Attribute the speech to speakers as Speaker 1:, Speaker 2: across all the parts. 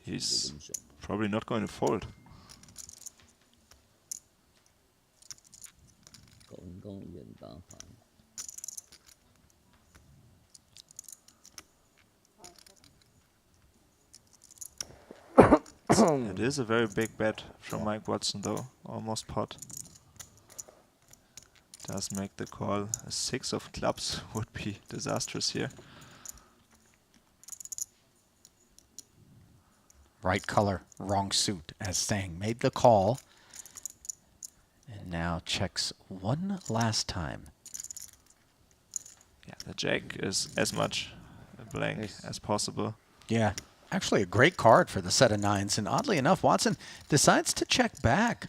Speaker 1: He's probably not going to fold. It is a very big bet from Mike Watson though, almost pot. Does make the call. A 6 of clubs would be disastrous here.
Speaker 2: Right color, wrong suit, as saying, made the call. And now checks one last time.
Speaker 1: Yeah, the jack is as much a blank as possible.
Speaker 2: Yeah, actually a great card for the set of nines. And oddly enough, Watson decides to check back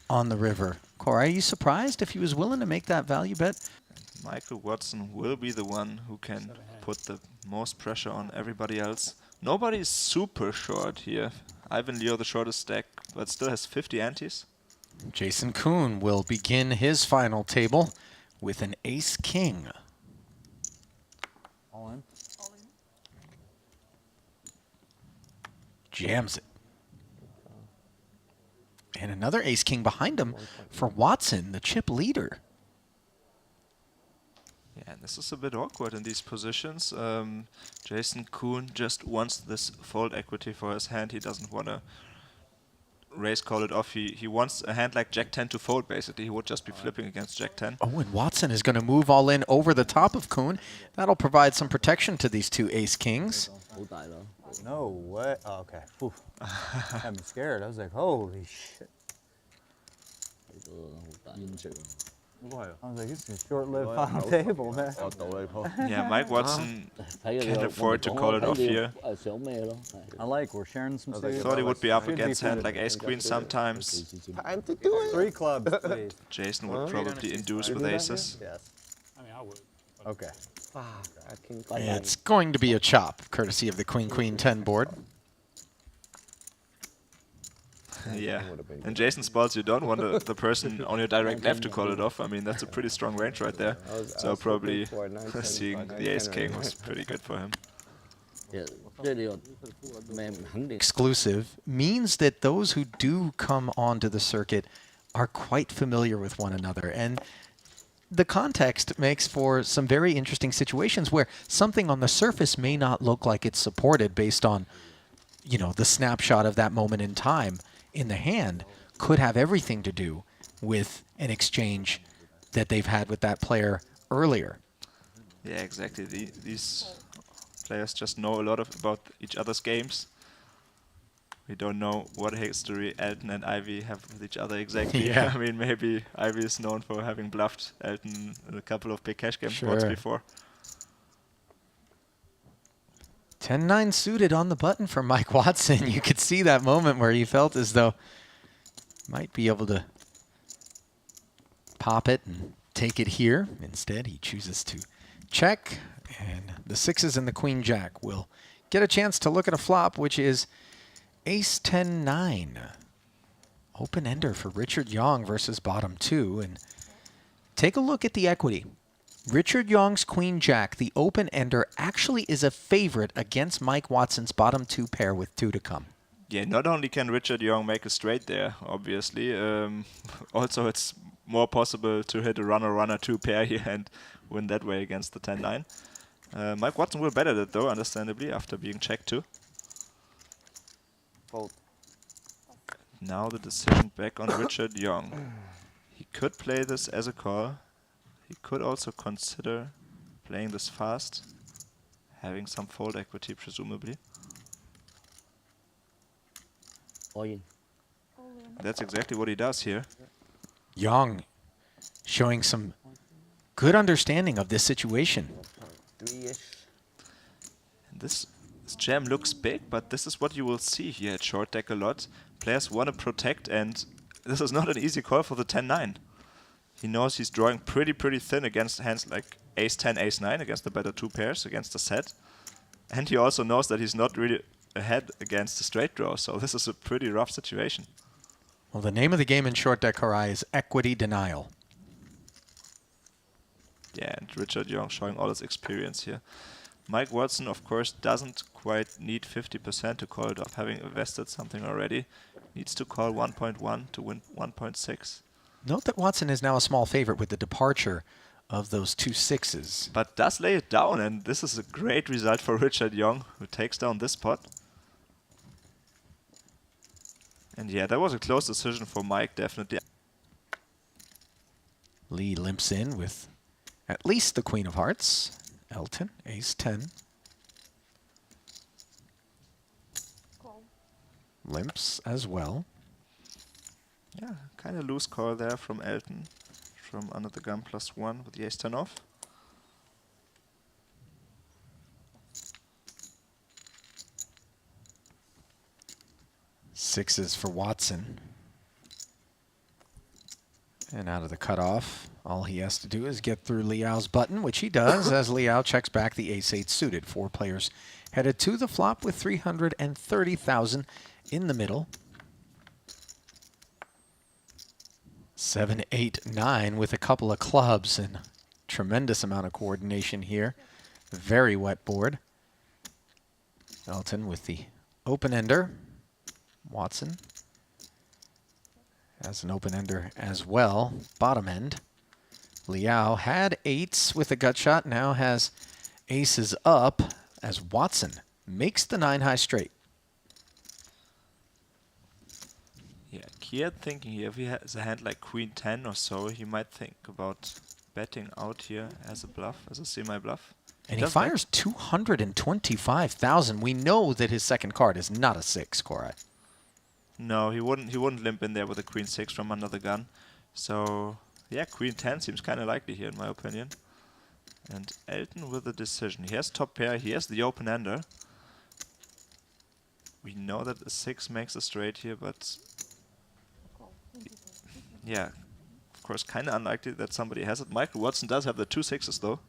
Speaker 2: on the river. Corey, are you surprised if he was willing to make that value bet?
Speaker 1: Michael Watson will be the one who can put the most pressure on everybody else. Nobody's super short here. Ivan Leo, the shortest stack, but still has 50 antes.
Speaker 2: Jason Kuhn will begin his final table with an ace-king.
Speaker 3: All in.
Speaker 2: Jams it. And another ace-king behind him for Watson, the chip leader.
Speaker 1: Yeah, and this is a bit awkward in these positions. Jason Kuhn just wants this fold equity for his hand. He doesn't want to raise call it off. He wants a hand like Jack 10 to fold, basically. He would just be flipping against Jack 10.
Speaker 2: Oh, and Watson is going to move all in over the top of Kuhn. That'll provide some protection to these two ace-kings.
Speaker 3: No way. Oh, okay. Whew. Got me scared. I was like, holy shit. I was like, it's a short-lived final table, man.
Speaker 1: Yeah, Mike Watson can afford to call it off here.
Speaker 3: I like, we're sharing some
Speaker 1: I
Speaker 3: suits.
Speaker 1: thought he would be up against hand like ace-queen sometimes.
Speaker 4: Time to do it.
Speaker 3: 3 clubs, please.
Speaker 1: Jason would probably induce with aces.
Speaker 3: Yes.
Speaker 5: I mean, I would.
Speaker 3: Okay.
Speaker 2: It's going to be a chop, courtesy of the Queen-Queen 10 board.
Speaker 1: Yeah, in Jason's spots you don't want the person on your direct left to call it off. I mean, that's a pretty strong range right there. So probably seeing the ace-king was pretty good for him.
Speaker 2: Exclusive means that those who do come onto the circuit are quite familiar with one another. And the context makes for some very interesting situations where something on the surface may not look like it's supported based on, you know, the snapshot of that moment in time in the hand could have everything to do with an exchange that they've had with that player earlier.
Speaker 1: Yeah, exactly. These players just know a lot about each other's games. We don't know what history Elton and Ivy have with each other exactly.
Speaker 2: Yeah.
Speaker 1: I mean, maybe Ivy is known for having bluffed Elton in a couple of big cash game spots before.
Speaker 2: 10-9 suited on the button for Mike Watson. You could see that moment where he felt as though might be able to pop it and take it here. Instead, he chooses to check, and the sixes and the queen jack will get a chance to look at a flop, which is ace 10-9. Open ender for Richard Yong versus bottom two. And take a look at the equity. Richard Yong's queen jack, the open ender, actually is a favorite against Mike Watson's bottom two pair with two to come.
Speaker 1: Yeah, not only can Richard Yong make a straight there, obviously, also it's more possible to hit a runner-runner two pair here and win that way against the 10-9. Mike Watson will bet at it though, understandably, after being checked too.
Speaker 4: Fold.
Speaker 1: Now the decision back on Richard Yong. He could play this as a call. He could also consider playing this fast, having some fold equity presumably.
Speaker 6: All in.
Speaker 1: That's exactly what he does here.
Speaker 2: Yong showing some good understanding of this situation.
Speaker 4: 3-ish.
Speaker 1: This jam looks big, but this is what you will see here at short deck a lot. Players want to protect, and this is not an easy call for the 10-9. He knows he's drawing pretty thin against hands like ace-10, ace-9 against the better two pairs against the set. And he also knows that he's not really ahead against the straight draw, so this is a pretty rough situation.
Speaker 2: Well, the name of the game in short deck Harai is equity denial.
Speaker 1: Yeah, and Richard Yong showing all his experience here. Mike Watson, of course, doesn't quite need 50% to call it off, having invested something already. Needs to call 1.1 to win 1.6.
Speaker 2: Note that Watson is now a small favorite with the departure of those 2 6s.
Speaker 1: But does lay it down, and this is a great result for Richard Young, who takes down this pot. And yeah, that was a close decision for Mike, definitely.
Speaker 2: Lee limps in with at least the Queen of Hearts. Elton, ace 10. Limps as well.
Speaker 1: Yeah, kind of loose call there from Elton, from under the gun +1 with the ace 10 off.
Speaker 2: Sixes for Watson. And out of the cutoff, all he has to do is get through Liao's button, which he does as Liao checks back the ace-8 suited. 4 players headed to the flop with 330,000 in the middle. 7, 8, 9 with a couple of clubs and tremendous amount of coordination here. Very wet board. Elton with the open-ender. Watson has an open-ender as well. Bottom end. Liao had 8s with a gut shot, now has aces up as Watson makes the 9-high straight.
Speaker 1: Yeah, Kiat thinking here, if he has a hand like Queen 10 or so, he might think about betting out here as a bluff, as a semi-bluff.
Speaker 2: And he fires 225,000. We know that his second card is not a 6, Koray.
Speaker 1: No, he wouldn't limp in there with a Queen 6 from under the gun. So, yeah, Queen 10 seems kind of likely here in my opinion. And Elton with the decision. He has top pair, he has the open-ender. We know that a 6 makes a straight here, but yeah, of course, kind of unlikely that somebody has it. Michael Watson does have the 2 6s though.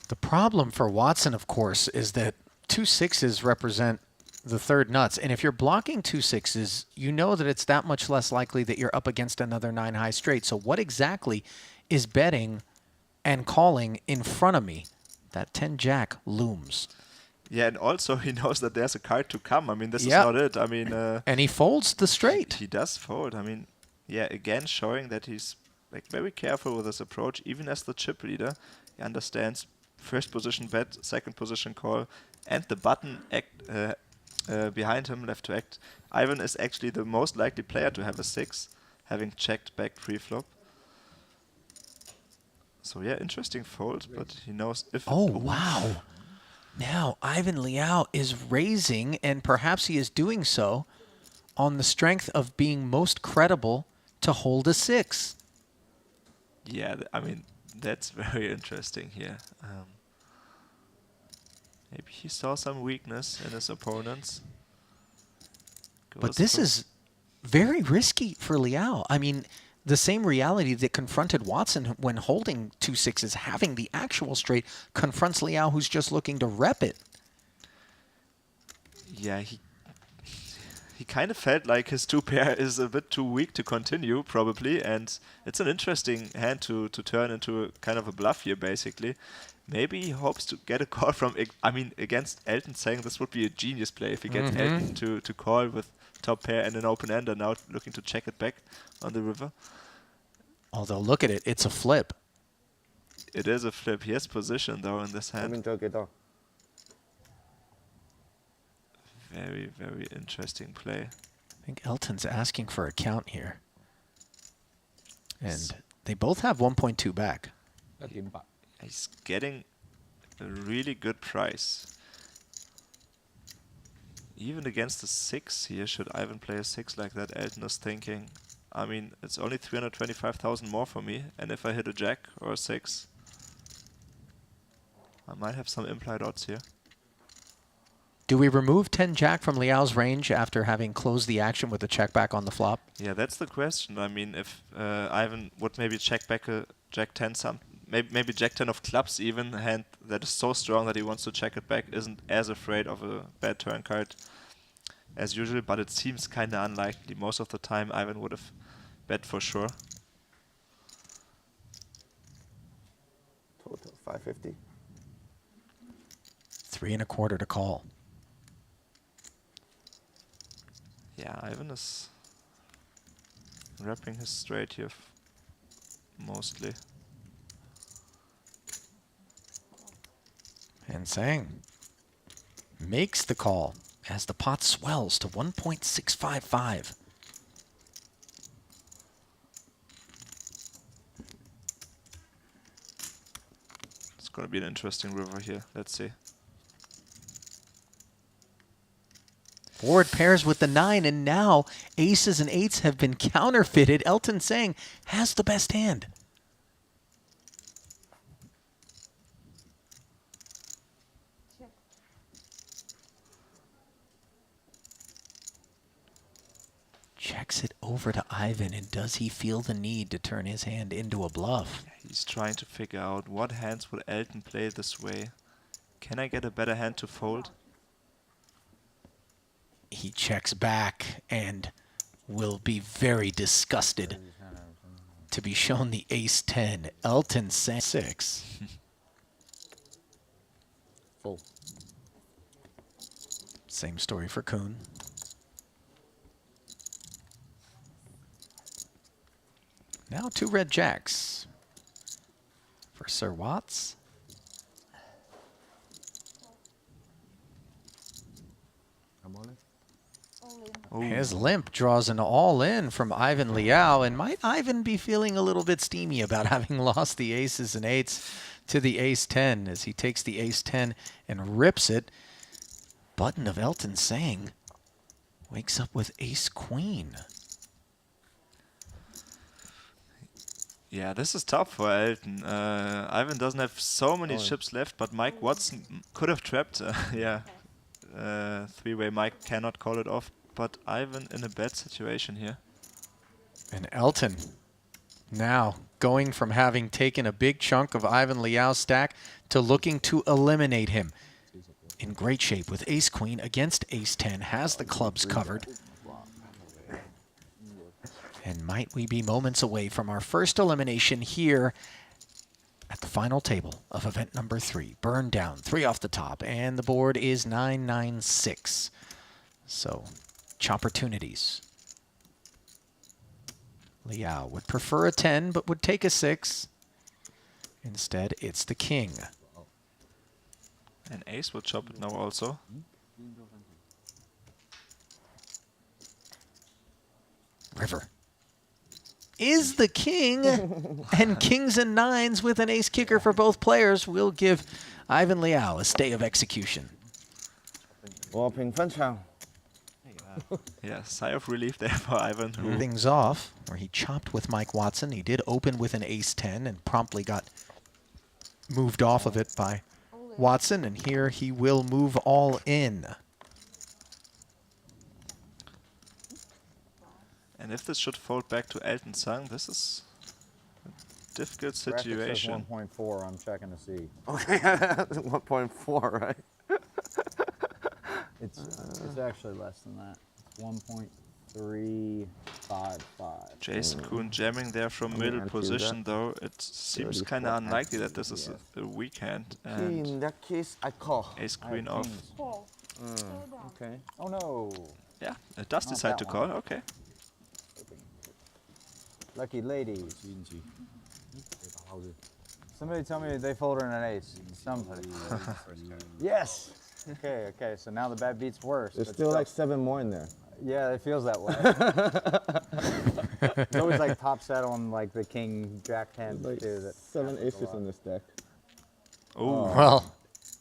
Speaker 2: The problem for Watson, of course, is that 2 6s represent the third nuts. And if you're blocking 2 6s, you know that it's that much less likely that you're up against another 9-high straight. So what exactly is betting and calling in front of me? That 10-jack looms.
Speaker 1: Yeah, and also he knows that there's a card to come. I mean, this is
Speaker 2: Yep.
Speaker 1: not it. I mean,
Speaker 2: And he folds the straight.
Speaker 1: he does fold. I mean, yeah, again showing that he's like very careful with his approach, even as the chip leader. He understands first position bet, second position call, and the button act behind him, left to act. Ivan is actually the most likely player to have a 6, having checked back pre-flop. So yeah, interesting fold, but he knows if...
Speaker 2: Oh, wow. Now, Ivan Liao is raising, and perhaps he is doing so on the strength of being most credible to hold a 6.
Speaker 1: Yeah, I mean, that's very interesting here. Maybe he saw some weakness in his opponents.
Speaker 2: But this is very risky for Liao. I mean, the same reality that confronted Watson when holding 2 6s, having the actual straight, confronts Liao, who's just looking to rep it.
Speaker 1: Yeah, he kind of felt like his 2 pair is a bit too weak to continue, probably, and it's an interesting hand to turn into a kind of a bluff here, basically. Maybe he hopes to get a call from, I mean, against Elton, saying this would be a genius play if he gets Elton to call with top pair and an open-ender, now looking to check it back on the river.
Speaker 2: Although, look at it, it's a flip.
Speaker 1: It is a flip. He has position, though, in this hand.
Speaker 4: 오른쪽에도
Speaker 1: Very, very interesting play.
Speaker 2: I think Elton's asking for a count here. And they both have 1.2 back.
Speaker 1: He's getting a really good price. Even against a 6 here, should Ivan play a 6 like that, Elton is thinking. I mean, it's only 325,000 more for me, and if I hit a jack or a 6, I might have some implied odds here.
Speaker 2: Do we remove 10-jack from Liao's range after having closed the action with a check back on the flop?
Speaker 1: Yeah, that's the question. I mean, if Ivan would maybe check back a jack 10 maybe jack 10 of clubs even, a hand that is so strong that he wants to check it back, isn't as afraid of a bad turn card as usual, but it seems kind of unlikely. Most of the time Ivan would have bet for sure.
Speaker 4: total 550.
Speaker 2: 3.25 to call.
Speaker 1: Yeah, Ivan is wrapping his straight here mostly.
Speaker 2: And Sang makes the call as the pot swells to 1.655.
Speaker 1: It's gonna be an interesting river here. Let's see.
Speaker 2: Board pairs with the 9, and now aces and 8s have been counterfeited. Elton Sang has the best hand. Checks it over to Ivan, and does he feel the need to turn his hand into a bluff?
Speaker 1: He's trying to figure out what hands will Elton play this way. Can I get a better hand to fold?
Speaker 2: He checks back and will be very disgusted to be shown the ace-10. Elton Sang 6.
Speaker 6: Full.
Speaker 2: Same story for Kuhn. Now 2 red jacks for Sir Watts.
Speaker 4: I'm on it.
Speaker 1: Oh,
Speaker 2: His limp draws an all-in from Ivan Liao, and might Ivan be feeling a little bit steamy about having lost the aces and 8s to the ace-10 as he takes the ace-10 and rips it. Button of Elton Sang wakes up with ace-queen.
Speaker 1: yeah, this is tough for Elton. Ivan doesn't have so many chips left, but Mike Watson could have trapped. Yeah, three-way Mike cannot call it off, but Ivan in a bad situation here.
Speaker 2: And Elton now going from having taken a big chunk of Ivan Liao's stack to looking to eliminate him. In great shape with ace-queen against ace-10, has the clubs covered. And might we be moments away from our first elimination here at the final table of event number 3. Burn down, 3 off the top, and the board is 996. So, opportunities. Liao would prefer a 10, but would take a 6. Instead, it's the king.
Speaker 1: And ace will chop it now also.
Speaker 2: River is the king, and kings and 9s with an ace kicker for both players will give Ivan Liao a stay of execution.
Speaker 4: 我平分場
Speaker 1: Yeah, sigh of relief there for Ivan, who
Speaker 2: Things off, where he chopped with Mike Watson. He did open with an ace-10 and promptly got moved off of it by Watson, and here he will move all in.
Speaker 1: And if this should fold back to Elton Sang, this is a difficult
Speaker 3: Bracket says
Speaker 1: situation.
Speaker 3: 1.4. I'm checking to see.
Speaker 4: Okay, 1.4, right?
Speaker 3: It's actually less than that. It's 1.355.
Speaker 1: Jason Kuhn jamming there from middle
Speaker 4: I'll do
Speaker 1: position,
Speaker 4: that.
Speaker 1: though. It seems kind of unlikely that this is a weak hand.
Speaker 4: In
Speaker 1: And
Speaker 4: that case, I call.
Speaker 1: ace
Speaker 3: I
Speaker 1: queen
Speaker 3: have
Speaker 1: off.
Speaker 3: kings.
Speaker 4: Okay.
Speaker 3: Oh no!
Speaker 1: Yeah, it does
Speaker 3: Not
Speaker 1: decide
Speaker 3: that
Speaker 1: to
Speaker 3: one.
Speaker 1: call. Okay.
Speaker 3: Lucky ladies. Somebody tell me they folded an ace. Somebody. Yes. Okay. So now the bad beat's worse.
Speaker 4: There's
Speaker 3: but
Speaker 4: still like 7 more in there.
Speaker 3: Yeah, it feels that way. It's always like top set on like the king jack 10
Speaker 4: Like
Speaker 3: too. That
Speaker 4: 7 aces in this deck.
Speaker 1: Oh,
Speaker 2: Well,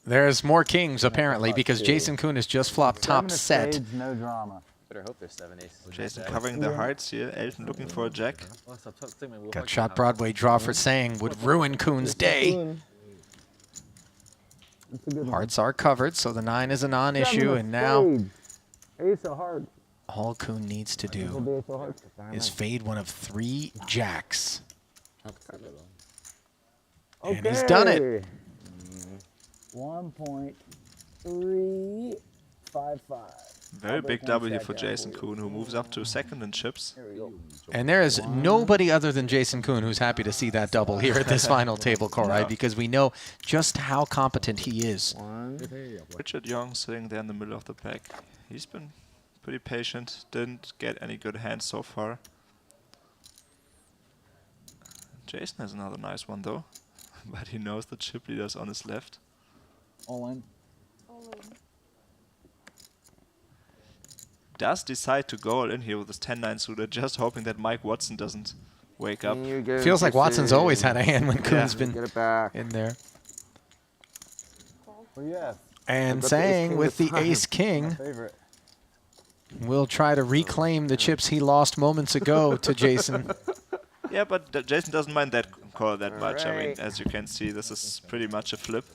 Speaker 2: there's more kings apparently because Jason Kuhn has just flopped
Speaker 3: Seven
Speaker 2: top
Speaker 3: of
Speaker 2: set.
Speaker 3: spades, no drama.
Speaker 6: Better hope there's 7 aces.
Speaker 1: Jason covering the hearts here. Elton looking for a jack.
Speaker 2: Got shot Broadway draw for Sang would ruin Kuhn's day.
Speaker 4: Boom. It's a good one.
Speaker 2: Hearts are covered, so the 9 is a non-issue, and now
Speaker 3: Ace of hearts.
Speaker 2: all Kuhn needs to do
Speaker 3: Ace of hearts.
Speaker 2: is fade one of 3 jacks. And he's
Speaker 3: Okay.
Speaker 2: done it.
Speaker 3: 1.355.
Speaker 1: Very big W here for Jason Kuhn, who moves up to second in chips.
Speaker 2: And there is nobody other than Jason Kuhn who's happy to see that double here at this final table call, right? Because we know just how competent he is
Speaker 1: Richard Young sitting there in the middle of the pack. He's been pretty patient. Didn't get any good hands so far. Jason has another nice one though. But he knows the chip leader's on his left.
Speaker 3: All in.
Speaker 1: Does decide to go all in here with his 10-9 suited, just hoping that Mike Watson doesn't wake up.
Speaker 2: Feels like Watson's always had a hand when Kuhn's
Speaker 4: Get
Speaker 2: been
Speaker 4: it back.
Speaker 2: in there.
Speaker 3: Oh yeah.
Speaker 2: And
Speaker 4: got the
Speaker 2: saying
Speaker 4: ace-king
Speaker 2: with the
Speaker 4: this time.
Speaker 2: ace-king,
Speaker 3: Favorite.
Speaker 2: will try to reclaim the chips he lost moments ago to Jason.
Speaker 1: Yeah, but Jason doesn't mind that call that much. I mean,
Speaker 4: Alright.
Speaker 1: as you can see, this is pretty much a flip.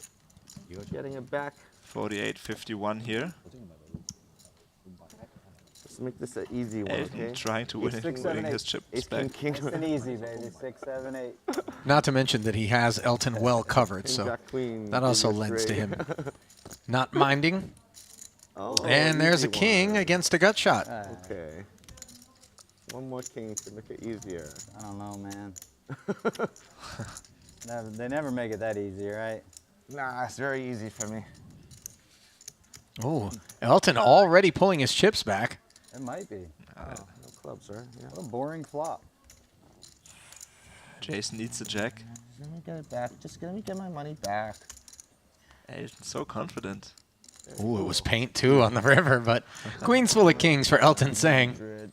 Speaker 4: You're getting it back.
Speaker 1: 48-51 here.
Speaker 4: Let's make this an easy one,
Speaker 1: Elton
Speaker 4: okay?
Speaker 1: trying to win,
Speaker 3: Six, seven,
Speaker 1: winning his
Speaker 3: eight.
Speaker 1: chips
Speaker 4: Ace,
Speaker 1: back.
Speaker 4: king,
Speaker 3: It's an easy, baby. 6, 7, 8.
Speaker 2: Not to mention that he has Elton well covered,
Speaker 4: King,
Speaker 2: so
Speaker 4: jack, queen.
Speaker 2: that also
Speaker 4: give me a
Speaker 2: lends to
Speaker 4: straight.
Speaker 2: him not minding.
Speaker 4: Oh,
Speaker 2: And there's a
Speaker 4: easy
Speaker 2: king
Speaker 4: one.
Speaker 2: against a gut shot.
Speaker 4: Okay. One more king to make it easier.
Speaker 3: I don't know, man. They never make it that easy, right?
Speaker 4: Nah, it's very easy for me.
Speaker 2: Oh, Elton already pulling his chips back.
Speaker 3: It might be.
Speaker 4: No clubs, sir. Yeah.
Speaker 3: What a boring flop.
Speaker 1: Jason needs the jack.
Speaker 4: Let me get it back. Just let me get my money back.
Speaker 1: Elton's so confident.
Speaker 2: Ooh, it was paint too on the river, but queens full of kings for Elton saying.
Speaker 4: 100.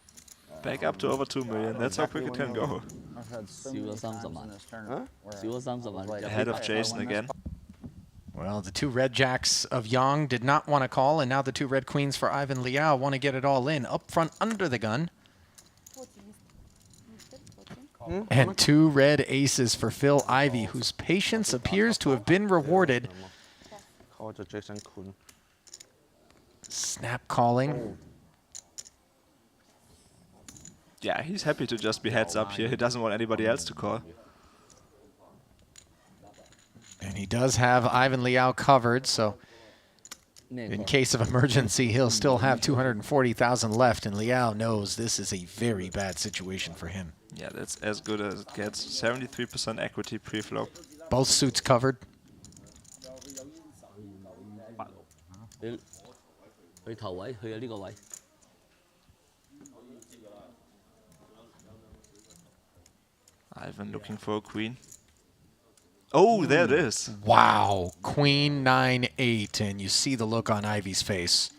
Speaker 1: Back up to over 2 million. That's how quick it can go.
Speaker 3: I've had so
Speaker 6: See
Speaker 3: many
Speaker 6: what
Speaker 3: times
Speaker 6: Sam's
Speaker 3: in
Speaker 6: on.
Speaker 3: this tournament where
Speaker 6: See what Sam's on.
Speaker 3: I was like,
Speaker 1: Ahead of
Speaker 3: "Hey, if I
Speaker 1: Jason
Speaker 3: win this
Speaker 1: again.
Speaker 2: Well, the two red jacks of Yang did not want to call, and now the two red queens for Ivan Liao want to get it all in. Up front under the gun. And two red aces for Phil Ivey, whose patience appears to have been rewarded.
Speaker 4: Call to Jason Kuhn.
Speaker 2: Snap calling.
Speaker 1: Yeah, he's happy to just be heads up here. He doesn't want anybody else to call.
Speaker 2: And he does have Ivan Liao covered, so in case of emergency, he'll still have 240,000 left, and Liao knows this is a very bad situation for him.
Speaker 1: Yeah, that's as good as it gets. 73% equity pre-flop.
Speaker 2: Both suits covered.
Speaker 6: 去頭位，去咗呢個位。
Speaker 1: Ivan looking for a queen. Oh, there it is.
Speaker 2: Wow, Queen 9-8, and you see the look on Ivy's face.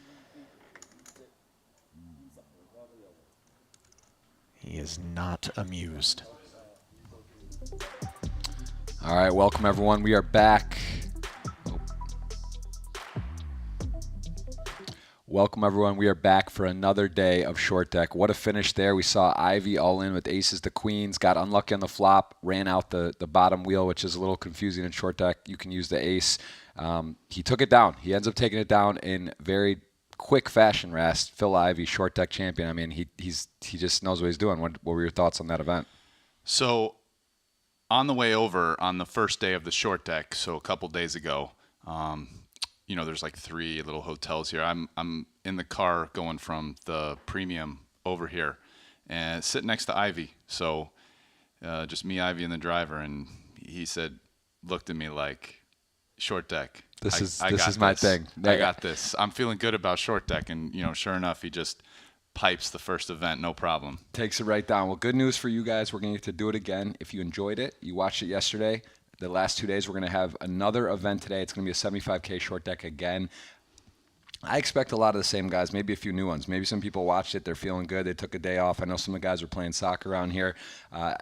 Speaker 2: He is not amused.
Speaker 5: All right, welcome everyone. We are back. Welcome everyone. We are back for another day of short deck. What a finish there. We saw Ivy all in with aces to queens, got unlucky on the flop, ran out the bottom wheel, which is a little confusing in short deck. You can use the ace. He took it down. He ends up taking it down in very quick fashion, Rast. Phil Ivey, short deck champion. I mean, he just knows what he's doing. What were your thoughts on that event?
Speaker 7: So on the way over on the first day of the short deck, so a couple days ago, you know, there's like 3 little hotels here. I'm in the car going from the premium over here and sitting next to Ivy. So just me, Ivy, and the driver. And he said, looked at me like, short deck.
Speaker 5: This
Speaker 7: I
Speaker 5: is
Speaker 7: got
Speaker 5: my
Speaker 7: this.
Speaker 5: thing.
Speaker 7: I got this. I'm feeling good about short deck. And, you know, sure enough, he just pipes the first event, no problem.
Speaker 5: Takes it right down. Well, good news for you guys. We're going to get to do it again. If you enjoyed it, you watched it yesterday, the last 2 days, we're going to have another event today. It's going to be a 75K short deck again. I expect a lot of the same guys, maybe a few new ones. Maybe some people watched it. They're feeling good. They took a day off. I know some of the guys were playing soccer around here.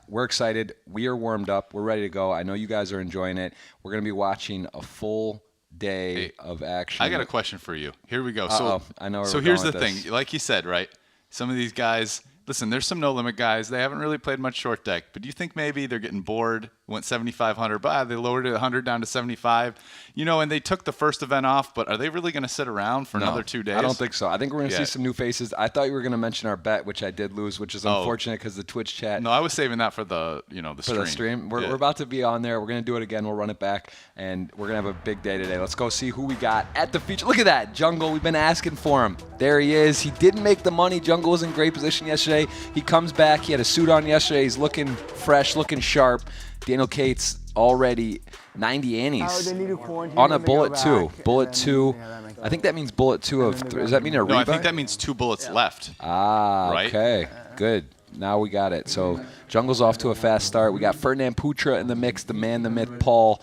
Speaker 5: We're excited. We are warmed up. We're ready to go. I know you guys are enjoying it. We're going to be watching a full day of action.
Speaker 7: I got a question for you. Here we go.
Speaker 5: Uh-oh.
Speaker 7: So
Speaker 5: I know where
Speaker 7: So
Speaker 5: we're
Speaker 7: here's
Speaker 5: going
Speaker 7: the
Speaker 5: with
Speaker 7: thing.
Speaker 5: this.
Speaker 7: Like you said, right? Some of these guys, listen, there's some no limit guys. They haven't really played much short deck, but do you think maybe they're getting bored? Went 7,500, but they lowered it 100 down to 75. You know, and they took the first event off, but are they really going to sit around for another 2 days?
Speaker 5: I don't think so. I think we're going to
Speaker 7: Yeah.
Speaker 5: see some new faces. I thought you were going to mention our bet, which I did lose, which is unfortunate because the Twitch chat.
Speaker 7: No, I was saving that for the, the
Speaker 5: for
Speaker 7: stream.
Speaker 5: the stream. We're
Speaker 7: Yeah.
Speaker 5: about to be on there. We're going to do it again. We'll run it back, and we're going to have a big day today. Let's go see who we got at the feature. Look at that. Jungle, we've been asking for him. There he is. He didn't make the money. Jungle was in great position yesterday. He comes back. He had a suit on yesterday. He's looking fresh, looking sharp. Daniel Cates already 90 annies
Speaker 3: Oh, they need to quarantine
Speaker 5: on a
Speaker 3: them to go
Speaker 5: bullet two.
Speaker 3: back,
Speaker 5: Bullet
Speaker 3: and then-
Speaker 5: two.
Speaker 3: yeah, that makes
Speaker 5: I think that means bullet two of. Does that mean a
Speaker 7: No, I
Speaker 5: rebuy?
Speaker 7: think that means 2 bullets left.
Speaker 5: Ah,
Speaker 7: Right?
Speaker 5: okay. Good. Now we got it. So Jungle's off to a fast start. We got Ferdinand Putra in the mix, the man, the myth, Paul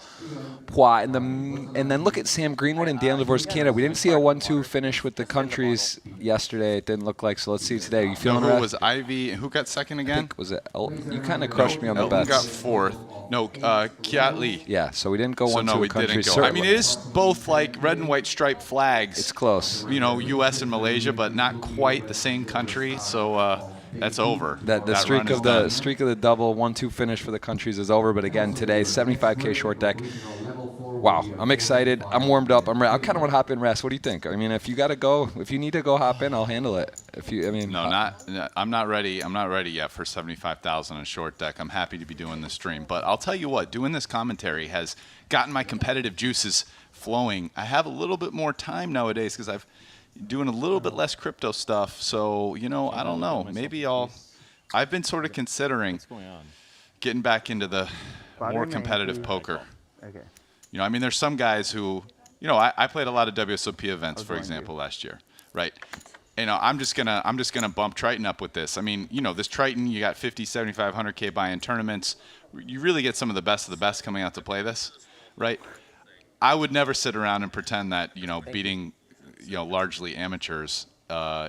Speaker 5: Poit, and then look at Sam Greenwood and Dan Lavor's Canada. We didn't see a 1-2 finish with the countries yesterday. It didn't look like. So let's see today. You
Speaker 7: No,
Speaker 5: feeling
Speaker 7: who
Speaker 5: Ref?
Speaker 7: was Ivy? Who got second
Speaker 5: I
Speaker 7: again?
Speaker 5: think, was it Elton? You kind of crushed me on the
Speaker 7: Elton
Speaker 5: bets.
Speaker 7: got 4th. No, Kiat Lee.
Speaker 5: Yeah, so we didn't go
Speaker 7: So
Speaker 5: 1-2
Speaker 7: no, we
Speaker 5: countries.
Speaker 7: didn't go. I mean, it is both like red and white striped flags.
Speaker 5: It's close.
Speaker 7: You know, U.S. and Malaysia, but not quite the same country. So that's over.
Speaker 5: The
Speaker 7: That
Speaker 5: streak
Speaker 7: run is
Speaker 5: of the
Speaker 7: done.
Speaker 5: streak of the double 1-2 finish for the countries is over. But again, today 75K short deck. Wow, I'm excited. I'm warmed up. I'm ready. I kind of want to hop in, rest. What do you think? I mean, if you got to go, if you need to go hop in, I'll handle it. If you, I mean,
Speaker 7: No, I'm not ready. I'm not ready yet for 75,000 in short deck. I'm happy to be doing this stream, but I'll tell you what, doing this commentary has gotten my competitive juices flowing. I have a little bit more time nowadays because I've doing a little bit less crypto stuff. So I don't know. Maybe I've been sort of considering getting back into the more competitive poker.
Speaker 3: Okay.
Speaker 7: I mean, there's some guys who, I played a lot of WSOP events, for example, last year, right? I'm just gonna bump Triton up with this. I mean, this Triton, you got 50, 75, 100K buy-in tournaments. You really get some of the best coming out to play this, right? I would never sit around and pretend that, beating, largely amateurs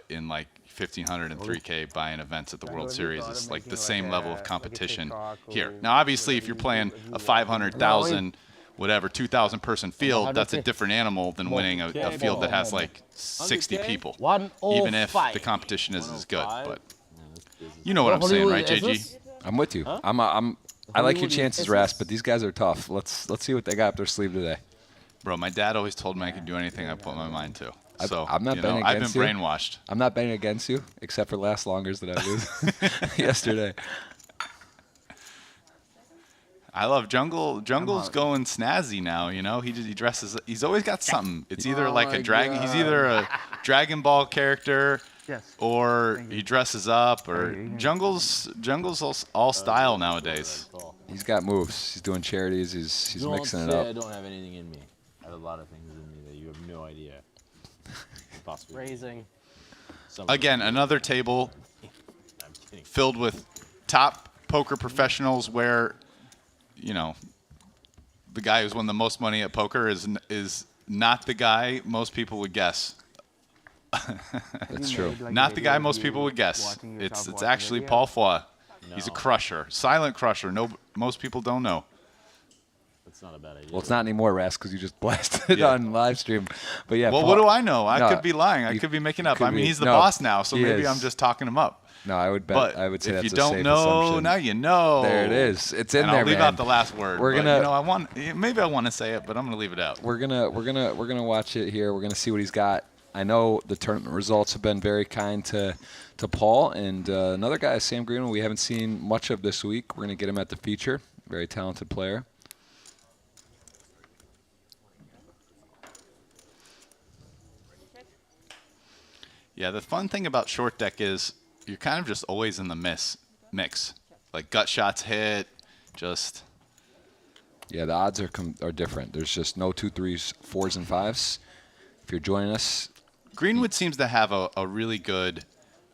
Speaker 7: in like 1,500 and 3K buy-in events at the World Series is like the same level of competition here. Now, obviously, if you're playing a 500,000 whatever 2,000 person field, that's a different animal than winning a field that has like 60 people, even if the competition isn't as good. But you know what I'm saying, right, JG?
Speaker 5: I'm with you. I like your chances, Ras, but these guys are tough. Let's see what they got up their sleeve today.
Speaker 7: Bro, my dad always told me I could do anything I put my mind to. So
Speaker 5: I'm not betting
Speaker 7: I've been
Speaker 5: against you.
Speaker 7: brainwashed.
Speaker 5: I'm not betting against you, except for last longers that I lose yesterday.
Speaker 7: I love Jungle. Jungle's going snazzy now. He dresses. He's always got something. It's either like a dragon. He's either a Dragon Ball character, or he dresses up. Or Jungle's all style nowadays.
Speaker 5: He's got moves. He's doing charities. He's mixing it
Speaker 6: I
Speaker 5: up.
Speaker 6: don't have anything in me. I have a lot of things in me that you have no idea. Possibly.
Speaker 8: Raising.
Speaker 7: Again, another table
Speaker 6: I'm kidding.
Speaker 7: filled with top poker professionals where, the guy who's won the most money at poker is not the guy most people would guess.
Speaker 5: That's true.
Speaker 7: Not the guy most people would guess. It's actually Paul Foy. He's a crusher, silent crusher. Most people don't know.
Speaker 6: That's not a bad idea.
Speaker 5: Well, it's not anymore, Ras, because you just blasted it on live stream. But yeah.
Speaker 7: Well,
Speaker 5: Paul,
Speaker 7: what do I know? I
Speaker 5: No,
Speaker 7: could be lying. I
Speaker 5: you
Speaker 7: could be making up.
Speaker 5: could
Speaker 7: I mean,
Speaker 5: be.
Speaker 7: he's the
Speaker 5: No,
Speaker 7: boss now, so
Speaker 5: he
Speaker 7: maybe
Speaker 5: is.
Speaker 7: I'm just talking him up.
Speaker 5: No, I would bet.
Speaker 7: But
Speaker 5: I would say
Speaker 7: if
Speaker 5: that's
Speaker 7: you
Speaker 5: a
Speaker 7: don't
Speaker 5: safe
Speaker 7: know,
Speaker 5: assumption.
Speaker 7: now you know.
Speaker 5: There it is. It's in
Speaker 7: and
Speaker 5: there,
Speaker 7: I'll leave
Speaker 5: man.
Speaker 7: out the last word.
Speaker 5: We're
Speaker 7: but,
Speaker 5: gonna-
Speaker 7: maybe I want to say it, but I'm gonna leave it out.
Speaker 5: We're gonna watch it here. We're gonna see what he's got. I know the tournament results have been very kind to Paul, and another guy, Sam Greenwood, we haven't seen much of this week. We're gonna get him at the feature. Very talented player.
Speaker 7: Yeah, the fun thing about short deck is you're kind of just always in the mix. Like gut shots hit, just
Speaker 5: Yeah, the odds are different. There's just no 2, 3s, 4s, and 5s. If you're joining us,
Speaker 7: Greenwood seems to have a really good.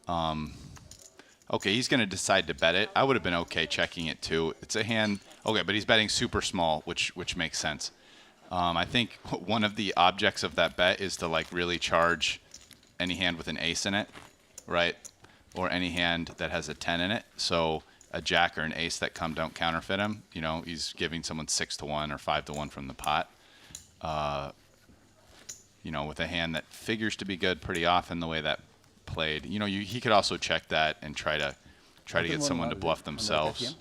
Speaker 7: Okay, he's going to decide to bet it. I would have been okay checking it too. It's a hand. Okay, but he's betting super small, which makes sense. I think one of the objects of that bet is to like really charge any hand with an ace in it, right? Or any hand that has a 10 in it. So a jack or an ace that don't counterfeit him. He's giving someone 6-1 or 5-1 from the pot. With a hand that figures to be good pretty often the way that played. He could also check that and try to get someone to bluff themselves.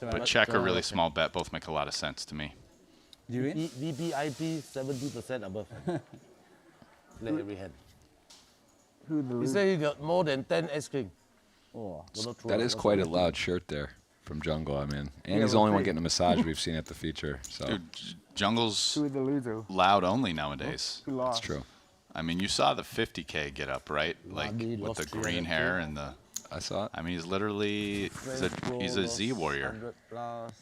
Speaker 7: But check or really small bet both make a lot of sense to me.
Speaker 6: VPIP 70% above. Play every hand. He said he got more than 10 ice cream.
Speaker 5: that is quite a loud shirt there from Jungle. I mean, and he's the only one getting a massage we've seen at the feature. So
Speaker 7: Dude, Jungle's
Speaker 3: Who the loser?
Speaker 7: loud only nowadays.
Speaker 3: Who
Speaker 5: that's
Speaker 3: lost?
Speaker 5: true.
Speaker 7: I mean, you saw the 50K get up, right? Like
Speaker 6: Randy
Speaker 7: with
Speaker 6: lost
Speaker 7: the green
Speaker 6: 300K.
Speaker 7: hair and the.
Speaker 5: I saw it.
Speaker 7: I mean, he's literally he's a Z warrior.
Speaker 3: 100 plus.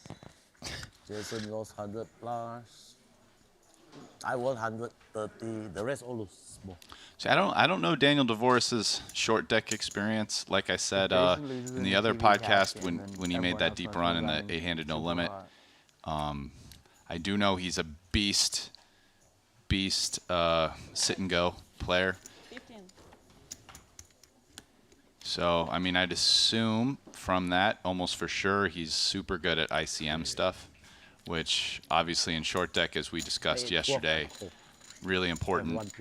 Speaker 6: Jason goes 100 plus. I won 130. The rest all lose small.
Speaker 7: See, I don't know Daniel DeVoris's short deck experience. Like I said in the other podcast when he made that deep run in the 8-handed no limit, I do know he's a beast sit and go player.
Speaker 8: 15.
Speaker 7: So I mean, I'd assume from that almost for sure he's super good at ICM stuff, which obviously in short deck, as we discussed yesterday, really important.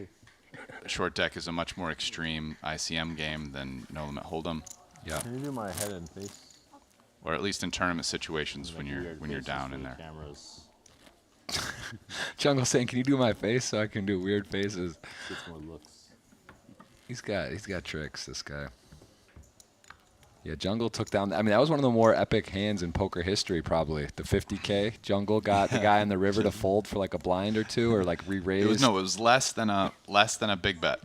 Speaker 7: Short deck is a much more extreme ICM game than no limit hold'em.
Speaker 5: Yeah.
Speaker 4: Can you do my head and face?
Speaker 7: Or at least in tournament situations when you're down in there.
Speaker 4: Cameras.
Speaker 5: Jungle saying, "Can you do my face so I can do weird faces?"
Speaker 4: Gets more looks.
Speaker 5: He's got tricks, this guy. Yeah, Jungle took down. I mean, that was one of the more epic hands in poker history, probably. The 50K. Jungle got the guy in the river to fold for like a blind or two, or like re-raise.
Speaker 7: It was less than a big bet.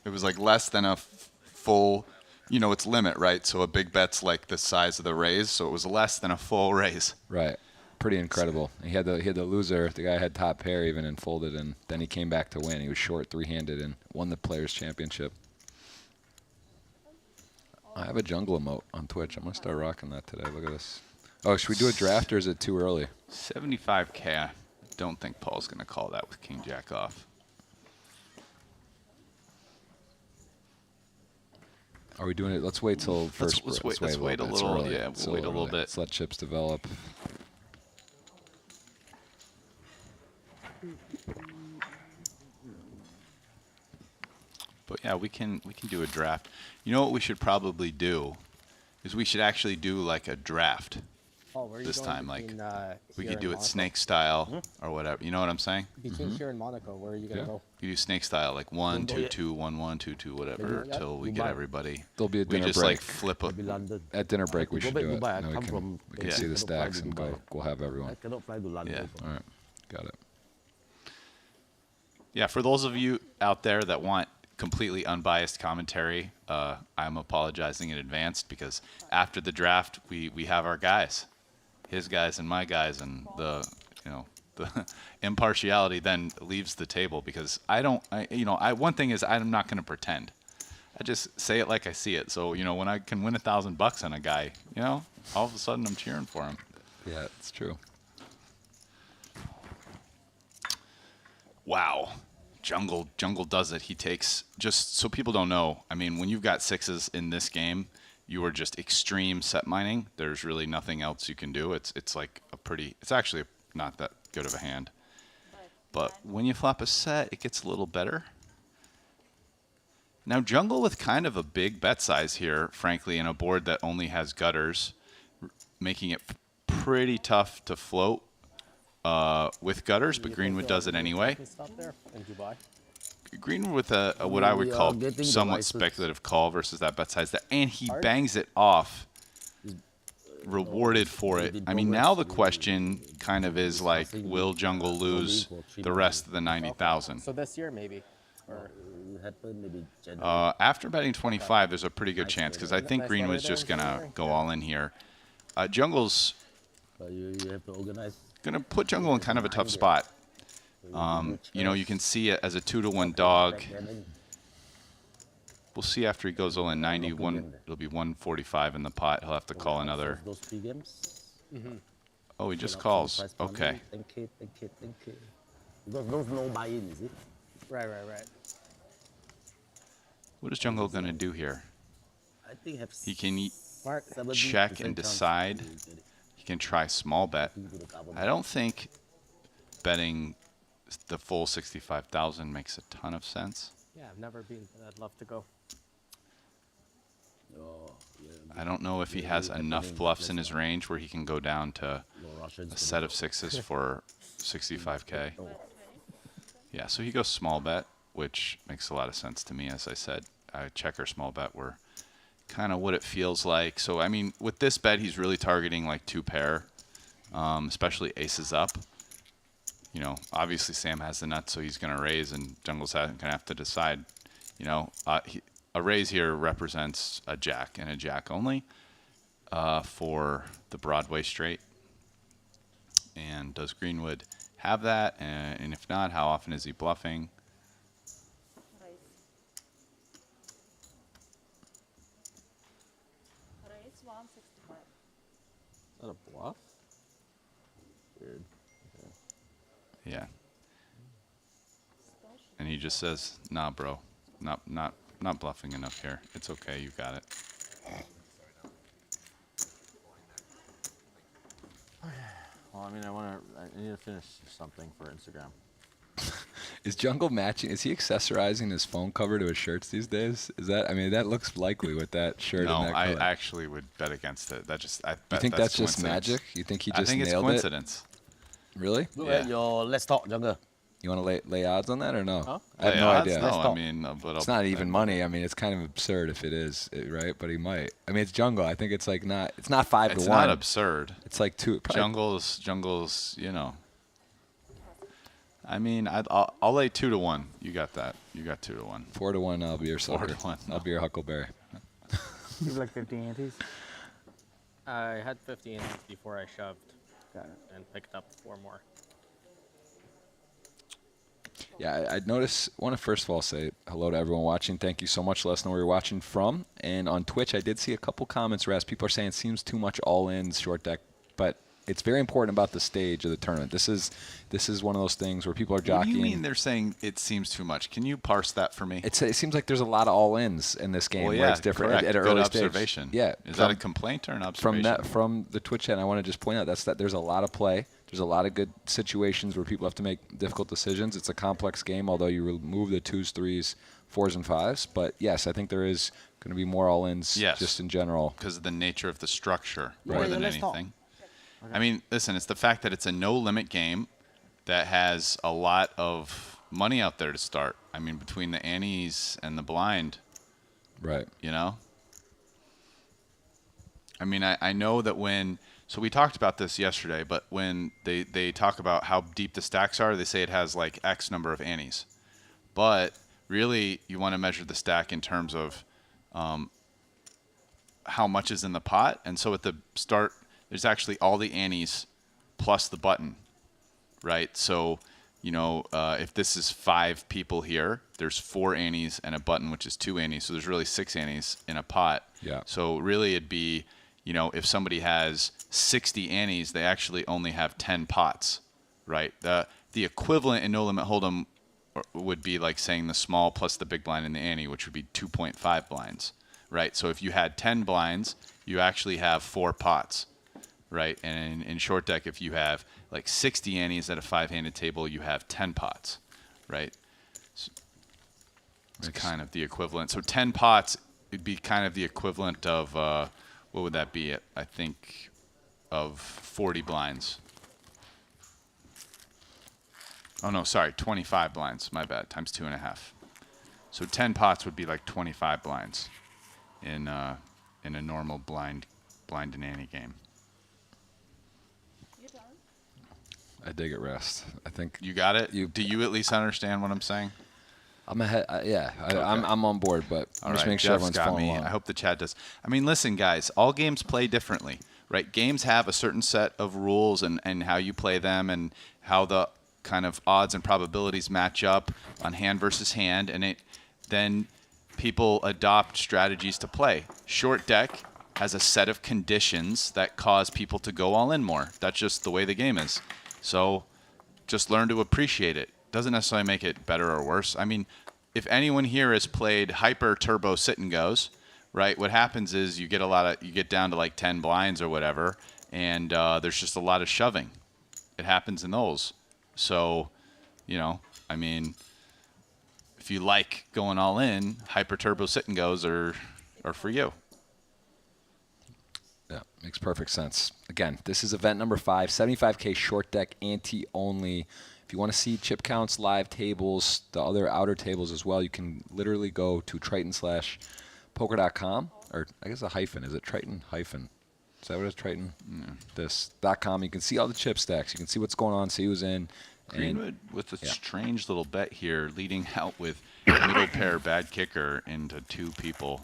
Speaker 7: It was like less than a full. It's limit, right? So a big bet's like the size of the raise, so it was less than a full raise.
Speaker 5: Right. Pretty incredible. He had the loser. The guy had top pair even and folded, and then he came back to win. He was short 3-handed and won the Players Championship. I have a jungle emote on Twitch. I'm gonna start rocking that today. Look at this. Oh, should we do a draft or is it too early?
Speaker 7: 75K. I don't think Paul's gonna call that with King Jack off.
Speaker 5: Are we doing it? Let's wait till first.
Speaker 7: Let's wait a
Speaker 5: bit. It's
Speaker 7: little.
Speaker 5: early.
Speaker 7: Yeah,
Speaker 5: It's
Speaker 7: we'll wait a little
Speaker 5: early.
Speaker 7: bit.
Speaker 5: Let's let chips develop.
Speaker 7: But yeah, we can do a draft. You know what we should probably do is we should actually do like a draft this time. Like we could do it snake style or whatever. You know what I'm saying?
Speaker 9: Between here and Monaco, where are you gonna go?
Speaker 7: You do snake style, like 1 2 2 1 1 2 2 whatever
Speaker 9: Yeah.
Speaker 7: till we get everybody.
Speaker 5: There'll be a
Speaker 7: We
Speaker 5: dinner
Speaker 7: just
Speaker 5: break.
Speaker 7: like flip a.
Speaker 6: Maybe London.
Speaker 5: At dinner break, we
Speaker 6: Go
Speaker 5: should
Speaker 6: back
Speaker 5: do it.
Speaker 6: Dubai. I
Speaker 5: And then
Speaker 6: come
Speaker 5: we
Speaker 6: from
Speaker 5: can
Speaker 7: Yeah.
Speaker 5: see the
Speaker 6: cannot fly
Speaker 5: stacks
Speaker 6: to
Speaker 5: and
Speaker 6: Dubai.
Speaker 5: we'll have
Speaker 6: I
Speaker 5: everyone.
Speaker 6: cannot fly to London.
Speaker 7: Yeah.
Speaker 5: All right, got it.
Speaker 7: Yeah, for those of you out there that want completely unbiased commentary, I'm apologizing in advance because after the draft, we have our guys, his guys and my guys, and the impartiality then leaves the table because one thing is I'm not going to pretend. I just say it like I see it. So when I can win $1,000 on a guy, all of a sudden I'm cheering for him.
Speaker 5: Yeah, it's true.
Speaker 7: Wow. Jungle does it. He takes, just so people don't know, I mean, when you've got sixes in this game, you are just extreme set mining. There's really nothing else you can do. It's like it's actually not that good of a hand. But when you flop a set, it gets a little better. Now Jungle with kind of a big bet size here, frankly, in a board that only has gutters, making it pretty tough to float with gutters, but Greenwood does it anyway.
Speaker 9: Stop there in Dubai.
Speaker 7: Greenwood with a what I would
Speaker 6: We are
Speaker 7: call
Speaker 6: getting the
Speaker 7: somewhat
Speaker 6: license.
Speaker 7: speculative call versus that bet size, and he bangs it off, rewarded for it. I mean, now the question kind of is like, will Jungle lose the rest of the 90,000?
Speaker 9: So this year maybe. Or
Speaker 6: It happen maybe January.
Speaker 7: After betting 25, there's a pretty good chance because I think
Speaker 9: Nice
Speaker 7: Greenwood's
Speaker 9: weather
Speaker 7: just
Speaker 9: there in
Speaker 7: gonna
Speaker 9: January.
Speaker 7: go all in here. Jungle's
Speaker 6: But you have to organize.
Speaker 7: gonna put Jungle in kind of a tough spot. You can see it as a 2-to-1 dog. We'll see after he goes all in 91. It'll be 145 in the pot. He'll have to call another.
Speaker 6: Those 3 games.
Speaker 7: Oh, he just calls. Okay.
Speaker 6: Thank you. Because those no buy-in, is it?
Speaker 9: right.
Speaker 7: What is Jungle gonna do here?
Speaker 6: I think have
Speaker 7: He can
Speaker 9: Mark,
Speaker 6: 70%
Speaker 7: check and
Speaker 6: chance
Speaker 7: decide.
Speaker 6: to get it
Speaker 7: He can try small bet.
Speaker 6: to the government.
Speaker 7: I don't think betting the full 65,000 makes a ton of sense.
Speaker 9: yeah, I've never been. But I'd love to go.
Speaker 6: Oh, yeah,
Speaker 7: I don't know if he has enough bluffs in his range where he can go down to
Speaker 6: no Russians
Speaker 7: a set of sixes for 65K. Yeah, so he goes small bet, which makes a lot of sense to me. As I said, check or small bet were kind of what it feels like. So, I mean, with this bet, he's really targeting like 2 pair, especially aces up. Obviously Sam has the nuts, so he's going to raise, and Jungle's going to have to decide. A raise here represents a jack and a jack only for the Broadway straight. And does Greenwood have that? And if not, how often is he bluffing?
Speaker 8: Raise 165.
Speaker 4: Is that a bluff? Weird.
Speaker 7: Yeah. And he just says, "Nah, bro, not bluffing enough here. It's okay, you got it."
Speaker 3: Well, I mean, I need to finish something for Instagram.
Speaker 5: Is Jungle matching? Is he accessorizing his phone cover to his shirts these days? Is that? I mean, that looks likely with that shirt
Speaker 7: No,
Speaker 5: and that
Speaker 7: I
Speaker 5: color.
Speaker 7: actually would bet against it. I
Speaker 5: You
Speaker 7: bet
Speaker 5: think that's just
Speaker 7: coincidence.
Speaker 5: magic? You think he
Speaker 7: I
Speaker 5: just
Speaker 7: think it's
Speaker 5: nailed
Speaker 7: coincidence.
Speaker 5: it? Really?
Speaker 6: Look
Speaker 7: Yeah.
Speaker 6: at your Let's Talk Jungle.
Speaker 5: You want to lay odds on that or no?
Speaker 6: Huh?
Speaker 5: I have
Speaker 7: Lay
Speaker 5: no
Speaker 7: odds?
Speaker 5: idea.
Speaker 7: No,
Speaker 6: Let's
Speaker 7: I
Speaker 6: talk.
Speaker 7: mean, but
Speaker 5: It's not even money. I mean, it's kind of absurd if it is, right? But he might. I mean, it's Jungle. I think it's like not. It's not 5
Speaker 7: It's
Speaker 5: to 1.
Speaker 7: not absurd.
Speaker 5: It's like 2. Probably,
Speaker 7: Jungle's, you know. I mean, I'll lay 2 to 1. You got that. You got 2 to 1.
Speaker 5: 4 to 1. I'll be your
Speaker 7: 4
Speaker 5: sucker.
Speaker 7: to 1.
Speaker 5: I'll be your Huckleberry.
Speaker 3: You have like 50 antes?
Speaker 9: I had 50 in before I shoved
Speaker 3: Got it.
Speaker 9: and picked up 4 more.
Speaker 5: Yeah, I notice. Want to first of all say hello to everyone watching. Thank you so much. Let us know where you're watching from. And on Twitch, I did see a couple comments. Raz, people are saying it seems too much all-in short deck, but it's very important about the stage of the tournament. This is one of those things where people are
Speaker 7: What do
Speaker 5: jockeying.
Speaker 7: you mean they're saying it seems too much? Can you parse that for me?
Speaker 5: It seems like there's a lot of all-ins in this game
Speaker 7: Well,
Speaker 5: where
Speaker 7: yeah,
Speaker 5: it's different
Speaker 7: correct.
Speaker 5: at an
Speaker 7: Good
Speaker 5: early
Speaker 7: observation.
Speaker 5: stage. Yeah,
Speaker 7: Is that a complaint or an observation?
Speaker 5: from the Twitch chat? I want to just point out that there's a lot of play. There's a lot of good situations where people have to make difficult decisions. It's a complex game, although you remove the 2s, 3s, 4s, and 5s. But yes, I think there is going to be more all-ins just in general.
Speaker 7: Because of the nature of the structure
Speaker 6: Right.
Speaker 7: more
Speaker 6: Yeah,
Speaker 7: than
Speaker 6: let's talk.
Speaker 7: anything. I mean, listen, it's the fact that it's a no-limit game that has a lot of money out there to start. I mean, between the antes and the blind.
Speaker 5: Right.
Speaker 7: You know? I mean, I know that when... So we talked about this yesterday, but when they talk about how deep the stacks are, they say it has like X number of antes. But really, you want to measure the stack in terms of how much is in the pot. And so at the start, there's actually all the antes plus the button, right? So, you know, if this is 5 people here, there's 4 antes and a button, which is 2 antes. So there's really 6 antes in a pot.
Speaker 5: Yeah.
Speaker 7: So really it'd be, you know, if somebody has 60 antes, they actually only have 10 pots, right? The equivalent in No Limit Hold'em would be like saying the small plus the big blind in the ante, which would be 2.5 blinds, right? So if you had 10 blinds, you actually have 4 pots, right? And in short deck, if you have like 60 antes at a 5-handed table, you have 10 pots, right? So it's kind of the equivalent. So 10 pots would be kind of the equivalent of, what would that be? I think of 40 blinds. Oh no, sorry, 25 blinds. My bad. Times 2.5. So 10 pots would be like 25 blinds in a normal blind and ante game.
Speaker 8: You done?
Speaker 5: I dig it, Rest. I think
Speaker 7: You got it? Do you at least understand what I'm saying?
Speaker 5: I'm ahead.
Speaker 7: Okay.
Speaker 5: I'm on board, but
Speaker 7: All
Speaker 5: I'm just
Speaker 7: right,
Speaker 5: making sure
Speaker 7: Jeff's
Speaker 5: everyone's
Speaker 7: got
Speaker 5: following
Speaker 7: me.
Speaker 5: along.
Speaker 7: I hope the chat does. I mean, listen, guys, all games play differently, right? Games have a certain set of rules and how you play them and how the kind of odds and probabilities match up on hand versus hand, and then people adopt strategies to play. Short deck has a set of conditions that cause people to go all in more. That's just the way the game is. So just learn to appreciate it. Doesn't necessarily make it better or worse. I mean, if anyone here has played hyper turbo sit and goes, right? What happens is you get down to like 10 blinds or whatever, and there's just a lot of shoving. It happens in those. So, you know, I mean, if you like going all in, hyper turbo sit and goes are for you.
Speaker 5: Yeah, makes perfect sense. Again, this is event number 5, 75K short deck ante-only. If you want to see chip counts, live tables, the other outer tables as well, you can literally go to Triton/poker.com, or I guess a hyphen. Is it Triton hyphen? Is that what it is? Triton? This.com. You can see all the chip stacks. You can see what's going on, see who's in.
Speaker 7: Greenwood with a strange little bet here, leading out with middle pair bad kicker into 2 people.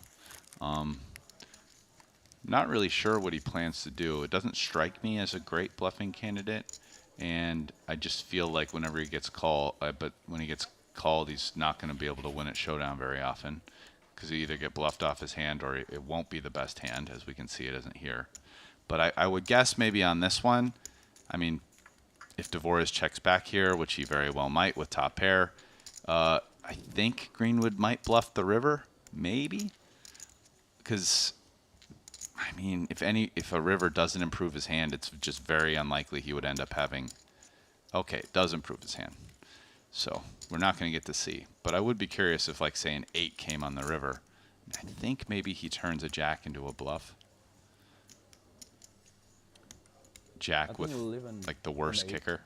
Speaker 7: Not really sure what he plans to do. It doesn't strike me as a great bluffing candidate. and I just feel like whenever he gets called, but when he gets called, he's not going to be able to win at showdown very often, because he either get bluffed off his hand or it won't be the best hand, as we can see it isn't here. But I would guess maybe on this one, I mean, if Dvorak checks back here, which he very well might with top pair, I think Greenwood might bluff the river, maybe, because I mean, if a river doesn't improve his hand, it's just very unlikely he would end up having. Okay, it does improve his hand, so we're not going to get to see. But I would be curious if, like, say, an 8 came on the river. I think maybe he turns a jack into a bluff. Jack with like the worst kicker.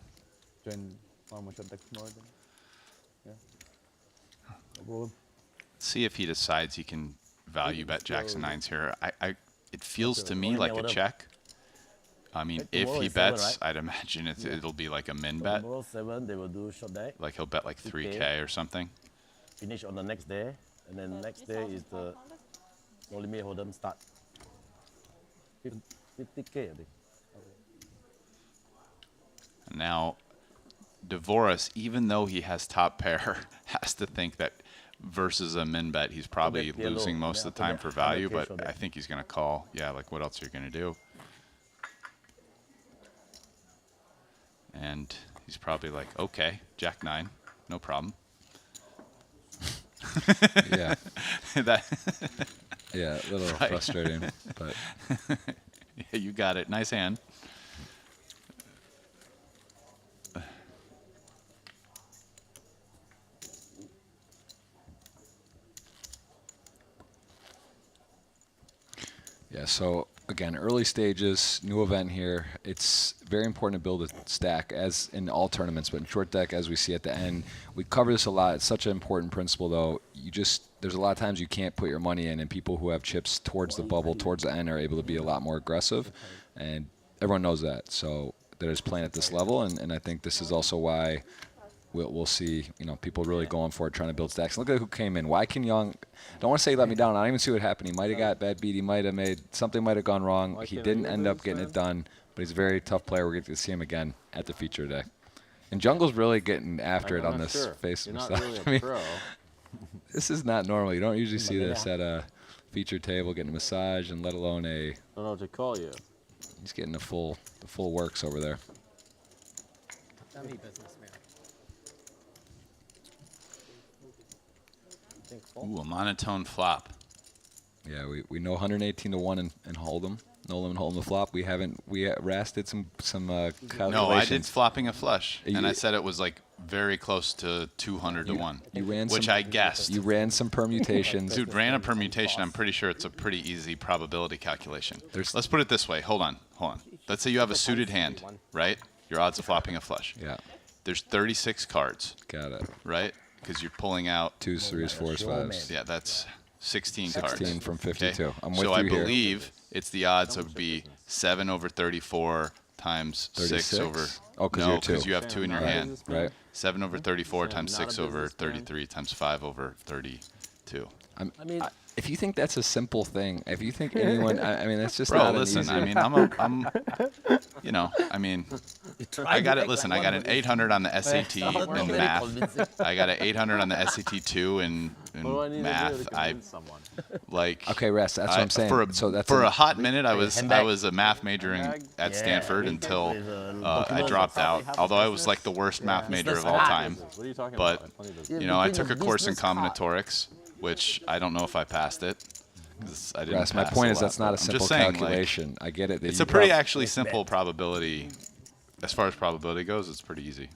Speaker 7: See if he decides he can value bet jacks and 9s here. It feels to me like a check. I mean, if he bets, I'd imagine it'll be like a min bet.
Speaker 6: Tomorrow 7, they will do short deck.
Speaker 7: Like he'll bet like 3K or something.
Speaker 6: Finish on the next day, and then next day is the no limit hold'em start. 50K, I think.
Speaker 7: Now, Dvorak, even though he has top pair, has to think that versus a min bet, he's probably losing most of the time for value, but I think he's going to call. Yeah, like what else are you going to do? And he's probably like, okay, jack 9, no problem.
Speaker 5: Yeah. Yeah, a little
Speaker 7: Right.
Speaker 5: frustrating, but
Speaker 7: Yeah, you got it. Nice hand.
Speaker 5: yeah, so again, early stages, new event here. It's very important to build a stack, as in all tournaments, but in short deck, as we see at the end. We cover this a lot. It's such an important principle, though. There's a lot of times you can't put your money in, and people who have chips towards the bubble, towards the end, are able to be a lot more aggressive, and everyone knows that. So they're just playing at this level, and I think this is also why we'll see, people really going for it, trying to build stacks. Look at who came in. Wai Kin Young, don't want to say he let me down. I don't even see what happened. He might have got bad beat. He might have something might have gone wrong. He didn't end up getting it done, but he's a very tough player. We're going to see him again at the feature today. And Jungle's really getting after it on this face
Speaker 4: You're
Speaker 5: and
Speaker 4: not
Speaker 5: stuff.
Speaker 4: really a pro.
Speaker 5: This is not normal. You don't usually see this at a feature table, getting a massage, and let alone
Speaker 4: I don't know what to call you.
Speaker 5: he's getting the full works over there.
Speaker 9: Family business, man.
Speaker 7: Ooh, a monotone flop.
Speaker 5: Yeah, we know 118 to 1 and Hold'em. No limit Hold'em the flop. Ras did some calculations.
Speaker 7: No, I did flopping a flush, and I said it was like very close to 200 to 1,
Speaker 5: You ran
Speaker 7: which
Speaker 5: some,
Speaker 7: I guessed.
Speaker 5: You ran some permutations.
Speaker 7: Dude, ran a permutation. I'm pretty sure it's a pretty easy probability calculation. Let's put it this way. Hold on. Let's say you have a suited hand, right? Your odds of flopping a flush.
Speaker 5: Yeah,
Speaker 7: There's 36 cards,
Speaker 5: got it.
Speaker 7: right? Because you're pulling out.
Speaker 5: 2s, 3s, 4s, 5s.
Speaker 7: Yeah, that's 16 cards.
Speaker 5: 16 from 52.
Speaker 7: Okay?
Speaker 5: I'm with
Speaker 7: so
Speaker 5: you
Speaker 7: I
Speaker 5: here.
Speaker 7: believe it's the odds would be 7 over 34 times 6
Speaker 5: 36?
Speaker 7: over.
Speaker 5: Oh, 'cause
Speaker 7: no,
Speaker 5: you're two.
Speaker 7: because you have 2 in your hand.
Speaker 5: Right.
Speaker 7: 7 over 34 times 6 over 33 times 5 over 32.
Speaker 6: I mean,
Speaker 5: If you think that's a simple thing, if you think anyone, I mean, that's just
Speaker 7: Bro,
Speaker 5: not
Speaker 7: listen.
Speaker 5: an easy.
Speaker 7: I mean, I got it. Listen, I got an 800 on the SAT in math. I got an 800 on the SAT 2 in
Speaker 4: What do I need to do to
Speaker 7: math.
Speaker 4: convince someone?
Speaker 5: Okay, Rest. That's what I'm saying.
Speaker 7: For a hot minute, I was a math major at Stanford until I dropped out. Although I was like the worst math major of all time.
Speaker 4: What are you talking
Speaker 7: But
Speaker 4: about? Plenty of business.
Speaker 7: I took a course in combinatorics, which I don't know if I passed it. 'Cause I didn't
Speaker 5: Rest, my
Speaker 7: pass
Speaker 5: point
Speaker 7: a
Speaker 5: is
Speaker 7: lot,
Speaker 5: that's not
Speaker 7: but
Speaker 5: a
Speaker 7: I'm
Speaker 5: simple
Speaker 7: just saying, like,
Speaker 5: calculation. I get it. that
Speaker 7: it's
Speaker 5: you
Speaker 7: a pretty
Speaker 5: prob-
Speaker 7: actually simple probability. As far as probability goes, it's pretty easy.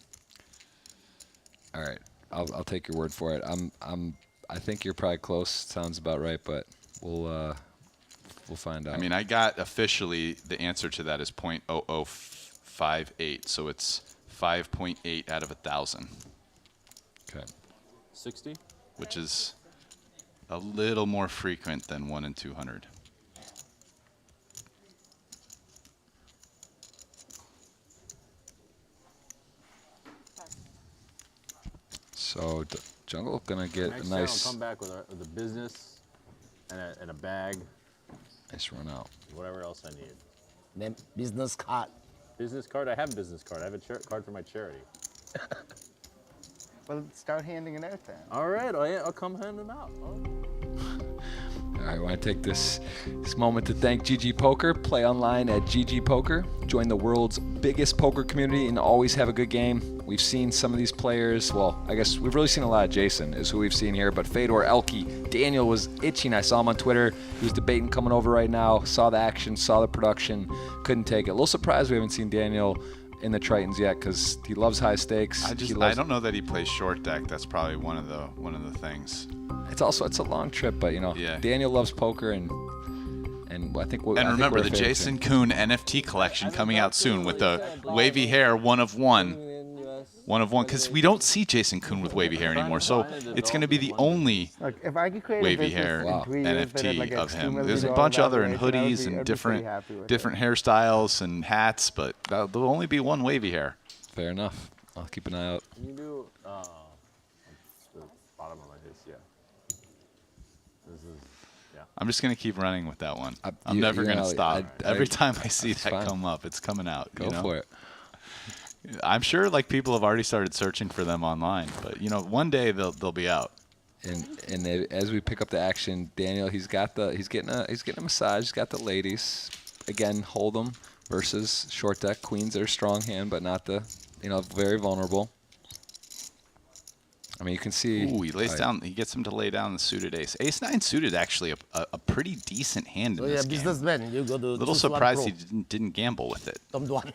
Speaker 5: All right, I'll take your word for it. I think you're probably close. Sounds about right, but we'll find out.
Speaker 7: I mean, I got officially the answer to that is 0.0058, so it's 5.8 out of 1,000,
Speaker 5: okay.
Speaker 4: 60?
Speaker 7: which is a little more frequent than 1 in 200.
Speaker 5: So Jungle gonna get
Speaker 4: Next
Speaker 5: a
Speaker 4: time
Speaker 5: nice
Speaker 4: I'll come back with a business and a bag,
Speaker 5: nice run out.
Speaker 4: whatever else I need.
Speaker 6: then business card.
Speaker 10: Business card? I have a business card. I have a card for my charity.
Speaker 3: Well, start handing it out then.
Speaker 10: All right, I'll come hand them out.
Speaker 5: All right, I want to take this moment to thank GG Poker. Play online at GG Poker. Join the world's biggest poker community and always have a good game. We've seen some of these players. Well, I guess we've really seen a lot of Jason is who we've seen here. But Fedor, Elke, Daniel was itching. I saw him on Twitter. He was debating coming over right now. Saw the action, saw the production. Couldn't take it. A little surprised we haven't seen Daniel in the Tritons yet because he loves high stakes.
Speaker 7: I don't know that he plays short deck. That's probably one of the things.
Speaker 5: It's a long trip, but
Speaker 7: Yeah.
Speaker 5: Daniel loves poker and I think.
Speaker 7: And remember the Jason Kuhn NFT collection coming out soon with the wavy hair, one of one, because we don't see Jason Kuhn with wavy hair anymore. So it's going to be the only
Speaker 3: Look, if I could create a
Speaker 7: wavy
Speaker 3: business
Speaker 7: hair
Speaker 3: in 3 years that had,
Speaker 7: NFT
Speaker 3: like,
Speaker 7: of him.
Speaker 3: $2
Speaker 7: There's a
Speaker 3: million
Speaker 7: bunch other in
Speaker 3: valuation,
Speaker 7: hoodies
Speaker 3: I'd
Speaker 7: and
Speaker 3: be pretty happy with
Speaker 7: different hairstyles and hats, but there'll only be one wavy hair.
Speaker 5: Fair enough. I'll keep an eye out.
Speaker 10: Can you do the bottom of my face? Yeah. This is
Speaker 7: I'm just going to keep running with that one. I'm
Speaker 5: You-
Speaker 7: never
Speaker 5: you
Speaker 7: going to
Speaker 5: know,
Speaker 7: stop. Every time I see
Speaker 5: that's
Speaker 7: that
Speaker 5: fine.
Speaker 7: come up, it's coming out.
Speaker 5: Go for it.
Speaker 7: I'm sure like people have already started searching for them online, but one day they'll be out.
Speaker 5: And as we pick up the action, Daniel, he's getting a massage. He's got the ladies. Again, Hold'em versus short deck. Queens are a strong hand, but not very vulnerable. I mean, you can see.
Speaker 7: Ooh, he lays down. He gets him to lay down the suited ace. Ace nine suited actually a pretty decent hand in
Speaker 6: So
Speaker 7: this
Speaker 6: yeah,
Speaker 7: game.
Speaker 6: businessman, you go to
Speaker 7: Little
Speaker 6: choose one
Speaker 7: surprised
Speaker 6: pro.
Speaker 7: he didn't gamble with it.
Speaker 6: Tom Duan.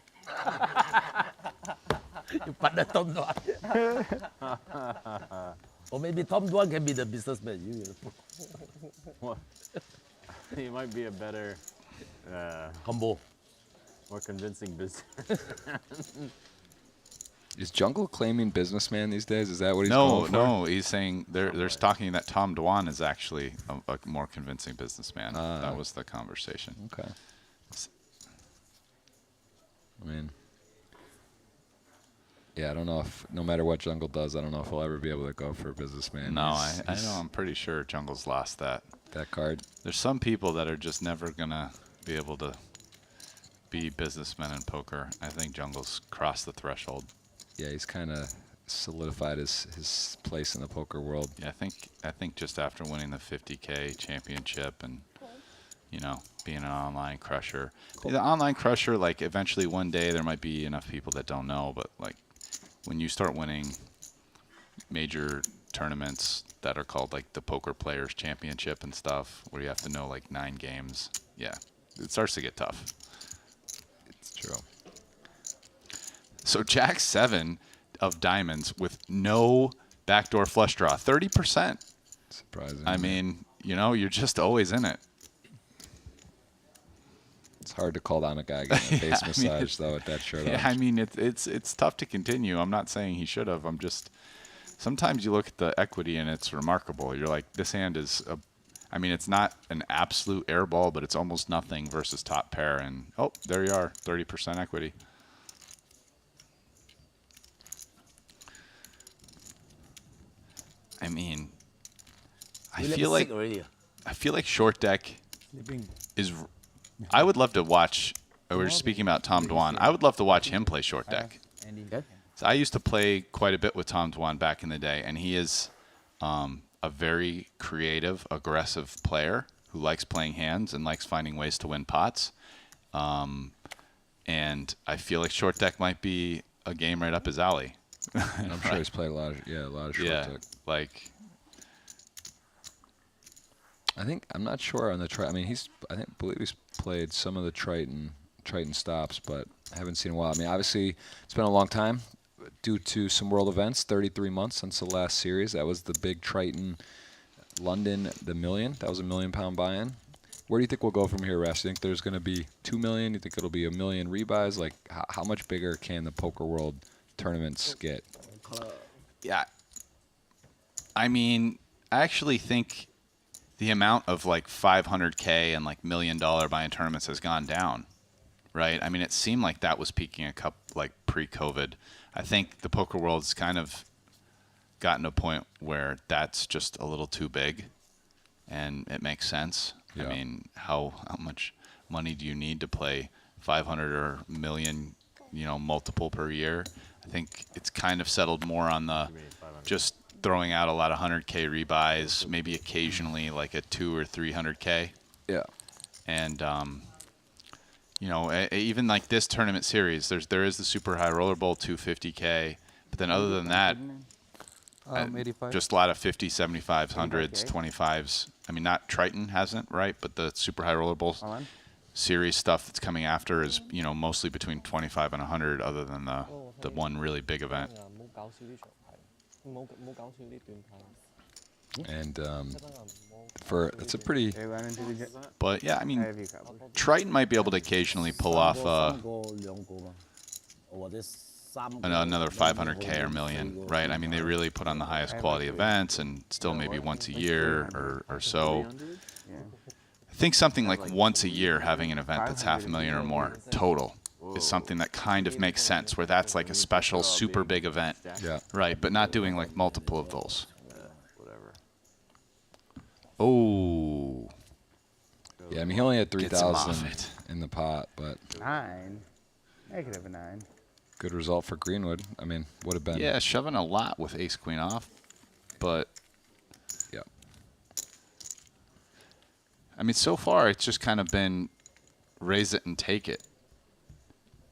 Speaker 6: You partner Tom Duan. Or maybe Tom Duan can be the businessman.
Speaker 10: what? He might be a better,
Speaker 6: Combo.
Speaker 10: more convincing business.
Speaker 5: Is Jungle claiming businessman these days? Is that what he's going for?
Speaker 7: No. He's saying they're talking that Tom Dwan is actually a more convincing businessman. That was the conversation.
Speaker 5: Okay. I mean, yeah, I don't know if no matter what Jungle does, I don't know if he'll ever be able to go for a businessman.
Speaker 7: No, I know. I'm pretty sure Jungle's lost that
Speaker 5: card.
Speaker 7: There's some people that are just never gonna be able to be businessmen in poker. I think Jungle's crossed the threshold.
Speaker 5: Yeah, he's kind of solidified his place in the poker world.
Speaker 7: Yeah, I think just after winning the 50K championship and being an online crusher. The online crusher, like eventually one day there might be enough people that don't know, but like when you start winning major tournaments that are called like the Poker Players Championship and stuff, where you have to know like 9 games, yeah, it starts to get tough.
Speaker 5: It's true.
Speaker 7: So Jack 7 of diamonds with no backdoor flush draw, 30%.
Speaker 5: Surprising.
Speaker 7: I mean, you're just always in it.
Speaker 5: It's hard to call down a guy getting a face
Speaker 7: Yeah,
Speaker 5: massage though with that shirt on.
Speaker 7: Yeah, I mean it's tough to continue. I'm not saying he should have. Sometimes you look at the equity and it's remarkable. You're like, this hand is it's not an absolute air ball, but it's almost nothing versus top pair. And there you are, 30% equity. I mean, I feel like short deck is. I would love to watch. We were speaking about Tom Dwan. I would love to watch him play short deck. So I used to play quite a bit with Tom Dwan back in the day, and he is a very creative, aggressive player who likes playing hands and likes finding ways to win pots. And I feel like short deck might be a game right up his alley.
Speaker 5: I'm sure he's played a lot of short deck.
Speaker 7: Like.
Speaker 5: I'm not sure on the Triton. I mean, believe he's played some of the Triton stops, but I haven't seen a while. I mean, obviously it's been a long time due to some world events. 33 months since the last series. That was the big Triton London, the million. That was a £1 million buy-in. Where do you think we'll go from here, Ras? You think there's going to be 2 million? You think it'll be 1 million rebuys? Like, how much bigger can the poker world tournaments get?
Speaker 7: Yeah. I mean, I actually think the amount of like 500K and like $1 million buy-in tournaments has gone down, right? I mean, it seemed like that was peaking like pre-COVID. I think the poker world's kind of gotten to a point where that's just a little too big, and it makes sense.
Speaker 5: Yeah.
Speaker 7: I mean, how much money do you need to play 500 or $1 million multiple per year. I think it's kind of settled more on the just throwing out a lot of 100K rebuys, maybe occasionally like a 200 or 300K.
Speaker 5: Yeah.
Speaker 7: And even like this tournament series, there is the Super High Roller Bowl 250K, but then other than that,
Speaker 3: 85.
Speaker 7: just a lot of 50, 75s, 100s, 25s. I mean, not Triton hasn't, right? But the Super High Roller Bowl series stuff that's coming after is, mostly between 25 and 100, other than the one really big event.
Speaker 5: And it's a pretty.
Speaker 7: But yeah, I mean, Triton might be able to occasionally pull off another 500K or million, right? I mean, they really put on the highest quality events, and still maybe once a year or so. I think something like once a year having an event that's 500,000 or more total is something that kind of makes sense, where that's like a special super big event, right? But not doing like multiple of those. Oh.
Speaker 5: Yeah, I mean, he only had
Speaker 7: Gets him off
Speaker 5: 3,000
Speaker 7: it.
Speaker 5: in the pot, but
Speaker 3: 9. Negative 9.
Speaker 5: good result for Greenwood. I mean, would have been.
Speaker 7: Yeah, shoving a lot with ace queen off, but
Speaker 5: Yeah.
Speaker 7: I mean, so far it's just kind of been raise it and take it.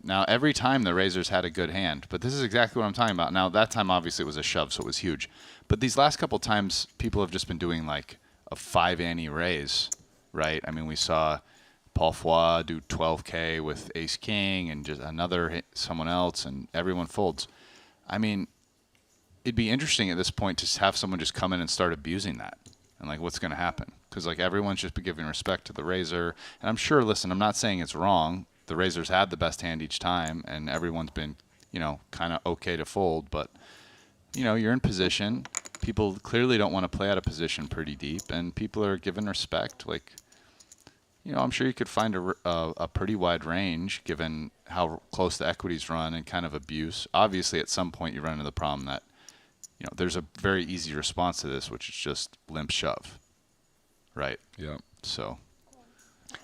Speaker 7: Now, every time the raisers had a good hand, but this is exactly what I'm talking about. Now, that time obviously it was a shove, so it was huge. But these last couple times, people have just been doing like a 5-ante raise, right? I mean, we saw Paul Foy do 12K with ace king and just someone else, and everyone folds. I mean, it'd be interesting at this point to have someone just come in and start abusing that. And like, what's going to happen? Because like everyone's just been giving respect to the raiser. And I'm sure, listen, I'm not saying it's wrong. The raisers had the best hand each time, and everyone's been, kind of okay to fold. But, you're in position. People clearly don't want to play out of position pretty deep, and people are giving respect. Like, I'm sure you could find a pretty wide range given how close the equities run and kind of abuse. Obviously, at some point you run into the problem that, there's a very easy response to this, which is just limp shove, right?
Speaker 5: Yeah.
Speaker 7: So.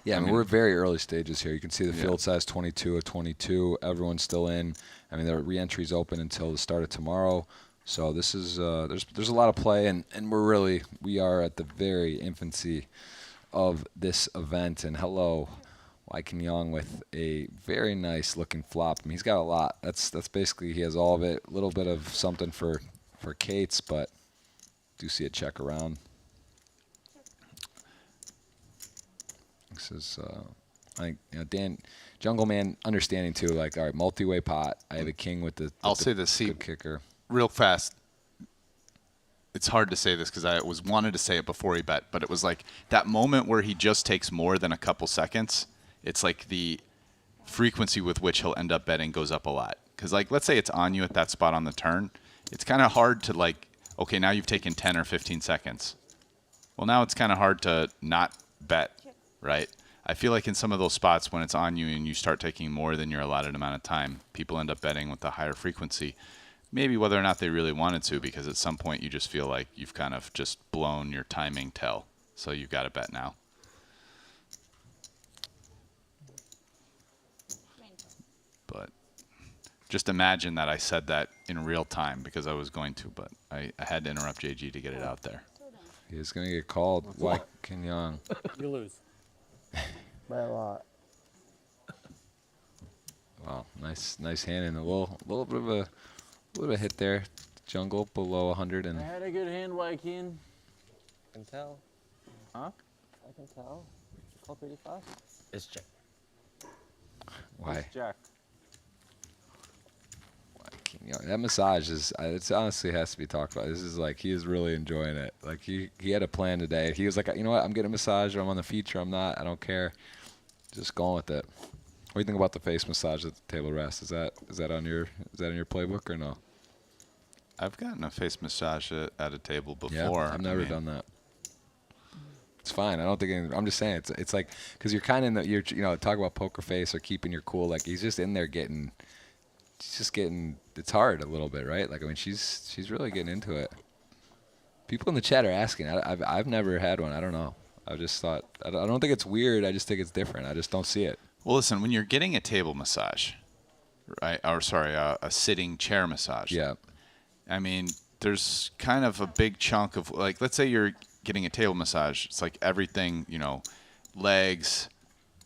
Speaker 5: Yeah, I mean, we're very early stages here. You can see the field size 22 of 22. Everyone's still in. I mean, the re-entry's open until the start of tomorrow. So this is there's a lot of play, and we are at the very infancy of this event. And hello, Wai-Kin Yong with a very nice looking flop. I mean, he's got a lot. That's basically, he has all of it. A little bit of something for Kate's, but do see a check around. This is, I think, Dan, Jungle Man understanding too. Like, all right, multi-way pot. I have a king with the.
Speaker 7: I'll say this. See,
Speaker 5: kicker.
Speaker 7: Real fast. It's hard to say this because I wanted to say it before he bet, but it was like that moment where he just takes more than a couple seconds. It's like the frequency with which he'll end up betting goes up a lot. Because like, let's say it's on you at that spot on the turn. It's kind of hard to like, okay, now you've taken 10 or 15 seconds. Well, now it's kind of hard to not bet. Right? I feel like in some of those spots when it's on you and you start taking more than your allotted amount of time, people end up betting with a higher frequency, maybe whether or not they really wanted to, because at some point you just feel like you've kind of just blown your timing tell. So you've got to bet now. But just imagine that I said that in real time because I was going to, but I had to interrupt JG to get it out there.
Speaker 5: He's going to get called. Wai-Kin Yong.
Speaker 9: You lose.
Speaker 3: By a lot.
Speaker 5: Wow, nice hand and a little bit of a hit there. Jungle below 100 and.
Speaker 6: I had a good hand, Wai-Kin.
Speaker 9: I can tell.
Speaker 3: Huh?
Speaker 9: I can tell. Call pretty fast.
Speaker 6: It's check.
Speaker 5: Why?
Speaker 3: Jack.
Speaker 5: That massage is, it honestly has to be talked about. This is like, he is really enjoying it. Like he had a plan today. He was like, you know what, I'm getting a massage or I'm on the feature. I'm not, I don't care. Just going with it. What do you think about the face massage at the table rest? Is that on your playbook or no?
Speaker 7: I've gotten a face massage at a table before.
Speaker 5: Yeah, I've never done that. It's fine. I don't think I'm just saying it's like, because you're kind of in the, talk about poker face or keeping your cool. Like he's just in there getting. She's just getting, it's hard a little bit, right? Like, I mean, she's really getting into it. People in the chat are asking. I've never had one. I don't know. I just thought, I don't think it's weird. I just think it's different. I just don't see it.
Speaker 7: Well, listen, when you're getting a table massage, right? Or sorry, a sitting chair massage.
Speaker 5: Yeah.
Speaker 7: I mean, there's kind of a big chunk of, like, let's say you're getting a table massage. It's like everything, legs,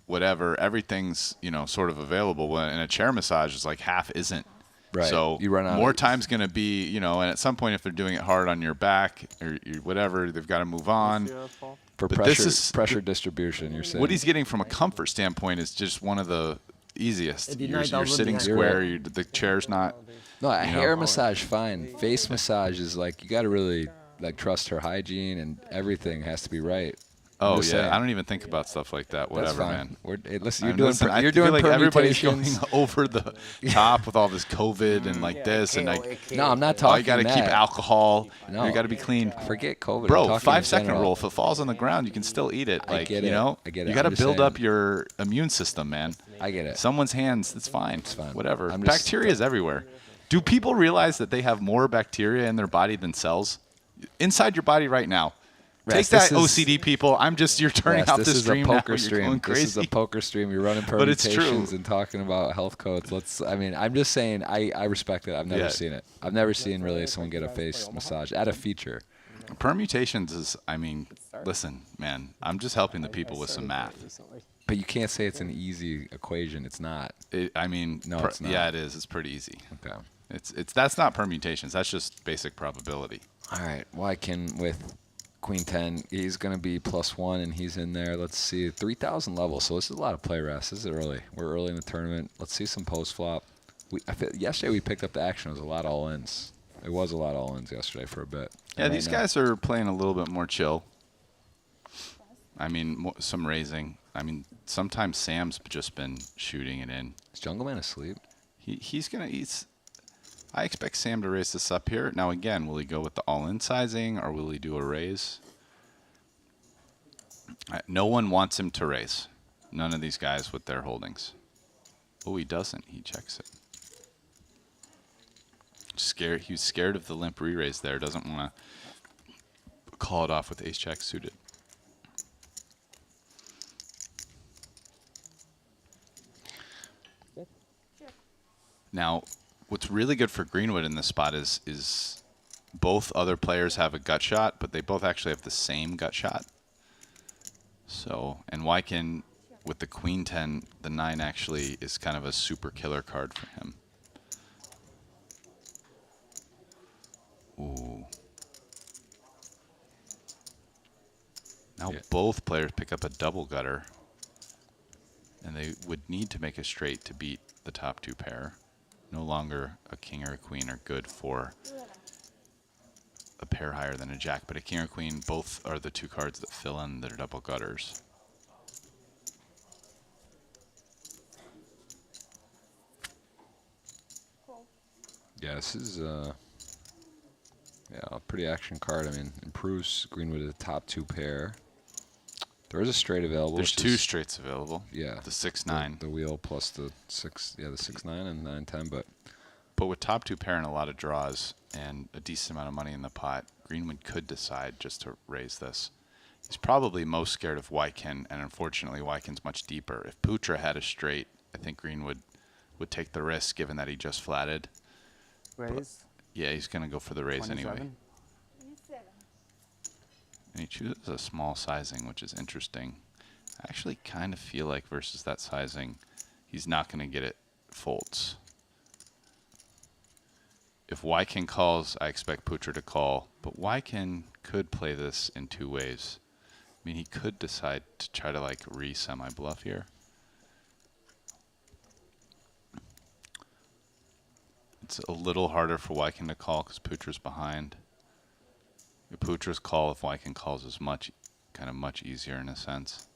Speaker 7: whatever, everything's, sort of available. When in a chair massage, it's like half isn't.
Speaker 5: Right.
Speaker 7: So
Speaker 5: You run out
Speaker 7: more
Speaker 5: of-
Speaker 7: time's going to be, and at some point, if they're doing it hard on your back or whatever, they've got to move on.
Speaker 5: For
Speaker 7: But this
Speaker 5: pressure,
Speaker 7: is
Speaker 5: pressure distribution, you're saying.
Speaker 7: What he's getting from a comfort standpoint is just one of the easiest. You're
Speaker 6: 89,000
Speaker 7: sitting
Speaker 6: behind.
Speaker 7: square. The chair's not.
Speaker 5: No, a
Speaker 7: you
Speaker 5: hair
Speaker 7: know.
Speaker 5: massage, fine. Face massage is like, you got to really like trust her hygiene, and everything has to be right. I'm
Speaker 7: Oh
Speaker 5: just
Speaker 7: yeah,
Speaker 5: saying.
Speaker 7: I don't even think about stuff like that.
Speaker 5: That's
Speaker 7: Whatever,
Speaker 5: fine.
Speaker 7: man.
Speaker 5: Hey, listen,
Speaker 7: I
Speaker 5: you're
Speaker 7: mean,
Speaker 5: doing
Speaker 7: listen, I
Speaker 5: you're
Speaker 7: feel
Speaker 5: doing
Speaker 7: like everybody's going
Speaker 5: permutations.
Speaker 7: over the top with all this COVID and like this and like.
Speaker 5: No, I'm not
Speaker 7: Oh,
Speaker 5: talking
Speaker 7: you got to
Speaker 5: that.
Speaker 7: keep alcohol.
Speaker 5: No.
Speaker 7: You got to be clean.
Speaker 5: Forget COVID. I'm
Speaker 7: Bro,
Speaker 5: talking
Speaker 7: 5
Speaker 5: in
Speaker 7: second
Speaker 5: general.
Speaker 7: rule. If it falls on the ground, you can still eat it.
Speaker 5: I
Speaker 7: Like,
Speaker 5: get
Speaker 7: you
Speaker 5: it.
Speaker 7: know,
Speaker 5: I get it.
Speaker 7: you got to
Speaker 5: I'm just
Speaker 7: build
Speaker 5: saying.
Speaker 7: up your immune system, man.
Speaker 5: I get it.
Speaker 7: Someone's hands, it's fine.
Speaker 5: It's fine.
Speaker 7: Whatever.
Speaker 5: I'm just-
Speaker 7: Bacteria is everywhere. Do people realize that they have more bacteria in their body than cells? Inside your body right now.
Speaker 5: Res,
Speaker 7: Take that,
Speaker 5: this is-
Speaker 7: OCD people. You're turning
Speaker 5: Res,
Speaker 7: off
Speaker 5: this
Speaker 7: the
Speaker 5: is
Speaker 7: stream
Speaker 5: a poker
Speaker 7: now.
Speaker 5: stream.
Speaker 7: You're going
Speaker 5: This is a
Speaker 7: crazy.
Speaker 5: poker stream. You're running
Speaker 7: But it's true.
Speaker 5: permutations and talking about health codes. I'm just saying, I respect it. I've never
Speaker 7: Yeah.
Speaker 5: seen it. I've never seen really someone get a face massage at a feature.
Speaker 7: Permutations is, listen, man, I'm just helping the people with some math.
Speaker 5: But you can't say it's an easy equation. It's not.
Speaker 7: No,
Speaker 5: it's not.
Speaker 7: Yeah, it is. It's pretty easy.
Speaker 5: Okay.
Speaker 7: That's not permutations. That's just basic probability.
Speaker 5: All right. Wykin with Queen 10. He's going to be +1, and he's in there. Let's see. 3,000 levels. So this is a lot of play, Russ. This is early. We're early in the tournament. Let's see some post-flop. Yesterday we picked up the action. It was a lot of all-ins. It was a lot of all-ins yesterday for a bit.
Speaker 7: Yeah,
Speaker 5: And
Speaker 7: these
Speaker 5: right now-
Speaker 7: guys are playing a little bit more chill. Some raising. Sometimes Sam's just been shooting it in.
Speaker 5: Is Jungleman asleep?
Speaker 7: I expect Sam to raise this up here. Now again, will he go with the all-in sizing or will he do a raise? No one wants him to raise. None of these guys with their holdings. Oh, he doesn't. He checks it. Scared. He was scared of the limp re-raise there. Doesn't want to call it off with ace-jack suited. Now, what's really good for Greenwood in this spot is both other players have a gut shot, but they both actually have the same gut shot. So, and Wykin with the Queen 10, the 9 actually is kind of a super killer card for him. Ooh. Now both players pick up a double gutter, and they would need to make a straight to beat the top two pair. No longer a king or a queen are good for a pair higher than a jack, but a king or queen both are the two cards that fill in their double gutters.
Speaker 5: Yeah, this is a pretty action card. Improves Greenwood to the top two pair. There is a straight available.
Speaker 7: There's
Speaker 5: which
Speaker 7: two
Speaker 5: is-
Speaker 7: straights available.
Speaker 5: Yeah.
Speaker 7: The 6-9.
Speaker 5: The wheel plus the 6-9 and 9-10,
Speaker 7: But with top two pair and a lot of draws and a decent amount of money in the pot, Greenwood could decide just to raise this. He's probably most scared of Wykin, and unfortunately Wykin's much deeper. If Putra had a straight, I think Greenwood would take the risk given that he just flatted.
Speaker 3: Raise.
Speaker 7: Yeah, he's going to go for the raise anyway.
Speaker 3: 27.
Speaker 8: 27.
Speaker 7: And he chooses a small sizing, which is interesting. I actually kind of feel like versus that sizing, he's not going to get it folds. If Wykin calls, I expect Putra to call, but Wykin could play this in two ways. He could decide to try to re-semi-bluff here. It's a little harder for Wykin to call because Putra's behind. Putra's call, if Wykin calls, is much easier in a sense.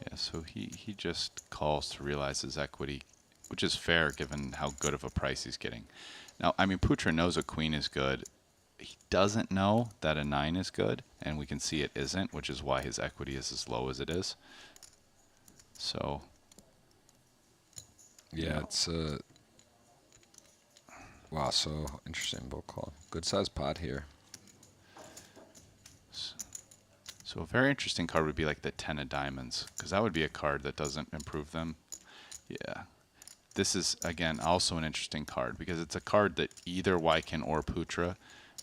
Speaker 7: Yeah, so he just calls to realize his equity, which is fair given how good of a price he's getting. Now, Putra knows a queen is good. He doesn't know that a 9 is good, and we can see it isn't, which is why his equity is as low as it is. So,
Speaker 5: yeah, it's wow, so interesting book call. Good sized pot here.
Speaker 7: So a very interesting card would be like the 10 of diamonds, because that would be a card that doesn't improve them. Yeah. This is, again, also an interesting card, because it's a card that either Wykin or Putra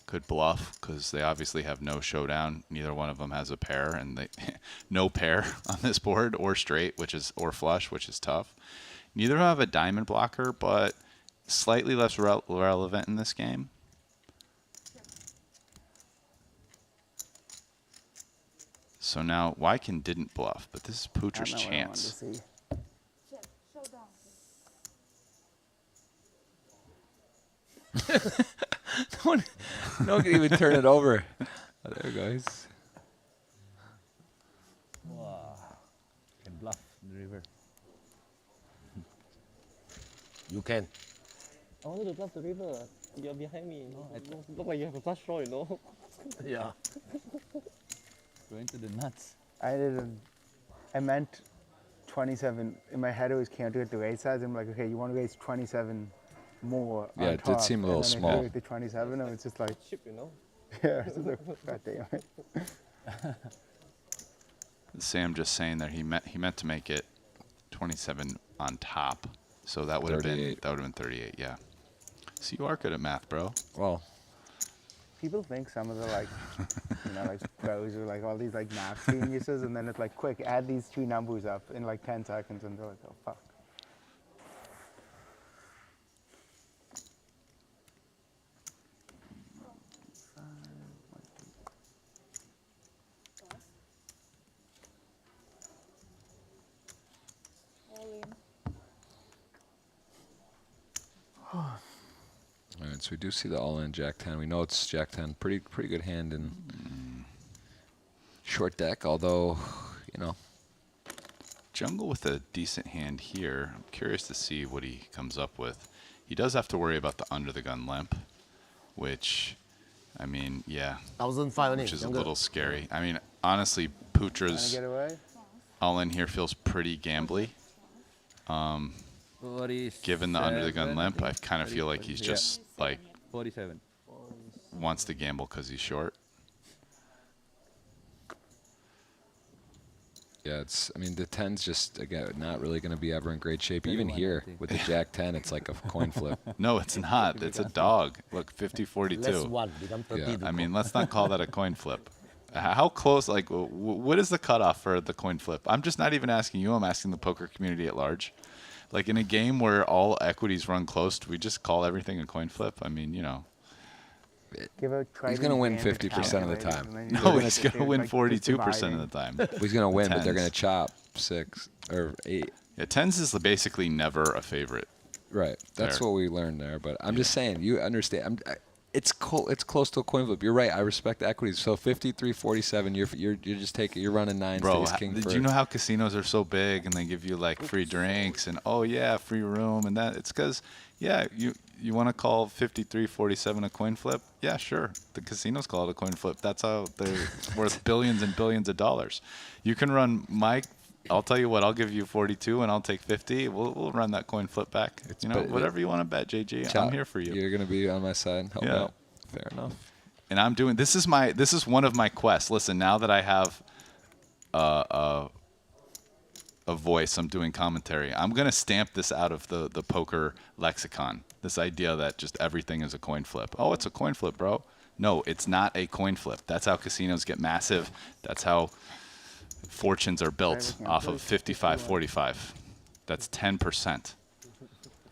Speaker 7: could bluff, because they obviously have no showdown. Neither one of them has a pair, and they no pair on this board, or straight, or flush, which is tough. Neither have a diamond blocker, but slightly less relevant in this game. So now Wykin didn't bluff, but this is Putra's chance.
Speaker 5: No one can even turn it over. Oh, there it goes.
Speaker 3: Wow. Can bluff the river.
Speaker 6: You can.
Speaker 10: I wanted to bluff the river. You're behind me. Look like you have a flush draw, you know.
Speaker 6: Yeah.
Speaker 3: Going to the nuts. I meant 27. In my head, it was counted to raise size. I'm like, okay, you want to raise 27 more.
Speaker 5: Yeah,
Speaker 3: on
Speaker 5: it did
Speaker 3: top.
Speaker 5: seem a little
Speaker 3: And then
Speaker 5: small.
Speaker 3: I heard the 27, and it's just like,
Speaker 10: Chip, you know.
Speaker 3: yeah, it's just like, God damn it.
Speaker 7: Sam just saying that he meant to make it 27 on top, so that would have been 38. Yeah. So you are good at math, bro.
Speaker 5: Well,
Speaker 3: People think some of the like, like pros or like all these like math geniuses, and then it's like, quick, add these two numbers up in like 10 seconds, and they're like, oh fuck.
Speaker 5: all right, so we do see the all-in Jack 10. We know it's Jack 10. Pretty good hand in short deck, although,
Speaker 7: Jungle with a decent hand here. I'm curious to see what he comes up with. He does have to worry about the under the gun limp, which, I mean, yeah,
Speaker 6: 1,500.
Speaker 7: which is a little scary. I mean, honestly, Putra's
Speaker 3: Get away?
Speaker 7: all in here feels pretty gambly. Given the under the gun limp, I kind of feel like he's just like
Speaker 10: 47.
Speaker 7: wants to gamble because he's short.
Speaker 5: yeah, I mean, the 10's just, again, not really going to be ever in great shape. Even here, with the Jack 10, it's like a coin flip.
Speaker 7: No, it's not. It's a dog. Look, 50-42.
Speaker 6: Less one become 30.
Speaker 5: Yeah,
Speaker 6: to
Speaker 7: I
Speaker 6: go.
Speaker 7: mean, let's not call that a coin flip. How close, like, what is the cutoff for the coin flip? I'm just not even asking you. I'm asking the poker community at large. Like, in a game where all equities run close, do we just call everything a coin flip? I mean,
Speaker 3: Give out
Speaker 5: He's going to win 50% of the time.
Speaker 7: no, he's going to win 42% of the time.
Speaker 5: He's going to win, but they're going to
Speaker 7: Tens.
Speaker 5: chop 6 or 8.
Speaker 7: Yeah, tens is basically never a favorite.
Speaker 5: Right. That's
Speaker 7: There.
Speaker 5: what we learned there. But I'm just saying, you understand. It's close to a coin flip. You're right. I respect the equities. So 53-47. You're just taking. You're running 9
Speaker 7: Bro,
Speaker 5: ace king.
Speaker 7: do you know how casinos are so big and they give you like free drinks and oh yeah, free room and that? It's because you want to call 53-47 a coin flip? Yeah, sure. The casinos call it a coin flip. That's how they're worth billions and billions of dollars. You can run I'll tell you what. I'll give you 42 and I'll take 50. We'll run that coin flip back. Whatever you want to bet, JG. I'm here for you.
Speaker 5: You're going to be on my side. Help out. Fair enough.
Speaker 7: And I'm doing this is one of my quests. Listen, now that I have a voice, I'm doing commentary. I'm gonna stamp this out of the poker lexicon. This idea that just everything is a coin flip. Oh, it's a coin flip, bro. No, it's not a coin flip. That's how casinos get massive. That's how fortunes are built off of 55-45. That's 10%.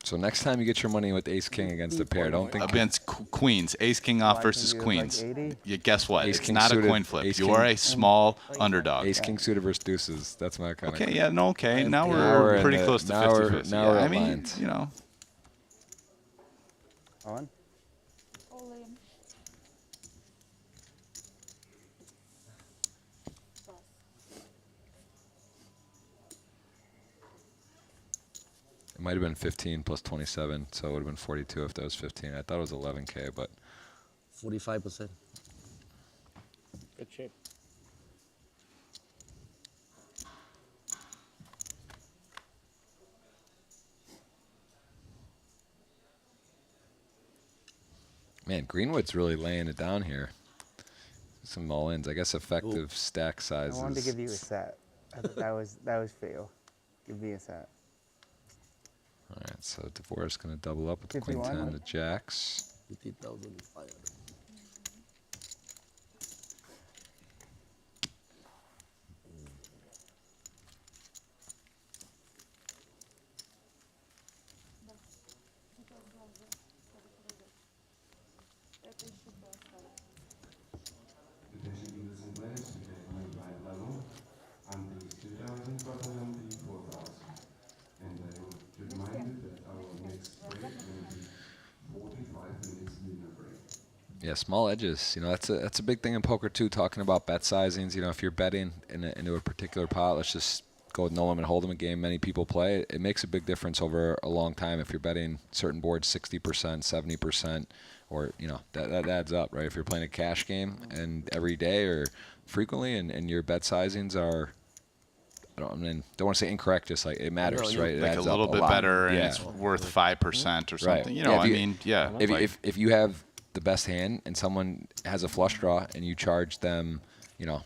Speaker 5: So next time you get your money with ace king against a pair, don't think
Speaker 7: Against queens, ace king off versus queens. You guess what?
Speaker 5: Ace
Speaker 7: It's
Speaker 5: king
Speaker 7: not a
Speaker 5: suited,
Speaker 7: coin flip.
Speaker 5: ace
Speaker 7: You
Speaker 5: king-
Speaker 7: are a small underdog.
Speaker 5: ace king suited versus deuces. That's my kind of.
Speaker 7: Okay, yeah, no, okay. Now
Speaker 5: Now
Speaker 7: we're
Speaker 5: we're in
Speaker 7: pretty
Speaker 5: the-
Speaker 7: close to
Speaker 5: now we're-
Speaker 7: 50-50.
Speaker 5: now
Speaker 7: Yeah,
Speaker 5: we're
Speaker 7: I mean,
Speaker 5: aligned.
Speaker 3: On?
Speaker 8: All in.
Speaker 5: It might have been 15 plus 27, so it would have been 42 if that was 15. I thought it was 11K, but
Speaker 6: 45%.
Speaker 10: Good shape.
Speaker 5: man, Greenwood's really laying it down here. some all-ins. I guess effective stack
Speaker 3: I
Speaker 5: sizes.
Speaker 3: wanted to give you a set. I thought that was fail. Give me a set.
Speaker 5: All right, so Dvorak's going to double up with the queen
Speaker 3: 51.
Speaker 5: 10, the jacks.
Speaker 6: 50,005.
Speaker 5: Yeah, small edges. You know, that's a big thing in poker too. Talking about bet sizings. You know, if you're betting into a particular pot, let's just go with no limit hold'em, a game many people play. It makes a big difference over a long time. If you're betting certain boards 60%, 70%, or you know that adds up, right? If you're playing a cash game and every day or frequently, and your bet sizings are, I don't want to say incorrect, just like it matters, right? It
Speaker 7: Like a
Speaker 5: adds
Speaker 7: little
Speaker 5: up
Speaker 7: bit
Speaker 5: lot.
Speaker 7: better, and
Speaker 5: Yeah.
Speaker 7: it's worth 5% or something.
Speaker 5: Right.
Speaker 7: You know,
Speaker 5: Yeah,
Speaker 7: I mean, yeah.
Speaker 5: If you have the best hand and someone has a flush draw and you charge them, you know,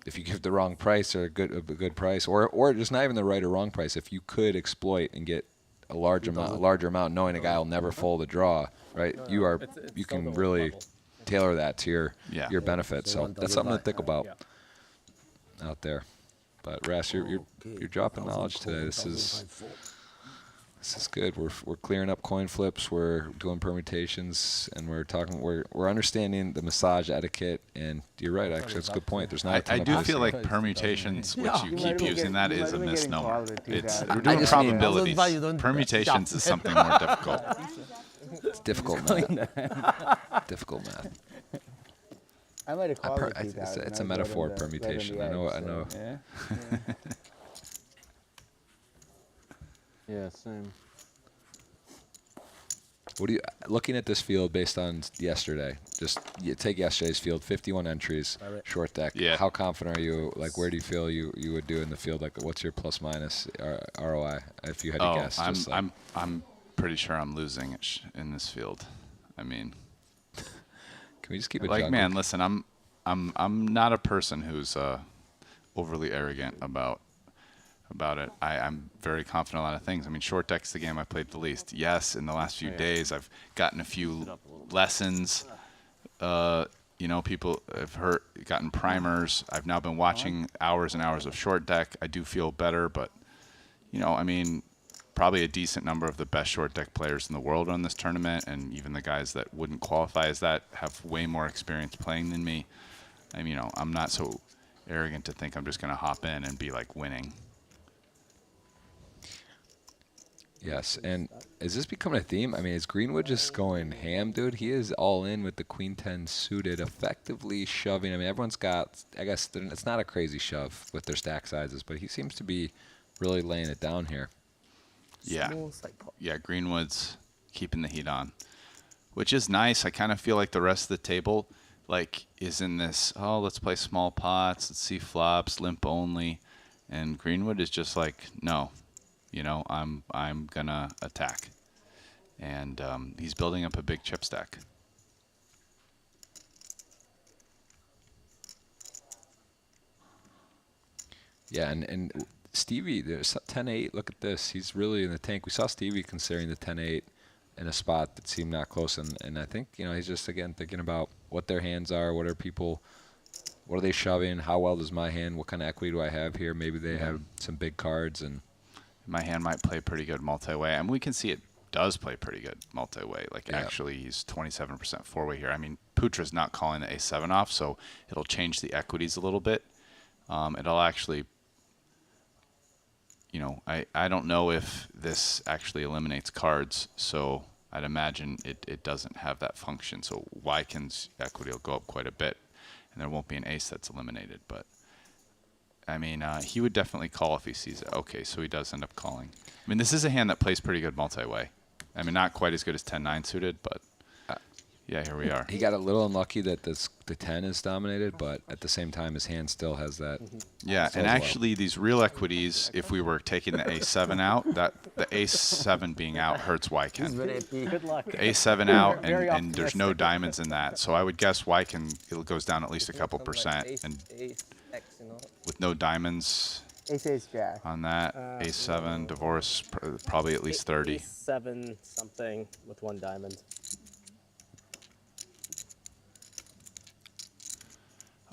Speaker 5: if you give the wrong price or a good price, or just not even the right or wrong price, if you could exploit and get a larger amount, knowing a guy will never fold a draw, right? You can really tailor that to your benefit. So that's something to think about out there. But Ras, you're dropping knowledge today. This is good. We're clearing up coin flips. We're doing permutations, and we're understanding the massage etiquette. And you're right, actually, that's a good point. There's not. A ton
Speaker 7: I
Speaker 5: of
Speaker 7: do
Speaker 5: places.
Speaker 7: feel like permutations, which you keep using, that is a misnomer. It's we're
Speaker 5: I
Speaker 7: doing
Speaker 5: just mean-
Speaker 7: probabilities.
Speaker 6: That's why you don't
Speaker 7: Permutations is something more difficult.
Speaker 5: It's difficult math. Difficult math.
Speaker 3: I might have called it 2000.
Speaker 5: It's
Speaker 3: I
Speaker 5: a
Speaker 3: was
Speaker 5: metaphor
Speaker 3: right on the
Speaker 5: permutation. I
Speaker 3: edge,
Speaker 5: know.
Speaker 3: so,
Speaker 10: Yeah. Yeah, same.
Speaker 5: What do you looking at this field based on yesterday? Just take yesterday's field, 51 entries, short deck.
Speaker 7: Yeah.
Speaker 5: How confident are you? Like, where do you feel you would do in the field? Like, what's your plus minus ROI if you had to guess? Just like,
Speaker 7: I'm pretty sure I'm losing in this field. I mean,
Speaker 5: can we just keep it
Speaker 7: like,
Speaker 5: jungled?
Speaker 7: man, listen, I'm not a person who's overly arrogant about it. I'm very confident in a lot of things. I mean, short deck's the game I played the least. Yes, in the last few days, I've gotten a few lessons. You know, people have gotten primers. I've now been watching hours and hours of short deck. I do feel better, but, you know, I mean, probably a decent number of the best short deck players in the world run this tournament, and even the guys that wouldn't qualify as that have way more experience playing than me. I mean, you know, I'm not so arrogant to think I'm just going to hop in and be like winning.
Speaker 5: Yes, and is this becoming a theme? I mean, is Greenwood just going ham, dude? He is all in with the queen 10 suited, effectively shoving. I mean, everyone's got, I guess it's not a crazy shove with their stack sizes, but he seems to be really laying it down here.
Speaker 7: Yeah. Yeah, Greenwood's keeping the heat on, which is nice. I kind of feel like the rest of the table is in this, oh, let's play small pots, let's see flops, limp only. And Greenwood is just like, no. You know, I'm gonna attack, and he's building up a big chip stack.
Speaker 5: Yeah, and Stevie, there's 10-8. Look at this. He's really in the tank. We saw Stevie considering the 10-8 in a spot that seemed not close, and I think, you know, he's just again thinking about what their hands are, what are they shoving, how well does my hand, what kind of equity do I have here? Maybe they have some big cards and.
Speaker 7: My hand might play pretty good multi-way. I mean, we can see it does play pretty good multi-way. Like, actually, he's 27% four-way here. I mean, Putra's not calling the A7 off, so it'll change the equities a little bit. It'll actually, you know, I don't know if this actually eliminates cards, so I'd imagine it doesn't have that function. So Wykin's equity will go up quite a bit, and there won't be an ace that's eliminated, but. I mean, he would definitely call if he sees it. Okay, so he does end up calling. I mean, this is a hand that plays pretty good multi-way. I mean, not quite as good as 10-9 suited, but... Yeah, here we are.
Speaker 5: He got a little unlucky that the 10 is dominated, but at the same time, his hand still has that.
Speaker 7: Yeah, and actually, these real equities, if we were taking the A7 out, that the A7 being out hurts Wyken.
Speaker 9: Good luck.
Speaker 7: The A7 out,
Speaker 9: Very
Speaker 7: and there's no
Speaker 9: optimistic.
Speaker 7: diamonds in that, so I would guess Wyken it goes down at least a couple percent, and with no diamonds
Speaker 3: Ace jack.
Speaker 7: on that A7 divorce, probably at least 30.
Speaker 9: 7 something with 1 diamond.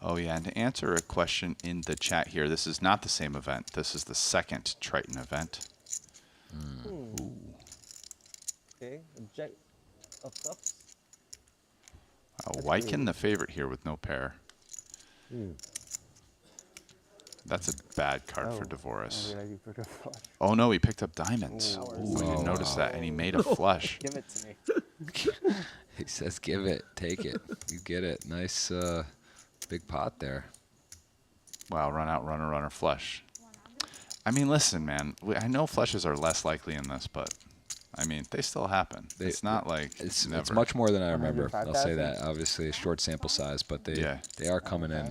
Speaker 7: Oh yeah, and to answer a question in the chat here, this is not the same event. This is the second Triton event.
Speaker 9: Okay, Jack of Cups.
Speaker 7: Wyken the favorite here with no pair. That's a bad card for Divorce. Oh no, he picked up diamonds. Ooh, I didn't notice that, and he made a flush.
Speaker 9: Give it to me.
Speaker 5: He says, give it, take it. You get it. Nice big pot there.
Speaker 7: Wow, run out, runner, runner, flush. I mean, listen, man. I know flushes are less likely in this, but I mean, they still happen. It's not like
Speaker 5: it's
Speaker 7: never.
Speaker 5: much more than I remember. I'll say
Speaker 3: 105,000?
Speaker 5: that. Obviously, a short sample size, but they are coming in.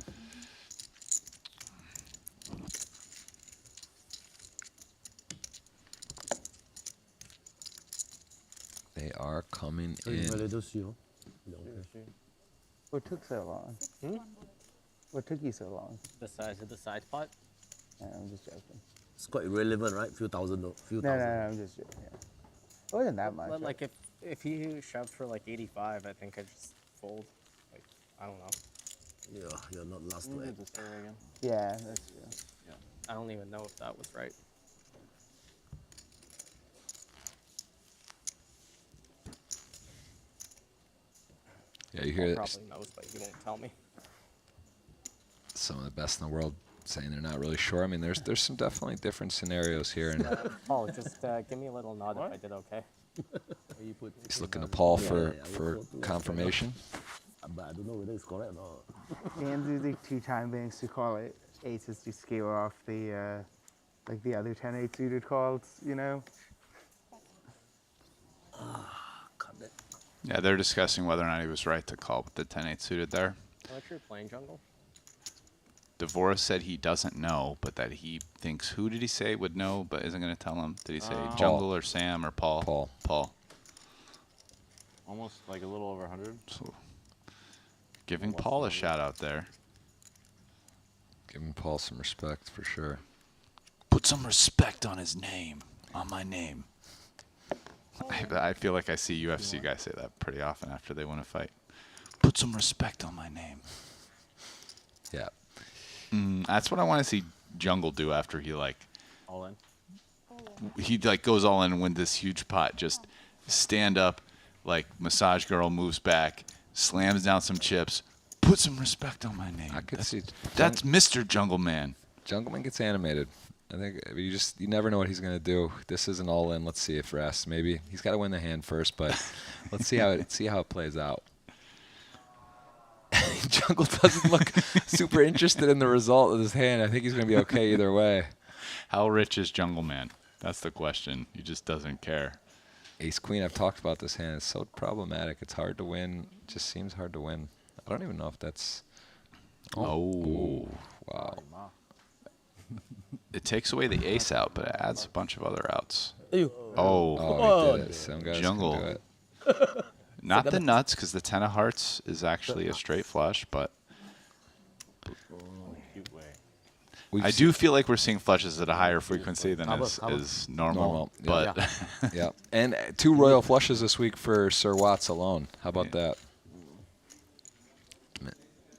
Speaker 5: They are coming in.
Speaker 3: What took so long? What took you so long?
Speaker 9: The size of the side pot.
Speaker 3: I'm just joking.
Speaker 6: It's quite irrelevant, right? Few thousand, though. Few
Speaker 3: No,
Speaker 6: thousand.
Speaker 3: I'm just joking. Yeah. It wasn't that much.
Speaker 9: But like if he shoved for like 85, I think I just fold. Like I don't know.
Speaker 6: Yeah, you're not last to it.
Speaker 3: Yeah, that's true.
Speaker 9: I don't even know if that was right.
Speaker 5: Yeah, you hear
Speaker 9: He
Speaker 5: it.
Speaker 9: probably knows, but he won't tell me.
Speaker 5: Some of the best in the world saying they're not really sure. I mean, there's some definitely different scenarios here, and
Speaker 9: Oh, just give me a little nod if I did okay.
Speaker 5: he's looking to Paul for confirmation.
Speaker 6: But I don't know whether it's correct or not.
Speaker 3: Hands using 2 time banks to call it aces to scale off the like the other 10-8 suited calls, you know?
Speaker 6: Cut it.
Speaker 7: Yeah, they're discussing whether or not he was right to call with the 10-8 suited there.
Speaker 9: How much you're playing jungle?
Speaker 7: Divorce said he doesn't know, but that he thinks, who did he say would know, but isn't going to tell him? Did he say Jungle or Sam or Paul? Paul.
Speaker 10: Almost like a little over 100.
Speaker 7: So, giving Paul a shout out there.
Speaker 5: Giving Paul some respect for sure.
Speaker 7: Put some respect on his name, on my name. I feel like I see UFC guys say that pretty often after they win a fight. Put some respect on my name.
Speaker 5: Yeah.
Speaker 7: That's what I want to see Jungle do after he
Speaker 9: All in.
Speaker 7: he goes all in and wins this huge pot. Just stand up, like massage girl moves back, slams down some chips. Put some respect on my name.
Speaker 5: I could see.
Speaker 7: That's Mr. Jungle Man.
Speaker 5: Jungleman gets animated. I think you never know what he's gonna do. This isn't all in. Let's see if rest. Maybe he's got to win the hand first, but let's see how it plays out. Jungle doesn't look super interested in the result of his hand. I think he's gonna be okay either way.
Speaker 7: How rich is Jungle Man? That's the question. He just doesn't care.
Speaker 5: Ace Queen. I've talked about this hand. It's so problematic. It's hard to win. It just seems hard to win. I don't even know if that's.
Speaker 7: Oh.
Speaker 5: Wow.
Speaker 7: It takes away the ace out, but it adds a bunch of other outs.
Speaker 6: Ew.
Speaker 7: Oh,
Speaker 5: He did it. Some guys can
Speaker 7: Jungle.
Speaker 5: do it.
Speaker 7: Not the nuts, because the 10 of hearts is actually a straight flush, but
Speaker 10: Cute way.
Speaker 7: I do feel like we're seeing flushes at a higher frequency than is normal.
Speaker 5: Yeah.
Speaker 7: But
Speaker 5: Yeah. And 2 royal flushes this week for Sir Watts alone. How about that?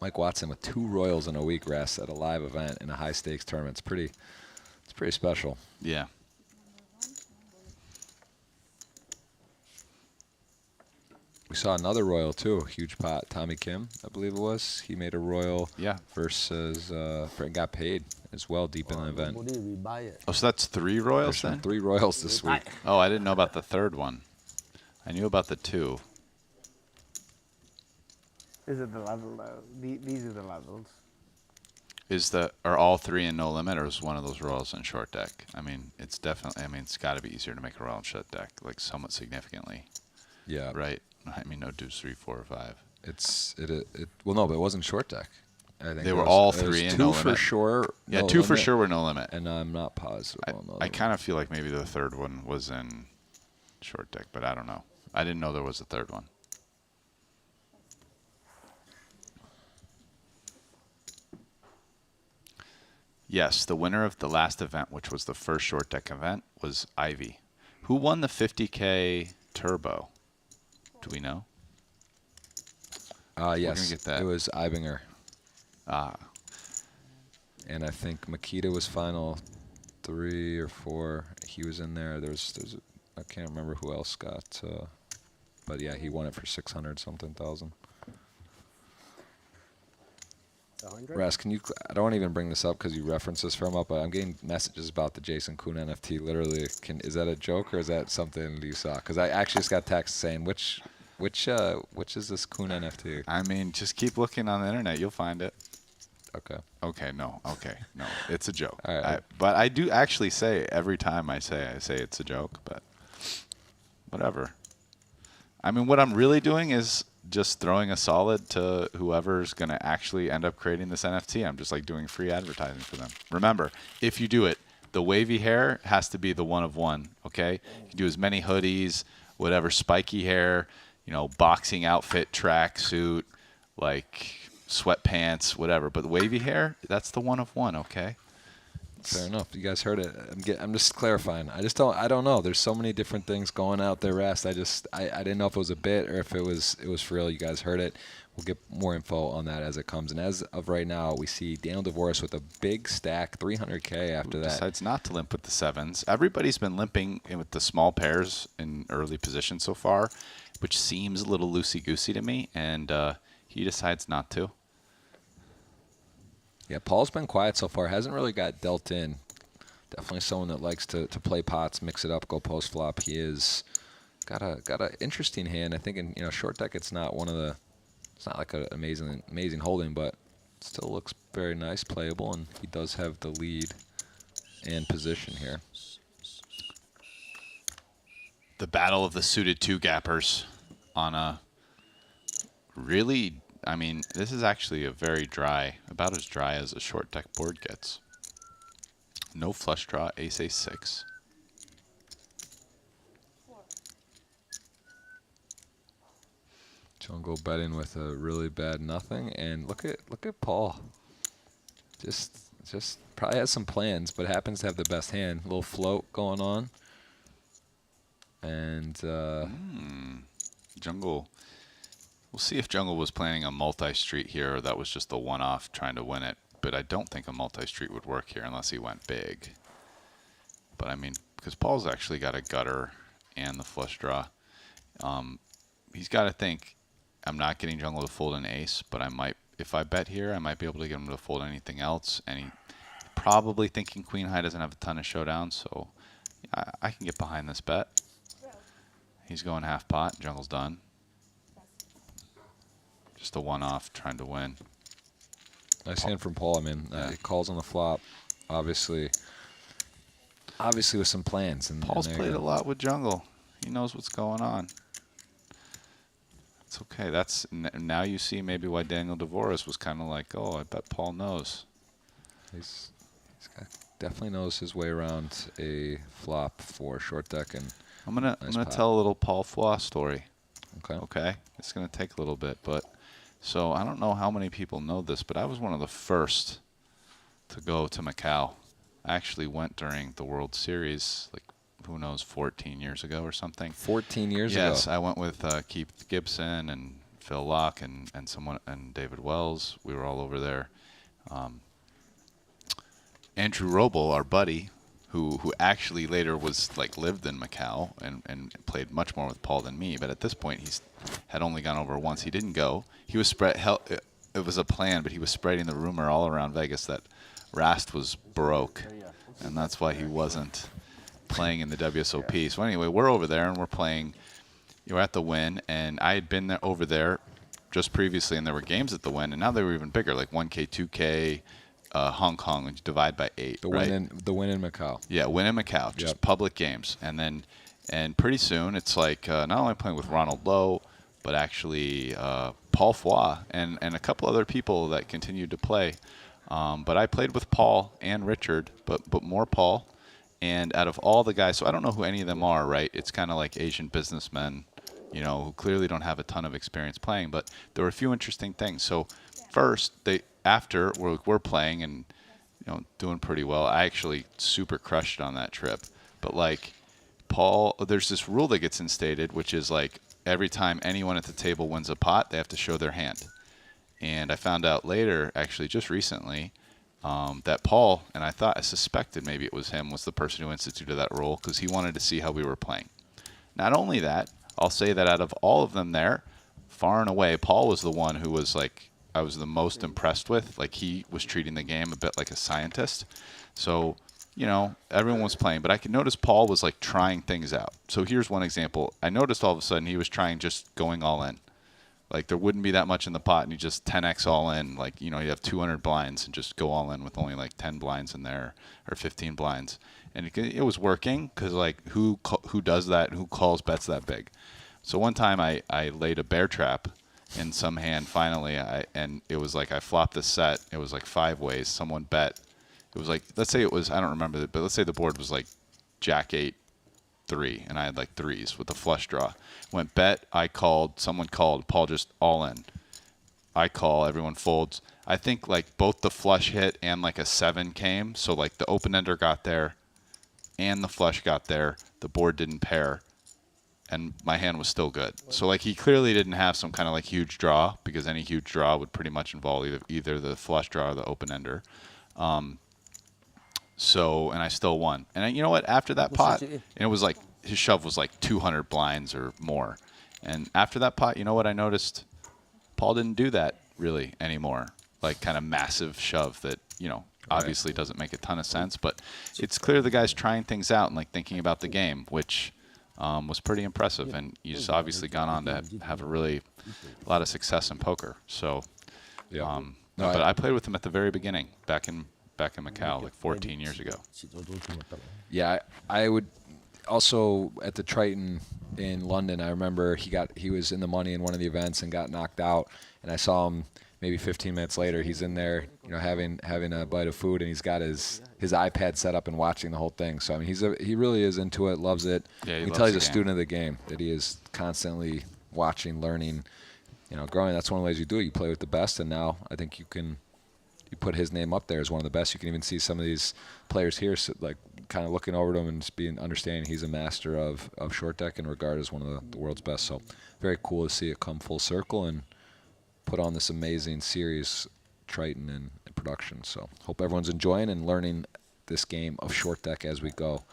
Speaker 5: Mike Watson with 2 royals in a week rest at a live event in a high stakes tournament. It's pretty special.
Speaker 7: yeah.
Speaker 5: We saw another royal too, huge pot. Tommy Kim, I believe it was. He made a royal versus got paid as well deep in the event.
Speaker 6: Somebody we buy it.
Speaker 7: Oh, so that's 3 royals
Speaker 5: There's
Speaker 7: then?
Speaker 5: 3 royals this week.
Speaker 7: Oh, I didn't know about the 3rd one. I knew about the 2.
Speaker 3: This is the level though. These are the levels.
Speaker 7: Are all 3 in no limit, or is one of those royals in short deck? I mean, it's definitely. I mean, it's got to be easier to make a royal in short deck, like somewhat significantly.
Speaker 5: Yeah.
Speaker 7: Right. I mean, no deuce 3, 4, or 5.
Speaker 5: Well, no, but it wasn't short deck. I think
Speaker 7: They
Speaker 5: it
Speaker 7: were
Speaker 5: was-
Speaker 7: all
Speaker 5: it was
Speaker 7: 3 in
Speaker 5: two
Speaker 7: no
Speaker 5: for
Speaker 7: limit.
Speaker 5: sure.
Speaker 7: Yeah,
Speaker 5: no
Speaker 7: 2 for
Speaker 5: limit,
Speaker 7: sure were no limit.
Speaker 5: and I'm not positive on the other
Speaker 7: I kind of feel like maybe the third one was in short deck, but I don't know. I didn't know there was a third one. Yes, the winner of the last event, which was the first short deck event, was Ivy. Who won the 50K Turbo? Do we know?
Speaker 5: Yes,
Speaker 7: gonna get that.
Speaker 5: it was Ibinger.
Speaker 7: Ah,
Speaker 5: And I think Makita was final 3 or 4. He was in there. I can't remember who else got, but yeah, he won it for 600 something thousand.
Speaker 9: 100?
Speaker 5: Ras, I don't want to even bring this up because you referenced this from up, but I'm getting messages about the Jason Kuhn NFT. Literally, is that a joke or is that something you saw? Because I actually just got text saying which is this Kuhn NFT?
Speaker 7: I mean, just keep looking on the internet. You'll find it.
Speaker 5: Okay.
Speaker 7: Okay, no, it's a joke.
Speaker 5: All right.
Speaker 7: But I do actually say every time I say it's a joke, but whatever. I mean, what I'm really doing is just throwing a solid to whoever's going to actually end up creating this NFT. I'm just like doing free advertising for them. Remember, if you do it, the wavy hair has to be the one of one, okay? You can do as many hoodies, whatever, spiky hair, boxing outfit, track suit, like sweatpants, whatever. But the wavy hair, that's the one of one, okay?
Speaker 5: Fair enough. You guys heard it. I'm just clarifying. I don't know. There's so many different things going out there, Rast. I didn't know if it was a bit or if it was for real. You guys heard it. We'll get more info on that as it comes. And as of right now, we see Daniel DeVoris with a big stack, 300K after that.
Speaker 7: Decides not to limp with the 7s. Everybody's been limping with the small pairs in early position so far, which seems a little loosey-goosey to me, and he decides not to.
Speaker 5: Yeah, Paul's been quiet so far. Hasn't really got dealt in. Definitely someone that likes to play pots, mix it up, go post flop. He is got a interesting hand. I think in short deck it's not like an amazing holding, but still looks very nice, playable, and he does have the lead and position here.
Speaker 7: The battle of the suited 2-gappers on a really, I mean, this is actually a very dry, about as dry as a short deck board gets. No flush draw, ace, ace, 6.
Speaker 5: Jungle betting with a really bad nothing, and look at Paul. Just probably has some plans, but happens to have the best hand. A little float going on, and
Speaker 7: Jungle. We'll see if Jungle was planning a multi-street here, or that was just a one-off trying to win it. But I don't think a multi-street would work here unless he went big. But I mean, because Paul's actually got a gutter and the flush draw. He's got to think, I'm not getting Jungle to fold an ace, but I might, if I bet here, I might be able to get him to fold anything else. And he probably thinking Queen High doesn't have a ton of showdowns, so I can get behind this bet. He's going half pot. Jungle's done. Just a one-off trying to win.
Speaker 5: Nice hand from Paul. I mean, he calls on the flop, obviously with some plans. And
Speaker 7: Paul's played a lot with Jungle. He knows what's going on. It's okay. That's now you see maybe why Daniel DeVoris was kind of like, oh, I bet Paul knows.
Speaker 5: He's definitely knows his way around a flop for short deck. And
Speaker 7: I'm gonna
Speaker 5: pot.
Speaker 7: tell a little Paul Foy story.
Speaker 5: Okay.
Speaker 7: Okay. It's gonna take a little bit, but so I don't know how many people know this, but I was one of the first to go to Macau. I actually went during the World Series, like who knows, 14 years ago or something.
Speaker 5: 14 years ago.
Speaker 7: Yes, I went with Keith Gibson and Phil Locke and someone and David Wells. We were all over there. Andrew Roble, our buddy, who actually later was lived in Macau and played much more with Paul than me. But at this point, he's had only gone over once. He didn't go. He was it was a plan, but he was spreading the rumor all around Vegas that Rast was broke, and that's why he wasn't playing in the WSOP. So anyway, we're over there and we're playing. You're at the Wynn, and I had been over there just previously, and there were games at the Wynn, and now they were even bigger, like 1K, 2K, Hong Kong, and you divide by 8.
Speaker 5: The
Speaker 7: right?
Speaker 5: Wynn in Macau.
Speaker 7: Yeah, Wynn in Macau, just public games, and pretty soon it's like not only playing with Ronald Lowe, but actually Paul Foy and a couple other people that continued to play. But I played with Paul and Richard, but more Paul. And out of all the guys, so I don't know who any of them are, right? It's kind of like Asian businessmen, who clearly don't have a ton of experience playing. But there were a few interesting things. So first, after we're playing and doing pretty well. I actually super crushed it on that trip. But like Paul, there's this rule that gets instated, which is like every time anyone at the table wins a pot, they have to show their hand. And I found out later, actually just recently, that Paul, and I suspected maybe it was him, was the person who instituted that rule because he wanted to see how we were playing. Not only that, I'll say that out of all of them there, far and away, Paul was the one who was like, I was the most impressed with. Like he was treating the game a bit like a scientist. So, everyone was playing, but I could notice Paul was like trying things out. So here's one example. I noticed all of a sudden he was trying just going all in. Like there wouldn't be that much in the pot and you just 10x all in. Like, you have 200 blinds and just go all in with only like 10 blinds in there or 15 blinds. And it was working because like who does that? Who calls bets that big? So one time I laid a bear trap in some hand finally, and it was like I flopped the set. It was like 5 ways. Someone bet. It was like, let's say it was, I don't remember it, but let's say the board was like Jack 8, 3, and I had like 3s with the flush draw. Went bet, I called, someone called, Paul just all in. I call, everyone folds. I think like both the flush hit and like a 7 came, so like the open ender got there and the flush got there. The board didn't pair. And my hand was still good. So like he clearly didn't have some kind of like huge draw because any huge draw would pretty much involve either the flush draw or the open ender. And I still won. And you know what? After that pot, and it was like his shove was like 200 blinds or more. And after that pot, you know what I noticed? Paul didn't do that really anymore. Like kind of massive shove that, obviously doesn't make a ton of sense. But it's clear the guy's trying things out and like thinking about the game, which was pretty impressive, and he's obviously gone on to have a lot of success in poker. So, but I played with him at the very beginning, back in Macau, like 14 years ago.
Speaker 5: Yeah, I would also at the Triton in London. I remember he was in the money in one of the events and got knocked out, and I saw him maybe 15 minutes later. He's in there, having a bite of food, and he's got his iPad set up and watching the whole thing. So I mean, he really is into it, loves it.
Speaker 7: Yeah,
Speaker 5: you can tell he's a student of the game. That he is constantly watching, learning, growing. That's one of the ways you do it. You play with the best, and now I think you put his name up there as one of the best. You can even see some of these players here, like kind of looking over to him and just understanding he's a master of short deck and regarded as one of the world's best. So very cool to see it come full circle and put on this amazing series, Triton, in production. So hope everyone's enjoying and learning this game of short deck as we go.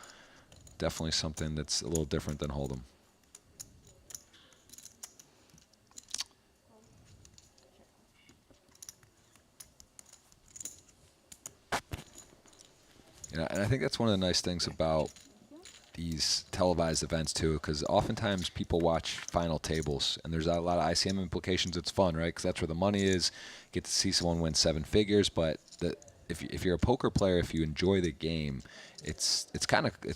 Speaker 5: Definitely something that's a little different than Hold'em. And I think that's one of the nice things about these televised events too, because oftentimes people watch final tables, and there's a lot of ICM implications. It's fun, right? Because that's where the money is. Get to see someone win 7 figures. But if you're a poker player, if you enjoy the game, it's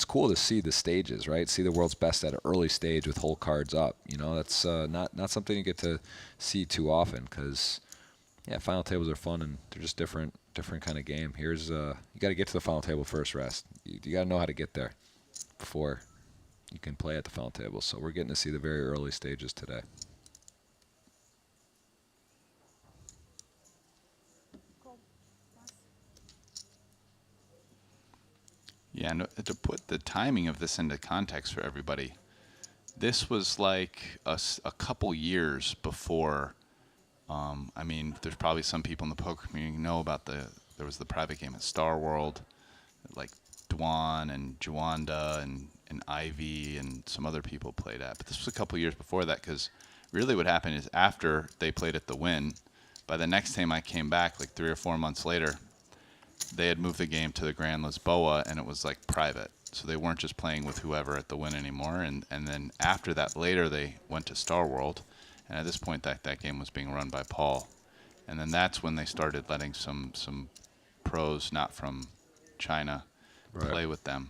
Speaker 5: cool to see the stages, right? See the world's best at an early stage with whole cards up. That's not something you get to see too often, because final tables are fun and they're just different kind of game. Here's you got to get to the final table first, Rest. You got to know how to get there before you can play at the final table. So we're getting to see the very early stages today.
Speaker 7: Yeah, and to put the timing of this into context for everybody, this was like a couple years before. I mean, there's probably some people in the poker community who know about there was the private game at Star World, like Dwan and Juanda and Ivy and some other people played at. But this was a couple years before that, because really what happened is after they played at the Wynn, by the next time I came back, like 3 or 4 months later, they had moved the game to the Grand Lisboa, and it was like private. So they weren't just playing with whoever at the Wynn anymore. And then after that, later they went to Star World. And at this point, that game was being run by Paul. And then that's when they started letting some pros not from China play with them.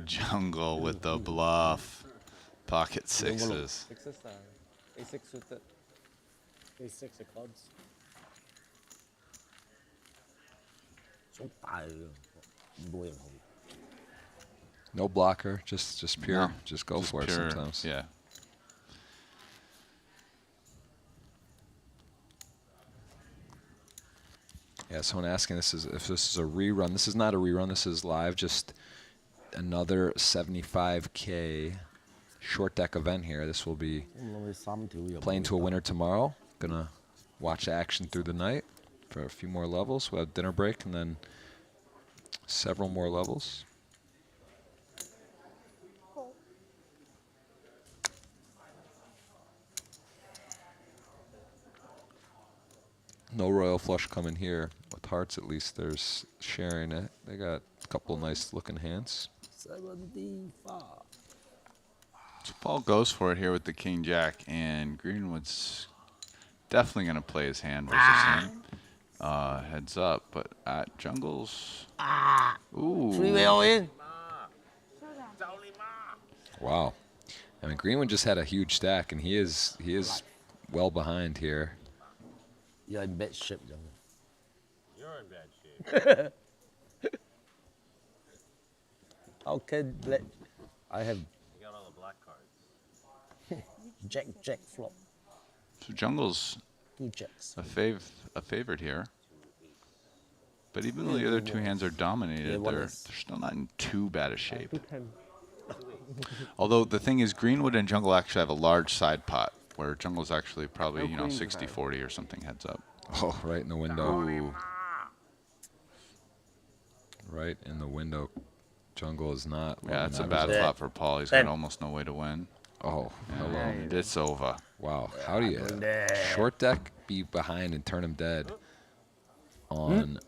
Speaker 7: Jungle with the bluff. Pocket sixes.
Speaker 10: Sixes, A6 suited.
Speaker 9: A6 of clubs.
Speaker 5: No blocker, just pure,
Speaker 7: No,
Speaker 5: just go for
Speaker 7: pure,
Speaker 5: it sometimes.
Speaker 7: Yeah.
Speaker 5: Yeah, someone asking if this is a rerun. This is not a rerun. This is live. Just another 75K short deck event here. This will be playing to a winner tomorrow. Gonna watch action through the night for a few more levels. We'll have dinner break and then several more levels. No royal flush coming here. With hearts, at least, there's sharing it. They got a couple nice looking hands.
Speaker 6: 75.
Speaker 7: So Paul goes for it here with the king jack, and Greenwood's definitely going to play his hand versus him. Heads up, but at Jungle's. Ooh.
Speaker 6: 3-way all in.
Speaker 5: Wow. I mean, Greenwood just had a huge stack, and he is well behind here.
Speaker 6: You're in bad shape, Jungle.
Speaker 10: You're in bad shape.
Speaker 6: Okay, I have
Speaker 10: You got all the black cards.
Speaker 6: Jack flop.
Speaker 7: So Jungle's
Speaker 6: 2 jacks.
Speaker 7: a favorite here. But even though the other two hands are dominated, they're still not in too bad a shape. Although the thing is, Greenwood and Jungle actually have a large side pot, where Jungle's actually probably, 60-40 or something heads up.
Speaker 5: Oh, right in the window. Ooh. Right in the window. Jungle is not.
Speaker 7: Yeah, it's a bad flop for Paul. He's got almost no way to win.
Speaker 5: Oh, hello.
Speaker 7: It's over.
Speaker 5: Wow. How do you short deck, be behind, and turn him dead on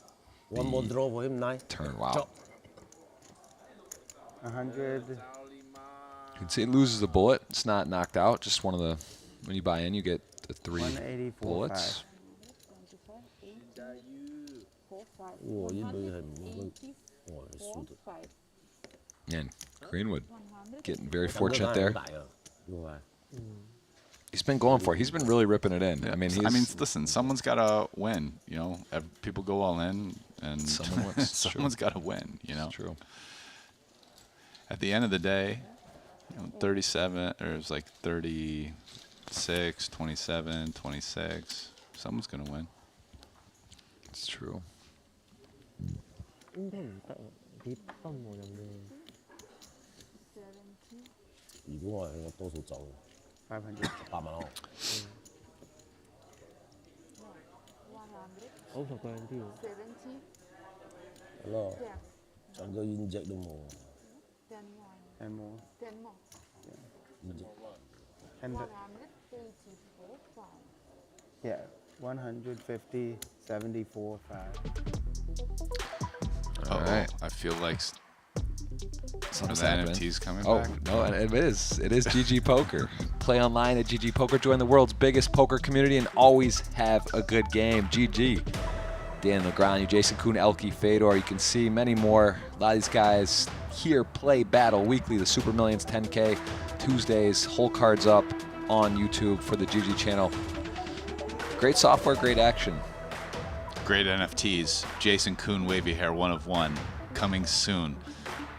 Speaker 6: One more draw for him, 9.
Speaker 5: turn? Wow.
Speaker 6: Chop.
Speaker 3: 100.
Speaker 5: You can see it loses the bullet. It's not knocked out. Just one of the, when you buy in, you get the 3 bullets.
Speaker 6: Oh, you do have oh, it's suited.
Speaker 5: And Greenwood getting very fortunate there. He's been going for it. He's been really ripping it in.
Speaker 7: Yeah.
Speaker 5: I mean,
Speaker 7: listen, someone's got to win. People go all in, and someone's got to win.
Speaker 5: True.
Speaker 7: At the end of the day, 37, or it was like 36, 27, 26. Someone's going to win.
Speaker 5: It's true.
Speaker 6: 如果我多數走
Speaker 3: 500.
Speaker 6: 8萬咯。係咯，整個煙隻都冇。
Speaker 3: And more. And yeah, 150, 74, 5.
Speaker 5: All right.
Speaker 7: I feel like some of
Speaker 5: Something's
Speaker 7: the
Speaker 5: happening.
Speaker 7: NFTs coming
Speaker 5: Oh,
Speaker 7: back.
Speaker 5: no, it is. It is GG Poker. Play online at GG Poker. Join the world's biggest poker community and always have a good game. GG. Dan Legrand, Jason Kuhn, Elke, Fedor. You can see many more. A lot of these guys here play Battle weekly. The Super Millions 10K Tuesdays. Whole cards up on YouTube for the GG channel. Great software, great action.
Speaker 7: Great NFTs. Jason Kuhn, Wavy Hair, 1 of 1. Coming soon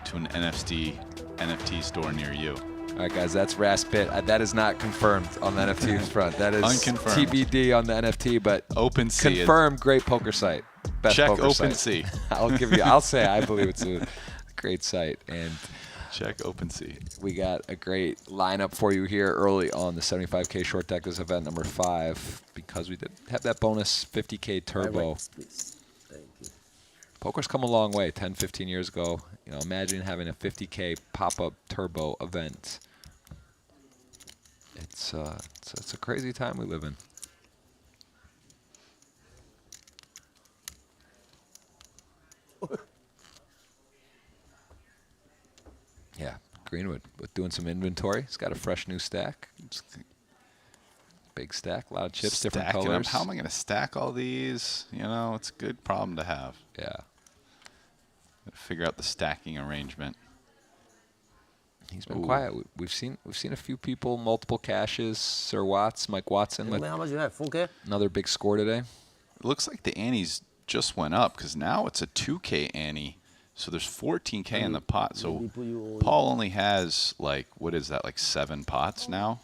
Speaker 7: to an NFT store near you.
Speaker 5: All right, guys, that's Raspit. That is not confirmed on the NFT front. That is
Speaker 7: Unconfirmed.
Speaker 5: TBD on the NFT, but
Speaker 7: OpenSea.
Speaker 5: confirmed. Great poker site. Best
Speaker 7: Check
Speaker 5: poker
Speaker 7: OpenSea.
Speaker 5: site. I'll say I believe it's a great site. And
Speaker 7: check OpenSea.
Speaker 5: we got a great lineup for you here early on the 75K short deck. This is event number 5 because we did have that bonus 50K turbo.
Speaker 6: Thank you.
Speaker 5: Poker's come a long way. 10, 15 years ago. Imagine having a 50K pop-up turbo event. It's a crazy time we live in. Yeah, Greenwood with doing some inventory. He's got a fresh new stack. Big stack, a lot of chips, different
Speaker 7: Stacking
Speaker 5: colors.
Speaker 7: up. How am I going to stack all these? It's a good problem to have.
Speaker 5: Yeah.
Speaker 7: Figure out the stacking arrangement.
Speaker 5: He's been quiet. We've seen a few people, multiple caches. Sir Watts, Mike Watson, with
Speaker 6: How much you have? 4K?
Speaker 5: another big score today.
Speaker 7: It looks like the antes just went up because now it's a 2K ante. So there's 14K in the pot. So Paul only has like, what is that, like 7 pots now?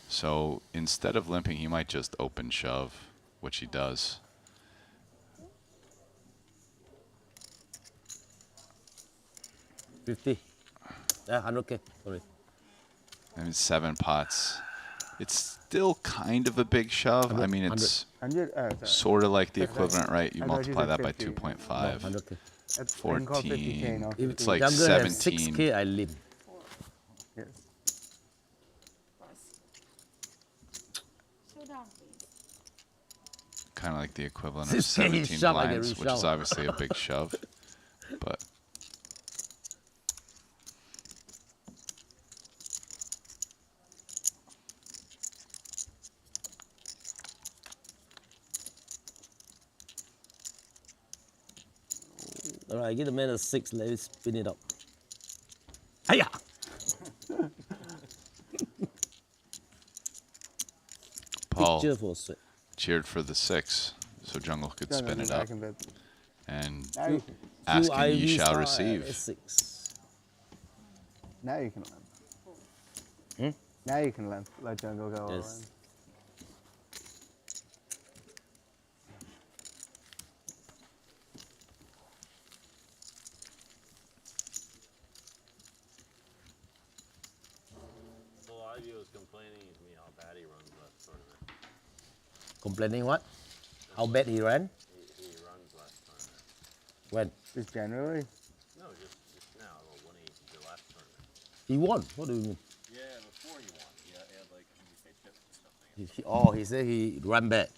Speaker 7: So instead of limping, he might just open shove, which he does.
Speaker 6: $50. Yeah, 100K. Sorry.
Speaker 7: I mean, 7 pots. It's still kind of a big shove. I mean, it's
Speaker 3: 100.
Speaker 7: sort of like the equivalent, right? You
Speaker 3: I thought you
Speaker 7: multiply
Speaker 3: said
Speaker 7: that by
Speaker 3: 50.
Speaker 7: 2.5.
Speaker 6: 100K.
Speaker 3: That's you can call 50K
Speaker 7: 14.
Speaker 3: now.
Speaker 7: It's like
Speaker 6: Jungle has
Speaker 7: 17.
Speaker 6: 6K, I limp.
Speaker 3: Yes.
Speaker 8: Slow down, please.
Speaker 7: Kind of like the equivalent of
Speaker 6: This game
Speaker 7: 17
Speaker 6: shove like a
Speaker 7: blinds, which is
Speaker 6: reshove.
Speaker 7: obviously a big shove. But
Speaker 6: All right, give the man a 6. Let me spin it up. Hiya!
Speaker 7: Paul
Speaker 6: Picture for sweat.
Speaker 7: cheered for the 6, so Jungle could
Speaker 3: No, no,
Speaker 7: spin
Speaker 3: no,
Speaker 7: it
Speaker 3: I
Speaker 7: up.
Speaker 3: can bet.
Speaker 7: And
Speaker 3: Now you,
Speaker 7: asking ye
Speaker 6: IVs
Speaker 7: shall
Speaker 6: are
Speaker 7: receive.
Speaker 6: at 6.
Speaker 3: now you can limp. Now you can limp. Let Jungle go all
Speaker 6: Yes.
Speaker 3: in.
Speaker 10: So Ivy was complaining to me how bad he runs last tournament.
Speaker 6: Complaining what? How bad he ran?
Speaker 10: He runs last tournament.
Speaker 6: When?
Speaker 3: Just generally.
Speaker 10: No, just now, when the last tournament.
Speaker 6: He won. What do you mean?
Speaker 10: Yeah, before he won, he had like UK chips and stuff.
Speaker 6: He said he ran bad.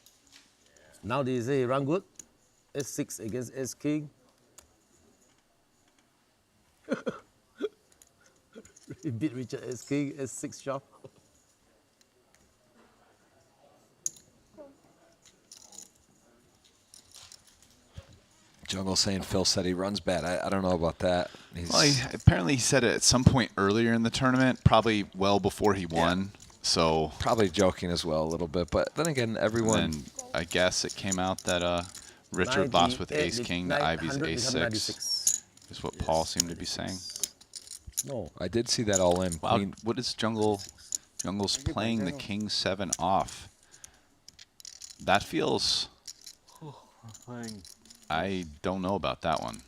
Speaker 6: Now they say he run good. S6 against S King. He beat Richard S King, S6 shove.
Speaker 5: Jungle saying Phil said he runs bad. I don't know about that.
Speaker 7: Well, apparently he said it at some point earlier in the tournament, probably well before he won. So
Speaker 5: probably joking as well a little bit. But then again, everyone.
Speaker 7: And I guess it came out that Richard lost with Ace King to Ivy's Ace 6. Is what Paul seemed to be saying.
Speaker 6: No.
Speaker 5: I did see that all in.
Speaker 7: Wow,
Speaker 5: Queen.
Speaker 7: what is Jungle's playing the King 7 off. That feels... I don't know about that one.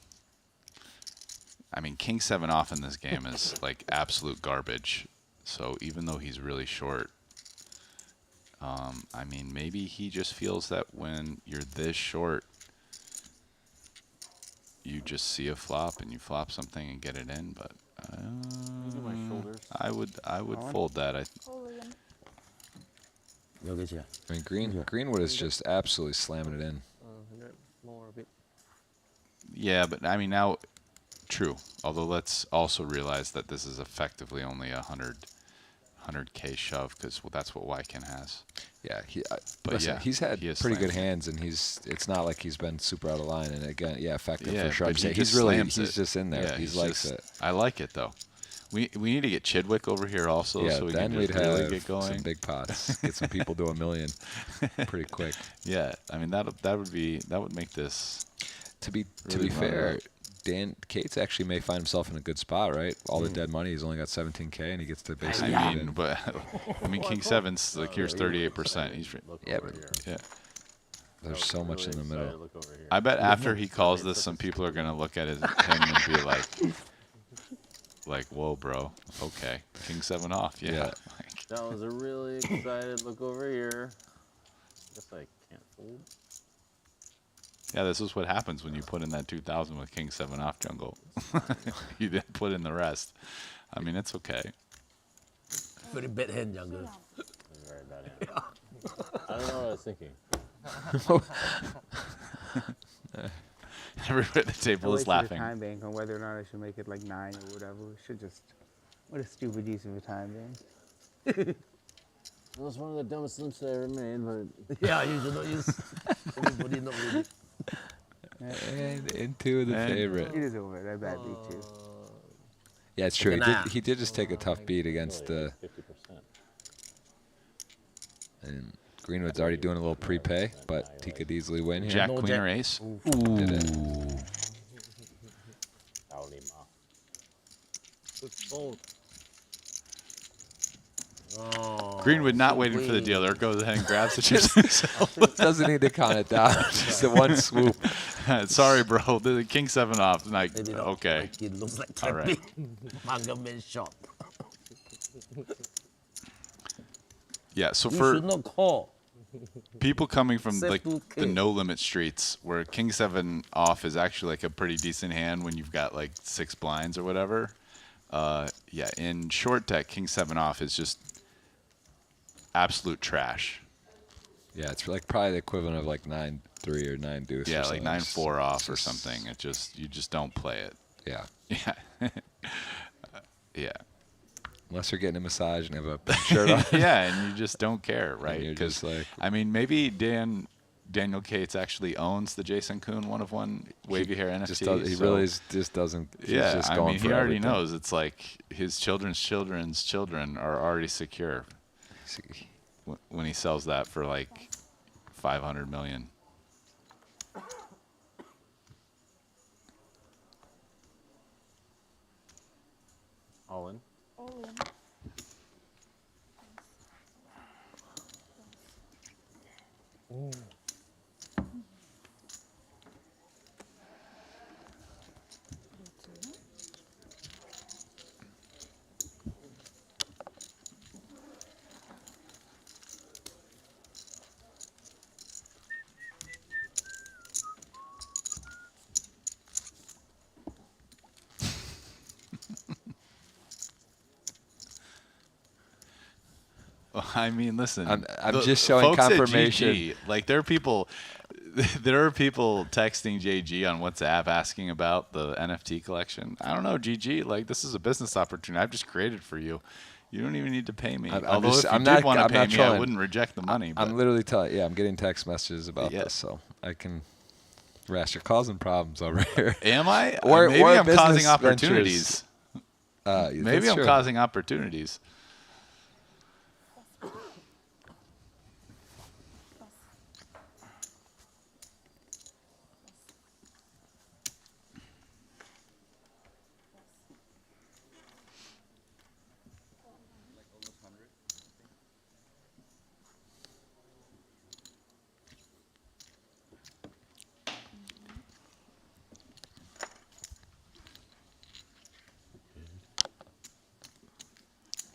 Speaker 7: I mean, King 7 off in this game is like absolute garbage. So even though he's really short, I mean, maybe he just feels that when you're this short, you just see a flop and you flop something and get it in. But I would fold that.
Speaker 5: I mean, Greenwood is just absolutely slamming it in.
Speaker 10: More a bit.
Speaker 7: Yeah, but I mean now, true. Although let's also realize that this is effectively only a 100K shove because that's what Wykin has.
Speaker 5: Yeah,
Speaker 7: but
Speaker 5: listen,
Speaker 7: yeah,
Speaker 5: he's had
Speaker 7: he is
Speaker 5: pretty good
Speaker 7: slamming.
Speaker 5: hands, and it's not like he's been super out of line. And again, yeah, effective
Speaker 7: Yeah,
Speaker 5: for sure.
Speaker 7: but he
Speaker 5: He's
Speaker 7: just
Speaker 5: really
Speaker 7: slams
Speaker 5: he's
Speaker 7: it.
Speaker 5: just in there.
Speaker 7: Yeah,
Speaker 5: he
Speaker 7: he's
Speaker 5: likes
Speaker 7: just-
Speaker 5: it.
Speaker 7: I like it though. We need to get Chidwick over here also,
Speaker 5: Yeah,
Speaker 7: so we
Speaker 5: then
Speaker 7: can
Speaker 5: we'd
Speaker 7: just really
Speaker 5: have
Speaker 7: get going.
Speaker 5: some big pots. Get some people to $1 million pretty quick.
Speaker 7: Yeah, I mean that would make this.
Speaker 5: To be
Speaker 7: really run
Speaker 5: fair,
Speaker 7: up.
Speaker 5: Dan Cates actually may find himself in a good spot, right? All the dead money, he's only got 17K, and he gets to basically.
Speaker 7: I mean, but King 7's like here's 38%. He's
Speaker 5: Yeah, but
Speaker 7: yeah.
Speaker 5: there's so much in the middle.
Speaker 10: Look over here.
Speaker 7: I bet after he calls this, some people are gonna look at him and be like, whoa, bro. Okay, King 7 off. Yeah.
Speaker 5: Yeah.
Speaker 7: Like,
Speaker 10: That was a really excited look over here. Guess I can't fold.
Speaker 7: yeah, this is what happens when you put in that 2,000 with King 7 off Jungle. You didn't put in the rest. I mean, it's okay.
Speaker 6: Very bad hand, Jungle.
Speaker 10: Very bad hand. I don't know what I was thinking.
Speaker 7: Everybody at the table is laughing.
Speaker 3: Time bank on whether or not I should make it like 9 or whatever. We should just. What a stupid use of a time bank.
Speaker 10: It was one of the dumbest limps I ever made, but
Speaker 6: Yeah, you should not use. Everybody not really.
Speaker 5: And into the favorite.
Speaker 3: It is over. That bad beat too.
Speaker 5: Yeah, it's true.
Speaker 6: Nah.
Speaker 5: He did just take a tough beat against the.
Speaker 10: 50%.
Speaker 5: And Greenwood's already doing a little prepay, but he could easily win here.
Speaker 7: Jack,
Speaker 6: No
Speaker 7: queen,
Speaker 6: jack.
Speaker 7: or ace.
Speaker 5: Did it.
Speaker 6: Good fold. Oh,
Speaker 7: Greenwood not
Speaker 6: so
Speaker 7: waiting for the
Speaker 6: weak.
Speaker 7: dealer. Goes ahead and grabs the chips himself.
Speaker 5: Doesn't need to count it down. Just a one swoop.
Speaker 7: Sorry, bro. The king 7 off. Like,
Speaker 6: Maybe not.
Speaker 7: okay.
Speaker 6: Like it looks like
Speaker 7: All right.
Speaker 6: trapping. Manga man shot.
Speaker 7: Yeah. So
Speaker 6: You
Speaker 7: for
Speaker 6: should not call.
Speaker 7: people coming from
Speaker 6: Safe
Speaker 7: like
Speaker 6: to
Speaker 7: the
Speaker 6: king.
Speaker 7: no limit streets, where king 7 off is actually like a pretty decent hand when you've got like 6 blinds or whatever. Yeah. In short deck, king 7 off is just absolute trash.
Speaker 5: Yeah, it's like probably the equivalent of like 9-3 or 9-deuce.
Speaker 7: Yeah,
Speaker 5: or
Speaker 7: like
Speaker 5: something.
Speaker 7: 9-4 off or something. It just you just don't play it.
Speaker 5: Yeah.
Speaker 7: Yeah. Yeah.
Speaker 5: Unless you're getting a massage and have a pink shirt on.
Speaker 7: Yeah, and you just don't care, right?
Speaker 5: you're just like-
Speaker 7: I mean, maybe Daniel Cates actually owns the Jason Kuhn one of one wavy hair NFT.
Speaker 5: He
Speaker 7: so-
Speaker 5: really just doesn't. He's
Speaker 7: Yeah,
Speaker 5: just
Speaker 7: I
Speaker 5: going
Speaker 7: mean,
Speaker 5: for
Speaker 7: he already
Speaker 5: everything.
Speaker 7: knows. It's like his children's children are already secure when he sells that for like 500 million.
Speaker 10: All in.
Speaker 8: All in.
Speaker 7: I mean, listen.
Speaker 5: I'm
Speaker 7: the
Speaker 5: just showing
Speaker 7: folks at
Speaker 5: confirmation.
Speaker 7: GG, like there are people texting JG on WhatsApp asking about the NFT collection. I don't know, GG. Like this is a business opportunity I've just created for you. You don't even need to pay me. Although if you did want to pay me, I wouldn't reject the money.
Speaker 5: I'm
Speaker 7: but-
Speaker 5: literally telling. Yeah, I'm getting text messages about
Speaker 7: Yeah.
Speaker 5: this, so I can. Rash, you're causing problems over here.
Speaker 7: Am I?
Speaker 5: Or-
Speaker 7: Maybe
Speaker 5: or
Speaker 7: I'm causing
Speaker 5: business
Speaker 7: opportunities.
Speaker 5: ventures.
Speaker 7: Maybe
Speaker 5: That's
Speaker 7: I'm
Speaker 5: true.
Speaker 7: causing opportunities.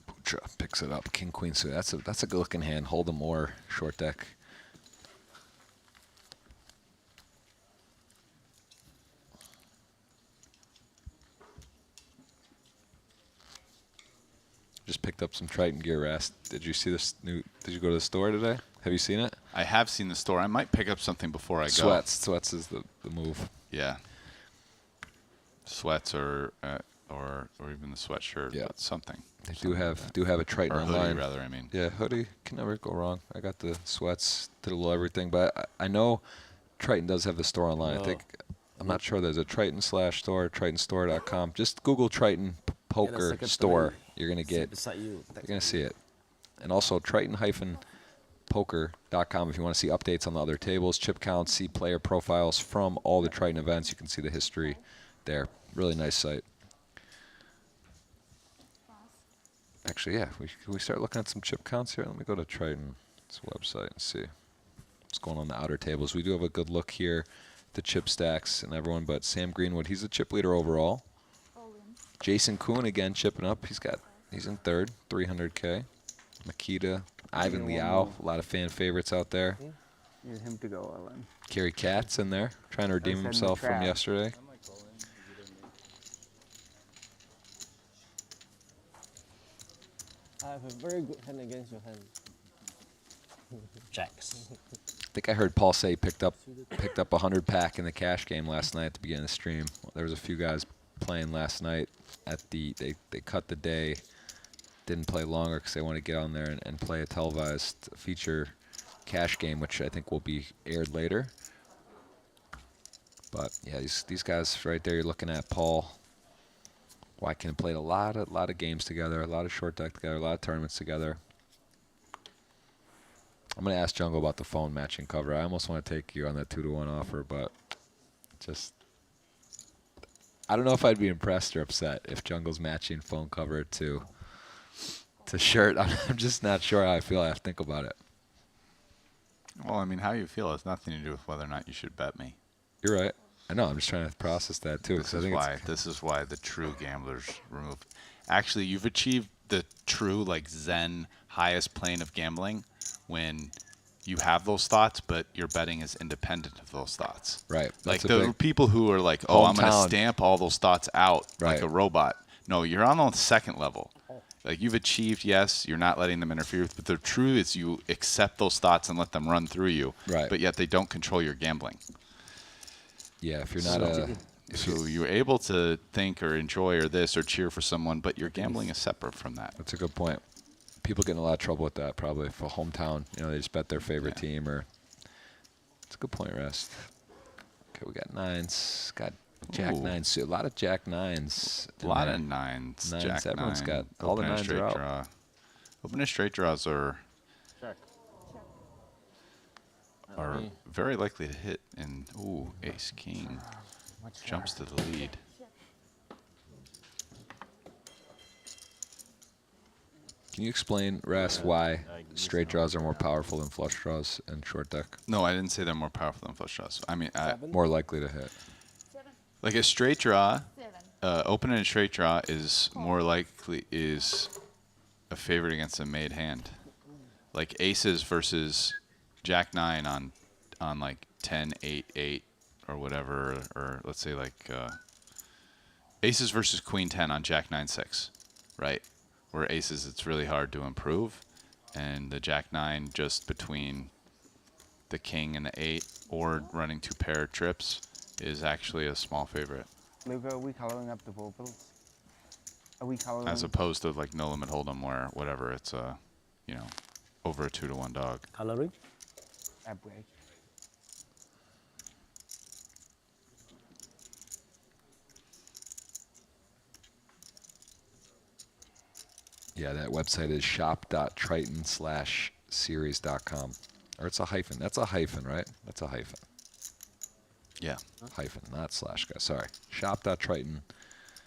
Speaker 5: Putra picks it up. King Queen suit. That's a good looking hand. Hold 'em more short deck. Just picked up some Triton gear, Rast. Did you see this new? Did you go to the store today? Have you seen it?
Speaker 7: I have seen the store. I might pick up something before I go.
Speaker 5: Sweats is the move.
Speaker 7: Yeah. Sweats or even the sweatshirt.
Speaker 5: Yeah.
Speaker 7: But something.
Speaker 5: They do have a Triton
Speaker 7: Or hoodie,
Speaker 5: online.
Speaker 7: rather, I mean.
Speaker 5: Yeah, hoodie can never go wrong. I got the sweats, did a little everything, but I know Triton does have the store online. I think I'm not sure there's a Triton/store, TritonStore.com. Just Google Triton Poker
Speaker 6: second
Speaker 5: Store.
Speaker 6: three.
Speaker 5: You're gonna
Speaker 6: Sit
Speaker 5: get.
Speaker 6: beside you.
Speaker 5: You're gonna see it, and also Triton-Poker.com if you want to see updates on the other tables, chip counts, see player profiles from all the Triton events. You can see the history there. Really nice site. Actually, yeah, can we start looking at some chip counts here? Let me go to Triton's website and see what's going on in the outer tables. We do have a good look here, the chip stacks and everyone, but Sam Greenwood, he's the chip leader overall.
Speaker 8: All in.
Speaker 5: Jason Kuhn again chipping up. He's in third, 300K. Makita, Ivan
Speaker 3: one
Speaker 5: Liao,
Speaker 3: more.
Speaker 5: a lot of fan favorites out there.
Speaker 3: Need him to go all in.
Speaker 5: Kerry Katz in there, trying to redeem
Speaker 3: send him a
Speaker 5: himself from
Speaker 3: trap.
Speaker 5: yesterday.
Speaker 9: I have a very good hand against your hand.
Speaker 6: Jacks.
Speaker 5: I think I heard Paul say he picked up 100 pack in the cash game last night at the beginning of the stream. There was a few guys playing last night they cut the day, didn't play longer because they want to get on there and play a televised feature cash game, which I think will be aired later. But yeah, these guys right there, you're looking at Paul. Wyken played a lot of games together, a lot of short deck together, a lot of tournaments together. I'm gonna ask Jungle about the phone matching cover. I almost want to take you on that 2-to-1 offer, but just I don't know if I'd be impressed or upset if Jungle's matching phone cover to shirt. I'm just not sure how I feel. I have to think about it.
Speaker 7: Well, I mean, how you feel has nothing to do with whether or not you should bet me.
Speaker 5: You're right. I know. I'm just trying to process that too.
Speaker 7: This is why the true gamblers remove. Actually, you've achieved the true like Zen highest plane of gambling when you have those thoughts, but your betting is independent of those thoughts.
Speaker 5: Right.
Speaker 7: Like the people who are like, oh, I'm going to
Speaker 5: Hometown.
Speaker 7: stamp all those thoughts out like
Speaker 5: Right.
Speaker 7: a robot. No, you're on the second level. Like you've achieved, yes, you're not letting them interfere with, but the truth is you accept those thoughts and let them run through you.
Speaker 5: Right.
Speaker 7: But yet they don't control your gambling.
Speaker 5: Yeah, if you're not
Speaker 7: So you're able to think or enjoy or this or cheer for someone, but your gambling is separate from that.
Speaker 5: That's a good point. People get in a lot of trouble with that probably for hometown. They just bet their favorite team or. It's a good point, Rest. Okay, we got nines. Got Jack
Speaker 7: Ooh.
Speaker 5: nines. A lot of Jack nines.
Speaker 7: A lot of nines. Jack
Speaker 5: Everyone's
Speaker 7: nine.
Speaker 5: got all the
Speaker 7: Open and
Speaker 5: nines
Speaker 7: straight
Speaker 5: are out.
Speaker 7: draw. Open and straight draws are very likely to hit. And ooh, ace king jumps to the lead.
Speaker 5: Can you explain, Ras, why straight draws are more powerful than flush draws in short deck?
Speaker 7: No, I didn't say they're more powerful than flush draws. I mean,
Speaker 5: More likely to hit.
Speaker 7: like a straight draw, open and straight draw is more likely is a favorite against a made hand. Like aces versus Jack 9 on like 10, 8, 8 or whatever, or let's say like aces versus Queen 10 on Jack 9, 6, right? Where aces, it's really hard to improve, and the Jack 9 just between the king and the 8 or running 2 pair trips is actually a small favorite.
Speaker 3: Luca, are we coloring up the vocals? Are we coloring?
Speaker 7: As opposed to like no limit hold'em where whatever it's over a 2-to-1 dog.
Speaker 6: Coloring?
Speaker 3: At break.
Speaker 5: Yeah, that website is shop.triton/series.com. Or it's a hyphen. That's a hyphen, right? That's a hyphen.
Speaker 7: Yeah.
Speaker 5: Hyphen, not slash, guys. Sorry. Shop.triton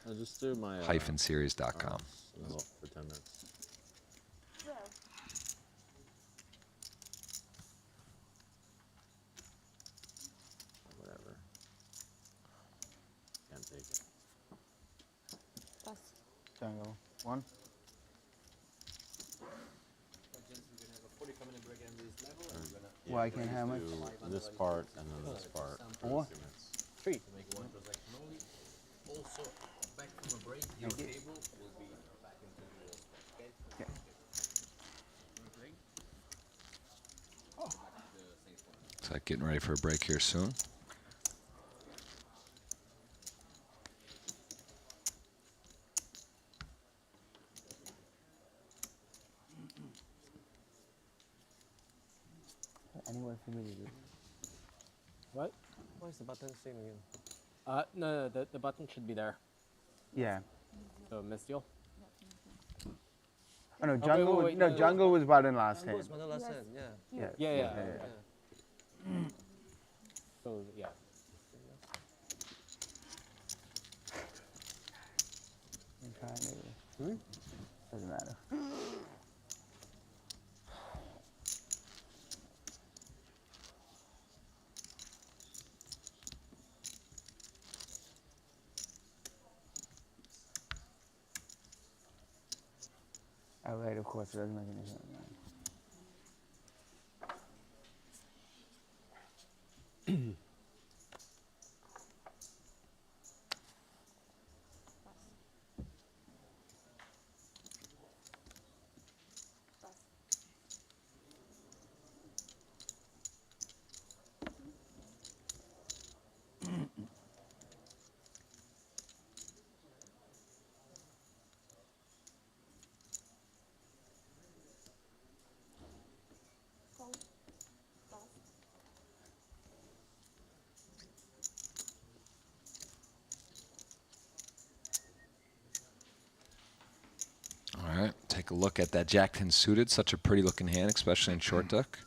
Speaker 10: I'll just do my
Speaker 5: series.com.
Speaker 10: for 10 minutes. Whatever. Can't take it.
Speaker 3: Jungle. One. Why can't how much?
Speaker 10: Do this part and then this part.
Speaker 3: Four.
Speaker 6: 3.
Speaker 5: Looks like getting ready for a break here soon.
Speaker 3: Anywhere for me to do.
Speaker 6: What? Why is the button same again? No, the button should be there.
Speaker 3: Yeah.
Speaker 6: So, Mestiel?
Speaker 3: Oh no, Jungle.
Speaker 6: wait,
Speaker 3: no,
Speaker 6: no,
Speaker 3: Jungle was button last time.
Speaker 6: my last hand, yeah.
Speaker 3: Yeah.
Speaker 6: Yeah. So, yeah.
Speaker 3: I'm trying to. Doesn't matter. Oh, right, of course, it doesn't make any sense.
Speaker 5: take a look at that Jack-10 suited. Such a pretty looking hand, especially in short deck.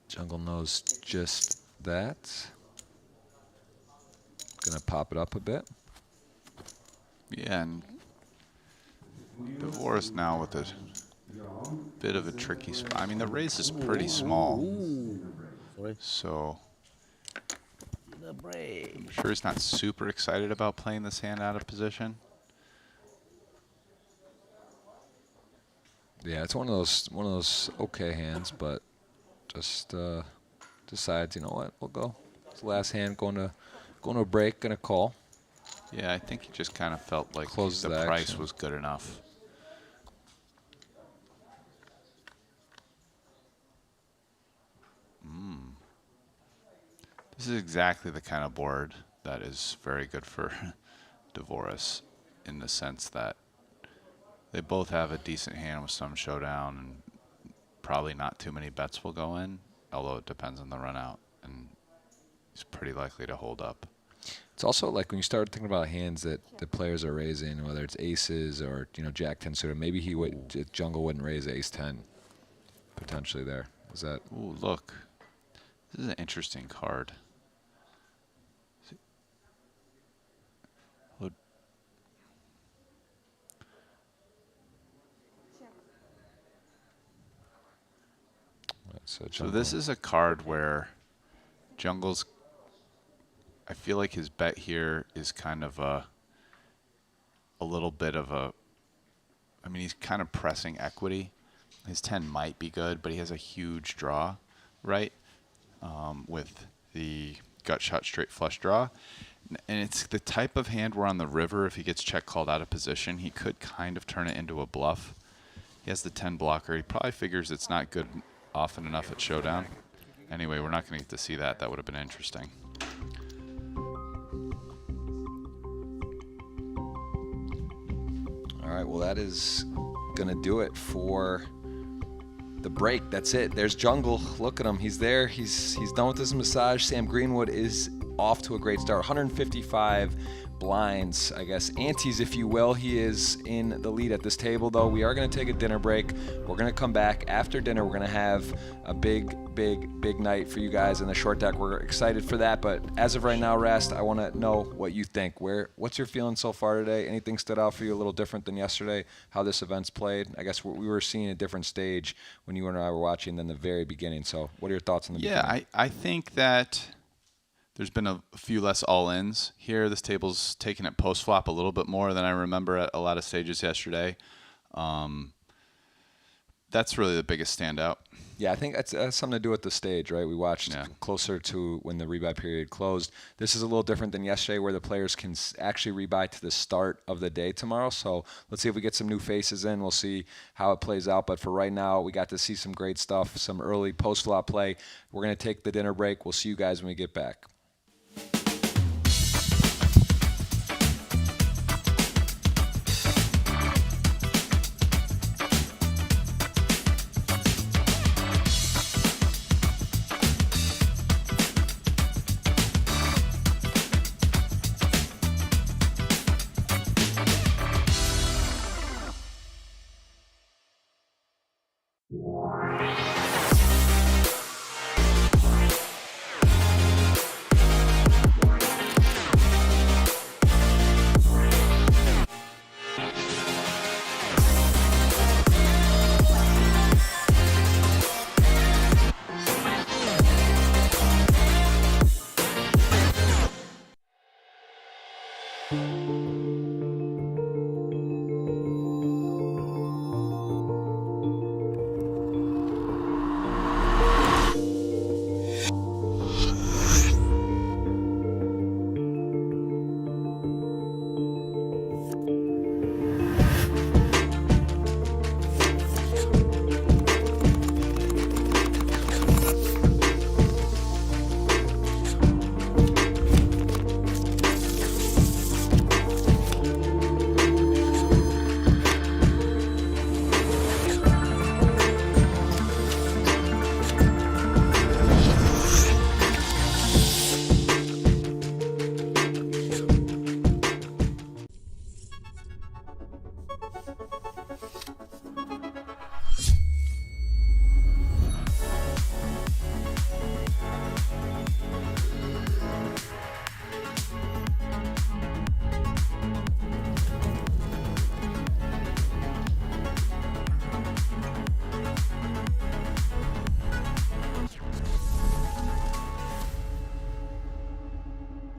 Speaker 5: Jungle knows just that. Gonna pop it up a bit.
Speaker 7: Yeah, and Divorce now with a bit of a tricky spot. I mean, the raise is pretty small. So I'm sure he's not super excited about playing this hand out of position.
Speaker 5: Yeah, it's one of those okay hands, but just decides, you know what, we'll go. It's the last hand, going to a break, gonna call.
Speaker 7: Yeah, I think he just kind of felt like
Speaker 5: Closes
Speaker 7: the
Speaker 5: the
Speaker 7: price
Speaker 5: action.
Speaker 7: was good enough. This is exactly the kind of board that is very good for Divorce, in the sense that they both have a decent hand with some showdown, and probably not too many bets will go in, although it depends on the run out, and he's pretty likely to hold up.
Speaker 5: It's also like when you start thinking about hands that the players are raising, whether it's aces or Jack-10 suited, maybe he would Jungle wouldn't raise ace-10 potentially there. Is that?
Speaker 7: Ooh, look, this is an interesting card. So this is a card where Jungle's, I feel like his bet here is kind of a little bit of a, I mean, he's kind of pressing equity. His 10 might be good, but he has a huge draw, right? With the gut shot straight flush draw. And it's the type of hand where on the river, if he gets check called out of position, he could kind of turn it into a bluff. He has the 10 blocker. He probably figures it's not good often enough at showdown. Anyway, we're not going to get to see that. That would have been interesting.
Speaker 5: All right, well, that is going to do it for the break. That's it. There's Jungle. Look at him. He's there. He's done with his massage. Sam Greenwood is off to a great start. 155 blinds, I guess, antes, if you will. He is in the lead at this table, though. We are going to take a dinner break. We're going to come back after dinner. We're going to have a big night for you guys in the short deck. We're excited for that, but as of right now, Rast, I want to know what you think. What's your feeling so far today? Anything stood out for you a little different than yesterday? How this event's played? I guess we were seeing a different stage when you and I were watching than the very beginning. So what are your thoughts on the beginning?
Speaker 7: Yeah, I think that there's been a few less all-ins here. This table's taken it post-flop a little bit more than I remember at a lot of stages yesterday. That's really the biggest standout.
Speaker 5: Yeah, I think that's something to do with the stage, right? We watched closer to when the rebuy period closed. This is a little different than yesterday, where the players can actually rebuy to the start of the day tomorrow. So let's see if we get some new faces in. We'll see how it plays out. But for right now, we got to see some great stuff, some early post-flop play. We're going to take the dinner break. We'll see you guys when we get back.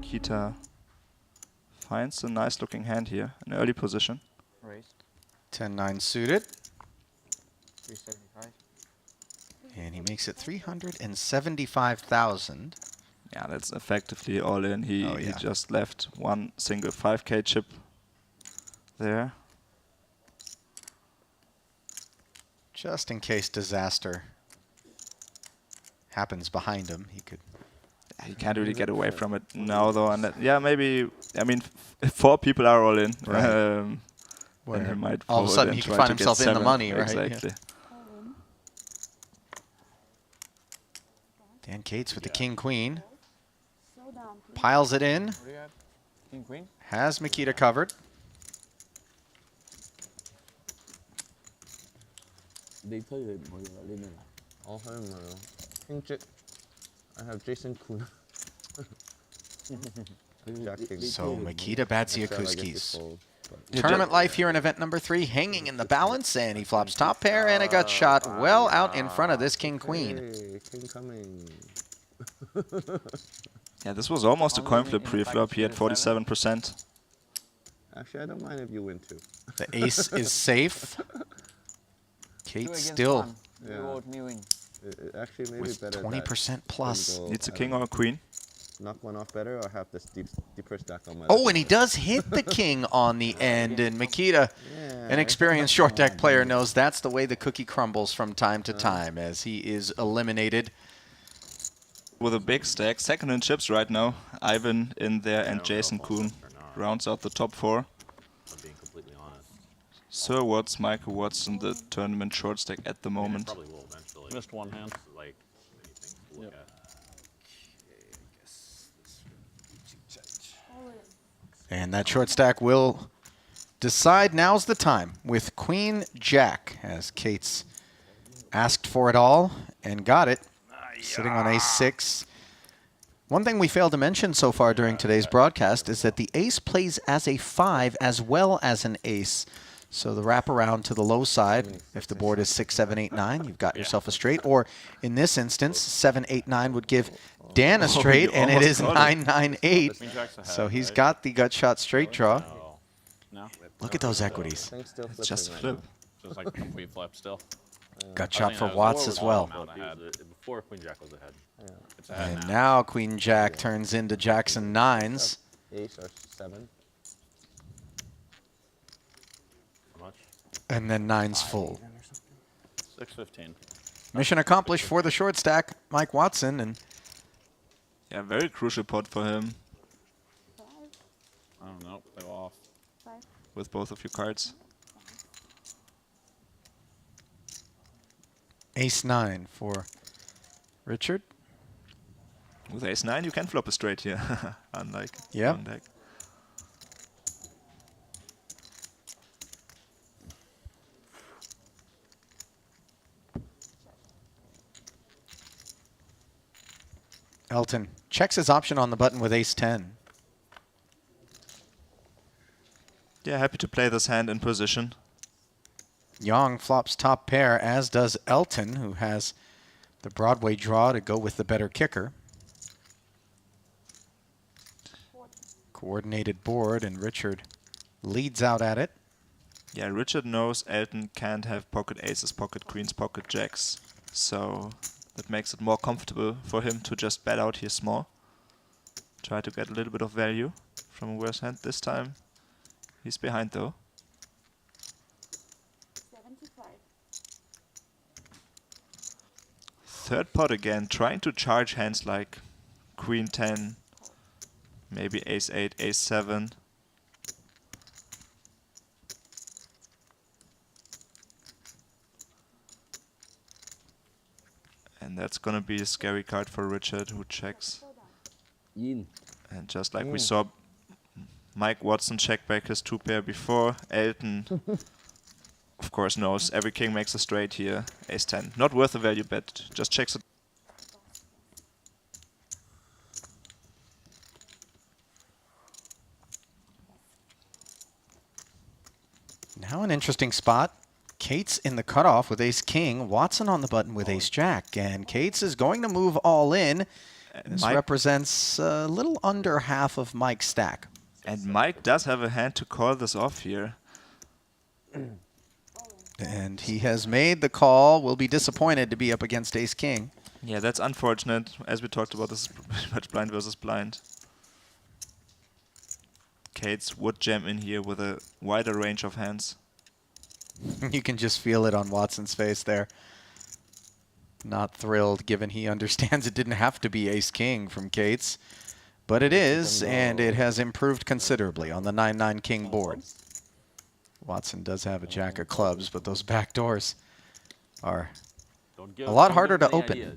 Speaker 1: Makita finds a nice looking hand here, an early position.
Speaker 9: Raise.
Speaker 2: 10-9 suited.
Speaker 9: 375.
Speaker 2: And he makes it 375,000.
Speaker 1: Yeah, that's effectively all in. He just left one single 5K chip there.
Speaker 2: Just in case disaster happens behind him, he could.
Speaker 1: He can't really get away from it now, though. And yeah, maybe. I mean, if 4 people are all in,
Speaker 2: Right.
Speaker 1: Then
Speaker 2: Where
Speaker 1: he might
Speaker 2: all of a
Speaker 1: fold
Speaker 2: sudden
Speaker 1: and
Speaker 2: he could
Speaker 1: try
Speaker 2: find
Speaker 1: to get
Speaker 2: himself in the
Speaker 1: 7.
Speaker 2: money, right?
Speaker 1: Exactly.
Speaker 2: Dan Cates with the king-queen.
Speaker 8: Slow down, please.
Speaker 2: Piles it in.
Speaker 9: What do you have? King, queen?
Speaker 2: Has Makita covered.
Speaker 4: They tell you that later. I'll have King Jack. I have Jason Kuhn. Jack King.
Speaker 2: So Makita Batsiakuskis.
Speaker 1: Yeah,
Speaker 2: Tournament life here in event number 3, hanging in the balance, and he flops top pair, and it got shot well out in front of this king-queen.
Speaker 4: Hey, king coming.
Speaker 1: Yeah, this was almost a coin flip pre-flop. He had 47%.
Speaker 4: Actually, I don't mind if you win too.
Speaker 2: The ace is safe. Kate still
Speaker 4: Yeah. Actually, maybe
Speaker 2: with
Speaker 4: better.
Speaker 2: 20% plus.
Speaker 1: Needs a king or a queen.
Speaker 4: Knock one off better, or have this deeper stack on my.
Speaker 2: Oh, and he does hit the king on the end, and Makita, an experienced short deck player, knows that's the way the cookie crumbles from time to time as he is eliminated.
Speaker 1: With a big stack, second in chips right now. Ivan in there and Jason Kuhn rounds out the top 4.
Speaker 10: I'm being completely honest.
Speaker 1: Sir Watts, Michael Watson, the tournament short stack at the
Speaker 10: I
Speaker 1: moment.
Speaker 10: probably will eventually.
Speaker 9: Missed one hand.
Speaker 10: Like many things to look at.
Speaker 8: All in.
Speaker 2: And that short stack will decide now's the time with Queen Jack, as Kate's asked for it all and got it, sitting on ace-6. One thing we failed to mention so far during today's broadcast is that the ace plays as a 5 as well as an ace. So the wraparound to the low side, if the board is 6, 7, 8, 9, you've got yourself a straight. Or in this instance, 7, 8, 9 would give Dan a straight, and it is 9, 9, 8. So he's got the gut shot straight draw.
Speaker 9: No.
Speaker 2: Look at those equities.
Speaker 1: It's just a flip.
Speaker 9: Just like a complete flip still.
Speaker 2: Gut shot for Watts as well.
Speaker 10: Before Queen Jack was ahead.
Speaker 9: It's ahead
Speaker 2: And
Speaker 9: now.
Speaker 2: now Queen Jack turns into Jackson 9s.
Speaker 4: Ace or 7.
Speaker 10: How much?
Speaker 2: And then 9s full.
Speaker 9: 615.
Speaker 2: Mission accomplished for the short stack, Mike Watson. And
Speaker 1: Yeah, very crucial pot for him
Speaker 8: 5,
Speaker 9: I don't know. They off.
Speaker 8: 5.
Speaker 1: with both of your cards.
Speaker 2: ace-9 for Richard.
Speaker 1: With ace-9, you can flop a straight here, unlike
Speaker 2: Yeah.
Speaker 1: one deck.
Speaker 2: Elton checks his option on the button with ace-10.
Speaker 1: Yeah, happy to play this hand in position.
Speaker 2: Young flops top pair, as does Elton, who has the Broadway draw to go with the better kicker. Coordinated board, and Richard leads out at it.
Speaker 1: Yeah, Richard knows Elton can't have pocket aces, pocket queens, pocket jacks. So that makes it more comfortable for him to just bet out here small. Try to get a little bit of value from a worse hand this time. He's behind though.
Speaker 8: 75.
Speaker 1: Third pot again, trying to charge hands like Queen 10, maybe Ace 8, Ace 7. And that's gonna be a scary card for Richard, who checks.
Speaker 4: Yin.
Speaker 1: And just like we saw Mike Watson check back his 2-pair before, Elton of course knows every king makes a straight here. Ace 10. Not worth a value bet, just checks it.
Speaker 2: Now an interesting spot. Cates in the cutoff with ace-king. Watson on the button with ace-jack. And Cates is going to move all in. This represents a little under half of Mike's stack.
Speaker 1: And Mike does have a hand to call this off here.
Speaker 2: And he has made the call. Will be disappointed to be up against ace-king.
Speaker 1: Yeah, that's unfortunate. As we talked about, this is pretty much blind versus blind. Cates would jam in here with a wider range of hands.
Speaker 2: You can just feel it on Watson's face there. Not thrilled, given he understands it didn't have to be ace-king from Cates. But it is, and it has improved considerably on the 9-9 king board. Watson does have a jack of clubs, but those back doors are a lot harder to open.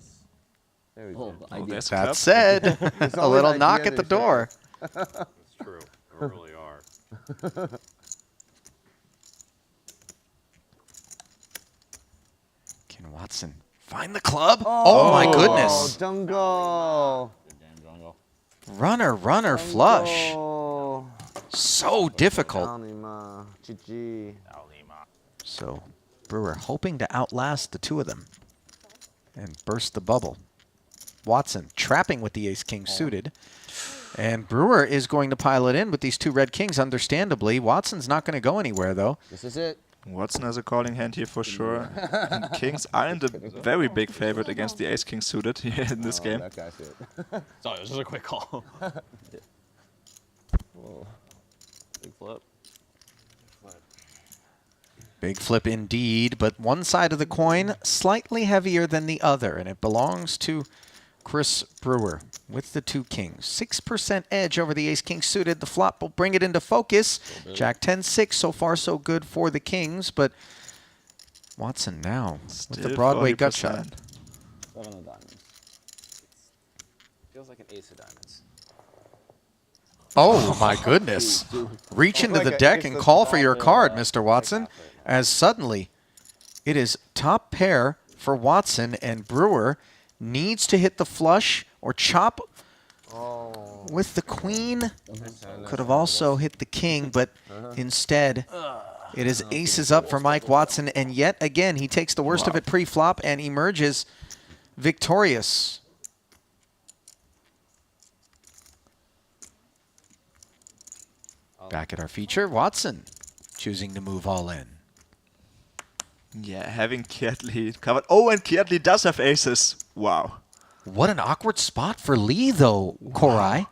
Speaker 4: There we go.
Speaker 1: Oh, there's
Speaker 2: That
Speaker 1: club.
Speaker 2: said, a little
Speaker 3: ideas
Speaker 2: knock at the
Speaker 3: they say.
Speaker 2: door.
Speaker 10: That's true. There really are.
Speaker 2: Can Watson find the club? Oh, my goodness.
Speaker 4: Jungle.
Speaker 2: Runner, runner, flush.
Speaker 4: Oh.
Speaker 2: So difficult.
Speaker 4: Anima. GG.
Speaker 2: So Brewer hoping to outlast the two of them and burst the bubble. Watson trapping with the ace-king suited. And Brewer is going to pile it in with these two red kings, understandably. Watson's not going to go anywhere, though.
Speaker 4: This is it.
Speaker 1: Watson has a calling hand here for sure. And kings aren't a very big favorite against the ace-king suited here in this game.
Speaker 4: That guy's it.
Speaker 10: Sorry, it was just a quick call.
Speaker 4: Whoa. Big flip.
Speaker 2: Big flip indeed, but one side of the coin slightly heavier than the other, and it belongs to Chris Brewer with the two kings. 6% edge over the ace-king suited. The flop will bring it into focus. Jack 10-6, so far so good for the kings, but Watson now with the
Speaker 1: Still
Speaker 2: Broadway
Speaker 1: 40%.
Speaker 2: gut shot.
Speaker 4: 7 of diamonds.
Speaker 9: Feels like an ace of diamonds.
Speaker 2: Oh my goodness. Reach into the deck and call for your card, Mr. Watson, as suddenly it is top pair for Watson, and Brewer needs to hit the flush or chop with the queen. Could have also hit the king, but instead it is aces up for Mike Watson, and yet again he takes the worst of it pre-flop and emerges victorious. Back at our feature, Watson choosing to move all in.
Speaker 1: Yeah, having Kietley covered. Oh, and Kietley does have aces. Wow.
Speaker 2: What an awkward spot for Lee, though, Korai.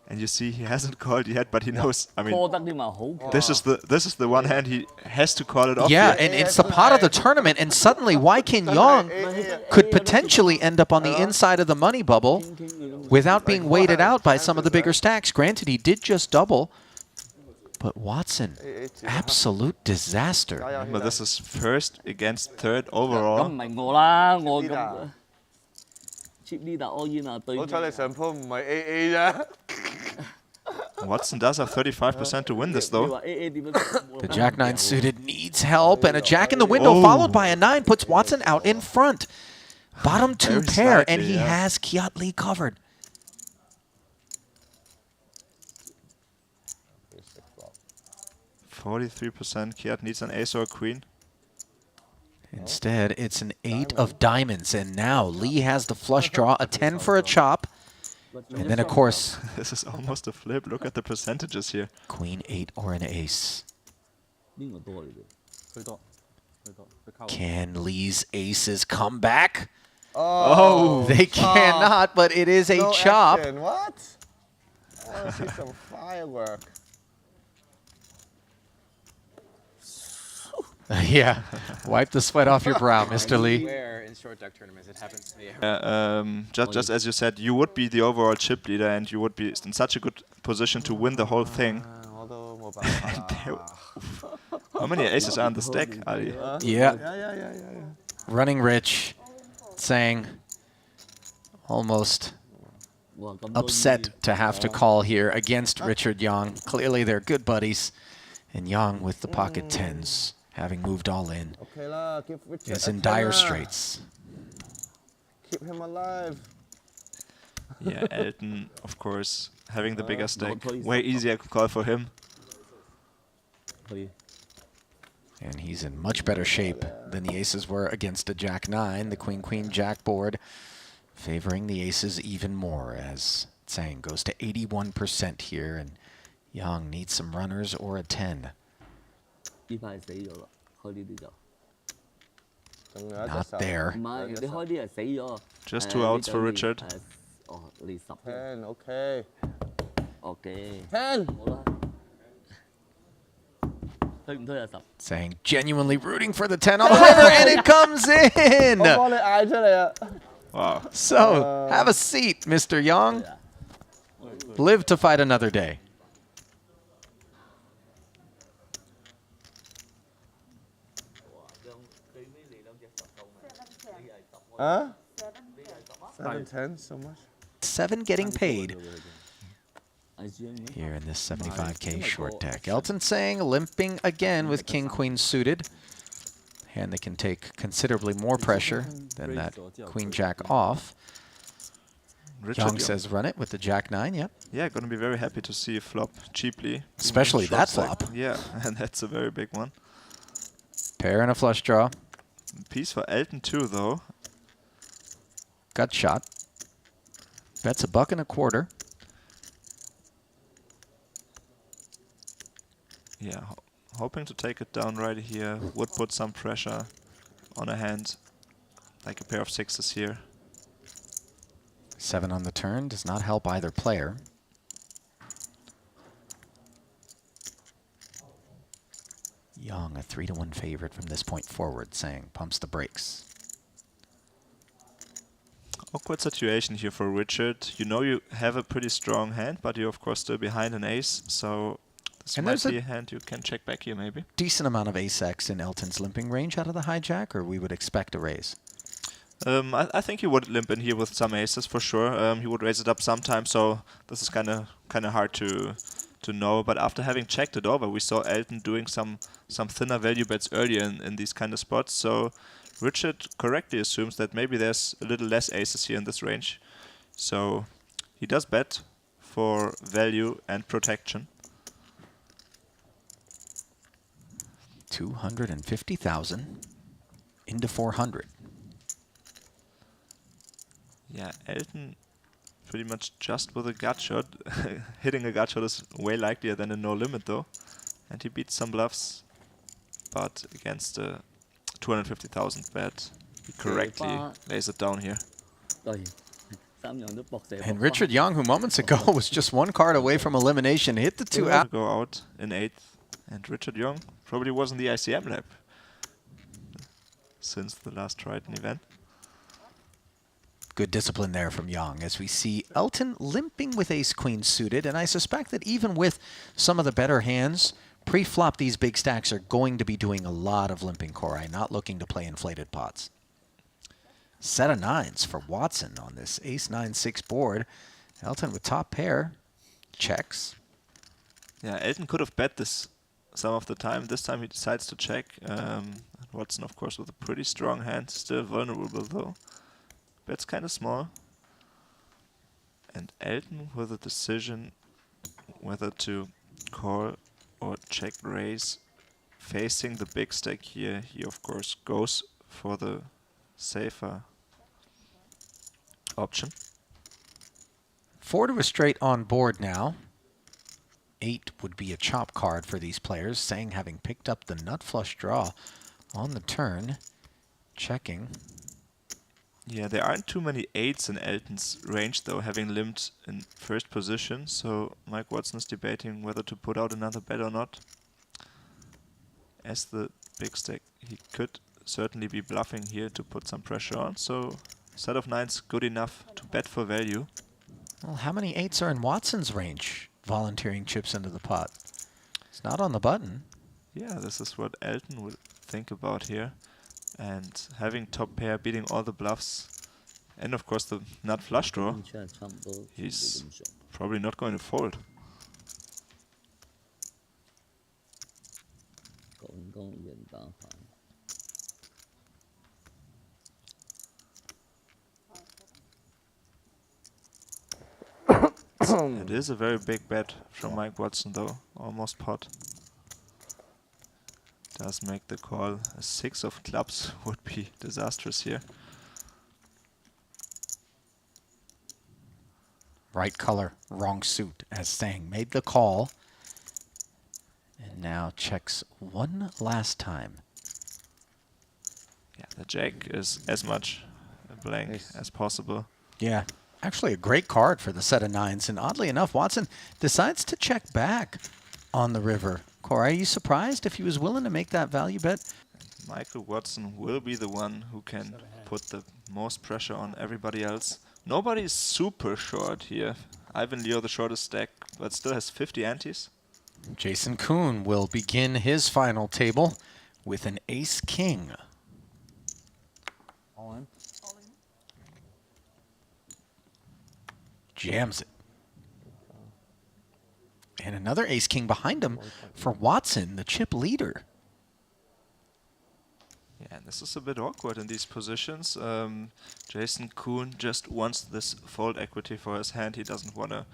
Speaker 1: And you see, he hasn't called yet, but he knows. I mean,
Speaker 4: 拖得啲嘛好強。
Speaker 1: this is the one hand he has to call it off.
Speaker 2: Yeah,
Speaker 1: here.
Speaker 2: and it's the pot of the tournament, and suddenly Waikin Yong could potentially end up on the inside of the money bubble without being weighted out by some of the bigger stacks. Granted, he did just double, but Watson, absolute disaster.
Speaker 1: But this is first against third overall.
Speaker 4: 咁唔係我啦，我咁 cheap leader all in 啊，對。
Speaker 3: 好彩你上鋪唔係 AA 啫。
Speaker 1: Watson does have 35% to win this,
Speaker 4: 你
Speaker 1: though.
Speaker 4: 話 AA 點樣？
Speaker 2: The Jack 9 suited needs help, and a Jack in the window followed by a 9 puts Watson out in front. Bottom two
Speaker 1: Very
Speaker 2: pair, and
Speaker 1: slightly,
Speaker 2: he
Speaker 1: yeah.
Speaker 2: has Kietley covered.
Speaker 1: %43%. Kiat needs an ace or a queen.
Speaker 2: Instead, it's an 8 of diamonds, and now Lee has the flush draw, a 10 for a chop. And then, of course,
Speaker 1: This is almost a flip. Look at the percentages here.
Speaker 2: queen 8 or an ace.
Speaker 4: 邊個多嚟嘅？
Speaker 10: 最多，最多，佢靠。
Speaker 2: Can Lee's aces come back?
Speaker 1: Oh,
Speaker 2: They cannot, but it is a
Speaker 3: No
Speaker 2: chop.
Speaker 3: action. What? I want to see some firework.
Speaker 2: Yeah, wipe the sweat off your brow, Mr. Lee.
Speaker 9: Where in short deck tournaments it happens to me.
Speaker 1: just as you said, you would be the overall chip leader, and you would be in such a good position to win the whole thing.
Speaker 3: 我都冇辦法啦。
Speaker 1: How many aces are on the stack, Ali?
Speaker 2: Yeah,
Speaker 3: Yeah.
Speaker 2: running rich, saying almost
Speaker 4: 哇咁多
Speaker 2: upset to have to call here against Richard Yang. Clearly, they're good buddies. And Yang with the pocket tens, having moved all in,
Speaker 3: OK 啦，give Richard
Speaker 2: is
Speaker 3: a
Speaker 2: in dire
Speaker 3: 10 啦
Speaker 2: straits.
Speaker 3: Keep him alive.
Speaker 1: Yeah, Elton, of course, having the bigger stack. Way easier call for him.
Speaker 4: 可以。
Speaker 2: And he's in much better shape than the aces were against a Jack 9. The Queen-Queen Jack board favoring the aces even more as Tsang goes to 81% here, and Yang needs some runners or a 10.
Speaker 4: 呢排死咗啦，開呢啲就
Speaker 10: 仲有一隻
Speaker 2: Not
Speaker 10: 手
Speaker 2: there.
Speaker 4: 唔係你開啲係死咗。
Speaker 1: Just 2 outs for Richard.
Speaker 4: 哦，你10
Speaker 10: 10 OK
Speaker 4: OK
Speaker 10: 10
Speaker 4: 好啦，推唔推啊10？
Speaker 2: Tsang genuinely rooting for the 10 on the river, and it comes in!
Speaker 10: 我幫你嗌出嚟啊
Speaker 1: Wow.
Speaker 2: So, have a seat, Mr. Yang. Live to fight another day.
Speaker 10: Huh?
Speaker 8: 7
Speaker 10: 7 10 so much
Speaker 2: 7 getting paid
Speaker 4: 係輸咗
Speaker 2: here in this 75K short deck. Elton Tsang limping again with King Queen suited. Hand that can take considerably more pressure than that Queen Jack off.
Speaker 1: Richard
Speaker 2: Yang
Speaker 1: Young.
Speaker 2: says run it with the Jack 9, yep.
Speaker 1: Yeah, gonna be very happy to see a flop cheaply.
Speaker 2: Especially
Speaker 1: Short
Speaker 2: that
Speaker 1: stack.
Speaker 2: flop.
Speaker 1: Yeah, and that's a very big one.
Speaker 2: Pair and a flush draw.
Speaker 1: Piece for Elton too, though.
Speaker 2: Gut shot. Bets a $1.25.
Speaker 1: Yeah, hoping to take it down right here. Would put some pressure on a hand, like a pair of sixes here.
Speaker 2: 7 on the turn does not help either player. Young, a 3-1 favorite from this point forward, saying pumps the brakes.
Speaker 1: Awkward situation here for Richard. You know you have a pretty strong hand, but you're of course still behind an ace, so this
Speaker 2: And
Speaker 1: might
Speaker 2: there's
Speaker 1: be
Speaker 2: a
Speaker 1: a hand you can check back here maybe.
Speaker 2: Decent amount of ace-X in Elton's limping range out of the hijack, or we would expect a raise.
Speaker 1: I think he would limp in here with some aces for sure. He would raise it up sometime, so this is kind of hard to know. But after having checked it over, we saw Elton doing some thinner value bets earlier in these kind of spots. So Richard correctly assumes that maybe there's a little less aces here in this range. So he does bet for value and protection.
Speaker 2: 250,000 into 400.
Speaker 1: Yeah, Elton pretty much just with a gut shot. Hitting a gut shot is way likelier than a no limit though. And he beats some bluffs. But against a 250,000 bet, he correctly lays it down here.
Speaker 4: 對，三樣都搏射。
Speaker 2: And Richard Young, who moments ago was just 1 card away from elimination, hit the 2 out.
Speaker 1: Go out in 8th. And Richard Young probably was in the ICM lab since the last Triton event.
Speaker 2: Good discipline there from Young as we see Elton limping with ace-queen suited, and I suspect that even with some of the better hands, pre-flop these big stacks are going to be doing a lot of limping Korai, not looking to play inflated pots. Set of 9s for Watson on this ace-9-6 board. Elton with top pair, checks.
Speaker 1: Yeah, Elton could have bet this some of the time. This time he decides to check. Watson, of course, with a pretty strong hand, still vulnerable though. Bets kind of small. And Elton with a decision whether to call or check raise. Facing the big stack here, he of course goes for the safer option.
Speaker 2: 4 to a straight on board now. 8 would be a chop card for these players, Tsang having picked up the nut flush draw on the turn. Checking.
Speaker 1: Yeah, there aren't too many 8s in Elton's range though, having limped in first position, so Mike Watson is debating whether to put out another bet or not. As the big stack, he could certainly be bluffing here to put some pressure on, so set of 9s good enough to bet for value.
Speaker 2: Well, how many 8s are in Watson's range, volunteering chips into the pot? It's not on the button.
Speaker 1: Yeah, this is what Elton would think about here. And having top pair, beating all the bluffs, and of course the nut flush draw, he's probably not going to fold. It is a very big bet from Mike Watson though, almost pot. Does make the call. A 6 of clubs would be disastrous here.
Speaker 2: Right color, wrong suit, as Sang made the call. And now checks one last time.
Speaker 1: Yeah, the jack is as much a blank as possible.
Speaker 2: Yeah, actually a great card for the set of nines. And oddly enough, Watson decides to check back on the river. Corey, are you surprised if he was willing to make that value bet?
Speaker 1: Michael Watson will be the one who can put the most pressure on everybody else. Nobody's super short here. Ivan Leo, the shortest stack, but still has 50 antes.
Speaker 2: Jason Kuhn will begin his final table with an ace-king.
Speaker 10: All in.
Speaker 2: Jams it. And another ace-king behind him for Watson, the chip leader.
Speaker 1: Yeah, and this is a bit awkward in these positions. Jason Kuhn just wants this fold equity for his hand. He doesn't want to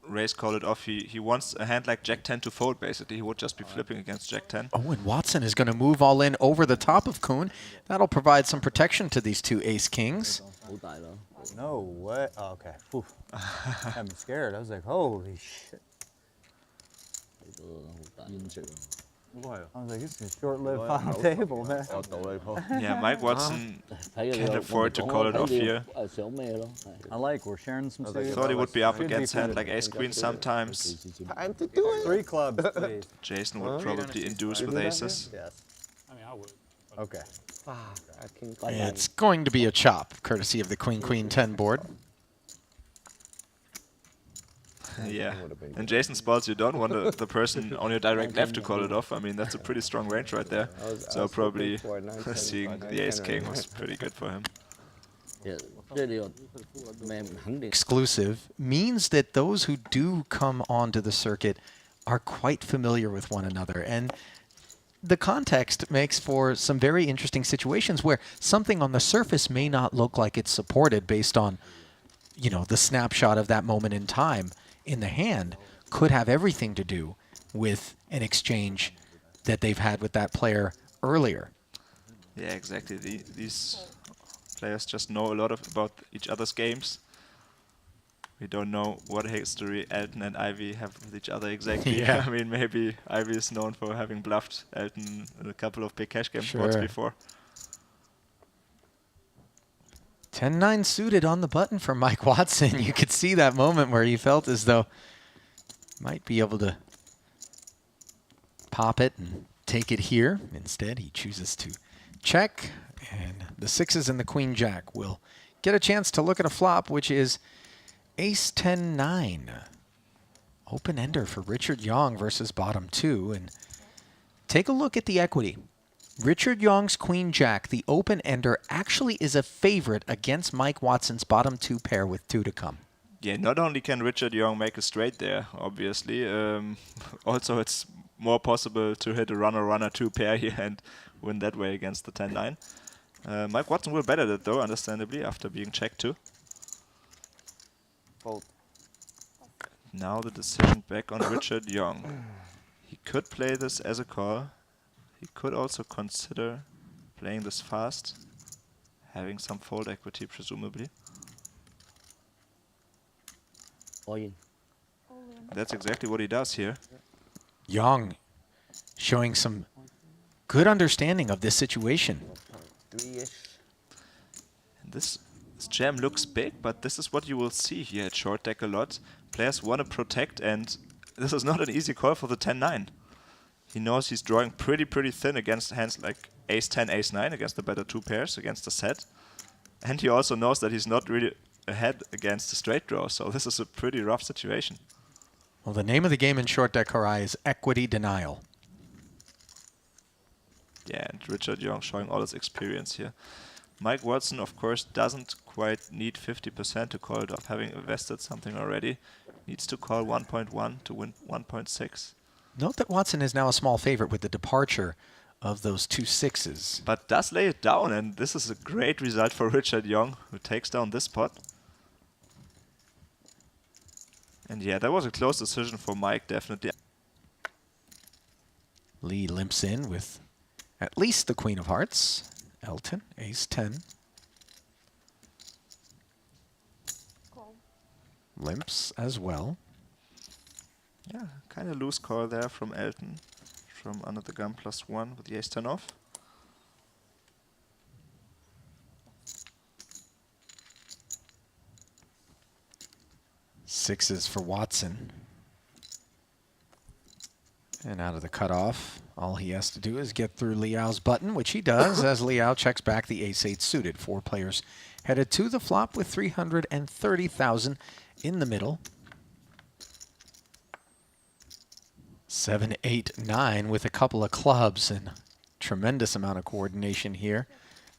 Speaker 1: raise call it off. He wants a hand like Jack 10 to fold, basically. He would just be flipping against Jack 10.
Speaker 2: Oh, and Watson is going to move all in over the top of Kuhn. That'll provide some protection to these two ace-kings.
Speaker 3: No way. Oh, okay. Whew. I'm scared. I was like, holy shit. I was like, this is a short-lived final table, man.
Speaker 1: Yeah, Mike Watson can afford to call it off here.
Speaker 8: I like, we're sharing some suits.
Speaker 1: Thought he would be up against hand like ace-queen sometimes.
Speaker 3: Time to do it. 3 clubs, please.
Speaker 1: Jason would probably induce with aces.
Speaker 3: Yes.
Speaker 8: I mean, I would.
Speaker 3: Okay.
Speaker 2: Yeah, it's going to be a chop, courtesy of the Queen-Queen 10 board.
Speaker 1: Yeah, in Jason's spots, you don't want the person on your direct left to call it off. I mean, that's a pretty strong range right there. So probably seeing the ace-king was pretty good for him.
Speaker 2: Exclusive means that those who do come onto the circuit are quite familiar with one another. And the context makes for some very interesting situations where something on the surface may not look like it's supported based on, you know, the snapshot of that moment in time in the hand could have everything to do with an exchange that they've had with that player earlier.
Speaker 1: Yeah, exactly. These players just know a lot about each other's games. We don't know what history Elton and Ivy have with each other exactly.
Speaker 2: Yeah.
Speaker 1: I mean, maybe Ivy is known for having bluffed Elton in a couple of big cash game spots before.
Speaker 2: 10-9 suited on the button for Mike Watson. You could see that moment where he felt as though might be able to pop it and take it here. Instead, he chooses to check, and the sixes and the queen jack will get a chance to look at a flop, which is ace 10-9. Open ender for Richard Yong versus bottom two. And take a look at the equity. Richard Yong's queen jack, the open ender, actually is a favorite against Mike Watson's bottom two pair with two to come.
Speaker 1: Yeah, not only can Richard Yong make a straight there, obviously, also it's more possible to hit a runner-runner two pair here and win that way against the 10-9. Mike Watson will bet at it though, understandably, after being checked too.
Speaker 3: Fold.
Speaker 1: Now the decision back on Richard Yong. He could play this as a call. He could also consider playing this fast, having some fold equity presumably.
Speaker 6: All in.
Speaker 1: That's exactly what he does here.
Speaker 2: Yong showing some good understanding of this situation.
Speaker 1: And this jam looks big, but this is what you will see here at short deck a lot. Players want to protect, and this is not an easy call for the 10-9. He knows he's drawing pretty thin against hands like ace-10, ace-9, against the better two pairs, against the set. And he also knows that he's not really ahead against the straight draw, so this is a pretty rough situation.
Speaker 2: Well, the name of the game in short deck Harai is equity denial.
Speaker 1: Yeah, and Richard Yong showing all his experience here. Mike Watson, of course, doesn't quite need 50% to call it off, having invested something already. Needs to call 1.1 to win 1.6.
Speaker 2: Note that Watson is now a small favorite with the departure of those two sixes.
Speaker 1: But does lay it down, and this is a great result for Richard Yong, who takes down this pot. And yeah, that was a close decision for Mike, definitely.
Speaker 2: Lee limps in with at least the queen of hearts. Elton, ace 10. Limps as well.
Speaker 1: Yeah, kind of loose call there from Elton, from under the gun +1 with the ace-10 off.
Speaker 2: Sixes for Watson. And out of the cutoff, all he has to do is get through Liao's button, which he does as Liao checks back the ace-8 suited. 4 players headed to the flop with 330,000 in the middle. 7, 8, 9 with a couple of clubs and tremendous amount of coordination here.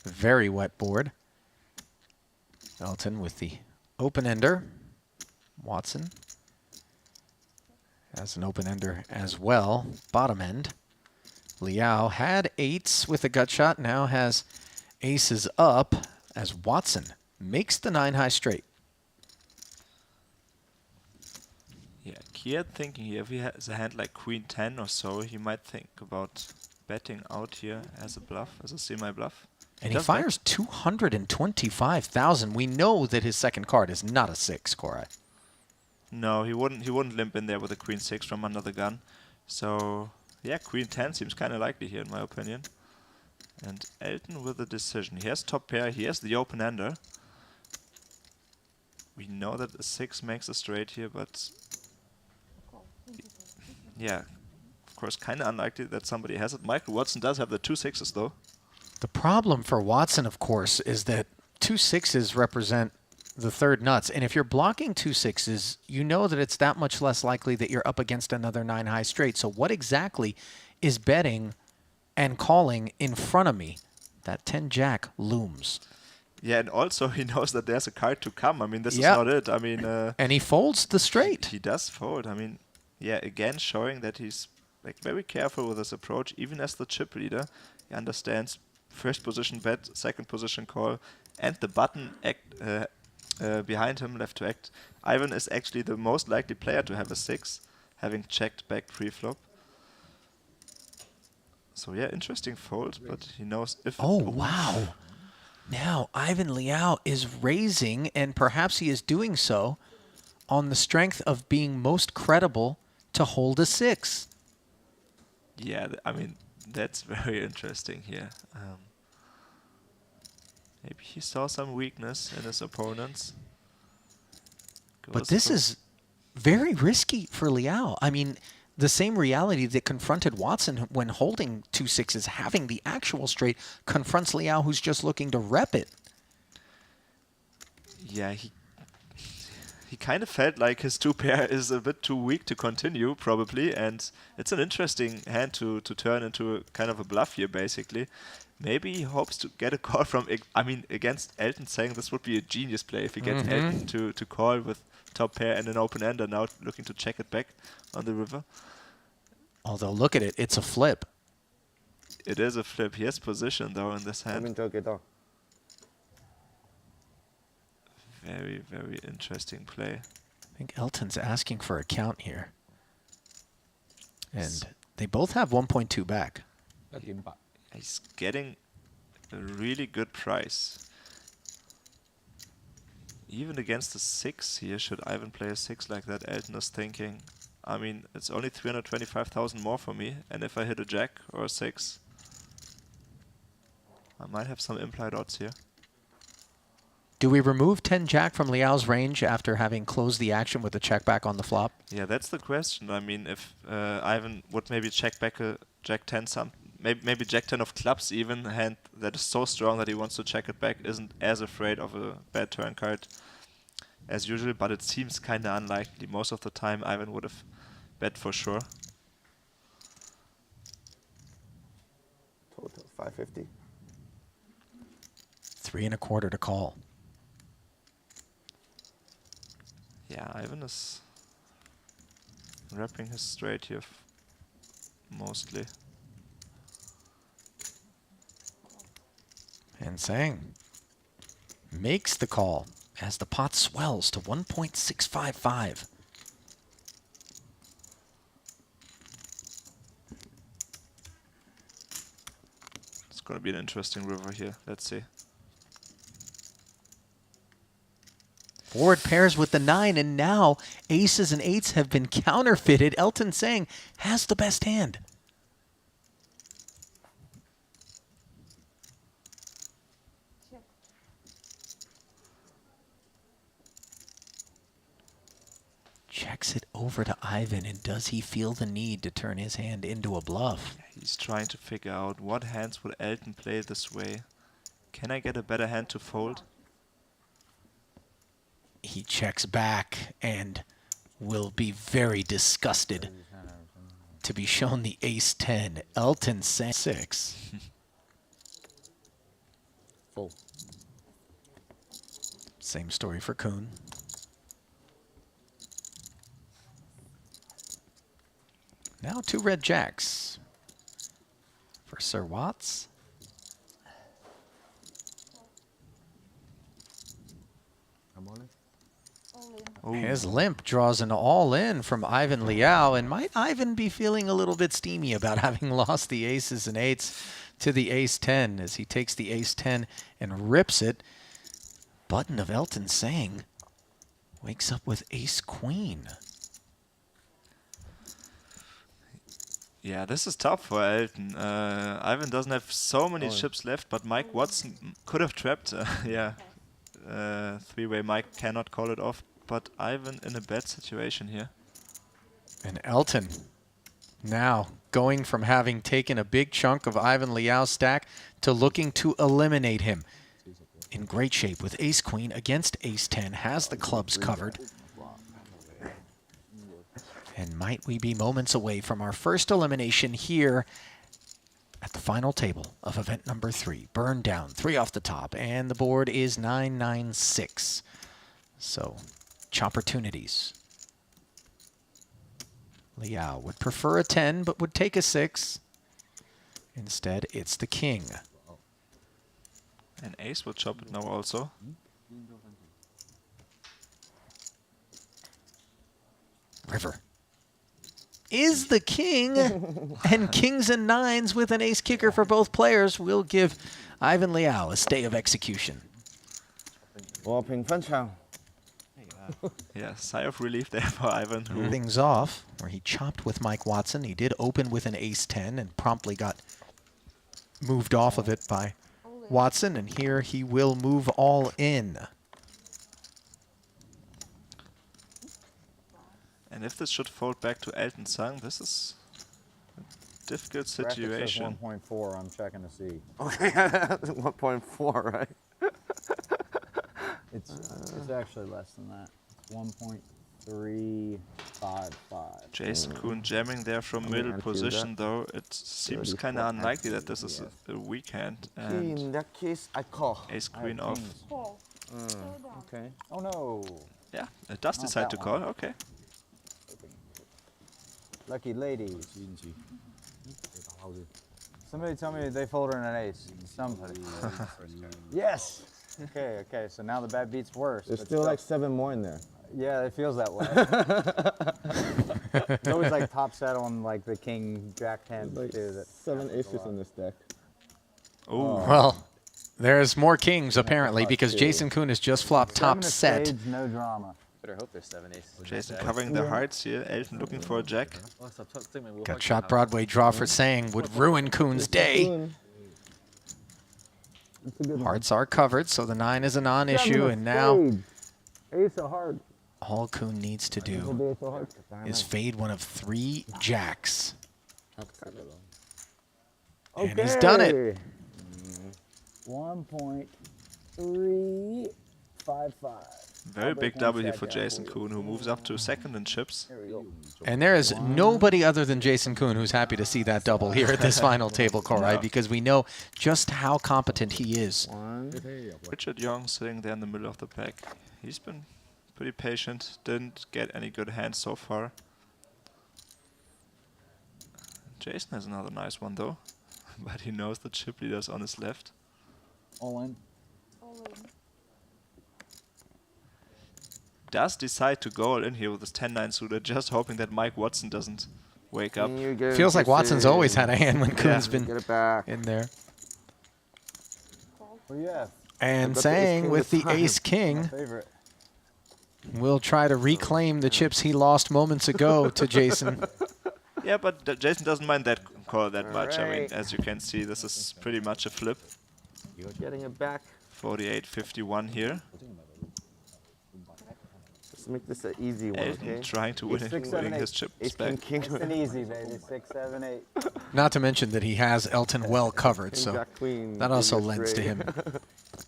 Speaker 2: Very wet board. Elton with the open-ender. Watson has an open-ender as well. Bottom end. Liao had 8s with a gut shot, now has aces up as Watson makes the 9-high straight.
Speaker 1: Yeah, Kiat thinking here, if he has a hand like Queen-10 or so, he might think about betting out here as a bluff, as a semi-bluff.
Speaker 2: And he fires 225,000. We know that his second card is not a 6, Koray.
Speaker 1: No, he wouldn't limp in there with a Queen-6 from under the gun. So, yeah, Queen-10 seems kind of likely here in my opinion. And Elton with the decision. He has top pair, he has the open-ender. We know that a 6 makes a straight here, but yeah, of course, kind of unlikely that somebody has it. Michael Watson does have the 2 6s though.
Speaker 2: The problem for Watson, of course, is that 2 6s represent the third nuts. And if you're blocking 2 6s, you know that it's that much less likely that you're up against another 9-high straight. So what exactly is betting and calling in front of me? That 10-jack looms.
Speaker 1: Yeah, and also he knows that there's a card to come. I mean, this is not it. I mean,
Speaker 2: and he folds the straight.
Speaker 1: He does fold. I mean, yeah, again showing that he's like very careful with his approach, even as the chip leader. He understands first position bet, second position call, and the button act behind him, left to act. Ivan is actually the most likely player to have a 6, having checked back pre-flop. So yeah, interesting fold, but he knows if...
Speaker 2: Oh, wow. Now, Ivan Liao is raising, and perhaps he is doing so on the strength of being most credible to hold a 6.
Speaker 1: Yeah, I mean, that's very interesting here. Maybe he saw some weakness in his opponents.
Speaker 2: But this is very risky for Liao. I mean, the same reality that confronted Watson when holding 2 6s, having the actual straight, confronts Liao, who's just looking to rep it.
Speaker 1: Yeah, he kind of felt like his 2 pair is a bit too weak to continue, probably, and it's an interesting hand to turn into a kind of a bluff here, basically. Maybe he hopes to get a call from, I mean, against Elton, saying this would be a genius play if he gets Elton to call with top pair and an open-ender, now looking to check it back on the river.
Speaker 2: Although, look at it, it's a flip.
Speaker 1: It is a flip. He has position, though, in this hand. Very, very interesting play.
Speaker 2: I think Elton's asking for a count here. And they both have 1.2 back.
Speaker 1: He's getting a really good price. Even against a 6 here, should Ivan play a 6 like that, Elton is thinking, I mean, it's only 325,000 more for me, and if I hit a jack or a 6, I might have some implied odds here.
Speaker 2: Do we remove 10-jack from Liao's range after having closed the action with the check back on the flop?
Speaker 1: Yeah, that's the question. I mean, if Ivan would maybe check back a jack 10 maybe jack 10 of clubs even, a hand that is so strong that he wants to check it back, isn't as afraid of a bad turn card as usual, but it seems kind of unlikely. Most of the time Ivan would have bet for sure.
Speaker 4: Total 550.
Speaker 2: 3 1/4 to call.
Speaker 1: Yeah, Ivan is wrapping his straight here mostly.
Speaker 2: And Sang makes the call as the pot swells to 1.655.
Speaker 1: It's going to be an interesting river here. Let's see.
Speaker 2: Board pairs with the 9, and now aces and 8s have been counterfeited. Elton Sang has the best hand. Checks it over to Ivan, and does he feel the need to turn his hand into a bluff?
Speaker 1: He's trying to figure out what hands will Elton play this way. Can I get a better hand to fold?
Speaker 2: He checks back and will be very disgusted to be shown the ace-10. Elton Sang 6.
Speaker 6: Full.
Speaker 2: Same story for Kuhn. Now 2 red jacks for Sir Watts.
Speaker 10: I'm on it.
Speaker 2: His limp draws an all-in from Ivan Liao, and might Ivan be feeling a little bit steamy about having lost the aces and 8s to the ace-10 as he takes the ace-10 and rips it. Button of Elton Sang wakes up with ace-queen.
Speaker 1: Yeah, this is tough for Elton. Ivan doesn't have so many chips left, but Mike Watson could have trapped. Three-way Mike cannot call it off, but Ivan in a bad situation here.
Speaker 2: And Elton now going from having taken a big chunk of Ivan Liao's stack to looking to eliminate him. In great shape with ace-queen against ace-10, has the clubs covered. And might we be moments away from our first elimination here at the final table of event number 3. Burn down, 3 off the top, and the board is 996. So, opportunities. Liao would prefer a 10, but would take a 6. Instead, it's the king.
Speaker 1: And ace will chop it now also.
Speaker 2: River is the king, and kings and 9s with an ace kicker for both players will give Ivan Liao a stay of execution.
Speaker 6: 我平分场
Speaker 1: Yeah, sigh of relief there for Ivan. Who
Speaker 2: Things off, where he chopped with Mike Watson. He did open with an ace-10 and promptly got moved off of it by Watson, and here he will move all in.
Speaker 1: And if this should fold back to Elton Sang, this is a difficult situation.
Speaker 8: 1.4. I'm checking to see.
Speaker 6: Okay, 1.4, right?
Speaker 8: It's actually less than that. It's 1.355.
Speaker 1: Jason Kuhn jamming there from middle position, though. It seems kind of unlikely that this is a weak hand.
Speaker 6: In
Speaker 1: And
Speaker 6: that case, I call.
Speaker 1: ace queen off.
Speaker 8: Okay. Oh no.
Speaker 1: Yeah, it does
Speaker 8: Not
Speaker 1: decide
Speaker 8: that
Speaker 1: to
Speaker 8: one.
Speaker 1: call. Okay.
Speaker 8: Lucky ladies. Somebody tell me they folded an ace. Somebody. Yes. Okay. Okay. So now the bad beat's worse.
Speaker 6: There's
Speaker 8: but
Speaker 6: still like 7 more in there.
Speaker 8: Yeah, it feels that way. It's always like top set on like the king jack hand
Speaker 6: Like
Speaker 8: too. That
Speaker 6: 7 aces in this deck.
Speaker 1: Oh,
Speaker 2: Well, there's more kings apparently because Jason Kuhn has just flopped top
Speaker 8: Seven of
Speaker 2: set.
Speaker 8: spades, no drama.
Speaker 9: Better hope there's 7 aces.
Speaker 1: Jason covering the hearts here. Elton looking for a jack.
Speaker 2: Got shot Broadway draw for Sang would ruin Kuhn's day. Hearts are covered, so the 9 is a non-issue, and now
Speaker 3: Ace of hearts.
Speaker 2: all Kuhn needs to do is fade one of 3 jacks. And he's done it.
Speaker 8: 1.355.
Speaker 1: Very big double here for Jason Kuhn, who moves up to second in chips.
Speaker 2: And there is nobody other than Jason Kuhn who's happy to see that double here at this final table call, right? Because we know just how competent he is.
Speaker 1: Richard Young sitting there in the middle of the pack. He's been pretty patient. Didn't get any good hands so far. Jason has another nice one though. But he knows the chip leader's on his left.
Speaker 8: All in.
Speaker 1: Does decide to go all in here with his 10-9 suited, just hoping that Mike Watson doesn't wake up.
Speaker 2: Feels like Watson's always had a hand when Kuhn's been
Speaker 6: Get it back.
Speaker 2: in there.
Speaker 8: What do you have?
Speaker 2: And
Speaker 6: got the
Speaker 2: Sang
Speaker 6: ace-king
Speaker 2: with
Speaker 6: this
Speaker 2: the
Speaker 6: time.
Speaker 2: ace-king
Speaker 8: Favorite.
Speaker 2: Will try to reclaim the chips he lost moments ago to Jason.
Speaker 1: Yeah, but Jason doesn't mind that call that much. I mean,
Speaker 4: Alright.
Speaker 1: as you can see, this is pretty much a flip.
Speaker 4: You're getting it back.
Speaker 1: 48-51 here.
Speaker 4: Let's make this an easy one,
Speaker 1: Elton
Speaker 4: okay?
Speaker 1: trying to win,
Speaker 8: Ace, six,
Speaker 1: winning
Speaker 8: seven,
Speaker 1: his
Speaker 8: eight.
Speaker 1: chips
Speaker 4: Ace,
Speaker 1: back.
Speaker 4: king,
Speaker 8: It's an easy, baby. 6, 7, 8.
Speaker 2: Not to mention that he has Elton well covered,
Speaker 4: King,
Speaker 2: so
Speaker 4: jack, queen,
Speaker 2: that also
Speaker 4: king,
Speaker 2: lends to
Speaker 4: straight.
Speaker 2: him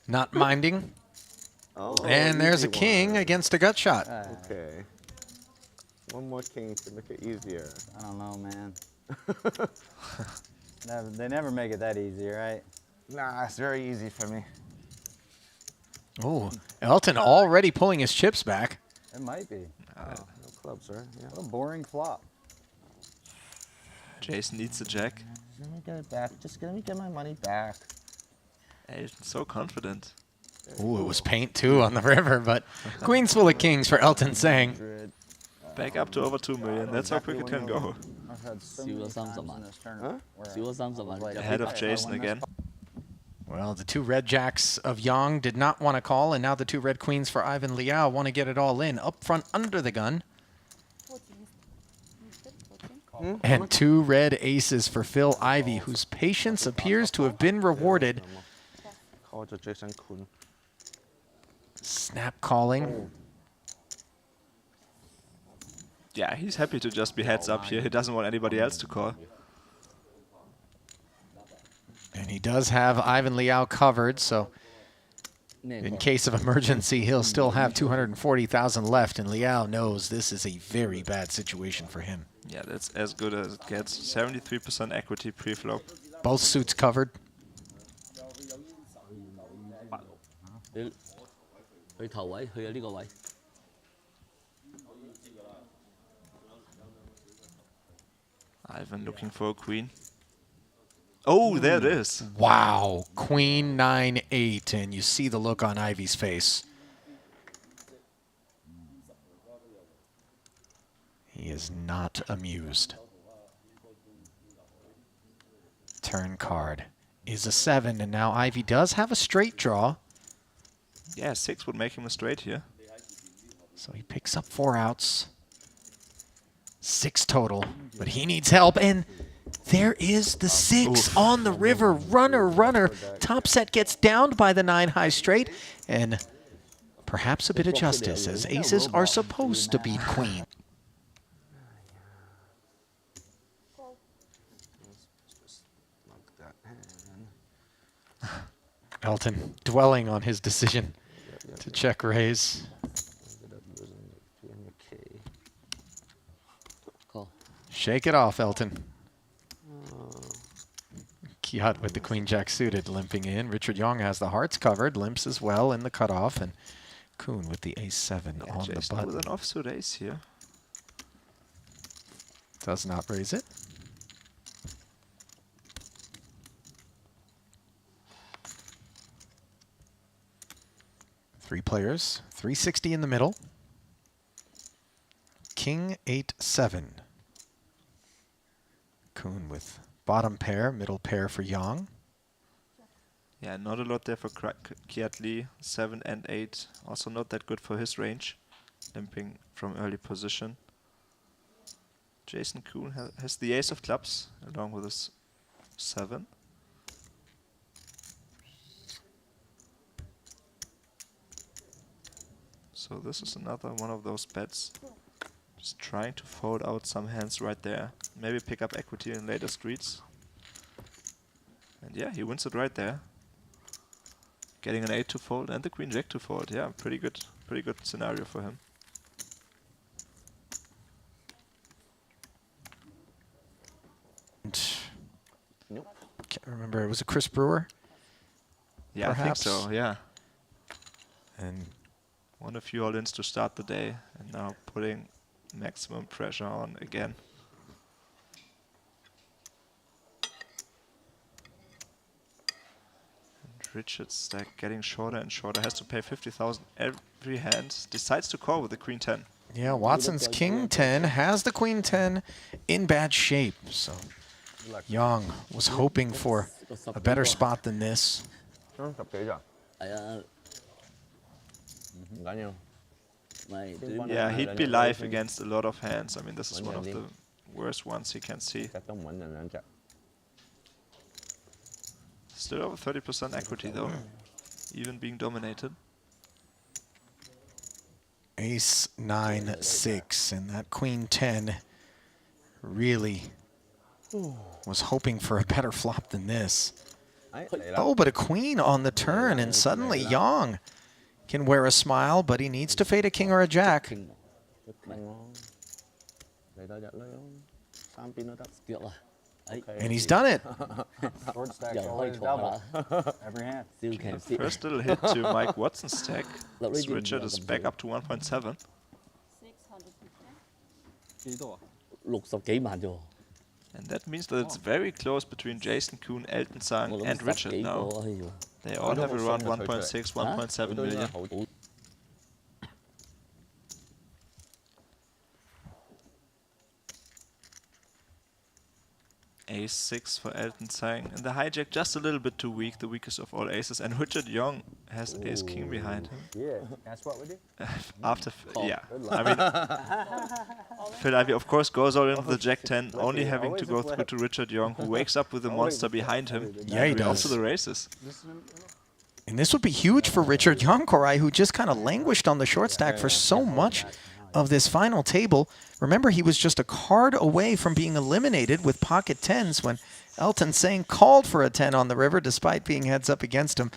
Speaker 2: not minding.
Speaker 4: Oh,
Speaker 2: And there's a
Speaker 4: easy
Speaker 2: king
Speaker 4: one.
Speaker 2: against a gut shot.
Speaker 4: Okay. One more king to make it easier.
Speaker 8: I don't know, man. They never make it that easy, right?
Speaker 4: Nah, it's very easy for me.
Speaker 2: Oh, Elton already pulling his chips back.
Speaker 8: It might be.
Speaker 4: No clubs, right? Yeah.
Speaker 8: What a boring flop.
Speaker 1: Jason needs a jack.
Speaker 4: Let me get it back. Just let me get my money back.
Speaker 1: Elton so confident.
Speaker 2: Ooh, it was paint too on the river, but queens full of kings for Elton saying.
Speaker 1: Back up to over 2 million. That's how quick it can go.
Speaker 8: I've had so
Speaker 9: See
Speaker 8: many
Speaker 9: what sums
Speaker 8: times
Speaker 9: up,
Speaker 8: in
Speaker 9: man.
Speaker 8: this tournament where
Speaker 9: See what sums up,
Speaker 8: I was
Speaker 9: man.
Speaker 8: like,
Speaker 1: Ahead of
Speaker 8: if I
Speaker 1: Jason
Speaker 8: win this
Speaker 1: again.
Speaker 2: Well, the two red jacks of Yang did not want to call, and now the two red queens for Ivan Liao want to get it all in. Up front under the gun. And two red aces for Phil Ivey, whose patience appears to have been rewarded.
Speaker 4: Call to Jason Kun.
Speaker 2: Snap calling.
Speaker 1: Yeah, he's happy to just be heads up here. He doesn't want anybody else to call.
Speaker 2: And he does have Ivan Liao covered, so in case of emergency, he'll still have 240,000 left, and Liao knows this is a very bad situation for him.
Speaker 1: Yeah, that's as good as it gets. 73% equity pre-flop.
Speaker 2: Both suits covered.
Speaker 9: 去頭位，去咗呢個位。
Speaker 1: Ivan looking for a queen. Oh, there it is.
Speaker 2: Wow, Queen 9-8, and you see the look on Ivy's face. He is not amused. Turn card is a 7, and now Ivy does have a straight draw.
Speaker 1: Yeah, 6 would make him a straight here.
Speaker 2: So he picks up 4 outs. 6 total, but he needs help, and there is the 6 on the river. Runner, runner. Top set gets downed by the 9 high straight, and perhaps a bit of justice, as aces are supposed to beat queen. Elton dwelling on his decision to check raise. Shake it off, Elton. Kiat with the queen jack suited, limping in. Richard Young has the hearts covered, limps as well in the cutoff, and Kuhn with the ace-7
Speaker 1: Yeah,
Speaker 2: on the
Speaker 1: Jason
Speaker 2: button.
Speaker 1: with an offsuit ace here.
Speaker 2: Does not raise it. Three players, 360 in the middle. King 8-7. Kuhn with bottom pair, middle pair for Yang.
Speaker 1: Yeah, not a lot there for Kiat Lee. 7 and 8. Also not that good for his range. Limping from early position. Jason Kuhn has the ace of clubs along with his 7. So this is another one of those bets. Just trying to fold out some hands right there. Maybe pick up equity in later streets. And yeah, he wins it right there. Getting an 8 to fold and the queen jack to fold. Yeah, pretty good scenario for him.
Speaker 2: Nope. Can't remember. It was a Chris Brewer.
Speaker 1: Yeah,
Speaker 2: perhaps?
Speaker 1: I think so. Yeah.
Speaker 2: And
Speaker 1: won a few all-ins to start the day, and now putting maximum pressure on again. And Richard's stack getting shorter and shorter. Has to pay 50,000 every hand. Decides to call with the queen 10.
Speaker 2: yeah, Watson's king 10 has the queen 10 in bad shape. So Young was hoping for a better spot than this.
Speaker 4: 張十幾咋？
Speaker 9: 係啊，
Speaker 4: 唔緊要，
Speaker 1: Yeah, he'd be live against a lot of hands. I mean, this is one of the worst ones he can see. Still over 30% equity though, even being dominated.
Speaker 2: Ace 9 6, and that Queen 10 really was hoping for a better flop than this. Oh, but a queen on the turn, and suddenly Yang can wear a smile, but he needs to fade a king or a jack. And he's done it.
Speaker 8: Short stack's always double. Every hand.
Speaker 1: First little hit to Mike Watson's stack. Richard is back up to 1.7.
Speaker 6: 60幾萬啫喎。
Speaker 1: And that means that it's very close between Jason Kuhn, Elton Sang, and Richard now. They all have around 1.6, 1.7 million. Ace 6 for Elton Sang. And the hijack just a little bit too weak, the weakest of all aces. And Richard Young has ace king behind him.
Speaker 8: Yeah, that's what we do.
Speaker 1: After, yeah. I mean, Phil Ivey, of course, goes all in with the Jack 10, only having to go through to Richard Young, who wakes up with a monster behind him.
Speaker 2: Yeah, he does.
Speaker 1: To the races.
Speaker 2: And this would be huge for Richard Young, Korai, who just kind of languished on the short stack for so much of this final table. Remember, he was just a card away from being eliminated with pocket tens when Elton Sang called for a 10 on the river despite being heads up against him.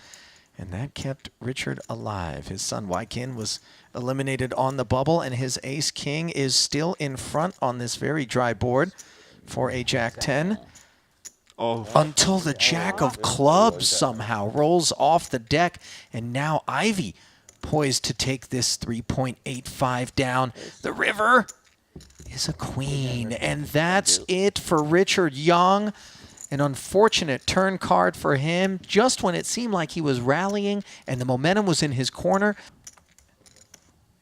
Speaker 2: And that kept Richard alive. His son Waikin was eliminated on the bubble, and his ace king is still in front on this very dry board for a jack 10.
Speaker 1: Oh.
Speaker 2: Until the jack of clubs somehow rolls off the deck, and now Ivy poised to take this 3.85 down. The river is a queen, and that's it for Richard Young. An unfortunate turn card for him, just when it seemed like he was rallying and the momentum was in his corner.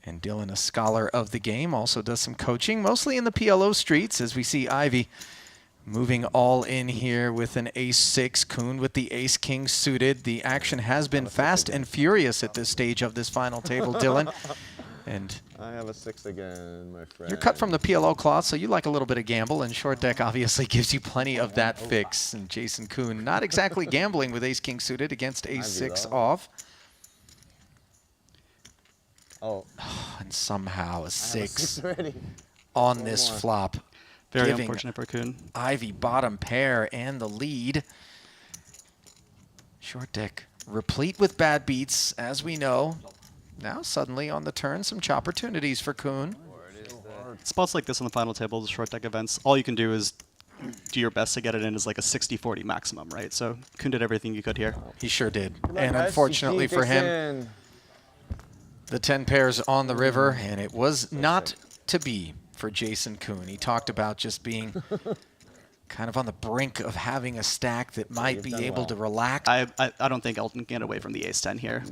Speaker 2: And Dylan, a scholar of the game, also does some coaching, mostly in the PLO streets, as we see Ivy moving all in here with an ace-6, Kuhn with the ace-king suited. The action has been fast and furious at this stage of this final table, Dylan. And
Speaker 4: I have a 6 again, my friend.
Speaker 2: you're cut from the PLO cloth, so you like a little bit of gamble, and short deck obviously gives you plenty of that fix. And Jason Kuhn not exactly gambling with ace-king suited against ace-6 off.
Speaker 4: Oh.
Speaker 2: And somehow a 6 on this flop.
Speaker 11: Very unfortunate for Kuhn.
Speaker 2: Ivy bottom pair and the lead. Short deck replete with bad beats, as we know. Now suddenly on the turn, some opportunities for Kuhn.
Speaker 11: Spots like this on the final table, the short deck events, all you can do is do your best to get it in as like a 60-40 maximum, right? So Kuhn did everything you could here.
Speaker 2: He sure did. And unfortunately for him, the 10 pairs on the river, and it was not to be for Jason Kuhn. He talked about just being kind of on the brink of having a stack that might be able to relax.
Speaker 11: I don't think Elton can get away from the ace-10 here.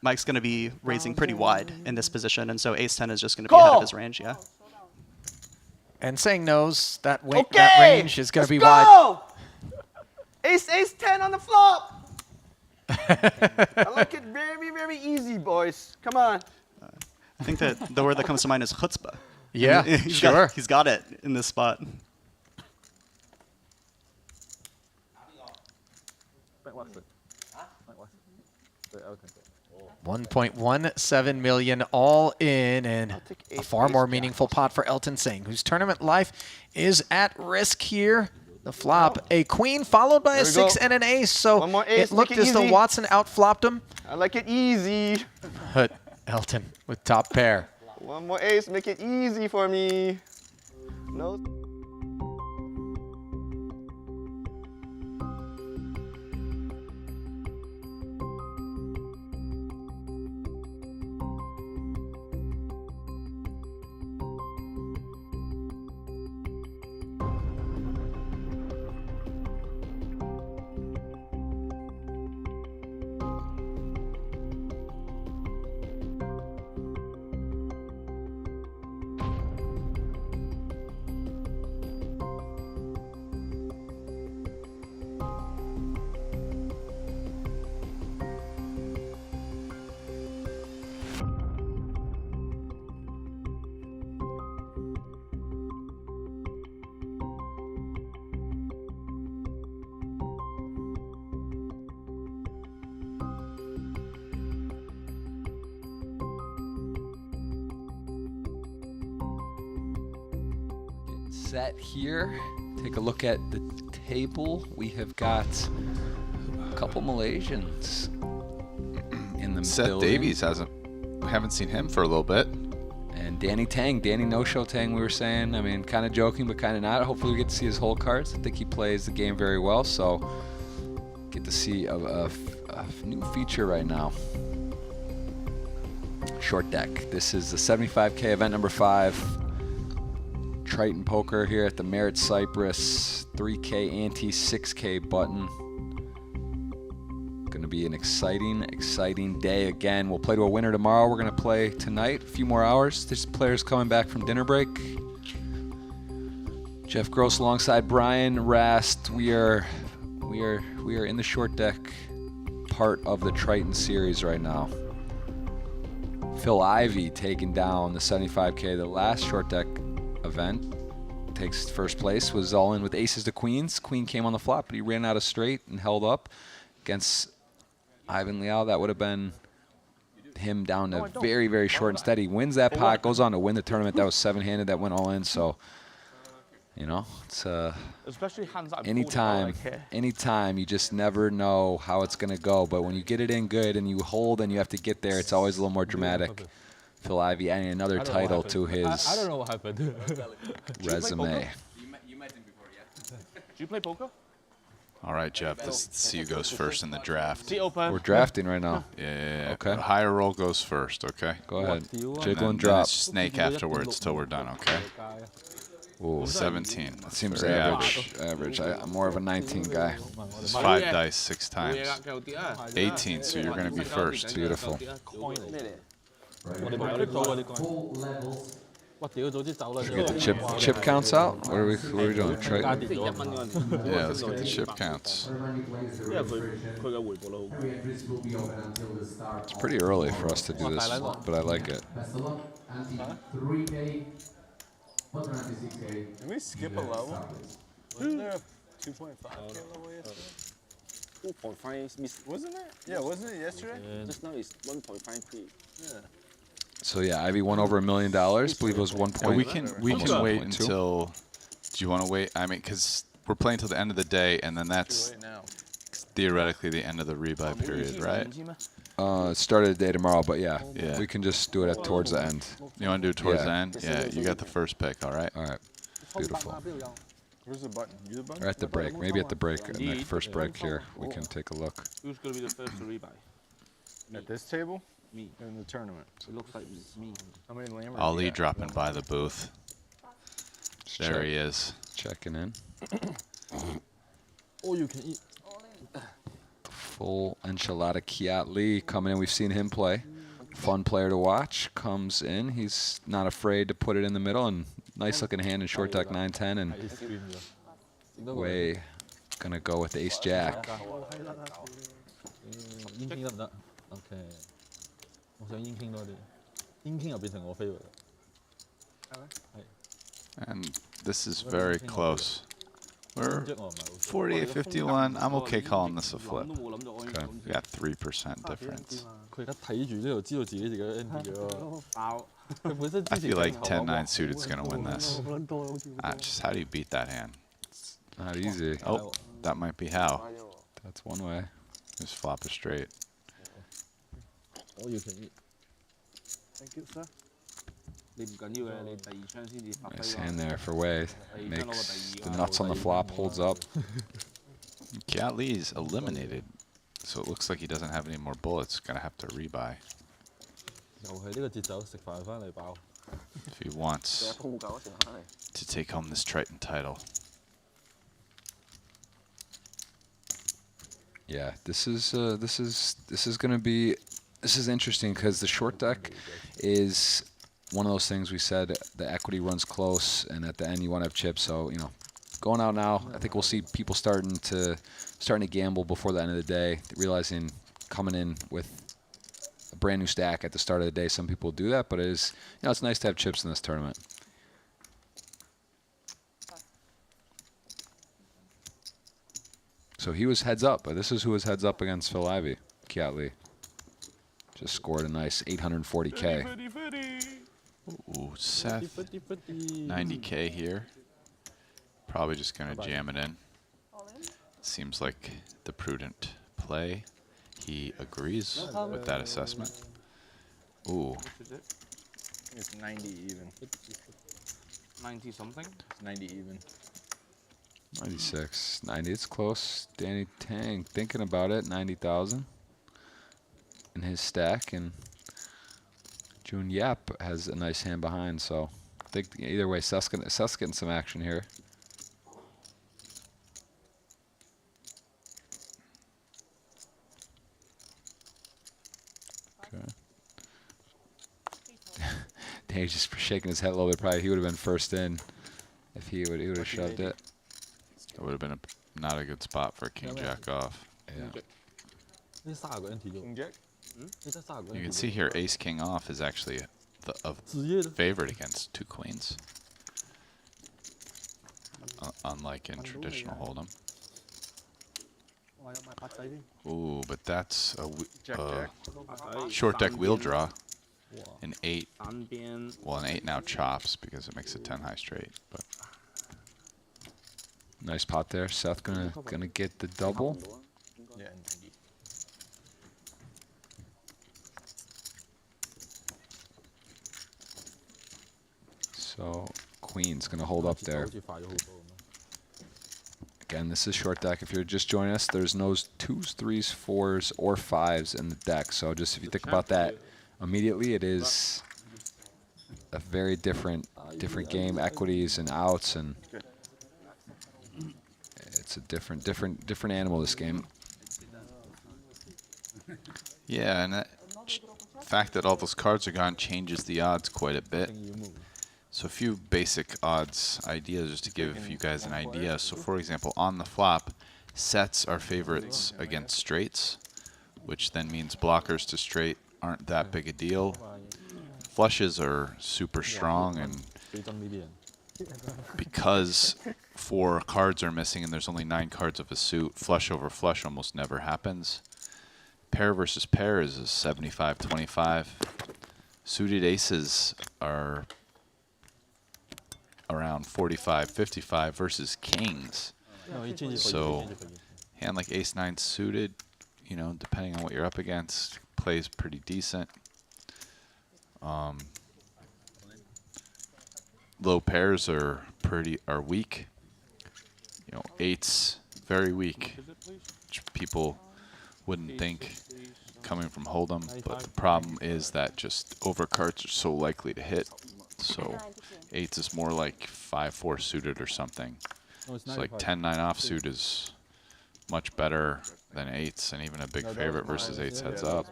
Speaker 11: Mike's going to be raising pretty wide in this position, and so ace-10 is just going to be ahead of his range, yeah.
Speaker 2: And saying knows that, that range is going to be wide.
Speaker 4: Ace-10 on the flop! I like it very, very easy, boys. Come on.
Speaker 11: I think that the word that comes to mind is chutzpah.
Speaker 2: Yeah, sure.
Speaker 11: He's got it in this spot.
Speaker 2: 1.17 million all in, and a far more meaningful pot for Elton Sang, whose tournament life is at risk here. The flop, a queen followed by a 6 and an ace, so it looked as though Watson outflopped him.
Speaker 4: I like it easy.
Speaker 2: But Elton with top pair.
Speaker 4: One more ace, make it easy for me. No.
Speaker 5: set here. Take a look at the table. We have got a couple Malaysians in the
Speaker 7: Seth
Speaker 5: building.
Speaker 7: Davies haven't seen him for a little bit.
Speaker 5: And Danny No-Show Tang, we were saying. I mean, kind of joking, but kind of not. Hopefully we get to see his whole cards. I think he plays the game very well, so get to see a new feature right now. Short deck. This is the 75K event number 5. Triton Poker here at the Marriott Cyprus. 3K ante, 6K button. Going to be an exciting day again. We'll play to a winner tomorrow. We're going to play tonight, a few more hours. There's players coming back from dinner break. Jeff Gross alongside Brian Rast. We are in the short deck part of the Triton series right now. Phil Ivey taking down the 75K, the last short deck event. Takes first place, was all in with aces to queens. Queen came on the flop, but he ran out of straight and held up against Ivan Liao. That would have been him down to very, very short. Instead, he wins that pot, goes on to win the tournament. That was 7-handed, that went all in. So, you know, it's anytime, you just never know how it's going to go. But when you get it in good and you hold and you have to get there, it's always a little more dramatic. Phil Ivey adding another title to his
Speaker 6: I don't know what happened.
Speaker 5: resume.
Speaker 10: You met him before, yeah?
Speaker 6: Do you play poker?
Speaker 7: All right, Jeff. Let's see who goes first in the draft.
Speaker 5: We're drafting right now.
Speaker 7: Yeah.
Speaker 5: Okay.
Speaker 7: The higher roll goes first. Okay.
Speaker 5: Go ahead.
Speaker 7: And
Speaker 5: Jiggle and
Speaker 7: then
Speaker 5: drop.
Speaker 7: it's snake afterwards till we're done. Okay.
Speaker 5: Ooh.
Speaker 7: 17.
Speaker 5: That seems
Speaker 7: Very
Speaker 5: average. I'm more of a 19 guy.
Speaker 7: This is 5 dice 6 times. 18. So you're going to be first.
Speaker 5: Beautiful.
Speaker 6: Should we get
Speaker 5: the chip counts out? What are we doing?
Speaker 7: Yeah, let's get the chip counts.
Speaker 5: It's pretty early for us to do this, but I like it.
Speaker 10: Can we skip a level? Wasn't there a 2.5K level yesterday?
Speaker 9: 2.5.
Speaker 10: Wasn't it? Yeah, wasn't it yesterday?
Speaker 9: Just now it's 1.53.
Speaker 10: Yeah.
Speaker 5: So yeah, Ivy won over $1 million. Believe it was 1.
Speaker 7: We can wait until. Do you want to wait? I mean, because we're playing till the end of the day, and then that's theoretically the end of the rebuy period, right?
Speaker 5: It started the day tomorrow, but yeah, we can just do it towards the end.
Speaker 7: You want to do it towards the end? Yeah, you got the first pick. All right.
Speaker 5: All right. Beautiful.
Speaker 10: Where's the button? You the button?
Speaker 5: Or at the break. Maybe at the break, in the first break here, we can take a look.
Speaker 6: Who's going to be the first to rebuy?
Speaker 10: At this table?
Speaker 6: Me.
Speaker 10: In the tournament.
Speaker 6: It looks like me.
Speaker 10: How many Lamborghinis?
Speaker 7: Ali dropping by the booth. There he is.
Speaker 5: Checking in.
Speaker 6: All you can eat.
Speaker 5: Full enchilada Kiat Lee coming in. We've seen him play. Fun player to watch. Comes in. He's not afraid to put it in the middle. And nice looking hand in short deck 9-10. And Way gonna go with ace jack.
Speaker 6: Okay. 我想煙傾多啲，煙傾又變成我 favorite。
Speaker 7: And this is very close. We're 48-51. I'm okay calling this a flip.
Speaker 5: Okay.
Speaker 7: We got 3% difference.
Speaker 6: 佢而家睇住呢度，知道自己嘅 NT 嘅爆。佢本身
Speaker 7: I
Speaker 6: 之前
Speaker 7: feel like 10-9 suited is going to win this. Just how do you beat that hand?
Speaker 5: It's not easy.
Speaker 7: Oh, that might be how.
Speaker 5: That's one way.
Speaker 7: Just flop it straight.
Speaker 6: All you can eat。
Speaker 10: Thank you, sir.
Speaker 6: 你唔緊要嘅，你第二槍先至發揮。
Speaker 5: Nice hand there for Way. Makes the nuts on the flop, holds up.
Speaker 7: Kiat Lee's eliminated, so it looks like he doesn't have any more bullets. Gonna have to rebuy
Speaker 6: 又係呢個節奏，食飯翻嚟爆。
Speaker 7: if he wants to take home this Triton title.
Speaker 5: Yeah, this is interesting because the short deck is one of those things we said the equity runs close, and at the end you want to have chips. So going out now, I think we'll see people starting to gamble before the end of the day, realizing coming in with a brand new stack at the start of the day. Some people do that, but it's nice to have chips in this tournament. So he was heads up, but this is who was heads up against Phil Ivey. Kiat Lee just scored a nice 840K.
Speaker 7: Ooh, Seth, 90K here. Probably just going to jam it in. Seems like the prudent play. He agrees with that assessment. Ooh.
Speaker 10: It's 90 even.
Speaker 4: 90 something?
Speaker 10: It's 90 even.
Speaker 5: 96, 90. It's close. Danny Tang thinking about it. 90,000 in his stack, and June Yap has a nice hand behind. So I think either way, Seth's getting some action here. Okay. Danny's just shaking his head a little bit. Probably he would have been first in if he would have shoved it.
Speaker 7: It would have been not a good spot for King Jack off.
Speaker 5: Yeah.
Speaker 10: King Jack?
Speaker 7: You can see here Ace King off is actually a favorite against 2 queens. Unlike in traditional Hold'em. Ooh, but that's a short deck wheel draw. An 8. Well, an 8 now chops because it makes it 10 high straight. But
Speaker 5: Nice pot there. Seth gonna get the double.
Speaker 10: Yeah, 90.
Speaker 5: So Queen's gonna hold up there. Again, this is short deck. If you're just joining us, there's no 2s, 3s, 4s, or 5s in the deck. So just if you think about that immediately, it is a very different game, equities and outs, and it's a different animal, this game.
Speaker 7: yeah, and that fact that all those cards are gone changes the odds quite a bit. So a few basic odds ideas just to give you guys an idea. So for example, on the flop, sets are favorites against straights, which then means blockers to straight aren't that big a deal. Flushes are super strong, and because 4 cards are missing and there's only 9 cards of a suit, flush over flush almost never happens. Pair versus pair is a 75-25. Suited aces are around 45-55 versus kings. So hand like ace-9 suited, you know, depending on what you're up against, plays pretty decent. Low pairs are weak. You know, 8s very weak, which people wouldn't think coming from Hold'em, but the problem is that just overcards are so likely to hit. So 8s is more like 5-4 suited or something. So like 10-9 offsuit is much better than 8s, and even a big favorite versus 8s heads up.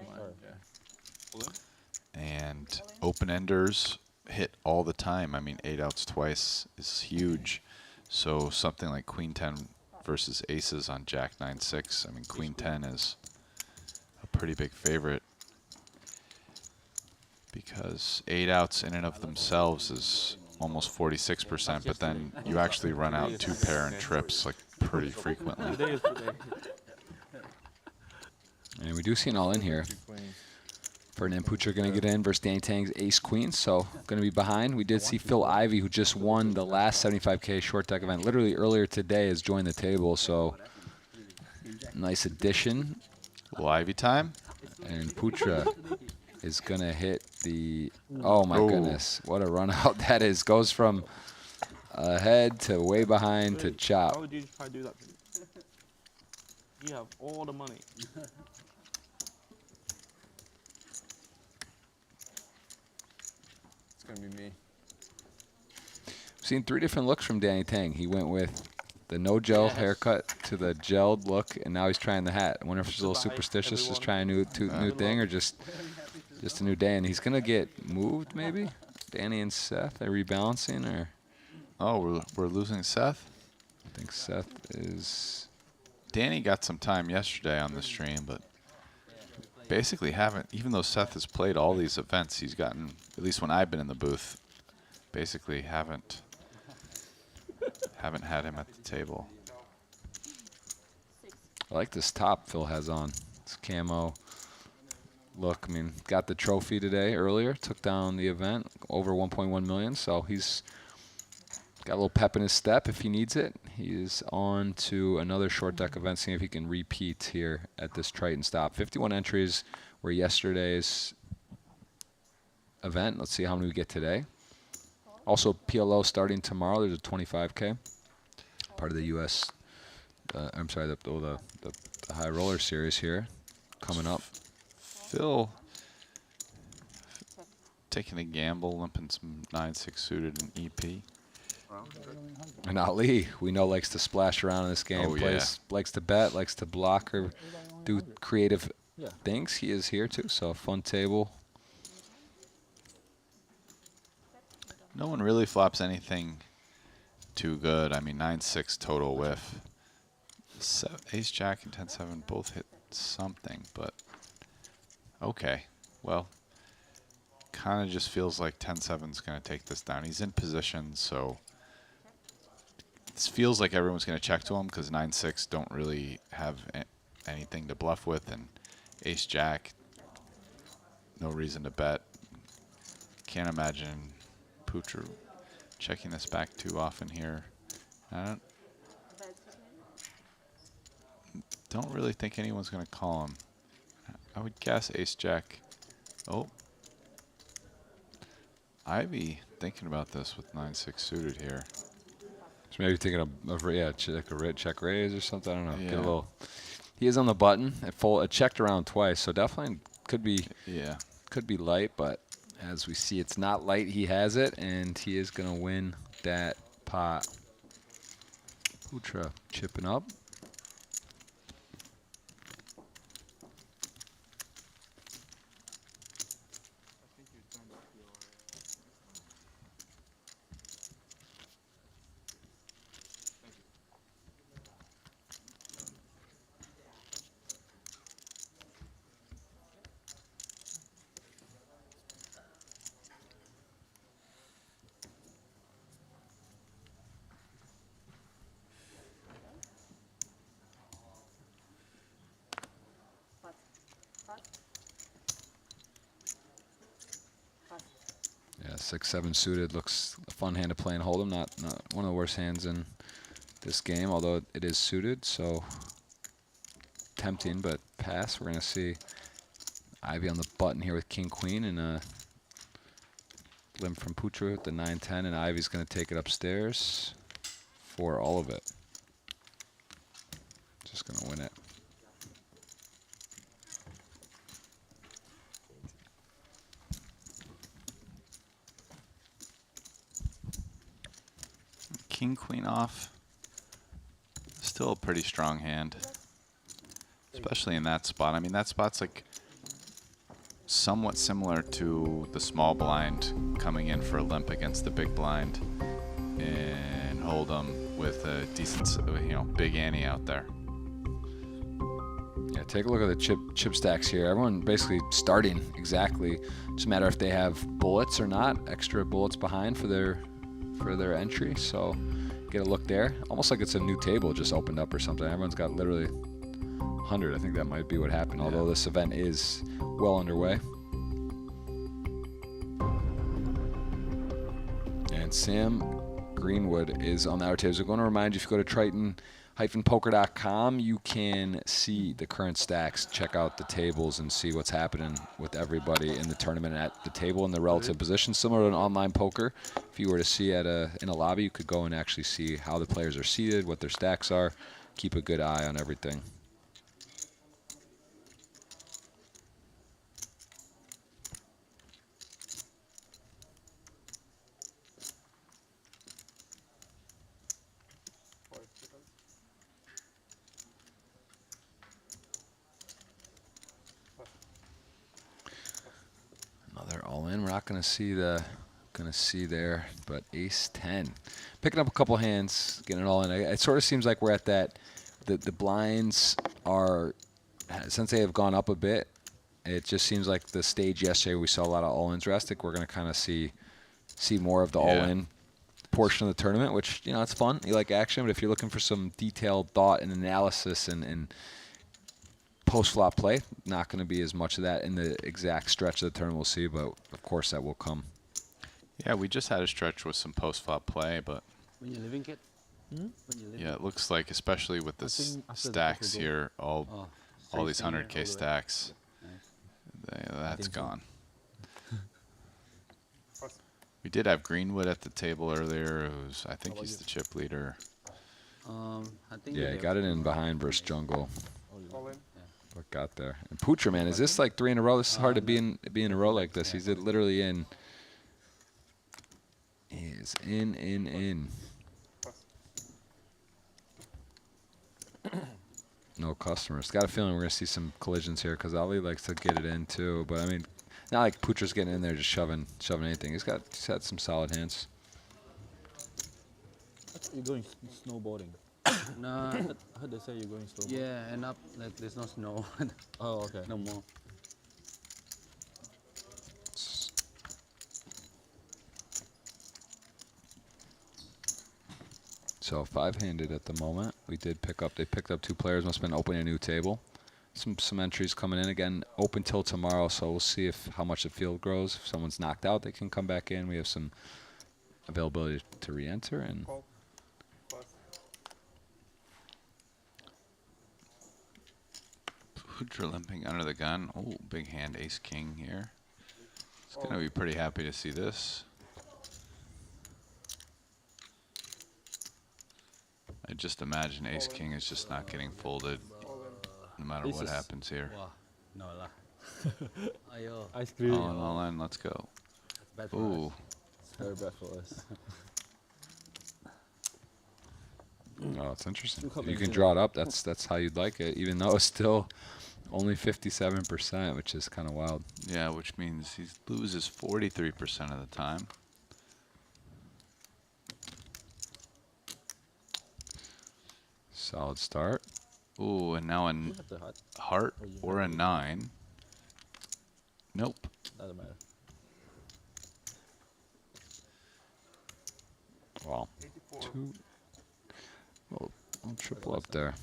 Speaker 7: And open-enders hit all the time. I mean, 8 outs twice is huge. So something like Queen 10 versus aces on Jack 9-6. I mean, Queen 10 is a pretty big favorite because 8 outs in and of themselves is almost 46%, but then you actually run out 2-pair and trips like pretty frequently.
Speaker 5: And we do see an all-in here. Ferdinand Pucher going to get in versus Danny Tang's ace-queen, so going to be behind. We did see Phil Ivey, who just won the last 75K short deck event, literally earlier today, has joined the table, so nice addition.
Speaker 7: Little Ivy time.
Speaker 5: And Putra is going to hit the, oh my goodness, what a run out that is. Goes from ahead to way behind to chop.
Speaker 4: How would you try to do that? You have all the money.
Speaker 10: It's gonna be me.
Speaker 5: We've seen 3 different looks from Danny Tang. He went with the no gel haircut to the gelled look, and now he's trying the hat. I wonder if he's a little superstitious, just trying a new thing, or just a new day. And he's gonna get moved, maybe. Danny and Seth are rebalancing, or
Speaker 7: oh, we're losing Seth.
Speaker 5: I think Seth is.
Speaker 7: Danny got some time yesterday on the stream, but basically haven't. Even though Seth has played all these events, he's gotten, at least when I've been in the booth, basically haven't had him at the table.
Speaker 5: I like this top Phil has on. It's camo look. I mean, got the trophy today earlier. Took down the event over 1.1 million. So he's got a little pep in his step if he needs it. He is on to another short deck event, seeing if he can repeat here at this Triton stop. 51 entries were yesterday's event. Let's see how many we get today. Also, PLO starting tomorrow. There's a 25K, part of the U.S. I'm sorry, the High Roller Series here coming up.
Speaker 7: Phil taking a gamble, limping some 9-6 suited in EP.
Speaker 5: And Ali, we know, likes to splash around in this game.
Speaker 7: Oh,
Speaker 5: likes to bet, likes to block or do creative things. He is here too, so fun table.
Speaker 7: No one really flops anything too good. I mean, 9-6 total whiff. Ace Jack and 10-7 both hit something, but okay. Well, kind of just feels like 10-7's going to take this down. He's in position, so this feels like everyone's going to check to him because 9-6 don't really have anything to bluff with, and Ace Jack, no reason to bet. Can't imagine Putra checking this back too often here. I don't really think anyone's going to call him. I would guess Ace Jack. Oh. Ivy thinking about this with 9-6 suited here.
Speaker 5: So maybe thinking of like a check raise or something. I don't know.
Speaker 7: Yeah.
Speaker 5: Get a little. He is on the button. It checked around twice, so definitely could be light, but as we see, it's not light. He has it, and he is going to win that pot. Putra chipping up. Yeah, 6-7 suited looks a fun hand to play and hold him. Not one of the worst hands in this game, although it is suited, so tempting, but pass. We're gonna see Ivy on the button here with King Queen and a limp from Putra with the 9-10, and Ivy's gonna take it upstairs for all of it. Just gonna win it.
Speaker 7: King Queen off. Still a pretty strong hand, especially in that spot. I mean, that spot's like somewhat similar to the small blind coming in for a limp against the big blind and hold 'em with a decent, big ante out there.
Speaker 5: Yeah, take a look at the chip stacks here. Everyone basically starting exactly. Just a matter if they have bullets or not, extra bullets behind for their entry. So get a look there. Almost like it's a new table just opened up or something. Everyone's got literally 100. I think that might be what happened, although this event is well underway. And Sam Greenwood is on the outer tables. I'm going to remind you, if you go to Triton-poker.com, you can see the current stacks, check out the tables, and see what's happening with everybody in the tournament at the table in the relative position. Similar to an online poker, if you were to see in a lobby, you could go and actually see how the players are seated, what their stacks are, keep a good eye on everything. Another all in. We're not going to see there, but ace 10. Picking up a couple hands, getting it all in. It sort of seems like we're at that. The blinds are, since they have gone up a bit, it just seems like the stage yesterday we saw a lot of all-ins. We're going to kind of see more of the all-in portion of the tournament, which, it's fun. You like action, but if you're looking for some detailed thought and analysis and post-flop play, not going to be as much of that in the exact stretch of the tournament we'll see, but of course that will come.
Speaker 7: Yeah, we just had a stretch with some post-flop play, but
Speaker 6: When you're living it? When you live
Speaker 7: Yeah, it looks like, especially with the stacks here, all these 100K stacks, that's gone. We did have Greenwood at the table earlier, who's, I think he's the chip leader.
Speaker 6: I think
Speaker 5: Yeah, he got it in behind versus Jungle.
Speaker 10: All in.
Speaker 5: But got there. And Putra, man, is this like 3 in a row? This is hard to be in a row like this. He's literally in. He is in. No customers. Got a feeling we're going to see some collisions here because Ali likes to get it in too. But I mean, not like Putra's getting in there just shoving anything. He's had some solid hands.
Speaker 10: You're going snowboarding.
Speaker 6: No,
Speaker 10: I heard they say you're going snowboarding.
Speaker 6: yeah, end up like there's no snow.
Speaker 10: Oh, okay.
Speaker 6: No more.
Speaker 5: So 5-handed at the moment. They picked up 2 players. Must have been opening a new table. Some entries coming in again. Open till tomorrow, so we'll see how much the field grows. If someone's knocked out, they can come back in. We have some availability to re-enter and.
Speaker 7: Putra limping under the gun. Oh, big hand, ace king here. He's gonna be pretty happy to see this. I just imagine ace king is just not getting folded, no matter what happens here.
Speaker 6: Wow. No lah. Ayo.
Speaker 10: Ice cream.
Speaker 7: All in, let's go.
Speaker 6: Bad for
Speaker 7: Ooh,
Speaker 6: us.
Speaker 10: It's very bad for us.
Speaker 5: Oh, it's interesting. If you can draw it up, that's how you'd like it, even though it's still only 57%, which is kind of wild.
Speaker 7: yeah, which means he loses 43% of the time.
Speaker 5: Solid start.
Speaker 7: Ooh, and now a heart or a 9. Nope.
Speaker 10: Doesn't matter.
Speaker 5: Wow. 2. Well, triple up there.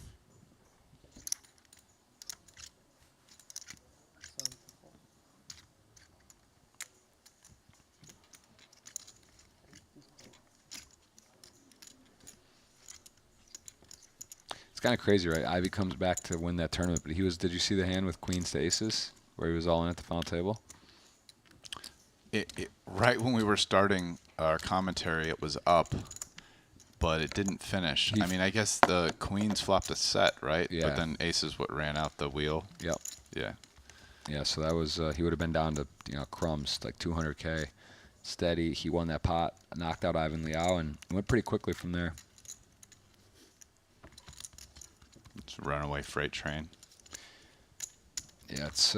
Speaker 5: It's kind of crazy, right? Ivy comes back to win that tournament, but did you see the hand with queens to aces where he was all in at the final table?
Speaker 7: Right when we were starting our commentary, it was up, but it didn't finish. I mean, I guess the queens flopped a set, right?
Speaker 5: Yeah.
Speaker 7: But then aces what ran out the wheel.
Speaker 5: Yep.
Speaker 7: Yeah.
Speaker 5: Yeah, so that was he would have been down to crumbs, like 200K. Instead, he won that pot, knocked out Ivan Liao, and went pretty quickly from there.
Speaker 7: It's a runaway freight train.
Speaker 5: Yeah, it's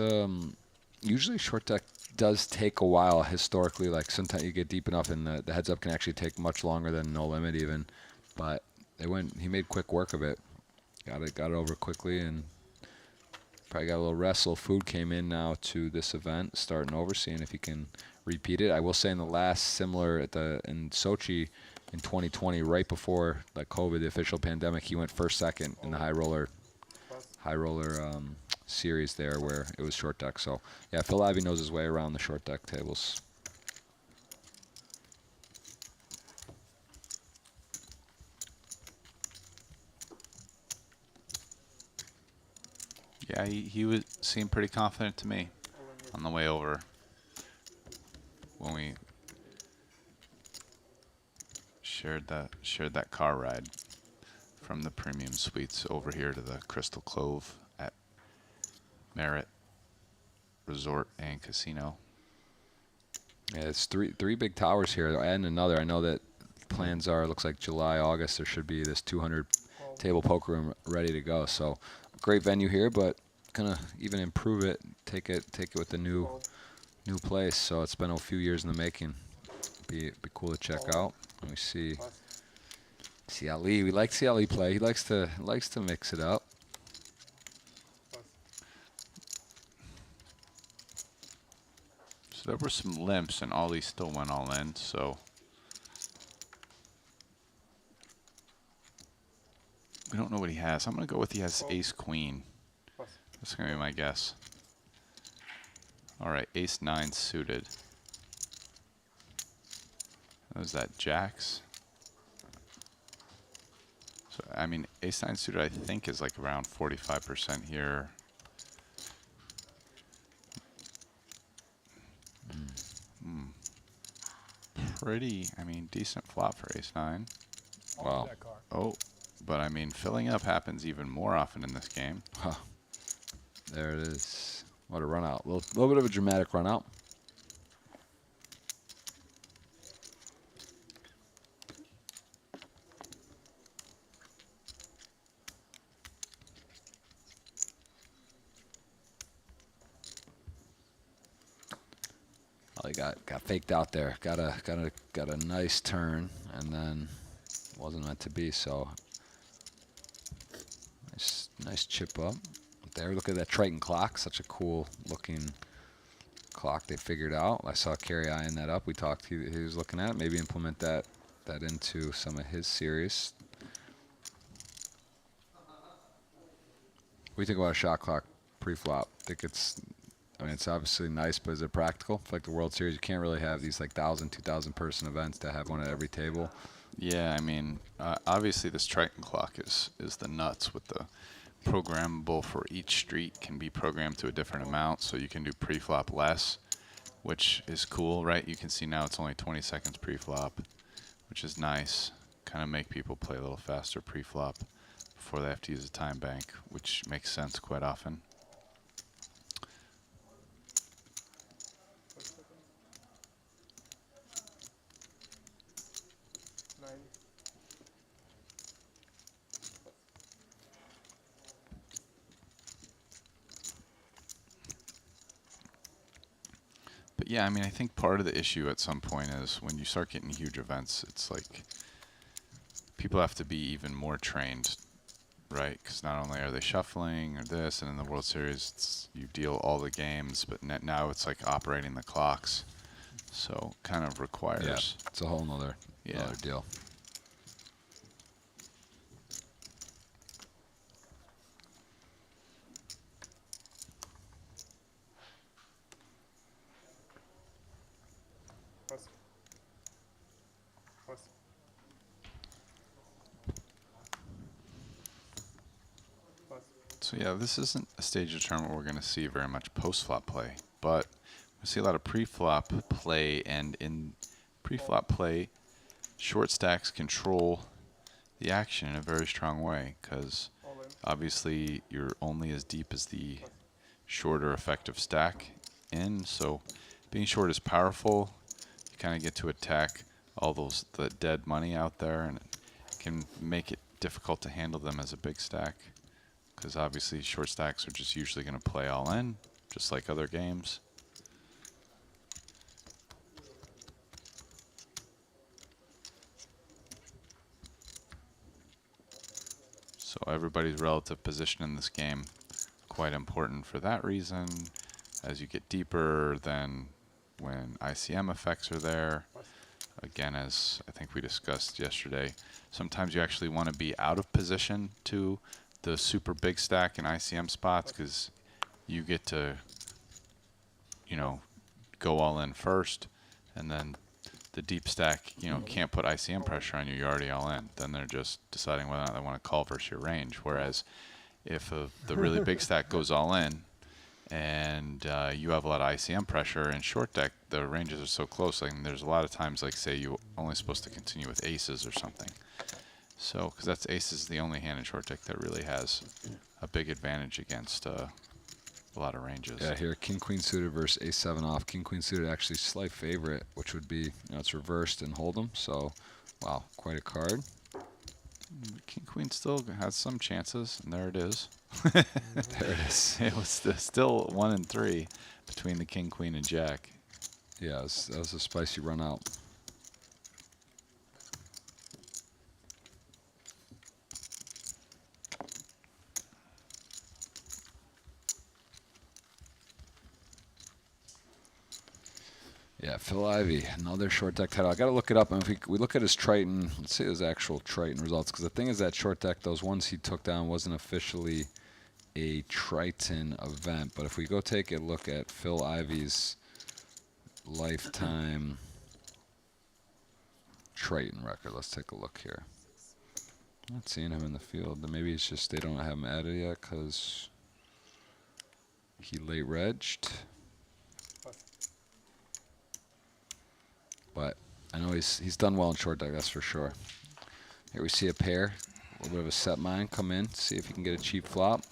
Speaker 5: usually short deck does take a while historically. Like sometimes you get deep enough, and the heads up can actually take much longer than no limit even. But he made quick work of it. Got it over quickly, and probably got a little rest. A little food came in now to this event, starting over, seeing if he can repeat it. I will say in the last similar in Sochi in 2020, right before like COVID, the official pandemic, he went first, second in the high roller series there where it was short deck. So yeah, Phil Ivey knows his way around the short deck tables.
Speaker 7: Yeah, he seemed pretty confident to me on the way over when we shared that car ride from the premium suites over here to the Crystal Cove at Merit Resort and Casino.
Speaker 5: Yeah, it's three big towers here and another. I know that plans are, looks like July, August, there should be this 200 table poker room ready to go. So great venue here, but gonna even improve it, take it with the new place. So it's been a few years in the making. Be cool to check out. Let me see Ali. We like to see Ali play. He likes to mix it up.
Speaker 7: So there were some limps, and Ollie still went all in. So we don't know what he has. I'm gonna go with he has ace queen. That's gonna be my guess. All right, ace 9 suited. What was that, jacks? I mean, ace-9 suited, I think, is like around 45% here. Pretty, I mean, decent flop for ace-9.
Speaker 5: Wow.
Speaker 7: Oh, but I mean, filling up happens even more often in this game.
Speaker 5: Huh. There it is. What a run out. A little bit of a dramatic run out. Oh, he got faked out there. Got a nice turn, and then wasn't meant to be. So nice chip up there. Look at that Triton clock. Such a cool looking clock they figured out. I saw Kerry eyeing that up. We talked. He was looking at it. Maybe implement that into some of his series. What do you think about a shot clock pre-flop? I mean, it's obviously nice, but is it practical? For like the World Series, you can't really have these like 1,000, 2,000 person events to have one at every table.
Speaker 7: Yeah, I mean, obviously this Triton clock is the nuts with the programmable for each street can be programmed to a different amount, so you can do pre-flop less, which is cool, right? You can see now it's only 20 seconds pre-flop, which is nice. Kind of make people play a little faster pre-flop before they have to use a time bank, which makes sense quite often. But yeah, I mean, I think part of the issue at some point is when you start getting huge events, it's like people have to be even more trained, right? Because not only are they shuffling or this, and in the World Series, you deal all the games, but now it's like operating the clocks. So kind of requires.
Speaker 5: Yeah, it's a whole nother deal.
Speaker 7: So yeah, this isn't a stage of tournament we're going to see very much post-flop play, but we see a lot of pre-flop play, and in pre-flop play, short stacks control the action in a very strong way, because obviously you're only as deep as the shorter effective stack in, so being short is powerful. You kind of get to attack all the dead money out there, and it can make it difficult to handle them as a big stack, because obviously short stacks are just usually going to play all in, just like other games. So everybody's relative position in this game, quite important for that reason. As you get deeper, then when ICM effects are there, again, as I think we discussed yesterday, sometimes you actually want to be out of position to the super big stack and ICM spots, because you get to, you know, go all in first, and then the deep stack, you know, can't put ICM pressure on you. You're already all in. Then they're just deciding whether or not they want to call versus your range. Whereas if the really big stack goes all in, and you have a lot of ICM pressure in short deck, the ranges are so close. Like, there's a lot of times, like, say you're only supposed to continue with aces or something. So, because that's aces, the only hand in short deck that really has a big advantage against a lot of ranges.
Speaker 5: Yeah, here King Queen suited versus Ace 7 off. King Queen suited actually slight favorite, which would be, you know, it's reversed and hold 'em. So, wow, quite a card.
Speaker 7: King Queen still has some chances, and there it is.
Speaker 5: There it is.
Speaker 7: It was still 1 and 3 between the King, Queen, and Jack.
Speaker 5: Yeah, that was a spicy run out. Yeah, Phil Ivey, another short deck title. I got to look it up. And if we look at his Triton, let's see his actual Triton results. Because the thing is that short deck, those ones he took down wasn't officially a Triton event. But if we go take a look at Phil Ivey's lifetime Triton record, let's take a look here. Not seeing him in the field. Then maybe it's just they don't have him added yet because he late regged. But I know he's done well in short deck, that's for sure. Here we see a pair, a little bit of a set mine come in, see if he can get a cheap flop.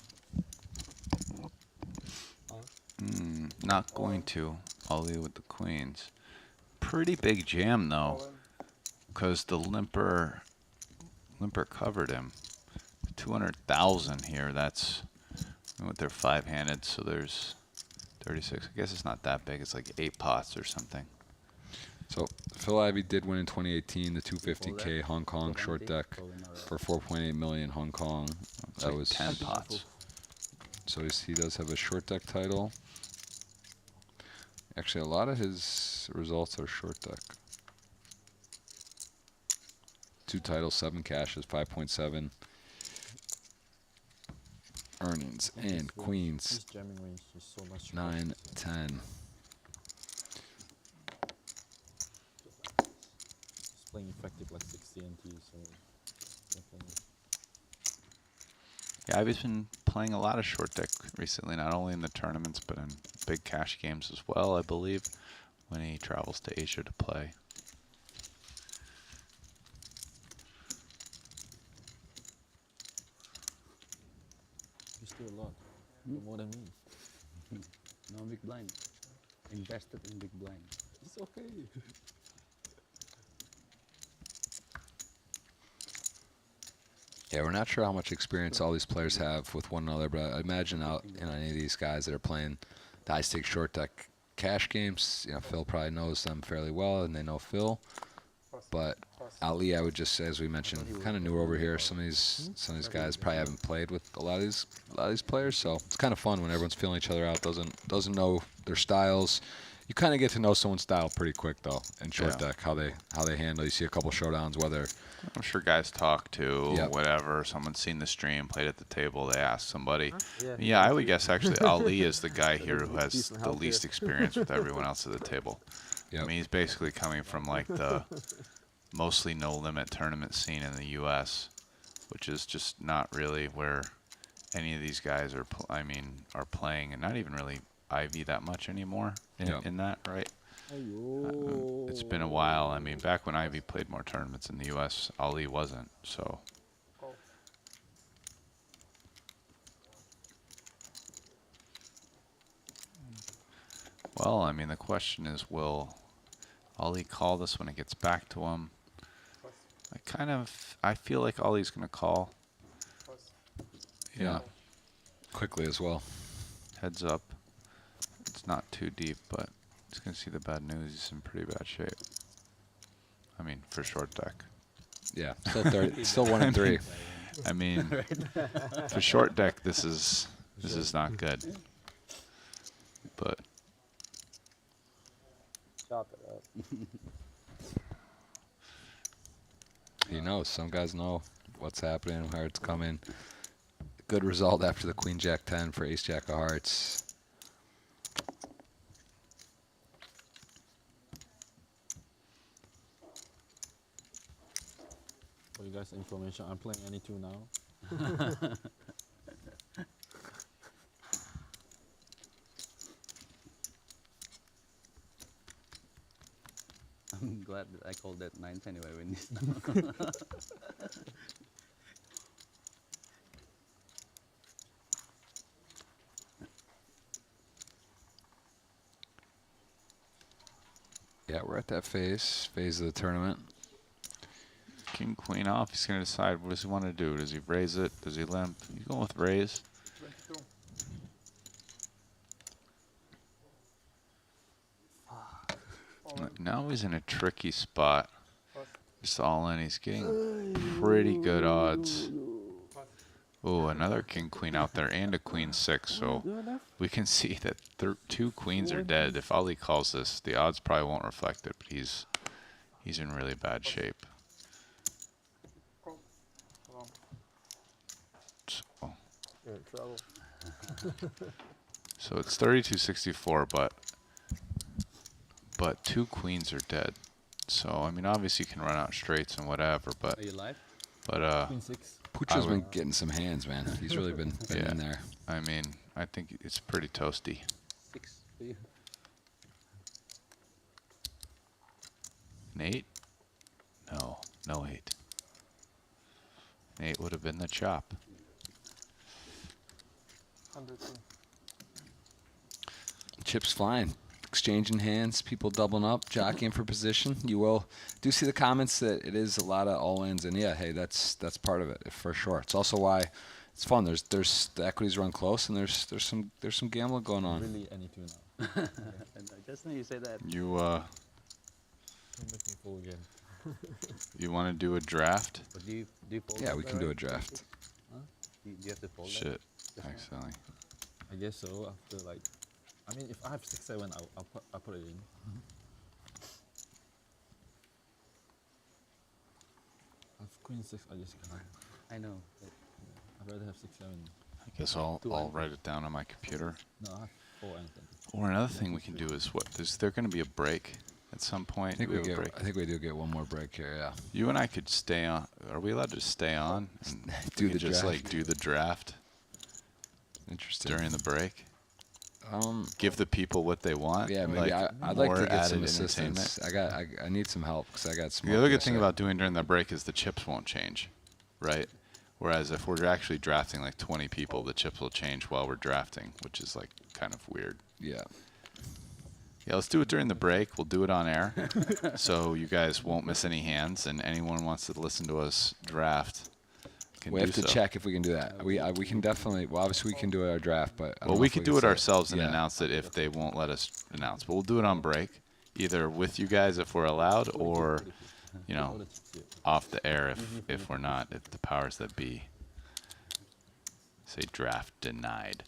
Speaker 7: Not going to. Ollie with the queens. Pretty big jam though, because the limper covered him. 200,000 here. That's with their 5-handed. So there's 36. I guess it's not that big. It's like 8 pots or something.
Speaker 5: So Phil Ivey did win in 2018 the 250K Hong Kong short deck for 4.8 million Hong Kong.
Speaker 7: That was 10 pots.
Speaker 5: So he does have a short deck title. Actually, a lot of his results are short deck. 2 titles, 7 cashes, 5.7 earnings, and queens 9, 10.
Speaker 10: Playing effective like 60 NT, so definitely.
Speaker 7: Yeah, I've been playing a lot of short deck recently, not only in the tournaments, but in big cash games as well, I believe, when he travels to Asia to play.
Speaker 10: You still a lot. More than me.
Speaker 12: No big blind. Invested in big blind.
Speaker 10: It's okay.
Speaker 5: Yeah, we're not sure how much experience all these players have with one another, but I imagine out any of these guys that are playing the high stakes short deck cash games, Phil probably knows them fairly well, and they know Phil. But Ali, I would just say, as we mentioned, kind of newer over here. Some of these guys probably haven't played with a lot of these players, so it's kind of fun when everyone's feeling each other out. Doesn't know their styles. You kind of get to know someone's style pretty quick though in short deck, how they handle. You see a couple showdowns, whether
Speaker 7: I'm sure guys talk to whatever. Someone's seen the stream, played at the table. They ask somebody. Yeah, I would guess actually Ali is the guy here who has the least experience with everyone else at the table. I mean, he's basically coming from like the mostly no limit tournament scene in the U.S., which is just not really where any of these guys are. Are playing, and not even really Ivy that much anymore in that, right? It's been a while. I mean, back when Ivy played more tournaments in the U.S., Ali wasn't. So. Well, I mean, the question is, will Ali call this when it gets back to him? I feel like Ali's going to call.
Speaker 5: Yeah. Quickly as well.
Speaker 7: Heads up. It's not too deep, but he's going to see the bad news. He's in pretty bad shape. I mean, for short deck.
Speaker 5: Yeah, still 1 and 3.
Speaker 7: I mean, for short deck, this is not good. But
Speaker 8: Chop it up.
Speaker 5: He knows. Some guys know what's happening, where it's coming. Good result after the Queen Jack 10 for Ace Jack of Hearts.
Speaker 10: For you guys' information, I'm playing any 2 now.
Speaker 12: I'm glad that I called that 9-10 anyway when this.
Speaker 5: Yeah, we're at that phase of the tournament.
Speaker 7: King, Queen off. He's going to decide what does he want to do. Does he raise it? Does he limp? He's going with raise. Now he's in a tricky spot. Just all in. He's getting pretty good odds. Oh, another king queen out there and a queen 6. So we can see that 2 queens are dead. If Ali calls this, the odds probably won't reflect it, but he's in really bad shape. So,
Speaker 8: You're in trouble.
Speaker 7: so it's 32-64, but 2 queens are dead. So I mean, obviously you can run out straights and whatever, but
Speaker 12: Are you live?
Speaker 7: But
Speaker 8: Queen 6.
Speaker 5: Pucho's been getting some hands, man. He's really been in there.
Speaker 7: I mean, I think it's pretty toasty.
Speaker 12: 6 for you.
Speaker 7: Nate? No, no 8. Nate would have been the chop.
Speaker 5: Chips flying, exchanging hands, people doubling up, jockeying for position. You will do see the comments that it is a lot of all-ins, and yeah, hey, that's part of it for sure. It's also why it's fun. There's the equities run close, and there's some gambling going on.
Speaker 8: Really any two now.
Speaker 12: And I just know you say that.
Speaker 7: You
Speaker 8: Don't make me fool again.
Speaker 7: you want to do a draft?
Speaker 12: But do you fold
Speaker 5: Yeah,
Speaker 12: that
Speaker 5: we can do a
Speaker 12: right?
Speaker 5: draft.
Speaker 12: Huh? Do you have to fold
Speaker 7: Shit,
Speaker 12: that?
Speaker 7: accidentally.
Speaker 8: I guess so. After like, I mean, if I have 6-7, I'll put it in. I have Queen 6. I just can't.
Speaker 12: I know. But
Speaker 8: I'd rather have 6-7.
Speaker 7: I guess I'll write it down on my computer.
Speaker 8: No, I have 4 and 10.
Speaker 7: Or another thing we can do is is there going to be a break at some point?
Speaker 5: I think
Speaker 7: Do have a break?
Speaker 5: we do get one more break here. Yeah.
Speaker 7: You and I could stay on. Are we allowed to stay on and
Speaker 5: Do
Speaker 7: we could
Speaker 5: the
Speaker 7: just
Speaker 5: draft.
Speaker 7: like do the draft
Speaker 5: Interesting.
Speaker 7: during the break?
Speaker 5: Um,
Speaker 7: Give the people what they want.
Speaker 5: yeah, maybe
Speaker 7: like
Speaker 5: I'd like
Speaker 7: more
Speaker 5: to get some
Speaker 7: added
Speaker 5: assistance. I need some help because I got some.
Speaker 7: The other good thing about doing during the break is the chips won't change, right? Whereas if we're actually drafting like 20 people, the chips will change while we're drafting, which is like kind of weird.
Speaker 5: Yeah.
Speaker 7: Yeah, let's do it during the break. We'll do it on air, so you guys won't miss any hands, and anyone who wants to listen to us draft can
Speaker 5: We
Speaker 7: do
Speaker 5: have to
Speaker 7: so.
Speaker 5: check if we can do that. We can definitely. Well, obviously we can do it our draft, but I don't
Speaker 7: Well,
Speaker 5: know
Speaker 7: we
Speaker 5: if
Speaker 7: could
Speaker 5: can
Speaker 7: do it
Speaker 5: say
Speaker 7: ourselves and
Speaker 5: Yeah.
Speaker 7: announce it if they won't let us announce. But we'll do it on break, either with you guys if we're allowed, or off the air if we're not. If the powers that be say draft denied.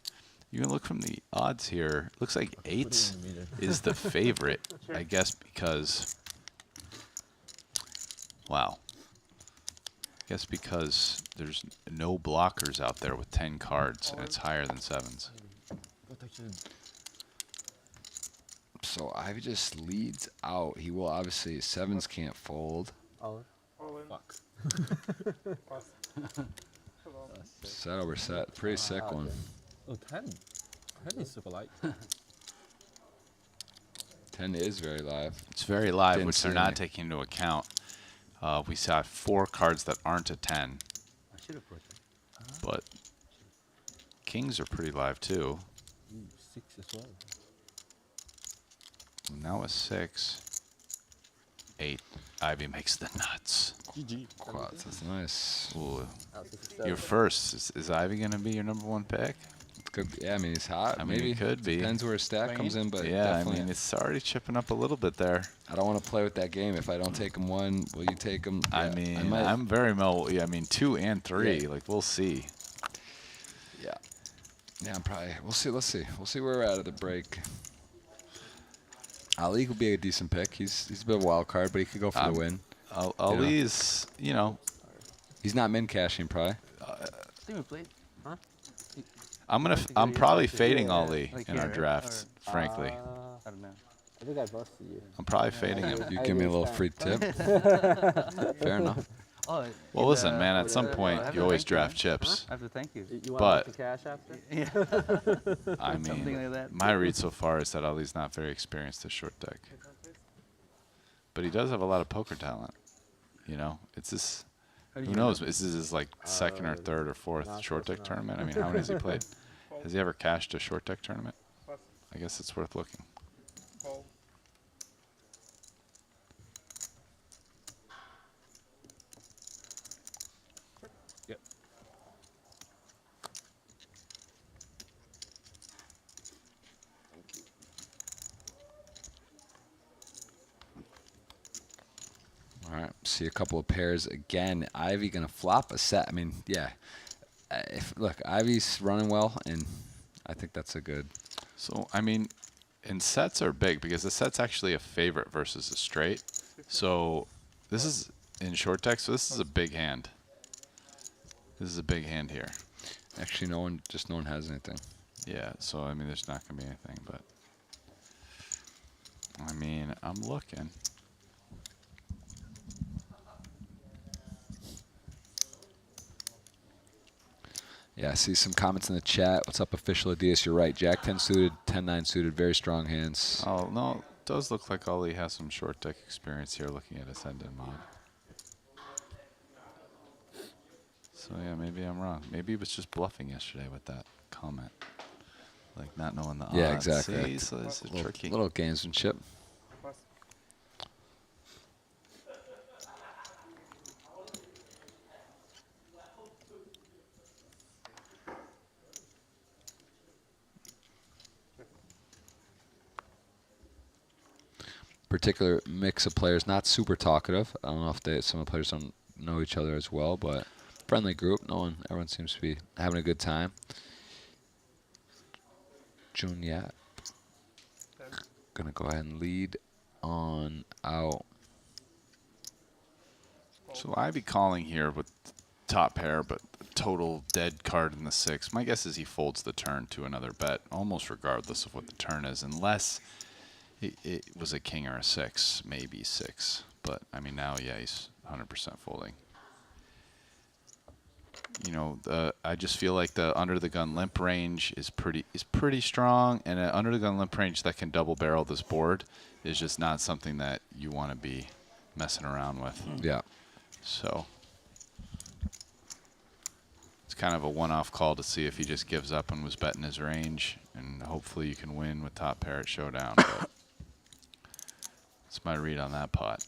Speaker 7: You can look from the odds here. Looks like 8 is the favorite, I guess, because wow. I guess because there's no blockers out there with 10 cards, and it's higher than 7s.
Speaker 5: So Ivy just leads out. He will obviously 7s can't fold.
Speaker 8: Fuck.
Speaker 5: Set over set. Pretty sick one.
Speaker 8: Oh, 10. 10 is super light.
Speaker 5: 10 is very live.
Speaker 7: It's very live,
Speaker 5: Didn't
Speaker 7: which
Speaker 5: see
Speaker 7: they're not
Speaker 5: any.
Speaker 7: taking into account. We saw 4 cards that aren't a 10,
Speaker 12: I should have put that.
Speaker 7: but kings are pretty live too.
Speaker 8: 6 as well.
Speaker 7: Now a 6. 8. Ivy makes the nuts.
Speaker 8: GG.
Speaker 5: Quads. That's nice.
Speaker 7: Ooh. You're first. Is Ivy going to be your #1 pick?
Speaker 5: Could be, yeah, I mean he's hot.
Speaker 7: I mean,
Speaker 5: Maybe
Speaker 7: he could be.
Speaker 5: Depends where his stack comes in, but
Speaker 7: Yeah, I
Speaker 5: definitely.
Speaker 7: mean, it's already chipping up a little bit there.
Speaker 5: I don't want to play with that game. If I don't take him one, will you take him?
Speaker 7: I
Speaker 5: Yeah,
Speaker 7: mean,
Speaker 5: might-
Speaker 7: I'm very yeah, I mean, 2 and 3.
Speaker 5: Yeah.
Speaker 7: Like, we'll see.
Speaker 5: Yeah. Yeah, I'm probably. We'll see. Let's see. We'll see where we're at the break. Ali could be a decent pick. He's a bit of a wild card, but he could go for the win.
Speaker 7: Ali's, you know.
Speaker 5: He's not min cashing probably.
Speaker 7: I'm probably fading Ali
Speaker 12: Like
Speaker 7: in our
Speaker 12: here,
Speaker 7: drafts, frankly.
Speaker 12: I don't know.
Speaker 3: I think I busted you.
Speaker 7: I'm probably fading him.
Speaker 5: You give me a little free tip. Fair enough.
Speaker 12: Oh,
Speaker 7: Well, listen, man, at some point, you always draft chips.
Speaker 12: I have to thank you.
Speaker 3: You want
Speaker 7: But-
Speaker 3: the cash after?
Speaker 7: I
Speaker 12: Something
Speaker 7: mean,
Speaker 12: like that.
Speaker 7: my read so far is that Ali's not very experienced at short deck. But he does have a lot of poker talent. You know, it's this. Who knows? This is his like second or third or fourth short deck tournament. I mean, how many has he played? Has he ever cashed a short deck tournament? I guess it's worth looking.
Speaker 8: Yep.
Speaker 5: All right. See a couple of pairs again. Ivy gonna flop a set. I mean, yeah. Look, Ivy's running well, and I think that's a good.
Speaker 7: So, I mean, and sets are big because the set's actually a favorite versus a straight. So, this is in short deck, so this is a big hand. This is a big hand here.
Speaker 5: Actually, no one has anything.
Speaker 7: Yeah, so, I mean, there's not going to be anything, but. I mean, I'm looking.
Speaker 5: Yeah, I see some comments in the chat. What's up, official Adias? You're right. Jack 10 suited, 10-9 suited, very strong hands.
Speaker 7: Oh, no. It does look like Ollie has some short deck experience here looking at Ascendant mod. So, yeah, maybe I'm wrong. Maybe he was just bluffing yesterday with that comment. Like, not knowing the odds.
Speaker 5: Yeah, exactly.
Speaker 7: See, so this is tricky.
Speaker 5: Little gamesmanship. Particular mix of players, not super talkative. I don't know if some of the players don't know each other as well, but friendly group. Everyone seems to be having a good time. Juniat gonna go ahead and lead on out.
Speaker 7: So I'd be calling here with top pair, but total dead card in the 6. My guess is he folds the turn to another bet, almost regardless of what the turn is, unless it was a king or a 6, maybe 6. But I mean now, yeah, he's 100% folding. You know, I just feel like the under the gun limp range is pretty strong, and an under the gun limp range that can double barrel this board is just not something that you want to be messing around with.
Speaker 5: Yeah.
Speaker 7: So it's kind of a one-off call to see if he just gives up and was betting his range, and hopefully you can win with top pair at showdown. But that's my read on that pot.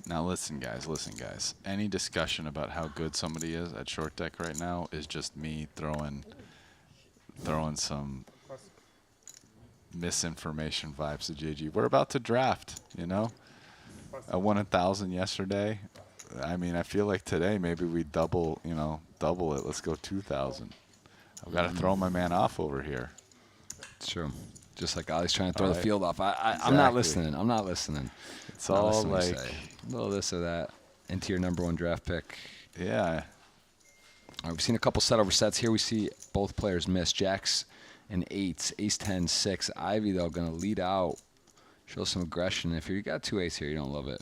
Speaker 7: Now listen guys. Any discussion about how good somebody is at short deck right now is just me throwing some misinformation vibes to JG. We're about to draft, you know? I won 1,000 yesterday. I mean, I feel like today maybe we double it. Let's go 2,000. I've got to throw my man off over here.
Speaker 5: It's true. Just like Ollie's trying to throw the
Speaker 7: Right.
Speaker 5: field off.
Speaker 7: Exactly.
Speaker 5: I'm not listening. I'm not listening.
Speaker 7: It's
Speaker 5: Not
Speaker 7: all
Speaker 5: listening to
Speaker 7: like
Speaker 5: say. A little this or that into your #1 draft pick.
Speaker 7: Yeah.
Speaker 5: All right, we've seen a couple set over sets here. We see both players miss. Jacks and 8s, ace 10, 6. Ivy, though, going to lead out. Show some aggression. If you got 2 ace here, you don't love it.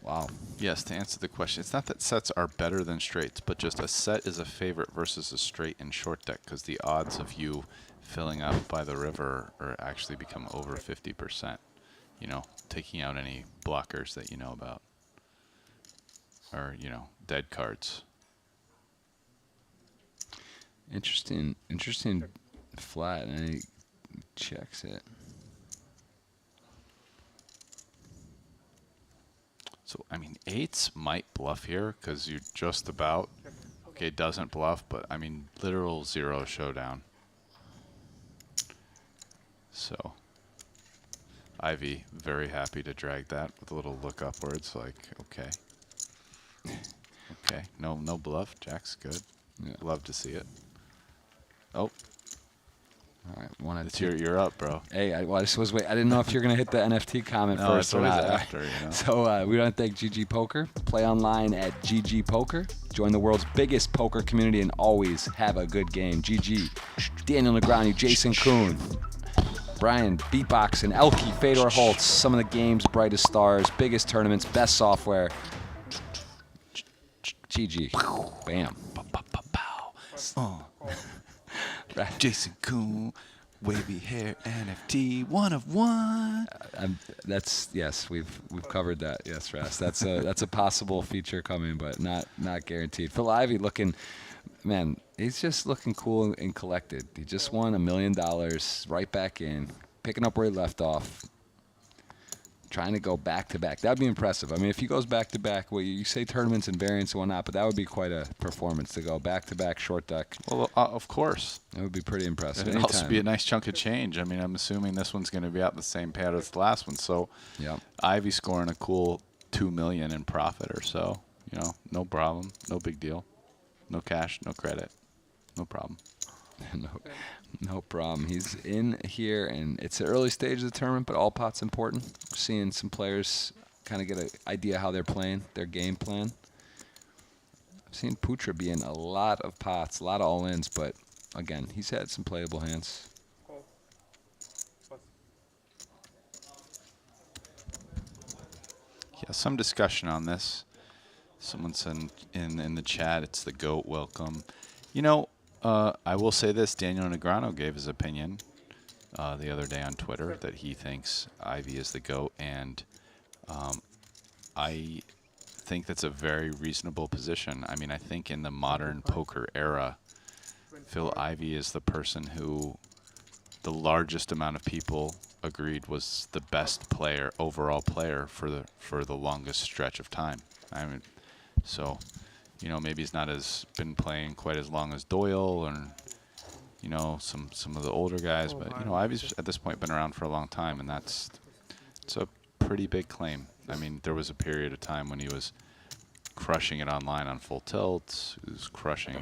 Speaker 5: Wow.
Speaker 7: Yes, to answer the question, it's not that sets are better than straights, but just a set is a favorite versus a straight in short deck, because the odds of you filling up by the river are actually become over 50%. You know, taking out any blockers that you know about, or dead cards.
Speaker 5: Interesting flat, and he checks it.
Speaker 7: So, I mean, 8s might bluff here because you're just about, okay, doesn't bluff, but I mean, literal 0 showdown. So, Ivy, very happy to drag that with a little look upwards, like, okay. Okay, no bluff, Jack's good.
Speaker 5: Yeah.
Speaker 7: Love to see it. Oh.
Speaker 5: All right,
Speaker 7: You're up, bro.
Speaker 5: Hey, I just was waiting. I didn't know if you're going to hit the NFT comment
Speaker 7: No,
Speaker 5: first
Speaker 7: it's
Speaker 5: or
Speaker 7: always
Speaker 5: not.
Speaker 7: after, you know.
Speaker 5: So we want to thank GG Poker. Play online at GG Poker. Join the world's biggest poker community and always have a good game. GG. Daniel Negreanu, Jason Kuhn, Brian Beatbox, and Elke Fedor Holtz. Some of the game's brightest stars, biggest tournaments, best software. GG. Bam.
Speaker 7: Jason Kuhn, wavy hair NFT, 1 of 1.
Speaker 5: Yes, we've covered that. Yes, Ras. That's a possible feature coming, but not guaranteed. Phil Ivey looking, man, he's just looking cool and collected. He just won $1 million right back in, picking up where he left off. Trying to go back-to-back. That would be impressive. I mean, if he goes back-to-back, well, you say tournaments and variants and whatnot, but that would be quite a performance to go back-to-back short deck.
Speaker 7: Well, of course.
Speaker 5: It would be pretty impressive.
Speaker 7: It would also be a nice chunk of change. I mean, I'm assuming this one's going to be out the same pad as the last one. So
Speaker 5: yeah,
Speaker 7: Ivy scoring a cool $2 million in profit or so. You know, no problem. No big deal. No cash, no credit. No problem.
Speaker 5: No problem. He's in here, and it's the early stage of the tournament, but all pot's important. We're seeing some players kind of get an idea how they're playing, their game plan. I've seen Putra be in a lot of pots, a lot of all-ins, but again, he's had some playable hands.
Speaker 7: Yeah, some discussion on this. Someone said in the chat, it's the GOAT. Welcome. You know, I will say this. Daniel Negreanu gave his opinion the other day on Twitter that he thinks Ivy is the GOAT, and I think that's a very reasonable position. I mean, I think in the modern poker era, Phil Ivey is the person who the largest amount of people agreed was the best player, overall player for the longest stretch of time. I mean, so, you know, maybe he's not been playing quite as long as Doyle and, you know, some of the older guys, but you know, Ivey's at this point been around for a long time, and it's a pretty big claim. I mean, there was a period of time when he was crushing it online on Full Tilt. He was crushing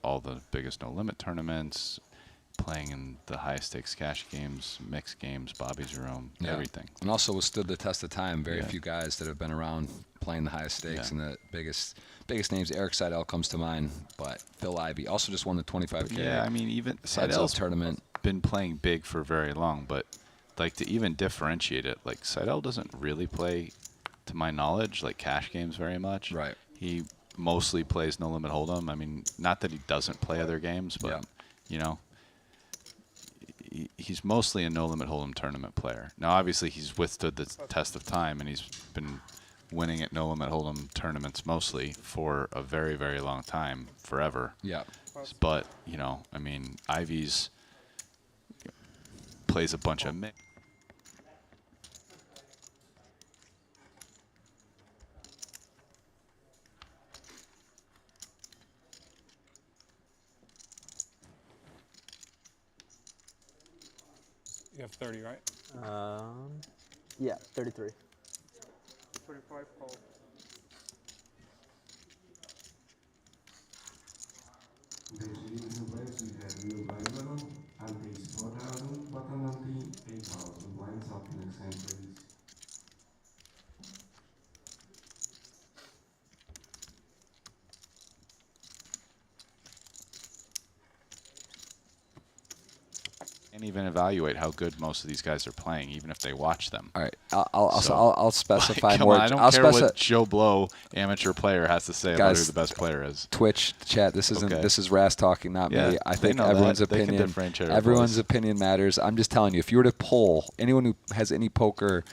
Speaker 7: all the biggest no-limit tournaments, playing in the highest stakes cash games, mixed games, Bobby's Room, everything.
Speaker 5: And also withstood the test of time. Very few guys that have been around playing the highest stakes and the biggest names. Eric Seidel comes to mind, but Phil Ivey also just won the 25K.
Speaker 7: Yeah, I mean, even Seidel's
Speaker 5: tournament
Speaker 7: been playing big for very long, but like to even differentiate it, like Seidel doesn't really play, to my knowledge, like cash games very much.
Speaker 5: Right.
Speaker 7: He mostly plays no limit hold'em. I mean, not that he doesn't play other games, but you know, he's mostly a no limit hold'em tournament player. Now, obviously, he's withstood the test of time, and he's been winning at no limit hold'em tournaments mostly for a very, very long time, forever.
Speaker 5: Yeah.
Speaker 7: But you know, I mean, Ivy's plays a bunch of mix.
Speaker 13: You have 30, right?
Speaker 9: Yeah, 33.
Speaker 13: 25 call.
Speaker 7: And even evaluate how good most of these guys are playing, even if they watch them.
Speaker 5: All right, I'll specify
Speaker 7: like,
Speaker 5: more.
Speaker 7: I don't care what Joe Blow, amateur player, has to say about who the best player is.
Speaker 5: Twitch chat. This isn't.
Speaker 7: Okay.
Speaker 5: This is Ras talking, not me. I think everyone's opinion.
Speaker 7: Everyone's
Speaker 5: opinion matters. I'm just telling you. If you were to poll anyone who has any poker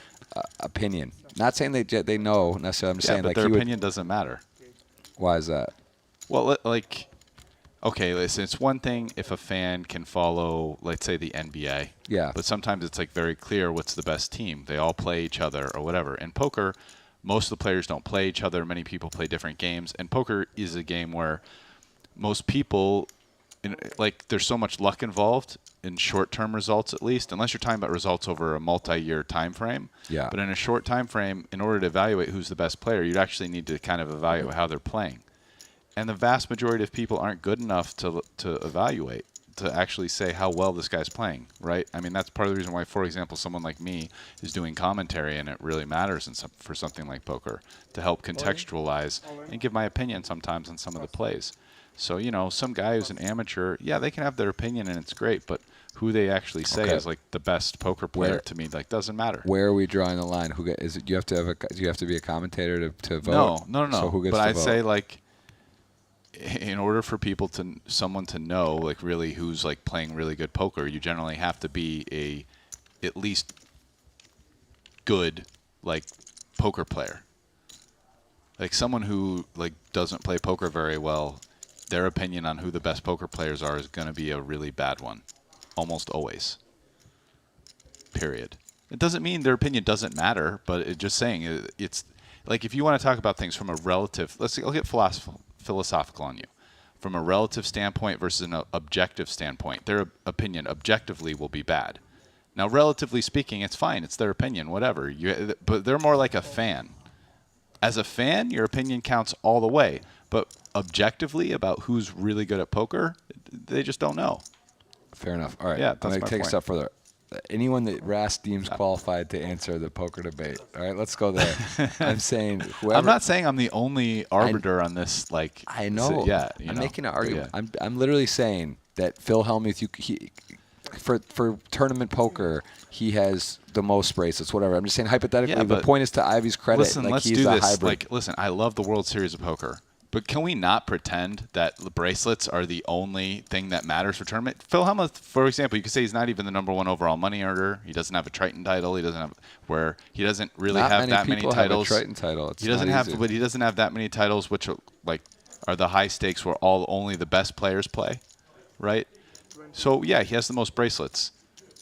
Speaker 5: opinion, not saying they know necessarily. I'm just saying
Speaker 7: but
Speaker 5: like
Speaker 7: their opinion doesn't matter.
Speaker 5: Why is that?
Speaker 7: Well, like. Okay, listen, it's one thing if a fan can follow, let's say, the NBA.
Speaker 5: Yeah.
Speaker 7: But sometimes it's like very clear what's the best team. They all play each other or whatever. In poker, most of the players don't play each other. Many people play different games. And poker is a game where most people, like, there's so much luck involved in short-term results, at least, unless you're talking about results over a multi-year time frame.
Speaker 5: Yeah.
Speaker 7: But in a short time frame, in order to evaluate who's the best player, you'd actually need to kind of evaluate how they're playing. And the vast majority of people aren't good enough to evaluate, to actually say how well this guy's playing, right? I mean, that's part of the reason why, for example, someone like me is doing commentary, and it really matters for something like poker, to help contextualize and give my opinion sometimes on some of the plays. So, you know, some guy who's an amateur, yeah, they can have their opinion, and it's great, but who they actually say is like the best poker player to me, like, doesn't matter.
Speaker 5: Where are we drawing the line? Is it? Do you have to be a commentator to vote?
Speaker 7: No.
Speaker 5: So who gets
Speaker 7: but
Speaker 5: to
Speaker 7: I'd
Speaker 5: vote?
Speaker 7: say, like, in order for someone to know, like, really who's like playing really good poker, you generally have to be at least good, like, poker player. Like, someone who like doesn't play poker very well, their opinion on who the best poker players are is going to be a really bad one, almost always. Period. It doesn't mean their opinion doesn't matter, but it's just saying it's like, if you want to talk about things from a relative, let's get philosophical on you. From a relative standpoint versus an objective standpoint, their opinion objectively will be bad. Now, relatively speaking, it's fine. It's their opinion, whatever. But they're more like a fan. As a fan, your opinion counts all the way. But objectively, about who's really good at poker, they just don't know.
Speaker 5: Fair enough. All right.
Speaker 7: Yeah,
Speaker 5: I'm going to take a step further. anyone that Ras deems qualified to answer the poker debate. All right, let's go there. I'm saying whoever.
Speaker 7: I'm not saying I'm the only arbiter on this. Like
Speaker 5: I know.
Speaker 7: Yeah,
Speaker 5: I'm making an argument. Yeah. I'm literally saying that Phil Hellmuth, for tournament poker, he has the most bracelets. Whatever. I'm just saying hypothetically. The point is to Ivy's credit.
Speaker 7: Listen,
Speaker 5: like
Speaker 7: let's
Speaker 5: he's
Speaker 7: do
Speaker 5: a
Speaker 7: this.
Speaker 5: hybrid.
Speaker 7: Like, listen, I love the World Series of Poker. But can we not pretend that the bracelets are the only thing that matters for tournament? Phil Hellmuth, for example, you could say he's not even the #1 overall money earner. He doesn't have a Triton title. He doesn't really have that many titles.
Speaker 5: Have a Triton title. It's
Speaker 7: he doesn't but he doesn't have that many titles, which are the high stakes where only the best players play, right? So yeah, he has the most bracelets.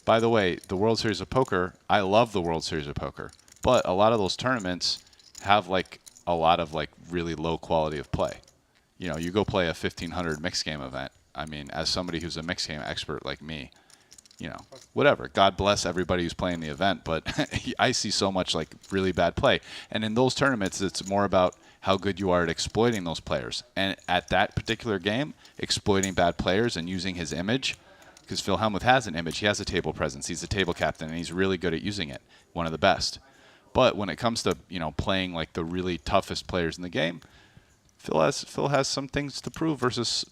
Speaker 7: By the way, the World Series of Poker, I love the World Series of Poker, but a lot of those tournaments have a lot of really low quality of play. You go play a 1500 mixed game event. I mean, as somebody who's a mixed game expert like me, whatever. God bless everybody who's playing the event, but I see so much really bad play. And in those tournaments, it's more about how good you are at exploiting those players. And at that particular game, exploiting bad players and using his image, because Phil Hellmuth has an image, he has a table presence, he's a table captain, and he's really good at using it. One of the best. But when it comes to playing the really toughest players in the game, Phil has some things to prove versus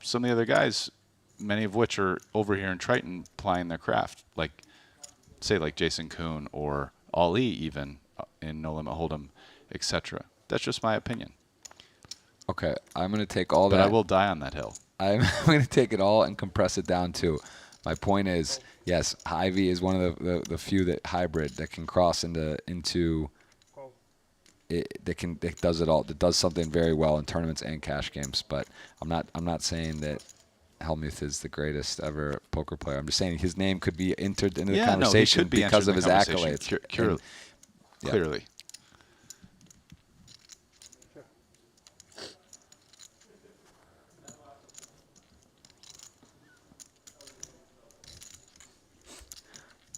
Speaker 7: some of the other guys, many of which are over here in Triton plying their craft, like Jason Kuhn or Ali even in No Limit Hold'em, etc. That's just my opinion.
Speaker 5: Okay, I'm gonna take all that.
Speaker 7: But I will die on that hill.
Speaker 5: I'm gonna take it all and compress it down to. My point is, yes, Ivy is one of the few hybrid that can cross into it, that does it all, that does something very well in tournaments and cash games. But I'm not saying that Hellmuth is the greatest ever poker player. I'm just saying his name could be entered into the conversation because of his accolades.
Speaker 7: Clearly.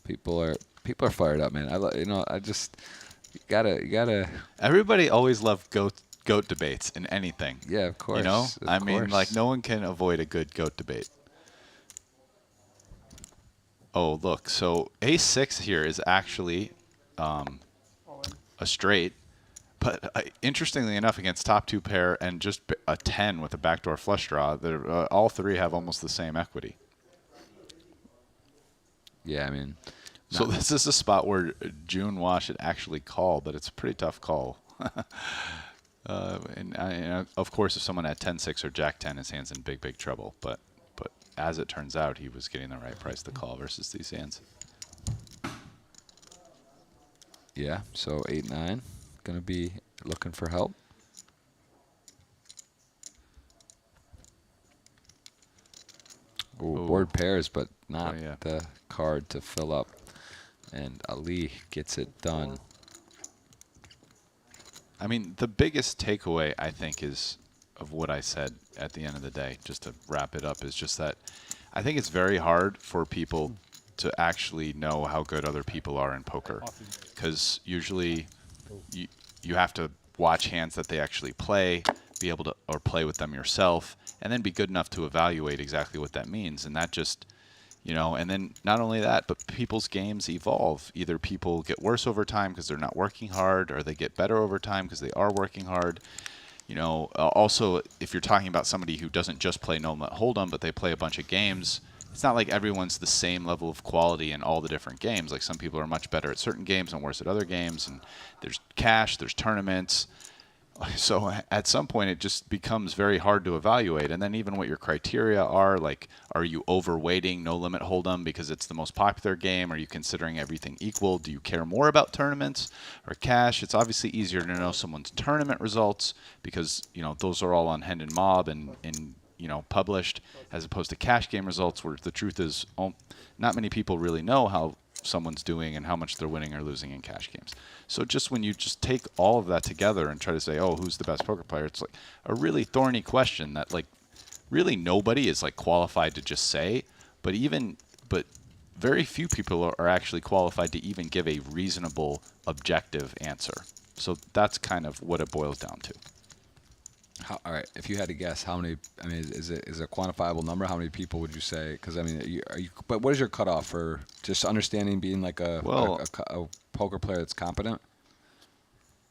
Speaker 5: People are fired up, man. I just you gotta.
Speaker 7: Everybody always loved goat debates in anything.
Speaker 5: Yeah, of course.
Speaker 7: I mean, no one can avoid a good goat debate. Oh, look. So Ace-6 here is actually a straight, but interestingly enough, against top two pair and just a 10 with a backdoor flush draw, all three have almost the same equity.
Speaker 5: Yeah, I mean.
Speaker 7: So this is a spot where June Wash should actually call, but it's a pretty tough call. And of course, if someone had 10-6 or Jack-10, his hand's in big trouble. But as it turns out, he was getting the right price to call versus these hands.
Speaker 5: Yeah, so 8-9, gonna be looking for help. Ooh, board pairs, but not the card to fill up. And Ali gets it done.
Speaker 7: I mean, the biggest takeaway, I think, is of what I said at the end of the day, just to wrap it up, is just that I think it's very hard for people to actually know how good other people are in poker. Because usually you have to watch hands that they actually play, be able to, or play with them yourself, and then be good enough to evaluate exactly what that means. And that just, and then not only that, but people's games evolve. Either people get worse over time because they're not working hard, or they get better over time because they are working hard. Also, if you're talking about somebody who doesn't just play No Limit Hold'em, but they play a bunch of games, it's not like everyone's the same level of quality in all the different games. Like, some people are much better at certain games and worse at other games, and there's cash, there's tournaments. So at some point, it just becomes very hard to evaluate. And then even what your criteria are, like, are you overweighting No Limit Hold'em because it's the most popular game? Are you considering everything equal? Do you care more about tournaments or cash? It's obviously easier to know someone's tournament results because, those are all on Hand and Mob and published, as opposed to cash game results, where the truth is not many people really know how someone's doing and how much they're winning or losing in cash games. So just when you just take all of that together and try to say, oh, who's the best poker player, it's like a really thorny question that really nobody is qualified to just say, but very few people are actually qualified to even give a reasonable, objective answer. So that's kind of what it boils down to.
Speaker 5: All right, if you had to guess, how many? I mean, is it a quantifiable number? How many people would you say? Because I mean, are you? But what is your cutoff for just understanding being like a poker player that's competent,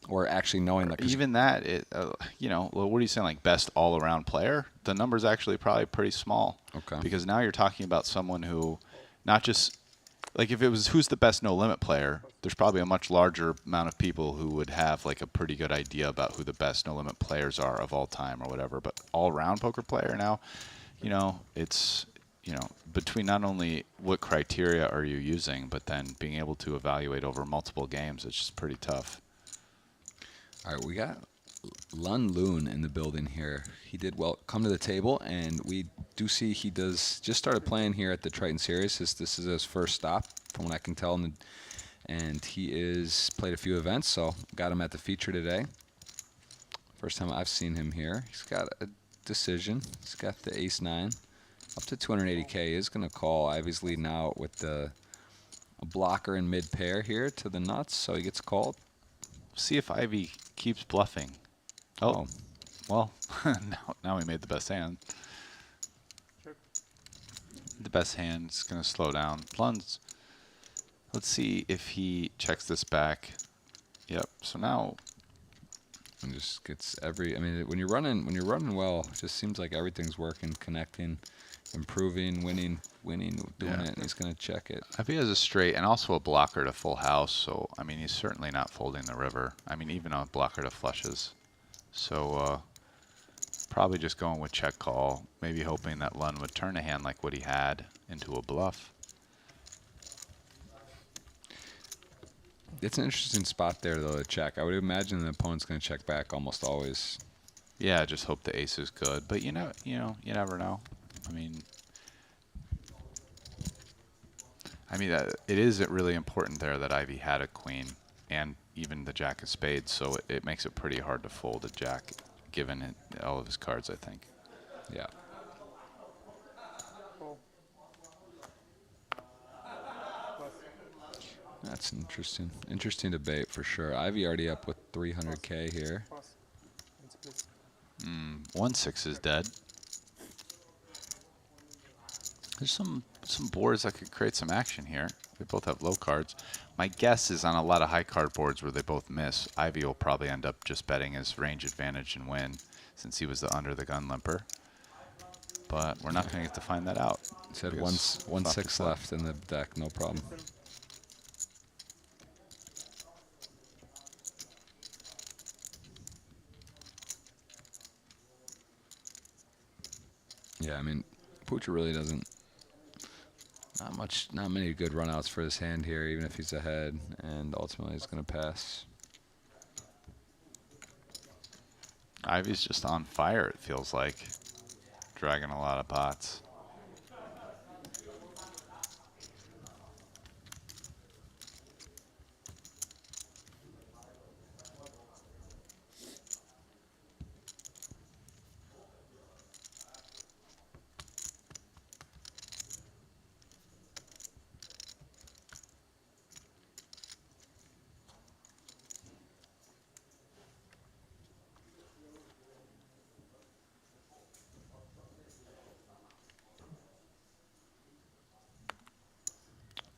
Speaker 5: or actually knowing like
Speaker 7: even that? You know, what are you saying? Like best all-around player? The number's actually probably pretty small.
Speaker 5: Okay.
Speaker 7: Because now you're talking about someone who, not just like if it was who's the best no limit player, there's probably a much larger amount of people who would have like a pretty good idea about who the best no limit players are of all time or whatever. But all around poker player now, you know, it's, you know, between not only what criteria are you using, but then being able to evaluate over multiple games, it's just pretty tough.
Speaker 5: All right, we got Lun Loon in the building here. He did well come to the table, and we do see he just started playing here at the Triton Series. This is his first stop, from what I can tell, and he is played a few events, so got him at the feature today. First time I've seen him here. He's got a decision. He's got the ace-9, up to 280K. Is going to call. Ivy's leading out with a blocker in mid-pair here to the nuts, so he gets called.
Speaker 7: See if Ivy keeps bluffing. Oh, well, now we made the best hand. The best hand is going to slow down. Lun's. Let's see if he checks this back. Yep. So now,
Speaker 5: and just gets every. I mean, when you're running well, it just seems like everything's working, connecting, improving, winning, doing it. And he's going to check it.
Speaker 7: if he has a straight and also a blocker to full house, so I mean he's certainly not folding the river. I mean even a blocker to flushes. So probably just going with check call, maybe hoping that Lund would turn a hand like what he had into a bluff.
Speaker 5: It's an interesting spot there, though, to check. I would imagine the opponent's going to check back almost always.
Speaker 7: Yeah, just hope the ace is good. But you never know. I mean, it is really important there that Ivy had a queen and even the jack of spades, so it makes it pretty hard to fold a jack, given all of his cards, I think.
Speaker 5: Yeah. That's interesting debate for sure. Ivy already up with 300K here.
Speaker 7: 1-6 is dead. There's some boards that could create some action here. They both have low cards. My guess is on a lot of high card boards where they both miss, Ivy will probably end up just betting his range advantage and win, since he was the under the gun limper. But we're not going to get to find that out.
Speaker 5: He said 1-6 left in the deck, no problem. Yeah, I mean, Poocher really doesn't. Not many good runouts for his hand here, even if he's ahead, and ultimately he's going to pass.
Speaker 7: Ivy's just on fire, it feels like. Dragging a lot of pots.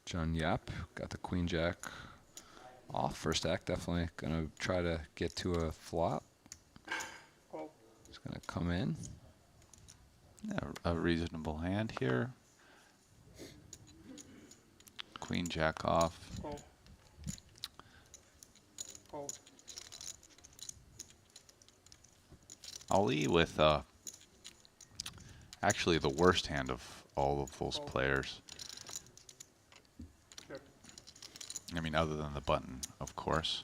Speaker 5: John Yap got the queen jack off. First act, definitely gonna try to get to a flop. He's gonna come in.
Speaker 7: Yeah, a reasonable hand here. Queen jack off. Ali with actually the worst hand of all of those players. I mean, other than the button, of course.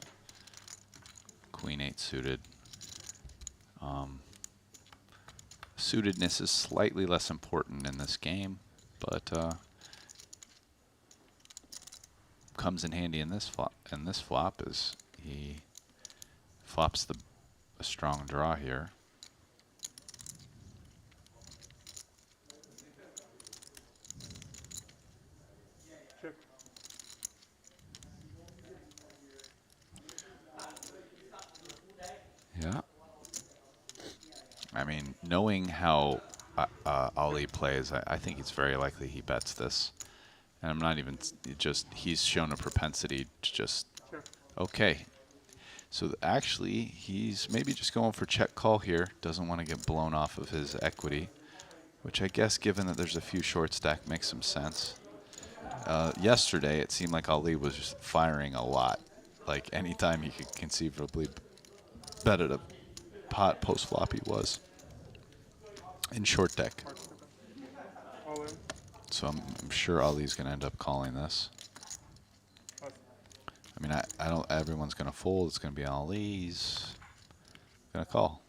Speaker 7: Queen 8 suited. Suitedness is slightly less important in this game, but comes in handy in this flop. And this flop is he flops a strong draw here.
Speaker 5: Yeah.
Speaker 7: mean, knowing how Ali plays, I think it's very likely he bets this. And I'm not even he's shown a propensity to just, okay. So actually, he's maybe just going for check call here. Doesn't want to get blown off of his equity, which I guess, given that there's a few short stack, makes some sense. Yesterday, it seemed like Ali was just firing a lot. Like anytime he could conceivably bet at a pot post flop, he was in short deck. So I'm sure Ali's going to end up calling this. I mean, I don't. Everyone's going to fold. It's going to be Ali's going to call.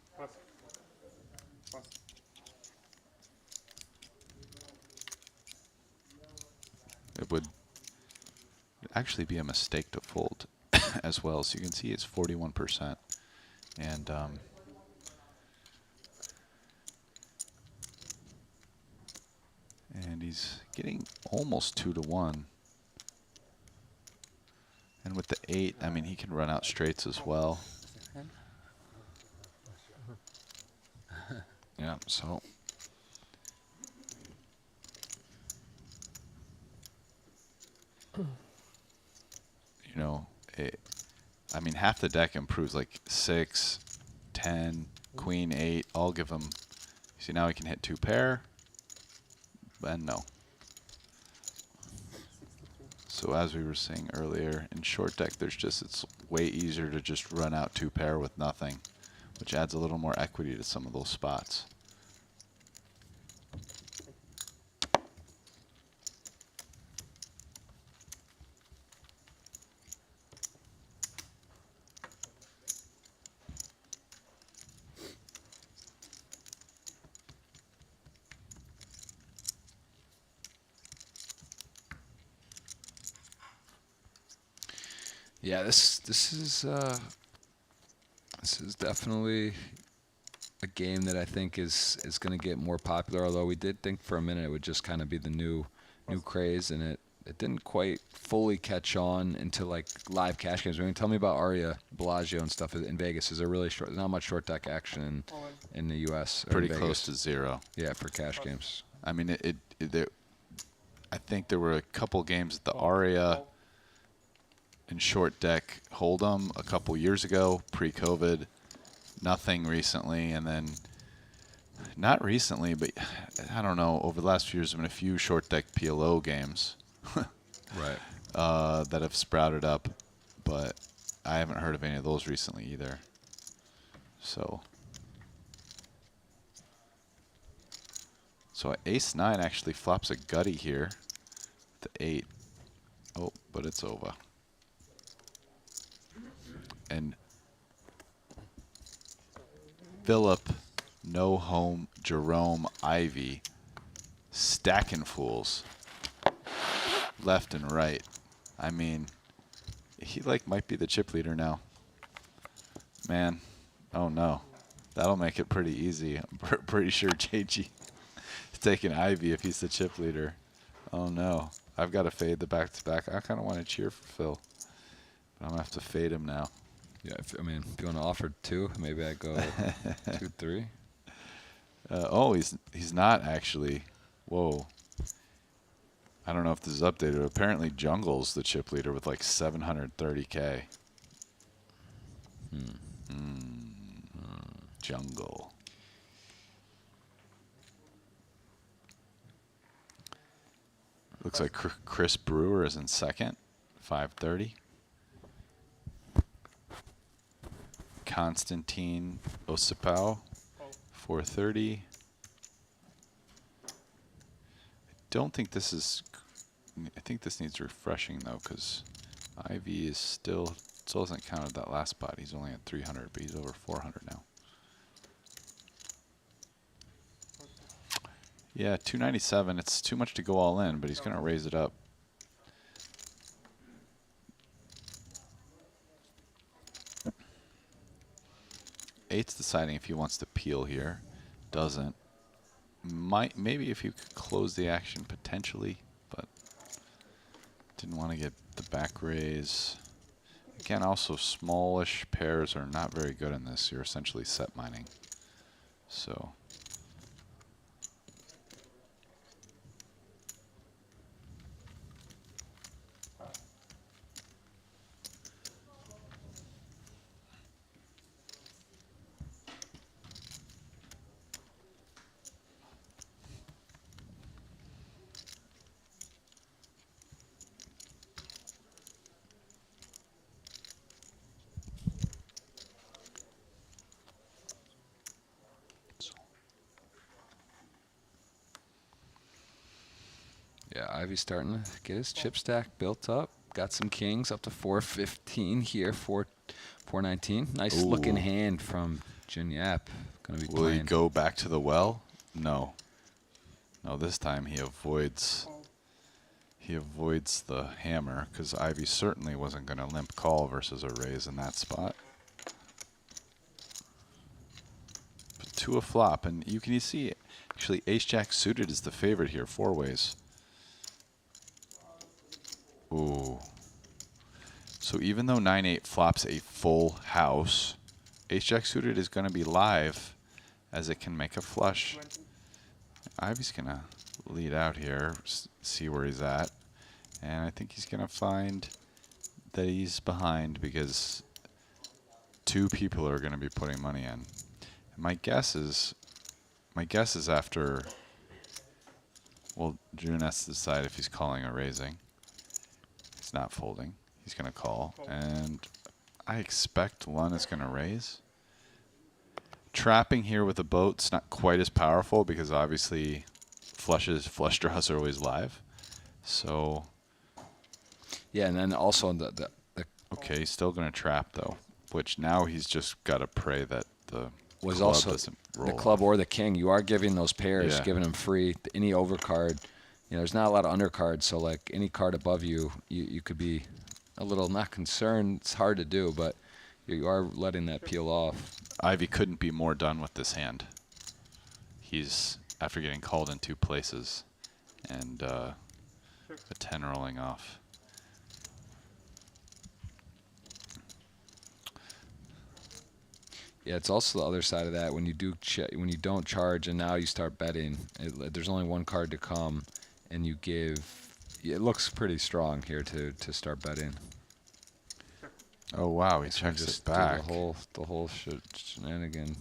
Speaker 7: It would actually be a mistake to fold as well. So you can see it's 41%, and he's getting almost 2-1. And with the 8, I mean, he can run out straights as well. Yeah, so. You know, I mean, half the deck improves, like 6, 10, queen, 8. I'll give him. See, now he can hit 2 pair. And no. So as we were saying earlier, in short deck, it's way easier to just run out 2 pair with nothing, which adds a little more equity to some of those spots. Yeah, this is definitely a game that I think is going to get more popular. Although we did think for a minute it would just kind of be the new craze, and it didn't quite fully catch on into like live cash games. I mean, tell me about Aria Bellagio and stuff in Vegas. Is there really not much short deck action in the U.S. Pretty close to zero.
Speaker 5: Yeah, for cash games.
Speaker 7: I mean, I think there were a couple games at the Aria in short deck Hold'em a couple years ago, pre-COVID. Nothing recently, and then not recently, but I don't know. Over the last few years, there have been a few short deck PLO games,
Speaker 5: right?
Speaker 7: That have sprouted up, but I haven't heard of any of those recently either. So Ace-9 actually flops a gutty here. The 8. Oh, but it's over. And Philip, No Home, Jerome, Ivy, stacking fools left and right. I mean, he might be the chip leader now. Man, oh no. That'll make it pretty easy. I'm pretty sure JG is taking Ivy if he's the chip leader. Oh no. I've got to fade the back-to-back. I kind of want to cheer for Phil, but I'm going to have to fade him now.
Speaker 5: Yeah, if you want to offer 2, maybe I go 2-3.
Speaker 7: Oh, he's not actually. Whoa. I don't know if this is updated. Apparently, Jungle's the chip leader with like 730K. Jungle. Looks like Chris Brewer is in second, 530. Konstantin Osipao, 430. Don't think this is. I think this needs refreshing though, because Ivy is still hasn't counted that last spot. He's only at 300, but he's over 400 now. Yeah, 297. It's too much to go all in, but he's going to raise it up. Eight's deciding if he wants to peel here. Doesn't. Maybe if you could close the action potentially, but didn't want to get the back raise. Again, also smallish pairs are not very good in this. You're essentially set mining. So.
Speaker 5: Yeah, Ivy's starting to get his chip stack built up. Got some kings up to 415 here, 419. Nice looking hand from Jin Yap. Gonna be
Speaker 7: Will he
Speaker 5: playing.
Speaker 7: go back to the well? No. No, this time he avoids the hammer because Ivy certainly wasn't going to limp call versus a raise in that spot. But to a flop, and you can see actually ace jack suited is the favorite here, 4 ways. Ooh. So even though 9-8 flops a full house, ace jack suited is going to be live as it can make a flush. Ivy's going to lead out here, see where he's at. And I think he's going to find that he's behind because 2 people are going to be putting money in. And my guess is after, well, June has to decide if he's calling or raising. He's not folding. He's going to call. And I expect Lun is going to raise. Trapping here with a boat's not quite as powerful because obviously flush draws are always live. So
Speaker 5: yeah, and then also the
Speaker 7: okay, he's still going to trap though, which now he's just got to pray that the
Speaker 5: was
Speaker 7: club
Speaker 5: also
Speaker 7: doesn't roll
Speaker 5: the club
Speaker 7: off.
Speaker 5: or the king. You are giving those pairs,
Speaker 7: Yeah.
Speaker 5: giving them free. Any overcard, there's not a lot of undercards, so like any card above you could be a little not concerned. It's hard to do, but you are letting that peel off.
Speaker 7: Ivy couldn't be more done with this hand. He's after getting called in 2 places and a 10 rolling off.
Speaker 5: Yeah, it's also the other side of that. When you don't charge and now you start betting, there's only 1 card to come, and you give. It looks pretty strong here to start betting.
Speaker 7: Oh wow, he checks
Speaker 5: Just
Speaker 7: it back.
Speaker 5: The whole shenanigan,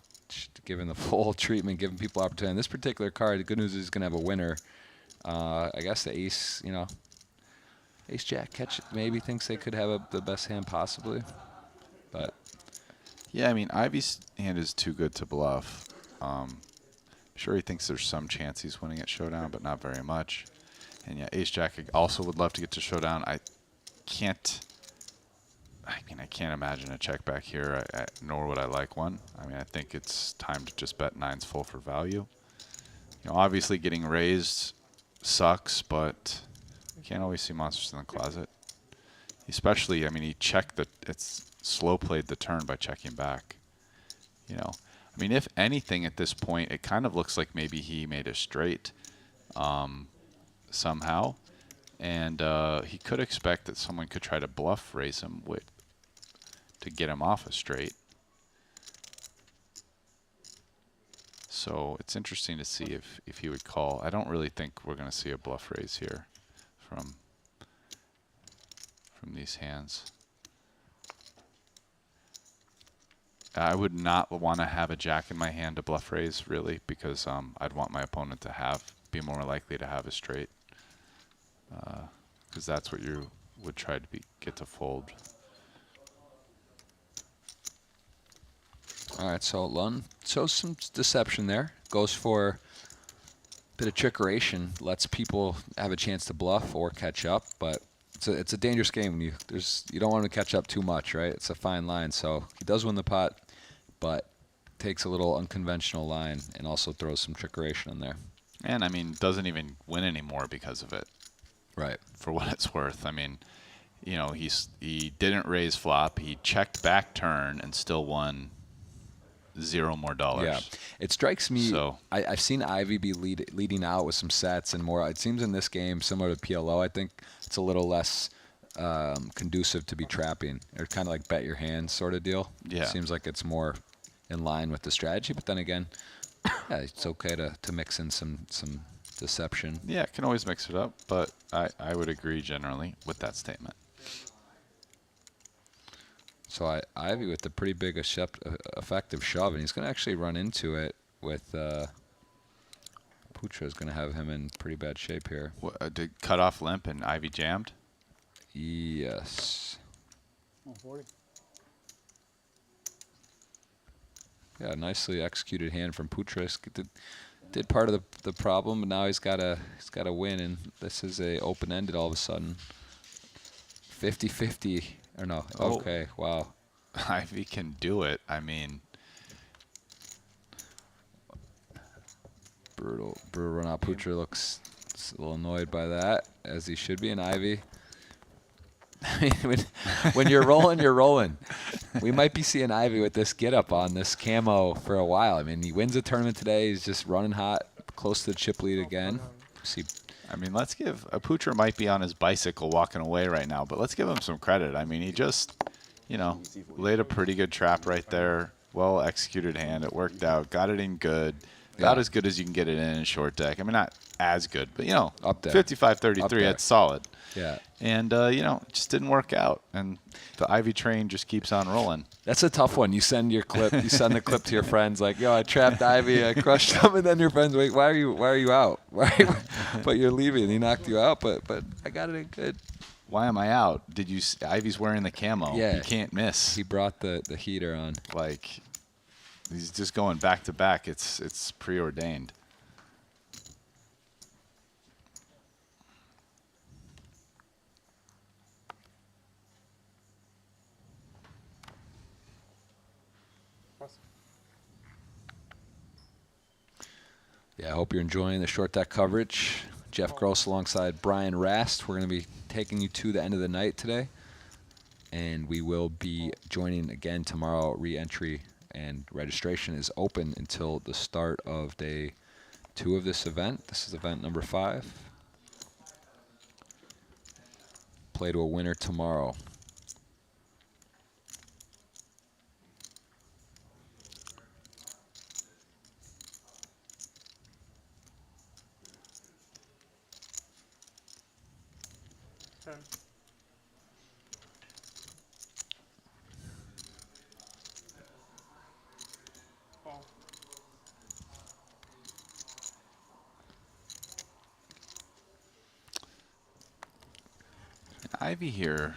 Speaker 5: giving the full treatment, giving people opportunity. This particular card, the good news is he's gonna have a winner. I guess the ace, ace jack catch maybe thinks they could have the best hand possibly, but.
Speaker 7: Yeah, I mean, Ivy's hand is too good to bluff. I'm sure he thinks there's some chance he's winning at showdown, but not very much. And yeah, ace jack also would love to get to showdown. I can't imagine a check back here, nor would I like one. I mean, I think it's time to just bet 9s full for value. Obviously getting raised sucks, but you can't always see monsters in the closet. Especially, I mean, he checked it's slow played the turn by checking back. I mean, if anything at this point, it kind of looks like maybe he made a straight somehow. And he could expect that someone could try to bluff raise him to get him off a straight. So it's interesting to see if he would call. I don't really think we're going to see a bluff raise here from these hands. I would not want to have a jack in my hand to bluff raise, really, because I'd want my opponent to be more likely to have a straight, because that's what you would try to get to fold.
Speaker 5: All right, so Lun shows some deception there. Goes for a bit of trickeration, lets people have a chance to bluff or catch up, but it's a dangerous game when you don't want to catch up too much, right? It's a fine line. So he does win the pot, but takes a little unconventional line and also throws some trickeration in there.
Speaker 7: And I mean, doesn't even win anymore because of it.
Speaker 5: Right.
Speaker 7: For what it's worth. I mean, he didn't raise flop. He checked back turn and still won $0 more.
Speaker 5: Yeah, it strikes me.
Speaker 7: So
Speaker 5: I've seen Ivy be leading out with some sets and more. It seems in this game, similar to PLO, I think it's a little less conducive to be trapping, or kind of like bet your hand sort of deal.
Speaker 7: Yeah.
Speaker 5: It seems like it's more in line with the strategy. But then again, Yeah, it's okay to mix in some deception.
Speaker 7: Yeah, can always mix it up, but I would agree generally with that statement.
Speaker 5: So Ivy with a pretty big effective shove, and he's going to actually run into it with Putra's going to have him in pretty bad shape here.
Speaker 7: What, did cut off limp and Ivy jammed?
Speaker 5: Yes.
Speaker 13: 140.
Speaker 5: Yeah, nicely executed hand from Putra. Did part of the problem, but now he's got to win, and this is a open-ended all of a sudden. 50-50 or no?
Speaker 7: Oh.
Speaker 5: Okay, wow.
Speaker 7: Ivy can do it. I mean,
Speaker 5: brutal run out. Putra looks a little annoyed by that, as he should be. And Ivy, I mean, when you're rolling, you're rolling. We might be seeing Ivy with this get up on this camo for a while. I mean, he wins a tournament today. He's just running hot, close to the chip lead again. See,
Speaker 7: I mean, let's give Putra might be on his bicycle walking away right now, but let's give him some credit. I mean, he just, you know, laid a pretty good trap right there. Well executed hand. It worked out. Got it in good. About as good as you can get it in short deck. I mean, not as good, but, you know,
Speaker 5: up there.
Speaker 7: 55-33, that's solid.
Speaker 5: Yeah.
Speaker 7: And, you know, it just didn't work out. And the Ivy train just keeps on rolling.
Speaker 5: That's a tough one. You send your clip. You send the clip to your friends like, yo, I trapped Ivy. I crushed him. And then your friends wait, why are you out? But you're leaving. He knocked you out, but I got it in good.
Speaker 7: Why am I out? Ivy's wearing the camo.
Speaker 5: Yeah.
Speaker 7: You can't miss.
Speaker 5: He brought the heater on.
Speaker 7: Like, he's just going back to back. It's preordained.
Speaker 5: Yeah, I hope you're enjoying the short deck coverage. Jeff Gross alongside Brian Rast. We're going to be taking you to the end of the night today. And we will be joining again tomorrow. Re-entry and registration is open until the start of day 2 of this event. This is event number 5. Play to a winner tomorrow.
Speaker 7: Ivy here,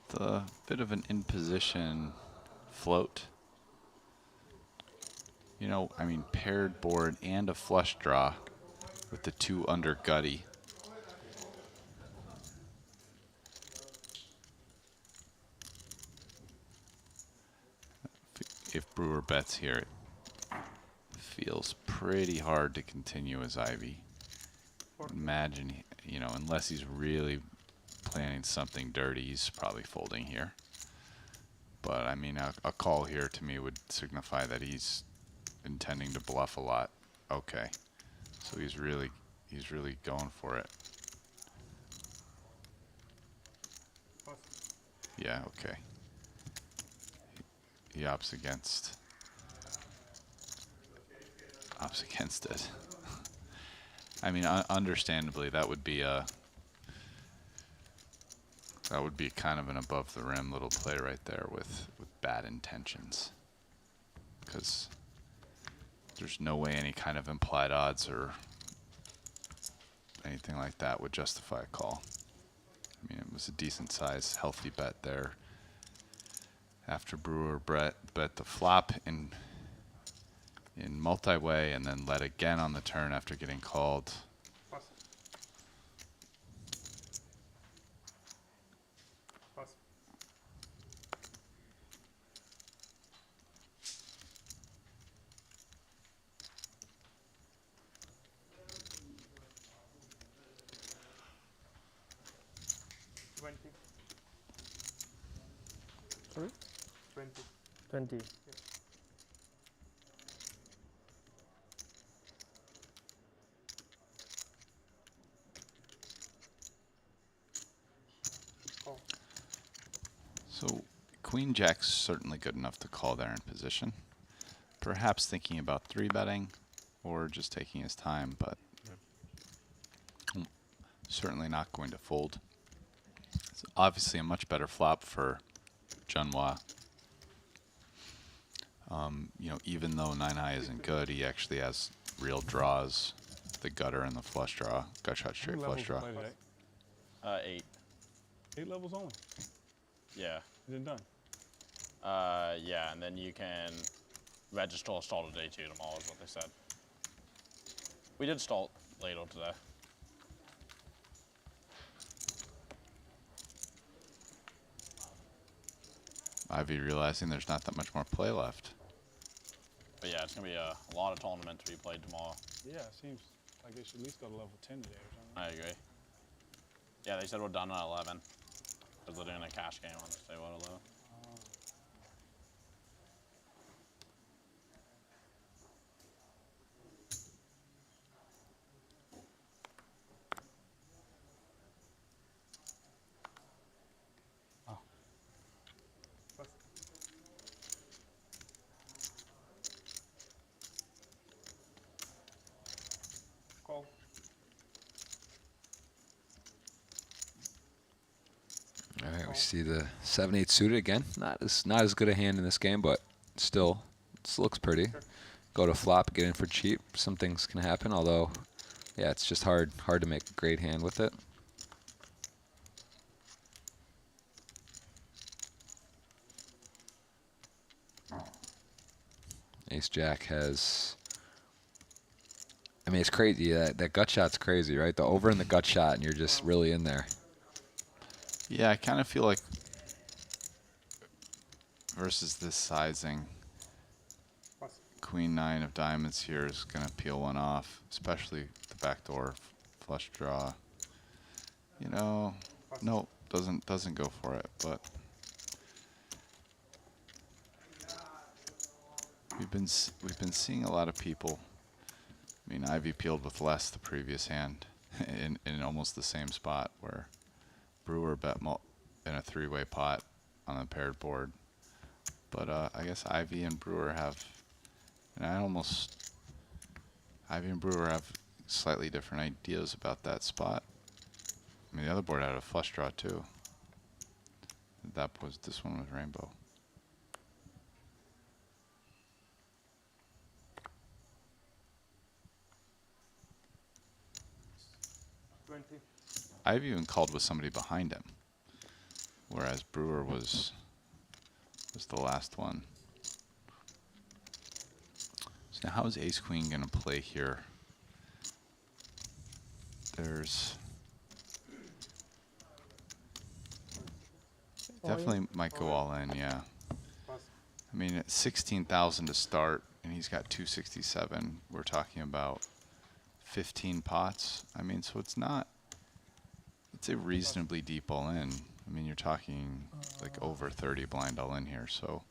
Speaker 7: the bit of an in position float. You know, I mean, paired board and a flush draw with the 2 under gutty. If Brewer bets here, it feels pretty hard to continue as Ivy. Imagine, you know, unless he's really planning something dirty, he's probably folding here. But I mean, a call here to me would signify that he's intending to bluff a lot. Okay, so he's really going for it. Yeah, okay. He opts against it. I mean, understandably, that would be kind of an above the rim little play right there with bad intentions, because there's no way any kind of implied odds or anything like that would justify a call. I mean, it was a decent size, healthy bet there. After Brewer bet the flop in multi-way and then led again on the turn after getting called.
Speaker 13: Sorry? 20.
Speaker 7: So Queen Jack's certainly good enough to call there in position. perhaps thinking about 3-betting or just taking his time, but certainly not going to fold. It's obviously a much better flop for Junhua. You know, even though 9-high isn't good, he actually has real draws, the gutter and the flush draw, gut shot straight flush draw.
Speaker 14: 8.
Speaker 15: 8 levels only.
Speaker 14: Yeah.
Speaker 15: Is it done?
Speaker 14: Yeah, and then you can register or stall today too. Tomorrow is what they said. We did stall later today.
Speaker 7: Ivy realizing there's not that much more play left.
Speaker 14: But yeah, it's gonna be a lot of tournament to be played tomorrow.
Speaker 15: Yeah, it seems like they should at least go to level 10 today or something.
Speaker 14: I agree. Yeah, they said we're done at 11. Because they're doing a cash game on Stay Waterloo.
Speaker 15: Call.
Speaker 5: All right, we see the 7-8 suited again. Not as good a hand in this game, but still, this looks pretty. Go to flop, get in for cheap. Some things can happen, although, yeah, it's just hard to make a great hand with it. Ace Jack has. I mean, it's crazy. That gut shot's crazy, right? The over in the gut shot, and you're just really in there.
Speaker 7: Yeah, I kind of feel like versus this sizing, Queen 9 of diamonds here is going to peel one off, especially the backdoor flush draw. You know, no, doesn't go for it, but we've been seeing a lot of people. I mean, Ivy peeled with less the previous hand in almost the same spot where Brewer bet in a 3-way pot on a paired board. But I guess Ivy and Brewer have, and Ivy and Brewer have slightly different ideas about that spot. I mean, the other board had a flush draw too. This one was rainbow. I've even called with somebody behind him, whereas Brewer was the last one. So now how is Ace Queen going to play here? Definitely might go all in, yeah. I mean, at 16,000 to start, and he's got 267. We're talking about 15 pots. I mean, so it's a reasonably deep all in. I mean, you're talking like over 30 blind all in here, so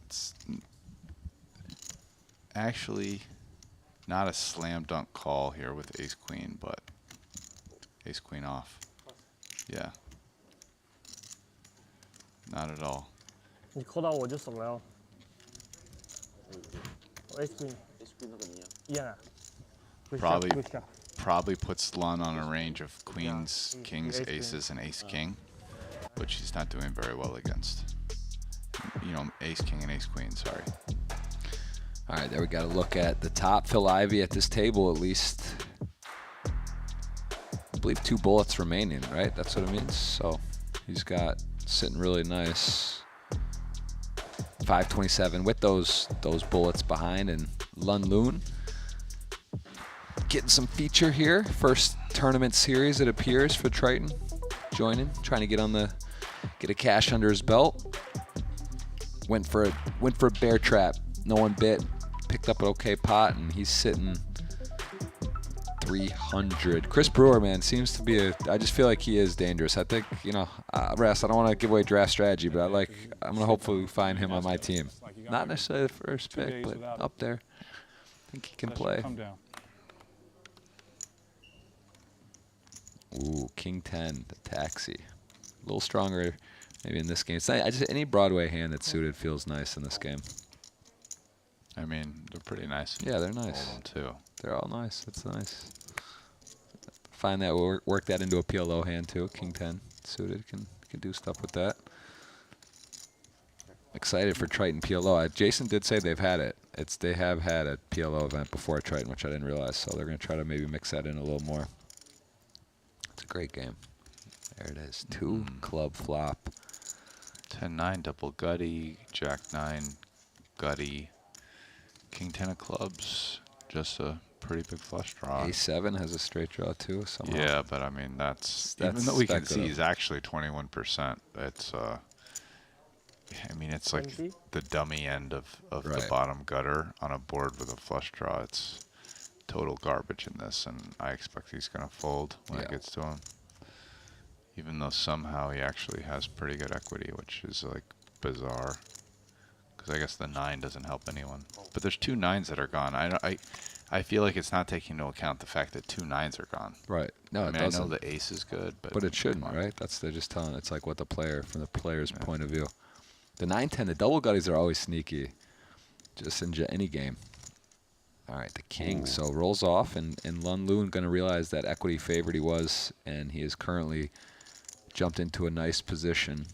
Speaker 7: it's actually not a slam dunk call here with Ace Queen, but Ace Queen off. Yeah. Not at all.
Speaker 13: 你扣到我就怂了哦。Ace Queen。Ace
Speaker 4: Queen 那个你啊。
Speaker 13: 一样啊。
Speaker 7: Probably puts Lun on a range of queens, kings, aces, and ace king, which he's not doing very well against. You know, ace king and ace queen, sorry.
Speaker 5: All right, there we got to look at the top. Phil Ivey at this table, at least. I believe 2 bullets remaining, right? That's what it means. So he's got sitting really nice. 527 with those bullets behind, and Lun Loon getting some feature here. First tournament series, it appears, for Triton. Joining, trying to get a cash under his belt. Went for a bear trap. No one bit. Picked up an okay pot, and he's sitting 300. Chris Brewer, man, seems to be I just feel like he is dangerous. I think, you know, Ras, I don't want to give away draft strategy, but I'm going to hopefully find him on my team. Not necessarily the first pick, but up there. I think he can play. Ooh, King 10, the taxi. A little stronger maybe in this game. It's not, any Broadway hand that's suited feels nice in this game.
Speaker 7: I mean, they're pretty nice.
Speaker 5: Yeah, they're nice.
Speaker 7: Hold 'em, too.
Speaker 5: They're all nice. It's nice. Find that, work that into a PLO hand too. King 10 suited can do stuff with that. Excited for Triton PLO. Jason did say they've had it. They have had a PLO event before at Triton, which I didn't realize. So they're going to try to maybe mix that in a little more. It's a great game. There it is. 2 club flop.
Speaker 7: 10-9 double gutty, Jack 9 gutty, King 10 of clubs. Just a pretty big flush draw.
Speaker 5: A7 has a straight draw too. Somehow.
Speaker 7: Yeah, but I mean that's even though we can see
Speaker 5: speculative.
Speaker 7: he's actually 21%. It's I mean it's like
Speaker 13: 20?
Speaker 7: the dummy end of the
Speaker 5: Right.
Speaker 7: bottom gutter on a board with a flush draw. It's total garbage in this, and I expect he's gonna fold when it gets to him. Even though somehow he actually has pretty good equity, which is like bizarre. Because I guess the 9 doesn't help anyone. But there's 2 9s that are gone. I feel like it's not taking into account the fact that 2 9s are gone.
Speaker 5: Right. No,
Speaker 7: I
Speaker 5: it
Speaker 7: mean,
Speaker 5: doesn't.
Speaker 7: I know the ace is good,
Speaker 5: But it shouldn't, right? They're just telling. It's like what the player, from the player's point of view. The 9-10, the double gutties are always sneaky, just in any game. All right, the king. So rolls off, and Lun Loon going to realize that equity favored he was, and he is currently jumped into a nice position.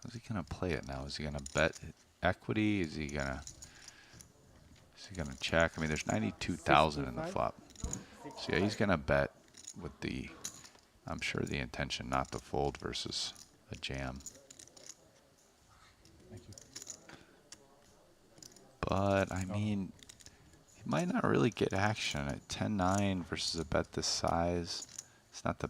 Speaker 7: How's he gonna play it now? Is he gonna bet equity? Is he gonna check? I mean, there's 92,000 in the flop. So yeah, he's gonna bet with the, I'm sure the intention not to fold versus a jam.
Speaker 15: Thank you.
Speaker 7: But I mean, he might not really get action at 10-9 versus a bet this size. It's not the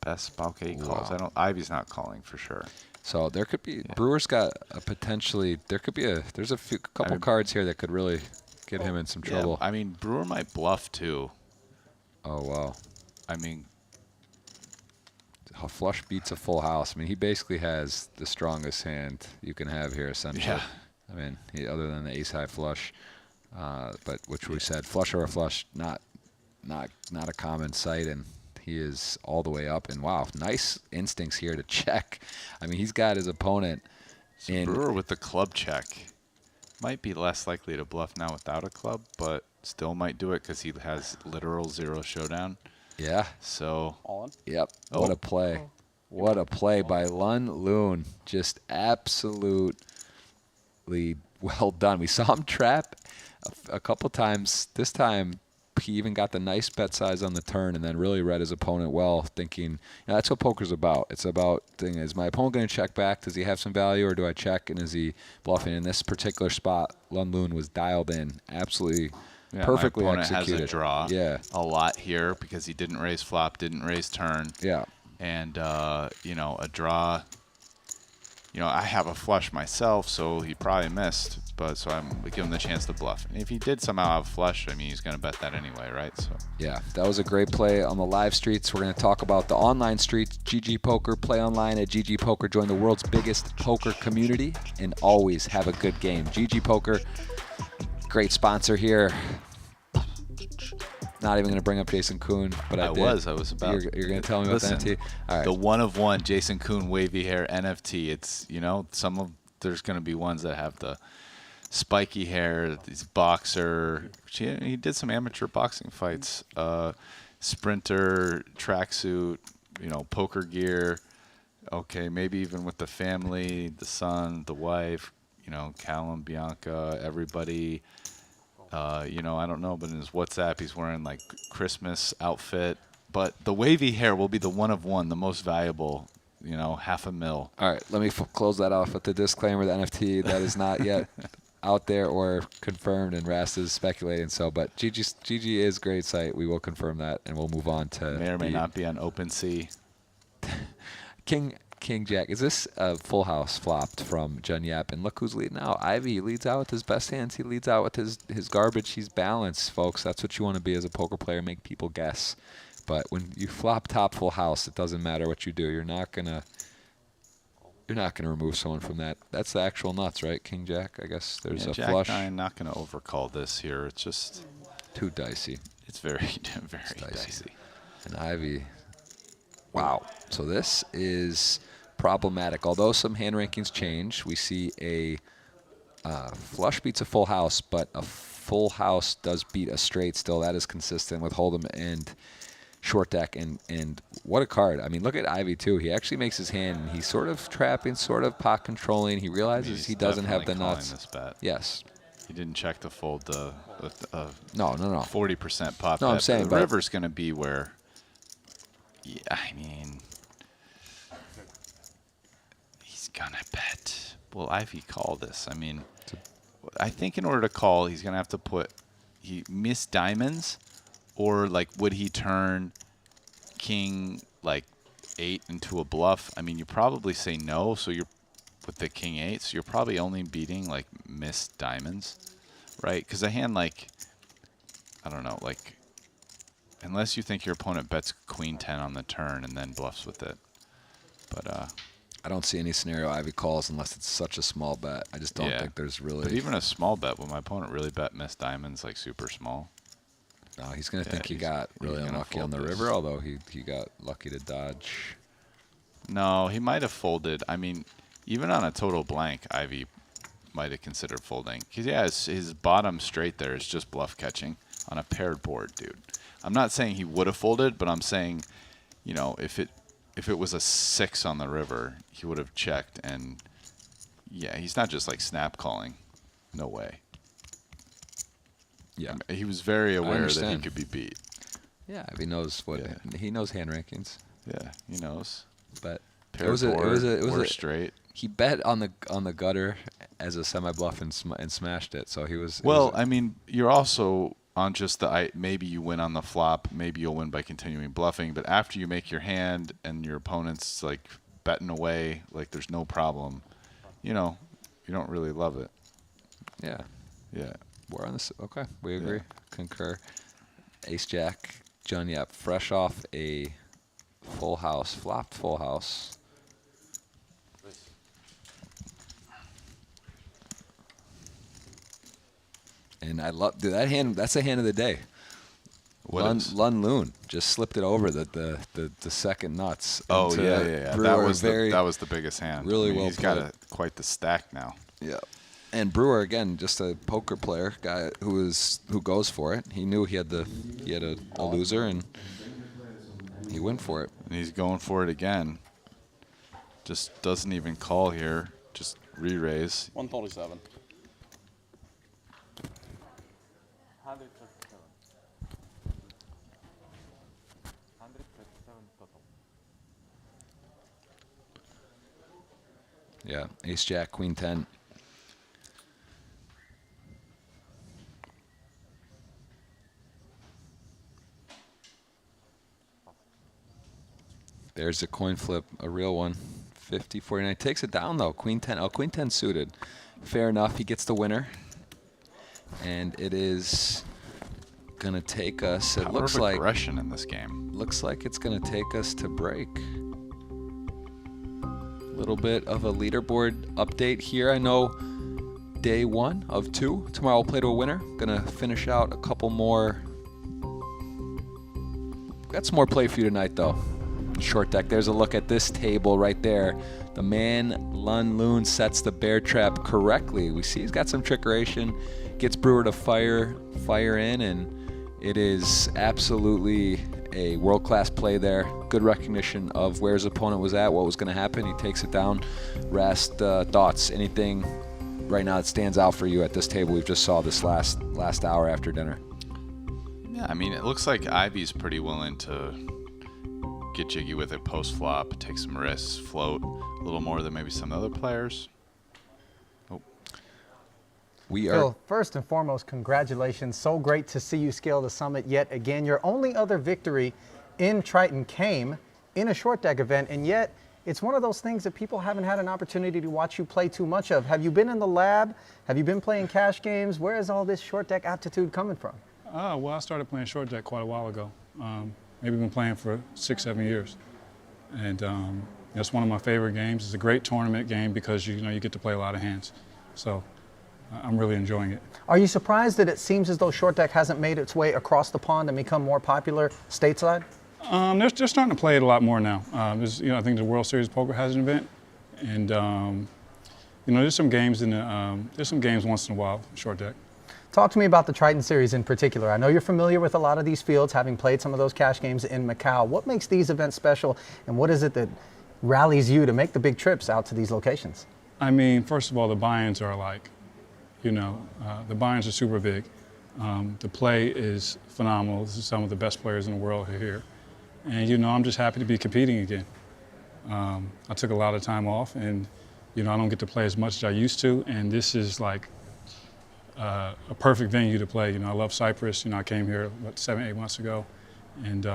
Speaker 7: best spot. Okay, he calls.
Speaker 5: Wow.
Speaker 7: Ivy's not calling for sure.
Speaker 5: So there could be Brewer's got a potentially. There could be there's a couple cards here that could really get him in some trouble.
Speaker 7: I mean, Brewer might bluff too.
Speaker 5: Oh wow.
Speaker 7: I mean,
Speaker 5: a flush beats a full house. I mean, he basically has the strongest hand you can have here, essentially.
Speaker 7: Yeah.
Speaker 5: I mean, other than the ace high flush, but which we said flush or a flush, not a common sight, and he is all the way up. And wow, nice instincts here to check. I mean, he's got his opponent in.
Speaker 7: Brewer with the club check might be less likely to bluff now without a club, but still might do it because he has literal 0 showdown.
Speaker 5: Yeah.
Speaker 7: So.
Speaker 14: All in?
Speaker 5: Yep. What a play. What a play by Lun Loon. Just absolutely well done. We saw him trap a couple times. This time, he even got the nice bet size on the turn and then really read his opponent well, thinking, that's what poker's about. It's about, is my opponent going to check back? Does he have some value, or do I check, and is he bluffing? In this particular spot, Lun Loon was dialed in. Absolutely perfectly
Speaker 7: my opponent
Speaker 5: executed.
Speaker 7: has a draw a lot here because he didn't raise flop, didn't raise turn.
Speaker 5: Yeah.
Speaker 7: And, a draw. I have a flush myself, so he probably missed. But so I'm giving him the chance to bluff. And if he did somehow have a flush, I mean, he's going to bet that anyway, right? So
Speaker 5: yeah, that was a great play on the live streets. We're going to talk about the online streets, GG Poker. Play online at GG Poker. Join the world's biggest poker community and always have a good game. GG Poker, great sponsor here. Not even going to bring up Jason Kuhn, but I did.
Speaker 7: I was about.
Speaker 5: You're going to tell me about the NFT? All right.
Speaker 7: The one of one Jason Kuhn wavy hair NFT. It's, there's going to be ones that have the spiky hair, these boxer. He did some amateur boxing fights. Sprinter, tracksuit, poker gear. Okay, maybe even with the family, the son, the wife, Callum, Bianca, everybody. I don't know, but in his WhatsApp, he's wearing like Christmas outfit. But the wavy hair will be the one of one, the most valuable, $500,000.
Speaker 5: All right, let me close that off with the disclaimer, the NFT, that is not yet out there or confirmed, and Rast is speculating. So, but GG is a great site. We will confirm that, and we'll move on to
Speaker 7: may or may not be on OpenSea.
Speaker 5: King Jack. Is this a full house flopped from Jun Yap? And look who's leading out. Ivy leads out with his best hands. He leads out with his garbage. He's balanced, folks. That's what you want to be as a poker player, make people guess. But when you flop top full house, it doesn't matter what you do. You're not gonna remove someone from that. That's the actual nuts, right? King Jack. I guess there's a
Speaker 7: Jack
Speaker 5: flush.
Speaker 7: Nine, not gonna overcall this here. It's just
Speaker 5: too dicey.
Speaker 7: It's very dicey.
Speaker 5: And Ivy. Wow. So this is problematic. Although some hand rankings change, we see a flush beats a full house, but a full house does beat a straight still. That is consistent with Hold'em and short deck. And what a card. I mean, look at Ivy, too. He actually makes his hand, and he's sort of trapping, sort of pot controlling. He realizes he doesn't have the nuts.
Speaker 7: This bet.
Speaker 5: Yes.
Speaker 7: He didn't check to fold the
Speaker 5: no
Speaker 7: 40% pot
Speaker 5: no,
Speaker 7: bet.
Speaker 5: I'm saying,
Speaker 7: the river's going to be where, yeah, I mean, he's going to bet. Will Ivy call this? I mean, I think in order to call, he's going to have to put, he missed diamonds, or like would he turn king like 8 into a bluff? I mean, you probably say no, so you're with the king 8, so you're probably only beating like missed diamonds, right? Because a hand like, I don't know, like, unless you think your opponent bets queen 10 on the turn and then bluffs with it. But
Speaker 5: I don't see any scenario Ivy calls unless it's such a small bet. I just don't think there's really.
Speaker 7: But even a small bet, will my opponent really bet missed diamonds like super small?
Speaker 5: No, he's going to think he got really unlucky on the river, although he got lucky to dodge.
Speaker 7: No, he might have folded. I mean, even on a total blank, Ivy might have considered folding. Because, yeah, his bottom straight there is just bluff catching on a paired board, dude. I'm not saying he would have folded, but I'm saying, you know, if it was a 6 on the river, he would have checked. And, yeah, he's not just like snap calling. No way.
Speaker 5: Yeah.
Speaker 7: He was very aware that he could be beat.
Speaker 5: Yeah, he knows he knows hand rankings.
Speaker 7: Yeah, he knows.
Speaker 5: But
Speaker 7: it was a straight.
Speaker 5: He bet on the gutter as a semi bluff and smashed it. So he was.
Speaker 7: Well, I mean, you're also on just the maybe you win on the flop, maybe you'll win by continuing bluffing. But after you make your hand and your opponent's like betting away, like there's no problem. You know, you don't really love it.
Speaker 5: Yeah.
Speaker 7: Yeah.
Speaker 5: We're on this. Okay, we agree. Concur. Ace Jack, John Yap, fresh off a full house, flopped full house. And I love that hand. That's the hand of the day. Lun Loon just slipped it over the second nuts.
Speaker 7: Oh yeah.
Speaker 5: Brewer,
Speaker 7: that was the biggest hand.
Speaker 5: Really
Speaker 7: I mean,
Speaker 5: well
Speaker 7: he's got quite the stack now.
Speaker 5: Yeah. And Brewer again, just a poker player guy who goes for it. He knew he had a loser and he went for it.
Speaker 7: And he's going for it again. Just doesn't even call here. Just re-raise.
Speaker 14: 147.
Speaker 5: Yeah, Ace Jack, Queen 10. There's a coin flip, a real one. 50-49. Takes it down, though. Queen 10. Oh, Queen 10 suited. Fair enough. He gets the winner. And it is going to take us, it looks like...
Speaker 7: aggression in this game.
Speaker 5: Looks like it's going to take us to break. A little bit of a leaderboard update here. I know day 1 of 2. Tomorrow we'll play to a winner. Going to finish out a couple more. Got some more play for you tonight, though. Short deck. There's a look at this table right there. The man Lun Loon sets the bear trap correctly. We see he's got some trickeration. Gets Brewer to fire in, and it is absolutely a world-class play there. Good recognition of where his opponent was at, what was going to happen. He takes it down. Rast, thoughts, anything right now that stands out for you at this table we've just saw this last hour after dinner?
Speaker 7: Yeah, I mean, it looks like Ivy's pretty willing to get jiggy with it post-flop, take some risks, float a little more than maybe some other players. Oh.
Speaker 16: Phil, first and foremost, congratulations. So great to see you scale the summit yet again. Your only other victory in Triton came in a short deck event, and yet it's one of those things that people haven't had an opportunity to watch you play too much of. Have you been in the lab? Have you been playing cash games? Where is all this short deck aptitude coming from?
Speaker 15: Well, I started playing short deck quite a while ago. Maybe been playing for 6-7 years. And it's one of my favorite games. It's a great tournament game because you get to play a lot of hands. So I'm really enjoying it.
Speaker 16: Are you surprised that it seems as though short deck hasn't made its way across the pond and become more popular stateside?
Speaker 15: They're starting to play it a lot more now. I think the World Series of Poker has an event, and there's some games there's some games once in a while, short deck.
Speaker 16: Talk to me about the Triton series in particular. I know you're familiar with a lot of these fields, having played some of those cash games in Macau. What makes these events special, and what is it that rallies you to make the big trips out to these locations?
Speaker 15: I mean, first of all, the buy-ins are the buy-ins are super big. The play is phenomenal. This is some of the best players in the world are here. And, I'm just happy to be competing again. I took a lot of time off, and, I don't get to play as much as I used to, and this is like a perfect venue to play. I love Cyprus. I came here 7-8 months ago, and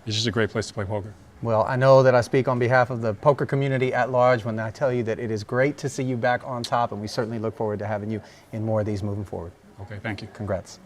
Speaker 15: it's just a great place to play poker.
Speaker 16: Well, I know that I speak on behalf of the poker community at large when I tell you that it is great to see you back on top, and we certainly look forward to having you in more of these moving forward.
Speaker 15: Okay, thank you.
Speaker 16: Congrats.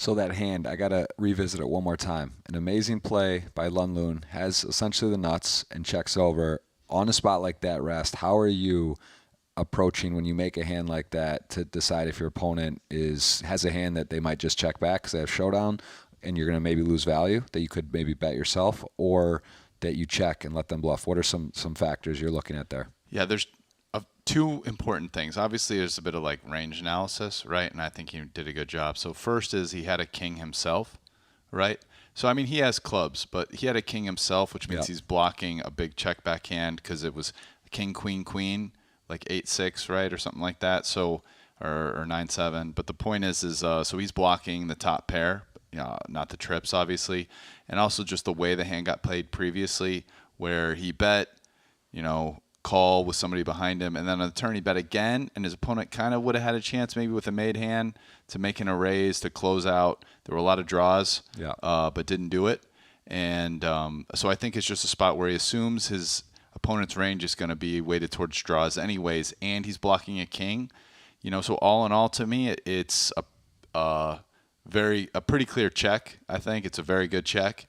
Speaker 5: So that hand, I got to revisit it one more time. An amazing play by Lun Lun, has essentially the nuts and checks over. On a spot like that, Rest, how are you approaching when you make a hand like that to decide if your opponent has a hand that they might just check back because they have showdown and you're going to maybe lose value that you could maybe bet yourself, or that you check and let them bluff? What are some factors you're looking at there?
Speaker 7: Yeah, there's two important things. Obviously, there's a bit of like range analysis, right? And I think he did a good job. So first is he had a king himself, right? So, I mean, he has clubs, but he had a king himself, which means he's blocking a big check back hand because it was king, queen, queen, like 8-6, right? Or something like that. So, or 9-7. But the point is so he's blocking the top pair, not the trips, obviously. And also just the way the hand got played previously, where he bet, call with somebody behind him, and then on the turn he bet again, and his opponent kind of would have had a chance maybe with a made hand to make an raise to close out. There were a lot of draws, but didn't do it. And so I think it's just a spot where he assumes his opponent's range is going to be weighted towards draws anyways, and he's blocking a king. So all in all, to me, it's a pretty clear check. I think it's a very good check,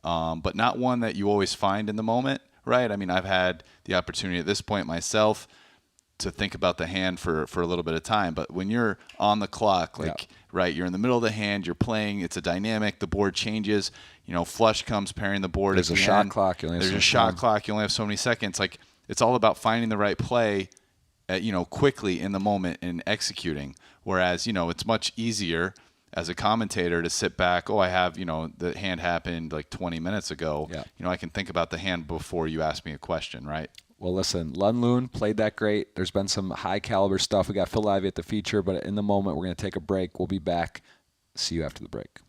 Speaker 7: but not one that you always find in the moment. Right. I mean, I've had the opportunity at this point myself to think about the hand for a little bit of time. But when you're on the clock, right, you're in the middle of the hand, you're playing, it's a dynamic, the board changes, flush comes pairing the board.
Speaker 5: There's a shot clock.
Speaker 7: There's a shot clock. You only have so many seconds. Like, it's all about finding the right play, quickly in the moment and executing. Whereas, it's much easier as a commentator to sit back, I have, the hand happened like 20 minutes ago. Yeah. I can think about the hand before you ask me a question, right?
Speaker 5: Well, listen, Lun Lun played that great. There's been some high caliber stuff. We got Phil Ivey at the feature, but in the moment, we're going to take a break. We'll be back. See you after the break.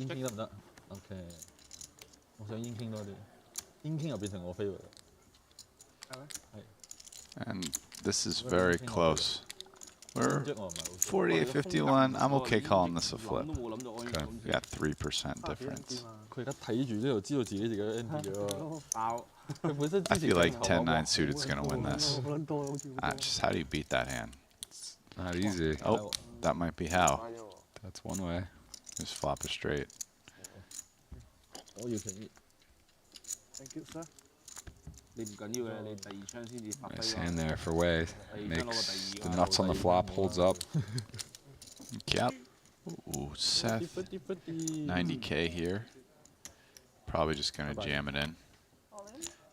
Speaker 10: 英傾得唔得 ？OK， 我想英傾多啲，英傾又變成我 favorite 啦。係。
Speaker 7: And this is very close. We're 48-51. I'm okay calling this a flip. Okay. We got 3% difference.
Speaker 10: 佢而家睇住呢度，知道自己嘅 NT 喎。爆！佢本身
Speaker 7: I feel like 10-9 suited's gonna win this. Just how do you beat that hand?
Speaker 5: Not easy.
Speaker 7: Oh, that might be how.
Speaker 5: That's one way.
Speaker 7: Just flop it straight.
Speaker 10: 我要停。
Speaker 8: Thank you, sir.
Speaker 6: 你唔緊要嘅，你第二槍先至發揮。
Speaker 5: Nice hand there for Wei. Makes the nuts on the flop, holds up.
Speaker 7: Yep. Ooh, Seth. 90K here. Probably just gonna jam it in.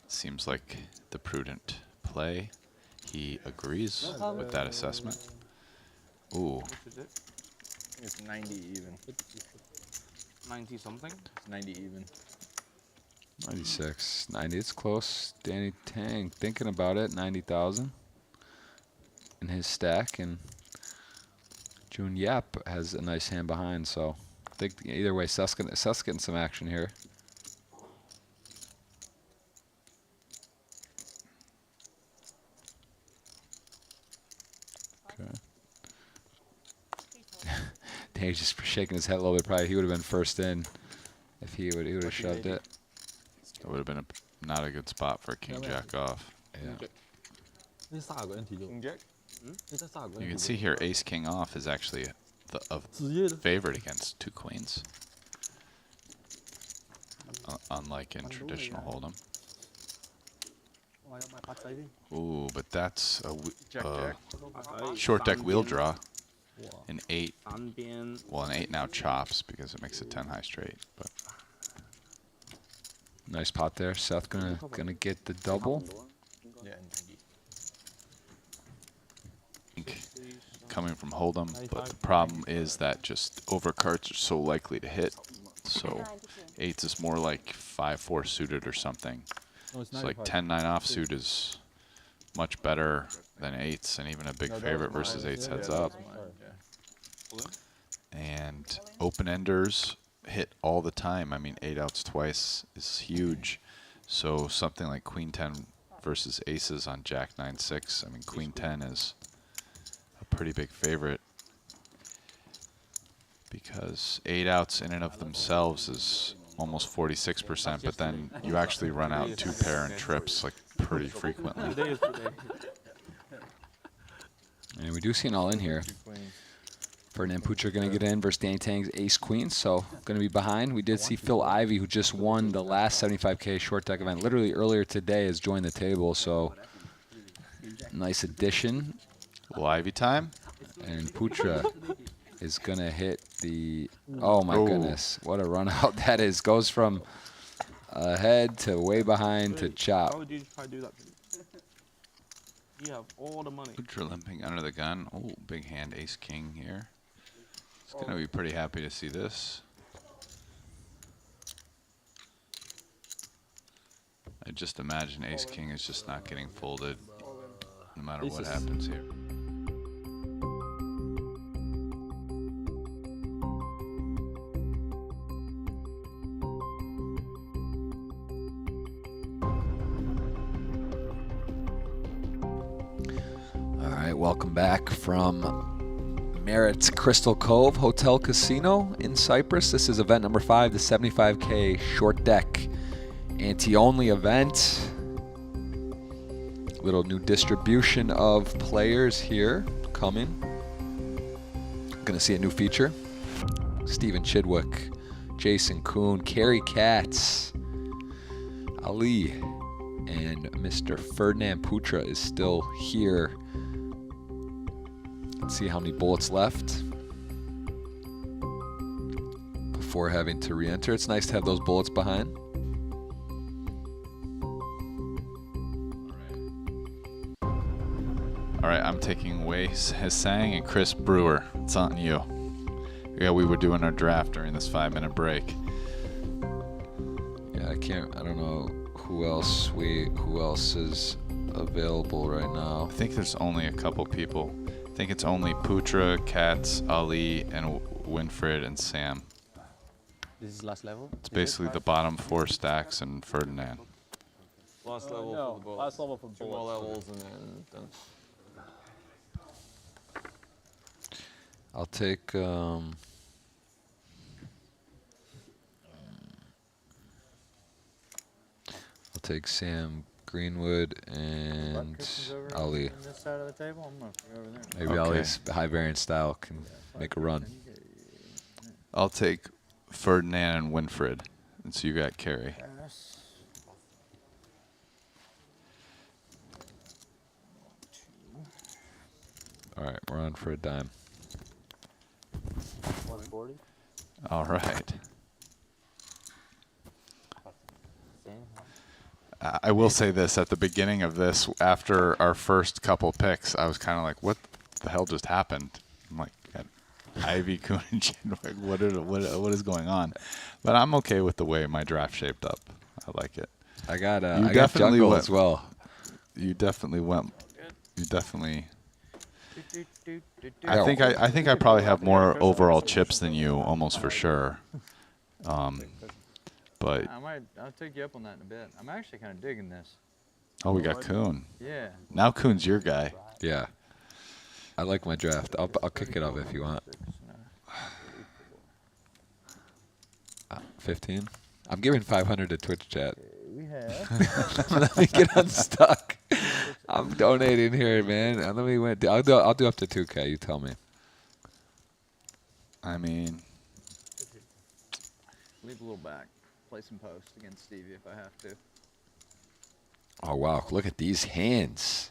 Speaker 7: Seems like the prudent play. He agrees with that assessment. Ooh.
Speaker 10: It's 90 even.
Speaker 6: 90 something?
Speaker 10: It's 90 even.
Speaker 5: 96, 90, it's close. Danny Tang thinking about it, 90,000 in his stack, and June Yap has a nice hand behind, so I think either way, Seth's getting some action here. Okay. Danny's just shaking his head a little bit. Probably he would have been first in if he would have shoved it.
Speaker 7: It would have been not a good spot for King Jack off.
Speaker 5: Yeah.
Speaker 7: You can see here Ace King off is actually a favorite against 2 queens. Unlike in traditional Hold'em. Ooh, but that's a short deck wheel draw. An 8. Well, an 8 now chops because it makes it 10 high straight. But
Speaker 5: nice pot there. Seth gonna get the double.
Speaker 10: Yeah.
Speaker 7: Coming from Hold'em, but the problem is that just overcards are so likely to hit. So 8s is more like 5-4 suited or something. It's like 10-9 offsuit is much better than 8s, and even a big favorite versus 8s heads up. And open-enders hit all the time. I mean, 8 outs twice is huge. So something like Queen 10 versus aces on Jack 9-6. I mean, Queen 10 is a pretty big favorite because 8 outs in and of themselves is almost 46%, but then you actually run out 2 pair and trips like pretty frequently.
Speaker 5: And we do see an all in here. Ferdinand Pucher going to get in versus Danny Tang's ace queen, so going to be behind. We did see Phil Ivey, who just won the last 75K short deck event, literally earlier today, has joined the table, so nice addition.
Speaker 7: Little Ivy time.
Speaker 5: And Putra is going to hit the, oh my goodness, what a run out that is. Goes from ahead to way behind to chop.
Speaker 6: Why would you try to do that? You have all the money.
Speaker 7: Putra limping under the gun. Oh, big hand ace king here. He's going to be pretty happy to see this. I just imagine ace king is just not getting folded no matter what happens here.
Speaker 5: All right, welcome back from Merritt's Crystal Cove Hotel Casino in Cyprus. This is event number 5, the 75K short deck ante-only event. Little new distribution of players here coming. Gonna see a new feature. Stephen Chidwick, Jason Kuhn, Kerry Katz, Ali, and Mr. Ferdinand Putra is still here. Let's see how many bullets left before having to re-enter. It's nice to have those bullets behind.
Speaker 7: All right, I'm taking Wei Hsang and Chris Brewer. It's on you. Yeah, we were doing our draft during this 5-minute break.
Speaker 5: Yeah, I don't know who else is available right now.
Speaker 7: I think there's only a couple people. I think it's only Putra, Katz, Ali, and Winfred and Sam.
Speaker 12: This is last level?
Speaker 7: It's basically the bottom 4 stacks and Ferdinand.
Speaker 4: Last level
Speaker 10: no,
Speaker 4: for the boat.
Speaker 10: last level for
Speaker 4: Two more
Speaker 10: bullets.
Speaker 4: levels and then done.
Speaker 5: I'll take. I'll take Sam Greenwood and Ali.
Speaker 8: On this side of the table, I'm gonna go over there.
Speaker 5: Maybe
Speaker 7: Okay.
Speaker 5: Ali's high variance style can make a run.
Speaker 7: I'll take Ferdinand and Winfred. And so you got Carey.
Speaker 8: Pass.
Speaker 5: All right, we're on for a dime.
Speaker 12: 140.
Speaker 7: All right. I will say this, at the beginning of this, after our first couple picks, I was kind of like, what the hell just happened? I'm like, Ivy, Kuhn, and Chidwick, what is going on? But I'm okay with the way my draft shaped up. I like it.
Speaker 5: I got
Speaker 7: You
Speaker 5: I got
Speaker 7: definitely
Speaker 5: jungle
Speaker 7: went-
Speaker 5: as well.
Speaker 7: You definitely went. You definitely.
Speaker 5: I
Speaker 7: I think I probably have more overall chips than you, almost for sure. But
Speaker 8: I'll take you up on that in a bit. I'm actually kind of digging this.
Speaker 7: oh, we got Kuhn.
Speaker 8: Yeah.
Speaker 7: Now Kuhn's your guy.
Speaker 5: Yeah. I like my draft. I'll kick it up if you want. 15. I'm giving 500 to Twitch chat.
Speaker 8: We have.
Speaker 5: Let me get unstuck. I'm donating here, man. Let me win. I'll do up to 2K. You tell me.
Speaker 7: I mean,
Speaker 8: Leave a little back. Play some post against Stevie if I have to.
Speaker 5: Oh wow! Look at these hands.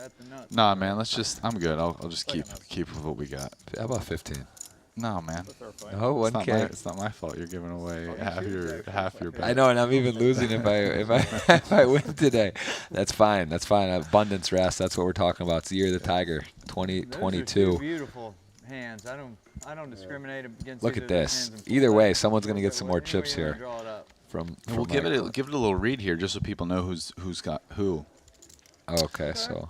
Speaker 8: At the nuts.
Speaker 7: nah, man. Let's just. I'm good. I'll just keep with what we got.
Speaker 5: How about 15?
Speaker 7: No, man.
Speaker 5: No,
Speaker 7: It's not
Speaker 5: 1K.
Speaker 7: It's not my fault. You're giving away half your. Bet.
Speaker 5: I know, and I'm even losing if I win today. That's fine. That's fine. Abundance rest. That's what we're talking about. It's the year of the tiger. 2022.
Speaker 8: Those are two beautiful hands. I don't discriminate against.
Speaker 5: Look
Speaker 8: either
Speaker 5: at
Speaker 8: of those
Speaker 5: this.
Speaker 8: hands in
Speaker 5: Either
Speaker 8: full
Speaker 5: way,
Speaker 8: depth.
Speaker 5: someone's gonna get some more
Speaker 8: Any way
Speaker 5: chips
Speaker 8: you wanna
Speaker 5: here.
Speaker 8: draw it up.
Speaker 7: We'll give it a little read here, just so people know who's got who.
Speaker 5: Oh, okay, so.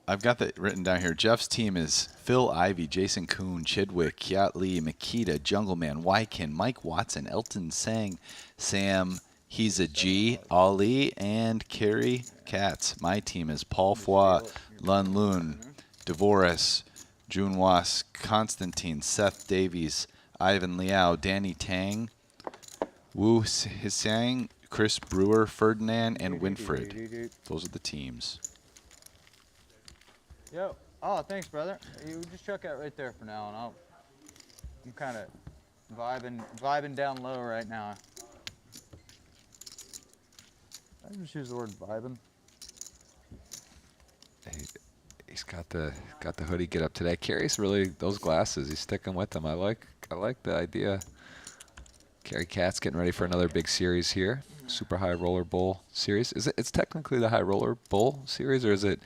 Speaker 7: I've got that written down here. Jeff's team is Phil Ivey, Jason Kuhn, Chidwick, Kiat Lee, Makita, Jungleman, Wykin, Mike Watson, Elton Sang, Sam, He's a G, Ali, and Carey Katz. My team is Paul Foy, Lun Loon, Devoris, June Was, Constantine, Seth Davies, Ivan Liao, Danny Tang, Wu Hisang, Chris Brewer, Ferdinand, and Winfred. Those are the teams.
Speaker 8: Yo. Oh, thanks, brother. You just chuck that right there for now, and I'm kind of vibing down low right now. I just use the word vibing.
Speaker 5: He's got the hoodie get up today. Carey's really those glasses. He's sticking with them. I like the idea. Carey Katz getting ready for another big series here. Super High Roller Bowl series. It's technically the High Roller Bowl series, or is it?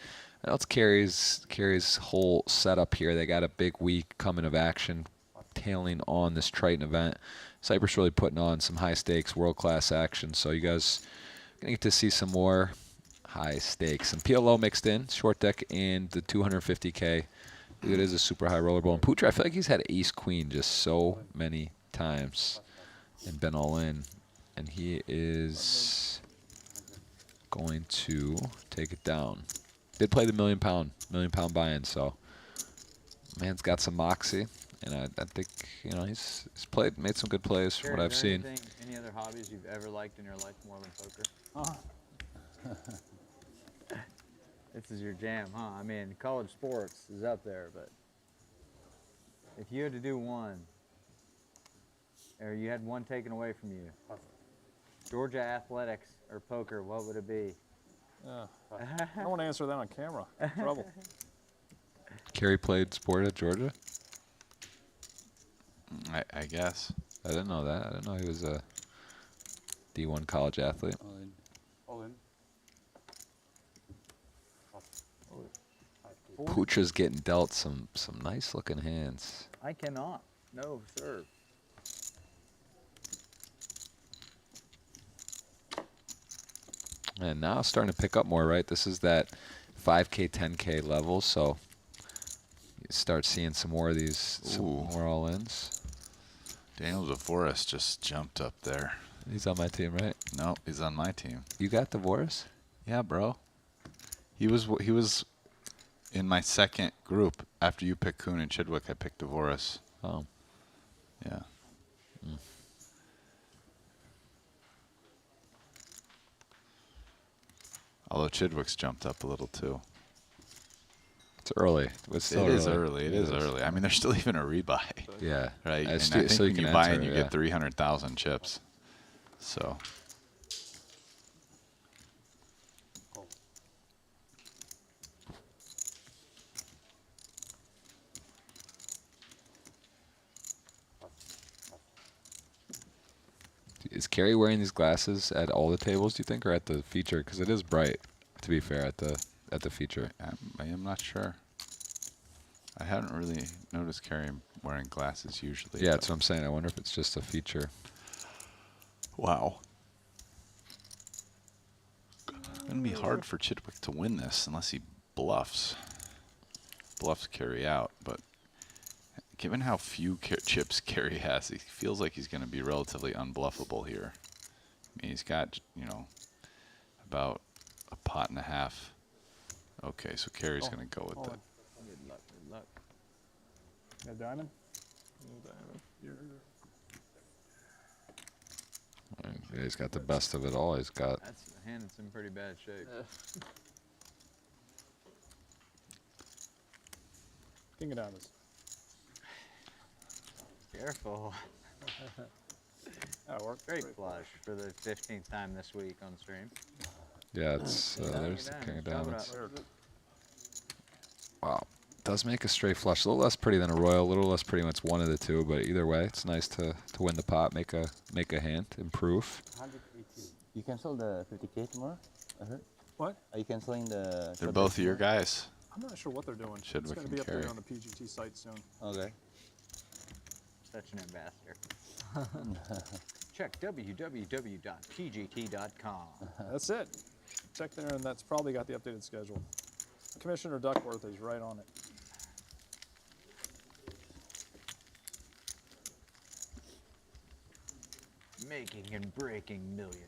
Speaker 5: I know it's Carey's whole setup here. They got a big week coming of action, tailing on this Triton event. Cyprus really putting on some high stakes, world class action. So you guys are gonna get to see some more high stakes. Some PLO mixed in, short deck, and the 250K. It is a super high roller bowl. And Poocher, I feel like he's had ace queen just so many times and been all in. And he is going to take it down. Did play the million pound buy-in, so man's got some moxie, and I think he's made some good plays from what I've seen.
Speaker 8: Any other hobbies you've ever liked in your life more than poker? This is your jam, huh? I mean, college sports is up there, but if you had to do one, or you had one taken away from you, Georgia athletics or poker, what would it be?
Speaker 10: I don't want to answer that on camera. Trouble.
Speaker 5: Carey played sport at Georgia?
Speaker 7: I guess.
Speaker 5: I didn't know that. I didn't know he was a D1 college athlete.
Speaker 12: All in.
Speaker 5: Poocher's getting dealt some nice looking hands.
Speaker 8: I cannot. No, sir.
Speaker 5: And now it's starting to pick up more, right? This is that 5K, 10K level, so you start seeing some more of these, some more all-ins.
Speaker 7: Daniel Zavoris just jumped up there.
Speaker 5: He's on my team, right?
Speaker 7: No, he's on my team.
Speaker 5: You got Zavoris?
Speaker 7: Yeah, bro. He was in my second group. After you picked Kuhn and Chidwick, I picked Zavoris.
Speaker 5: Oh.
Speaker 7: Yeah. Although Chidwick's jumped up a little too.
Speaker 5: It's early. It's still
Speaker 7: It is early. It is early. I mean, there's still even a rebuy.
Speaker 5: Yeah.
Speaker 7: Right. And I
Speaker 5: So
Speaker 7: think
Speaker 5: you
Speaker 7: when
Speaker 5: can
Speaker 7: you buy
Speaker 5: enter,
Speaker 7: in, you
Speaker 5: yeah.
Speaker 7: get 300,000 chips. So.
Speaker 5: Is Carrie wearing these glasses at all the tables, do you think, or at the feature? Because it is bright, to be fair, at the feature.
Speaker 7: I am not sure. I haven't really noticed Carrie wearing glasses usually.
Speaker 5: Yeah, that's what I'm saying. I wonder if it's just a feature.
Speaker 7: Wow. It's going to be hard for Chidwick to win this unless he bluffs. Bluffs Carrie out, but given how few chips Carrie has, he feels like he's going to be relatively unbluffable here. I mean, he's got, you know, about a pot and a half. Okay, so Carrie's going to go with that.
Speaker 3: Good luck, good luck. Got diamond?
Speaker 5: Yeah, he's got the best of it all. He's got.
Speaker 8: That's a hand that's in pretty bad shape.
Speaker 17: King of diamonds.
Speaker 8: Careful.
Speaker 17: That'll work.
Speaker 8: Great flush for the 15th time this week on stream.
Speaker 5: Yeah, it's there's the king of diamonds. Wow, does make a straight flush. A little less pretty than a royal. A little less pretty when it's one of the two. But either way, it's nice to win the pot, make a hand, improve.
Speaker 12: 118. You cancel the 50K tomorrow? I heard.
Speaker 17: What?
Speaker 12: Are you canceling the?
Speaker 7: They're both your guys.
Speaker 17: I'm not sure what they're doing.
Speaker 7: Chidwick
Speaker 17: It's going to
Speaker 7: and
Speaker 17: be up
Speaker 7: Carrie.
Speaker 17: there on the PGT site soon.
Speaker 12: Okay.
Speaker 8: Such an ambassador. Check www.pgt.com.
Speaker 17: That's it. Check there, and that's probably got the updated schedule. Commissioner Duckworth is right on it.
Speaker 8: Making and breaking millionaire.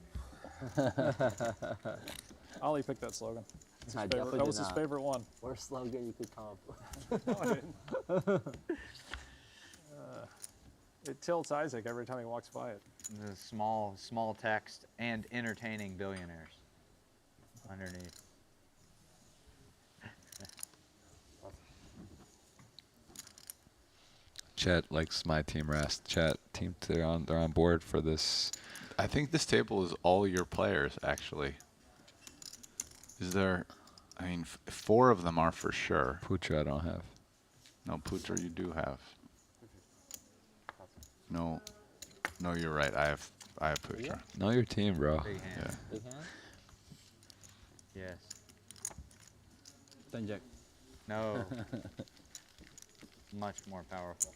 Speaker 17: Ollie picked that slogan. It's his
Speaker 12: I
Speaker 17: favorite.
Speaker 12: definitely
Speaker 17: That
Speaker 12: did
Speaker 17: was his
Speaker 12: not.
Speaker 17: favorite one.
Speaker 12: Worst slogan you could come up
Speaker 17: No, I didn't. It tilts Isaac every time he walks by it.
Speaker 8: The small text and entertaining billionaires underneath.
Speaker 5: Chet likes my team rest. Chet team, they're on board for this.
Speaker 7: I think this table is all your players, actually. Is there, I mean, 4 of them are for sure.
Speaker 5: Putra I don't have.
Speaker 7: No, Putra you do have. No, you're right. I have Putra.
Speaker 5: Know your team, bro.
Speaker 8: Big hand.
Speaker 7: Yeah.
Speaker 12: Big hand?
Speaker 8: Yes.
Speaker 12: 10 jack.
Speaker 8: No. Much more powerful.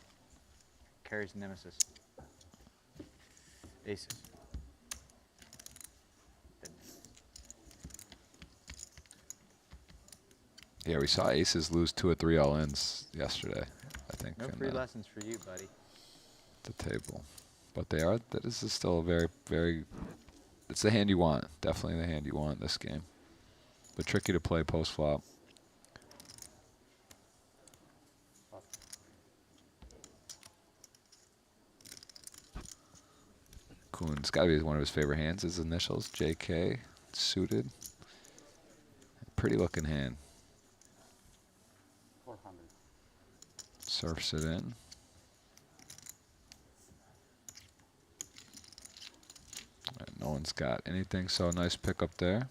Speaker 8: Carries nemesis. Aces.
Speaker 5: Yeah, we saw aces lose 2 or 3 all-ins yesterday, I think.
Speaker 8: No
Speaker 5: in,
Speaker 8: free lessons for you, buddy.
Speaker 5: the table. But this is still a very, very, it's the hand you want. Definitely the hand you want this game. But tricky to play post-flop. Kuhn's got to be one of his favorite hands. His initials, JK, suited. Pretty looking hand.
Speaker 12: 400.
Speaker 5: Surfs it in. No one's got anything, so nice pickup there.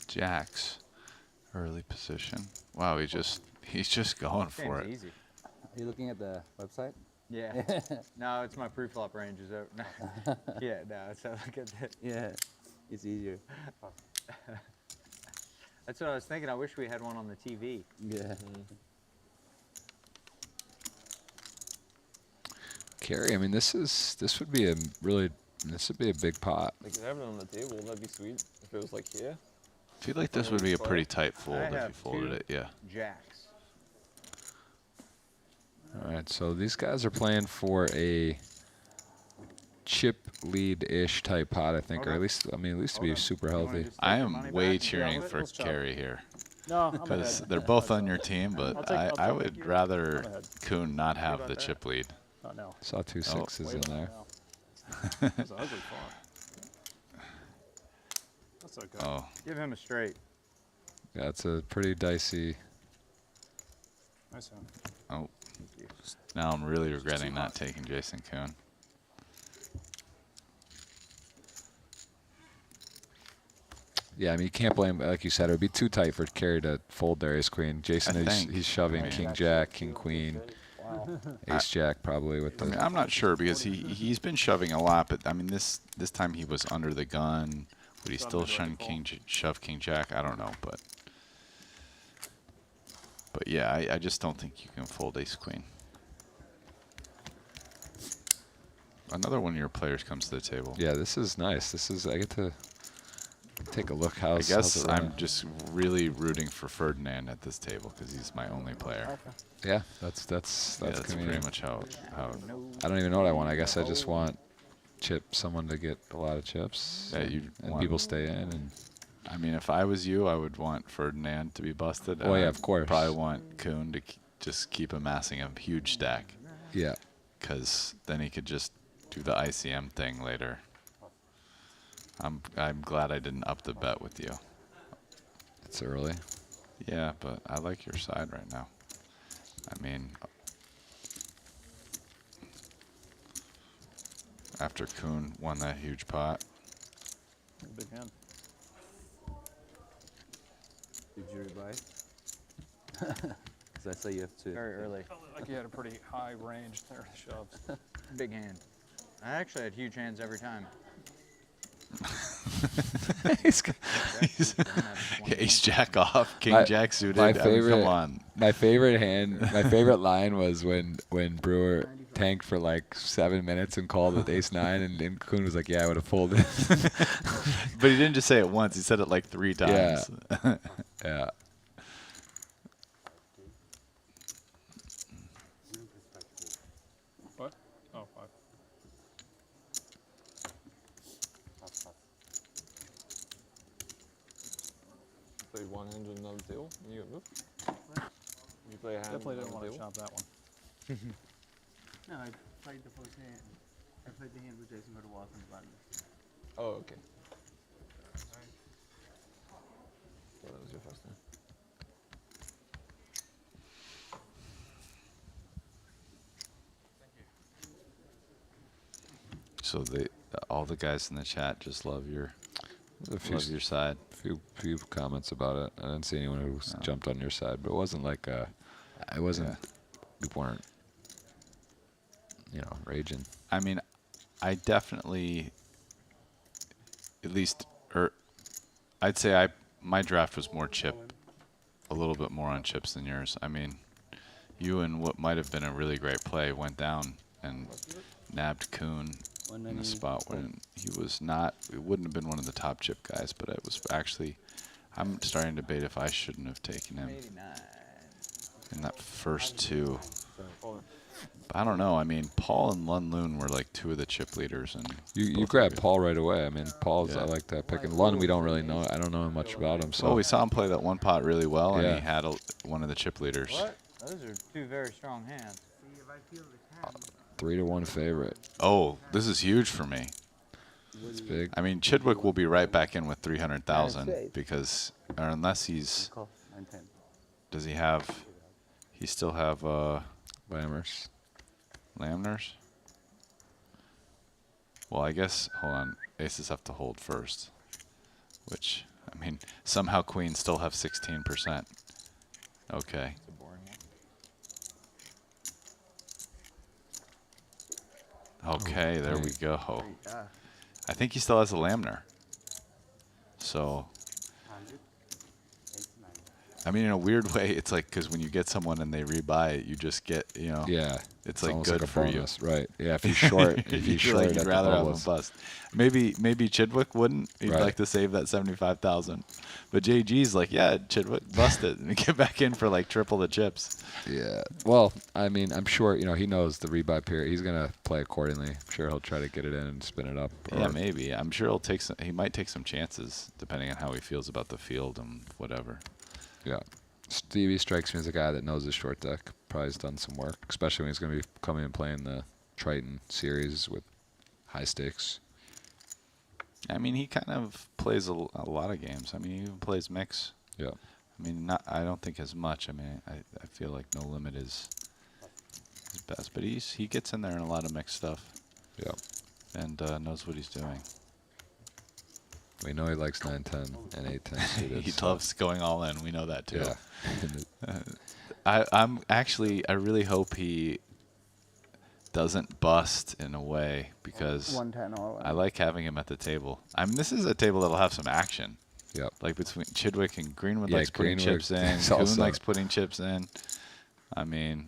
Speaker 7: Jacks, early position. Wow, he's just going for it.
Speaker 8: Game's easy.
Speaker 12: you looking at the website?
Speaker 8: Yeah. No, it's my pre-flop range. Is that? Yeah, no. So look at that.
Speaker 12: Yeah, it's easier.
Speaker 8: That's what I was thinking. I wish we had one on the TV.
Speaker 12: Yeah.
Speaker 5: Carrie, I mean, this would be a big pot.
Speaker 4: Like having it on the table, that'd be sweet if it was like here.
Speaker 7: I feel like this would be a pretty tight fold
Speaker 8: I
Speaker 7: if you
Speaker 8: have
Speaker 7: folded
Speaker 8: 2
Speaker 7: it. Yeah.
Speaker 8: Jacks.
Speaker 5: All right, so these guys are playing for a chip lead-ish type pot, I think, or at least to be super healthy.
Speaker 7: I am way cheering for Carrie here.
Speaker 17: No, I'm
Speaker 7: because
Speaker 17: ahead.
Speaker 7: they're both on your team, but
Speaker 17: I'll
Speaker 7: I
Speaker 17: take
Speaker 7: would
Speaker 17: you.
Speaker 7: rather
Speaker 17: I'm ahead.
Speaker 7: Kuhn not have the chip lead.
Speaker 17: Not now.
Speaker 5: Saw 2 sixes in there.
Speaker 17: That's an ugly font. That's okay.
Speaker 7: Oh.
Speaker 8: Give him a straight.
Speaker 5: Yeah, it's a pretty dicey.
Speaker 17: Nice hand.
Speaker 7: Oh. Now I'm really regretting not taking Jason Kuhn.
Speaker 5: Yeah, I mean, you can't blame, like you said, it would be too tight for Carrie to fold there, ace queen. Jason, he's shoving king jack, king queen, ace jack probably with the.
Speaker 7: I mean, I'm not sure because he's been shoving a lot, but I mean this time he was under the gun. Would he still shove king jack? I don't know, but yeah, I just don't think you can fold ace queen. Another one of your players comes to the table.
Speaker 5: Yeah, this is nice. I get to take a look.
Speaker 7: I guess I'm just really rooting for Ferdinand at this table because he's my only player.
Speaker 5: Yeah, that's
Speaker 7: pretty much how.
Speaker 5: I don't even know what I want. I guess I just want someone to get a lot of chips.
Speaker 7: Yeah,
Speaker 5: and people stay in. And
Speaker 7: I mean, if I was you, I would want Ferdinand to be busted.
Speaker 5: Oh yeah, of course.
Speaker 7: Probably want Kuhn to just keep amassing a huge stack.
Speaker 5: Yeah.
Speaker 7: Because then he could just do the ICM thing later. I'm glad I didn't up the bet with you.
Speaker 5: It's early.
Speaker 7: Yeah, but I like your side right now. I mean, after Kuhn won that huge pot.
Speaker 17: Big hand.
Speaker 12: Did you revise? Because I saw you have to.
Speaker 8: Very early.
Speaker 17: Like you had a pretty high range there to shove.
Speaker 8: Big hand. I actually had huge hands every time.
Speaker 7: he's ace jack off, king jack suited.
Speaker 5: My favorite,
Speaker 7: come on.
Speaker 5: My favorite hand, my favorite line was when Brewer tanked for like 7 minutes and called with ace 9, and Kuhn was like, "Yeah, I would have folded."
Speaker 7: But he didn't just say it once; he said it like 3 times.
Speaker 5: Yeah. Yeah.
Speaker 17: What? Oh, 5.
Speaker 4: Played one hand on another table, and you got moved. You play a hand
Speaker 17: Definitely
Speaker 4: on
Speaker 17: didn't want
Speaker 4: another
Speaker 17: to
Speaker 4: table.
Speaker 17: chop that one.
Speaker 3: No, I played the first hand. I played the hand with Jason go to walk on the button.
Speaker 4: Oh, okay. So that was your first hand.
Speaker 7: So all the guys in the chat just love your side.
Speaker 5: Few comments about it. I didn't see anyone who jumped on your side, but it wasn't like we weren't, raging.
Speaker 7: I mean, I definitely, at least, I'd say my draft was more chip, a little bit more on chips than yours. I mean, you and what might have been a really great play went down and nabbed Kuhn in a spot when he was not. It wouldn't have been one of the top chip guys, but it was actually. I'm starting to debate if I shouldn't have taken him in that first 2. But I don't know. I mean, Paul and Lun Loon were like 2 of the chip leaders, and
Speaker 5: you grabbed Paul right away. I mean, Paul's I like that pick, and Lun we don't really know. I don't know much about him. So
Speaker 7: well, we saw him play that one pot really well, and
Speaker 5: Yeah.
Speaker 7: he had one of the chip leaders.
Speaker 8: What? Those are 2 very strong hands.
Speaker 5: 3-1 favorite.
Speaker 7: Oh, this is huge for me.
Speaker 5: It's big.
Speaker 7: I mean, Chidwick will be right back in with 300,000 because, or unless he's. Does he have? He still have
Speaker 5: Lammers.
Speaker 7: Lamners. Well, I guess. Hold on. Aces have to hold first, which I mean, somehow queens still have 16%. Okay. Okay, there we go.
Speaker 3: Yeah.
Speaker 7: I think he still has a Lambner. So, I mean, in a weird way, it's like because when you get someone and they rebuy it, you just get, you know.
Speaker 5: Yeah.
Speaker 7: It's like
Speaker 5: almost
Speaker 7: good
Speaker 5: like a
Speaker 7: for
Speaker 5: bonus,
Speaker 7: you.
Speaker 5: right? Yeah, if you short, if you short
Speaker 7: like,
Speaker 5: at
Speaker 7: you'd
Speaker 5: the
Speaker 7: rather have
Speaker 5: bubbles.
Speaker 7: a bust. Maybe Chidwick wouldn't. He'd
Speaker 5: Right.
Speaker 7: like to save that 75,000. But JG's like, yeah, Chidwick, bust it and get back in for like triple the chips.
Speaker 5: Yeah. Well, I mean, I'm sure he knows the rebuy period. He's gonna play accordingly. I'm sure he'll try to get it in and spin it up.
Speaker 7: Yeah, maybe. I'm sure he might take some chances depending on how he feels about the field and whatever.
Speaker 5: Yeah. Stevie strikes me as a guy that knows his short deck. Probably has done some work, especially when he's going to be coming and playing the Triton series with high stakes.
Speaker 7: I mean, he kind of plays a lot of games. I mean, he even plays mix.
Speaker 5: Yeah.
Speaker 7: I mean, I don't think as much. I mean, I feel like No Limit is his best, but he gets in there in a lot of mixed stuff.
Speaker 5: Yeah.
Speaker 7: And knows what he's doing.
Speaker 5: We know he likes 9-10 and 8-10 suited.
Speaker 7: He loves going all in. We know that too.
Speaker 5: Yeah.
Speaker 7: I really hope he doesn't bust in a way because
Speaker 3: 110 all in.
Speaker 7: I like having him at the table. I mean, this is a table that'll have some action.
Speaker 5: Yep.
Speaker 7: Like between Chidwick and Greenwood
Speaker 5: Yeah,
Speaker 7: likes putting
Speaker 5: Greenwood
Speaker 7: chips in.
Speaker 5: is
Speaker 7: Kuhn
Speaker 5: also-
Speaker 7: likes putting chips in. I mean,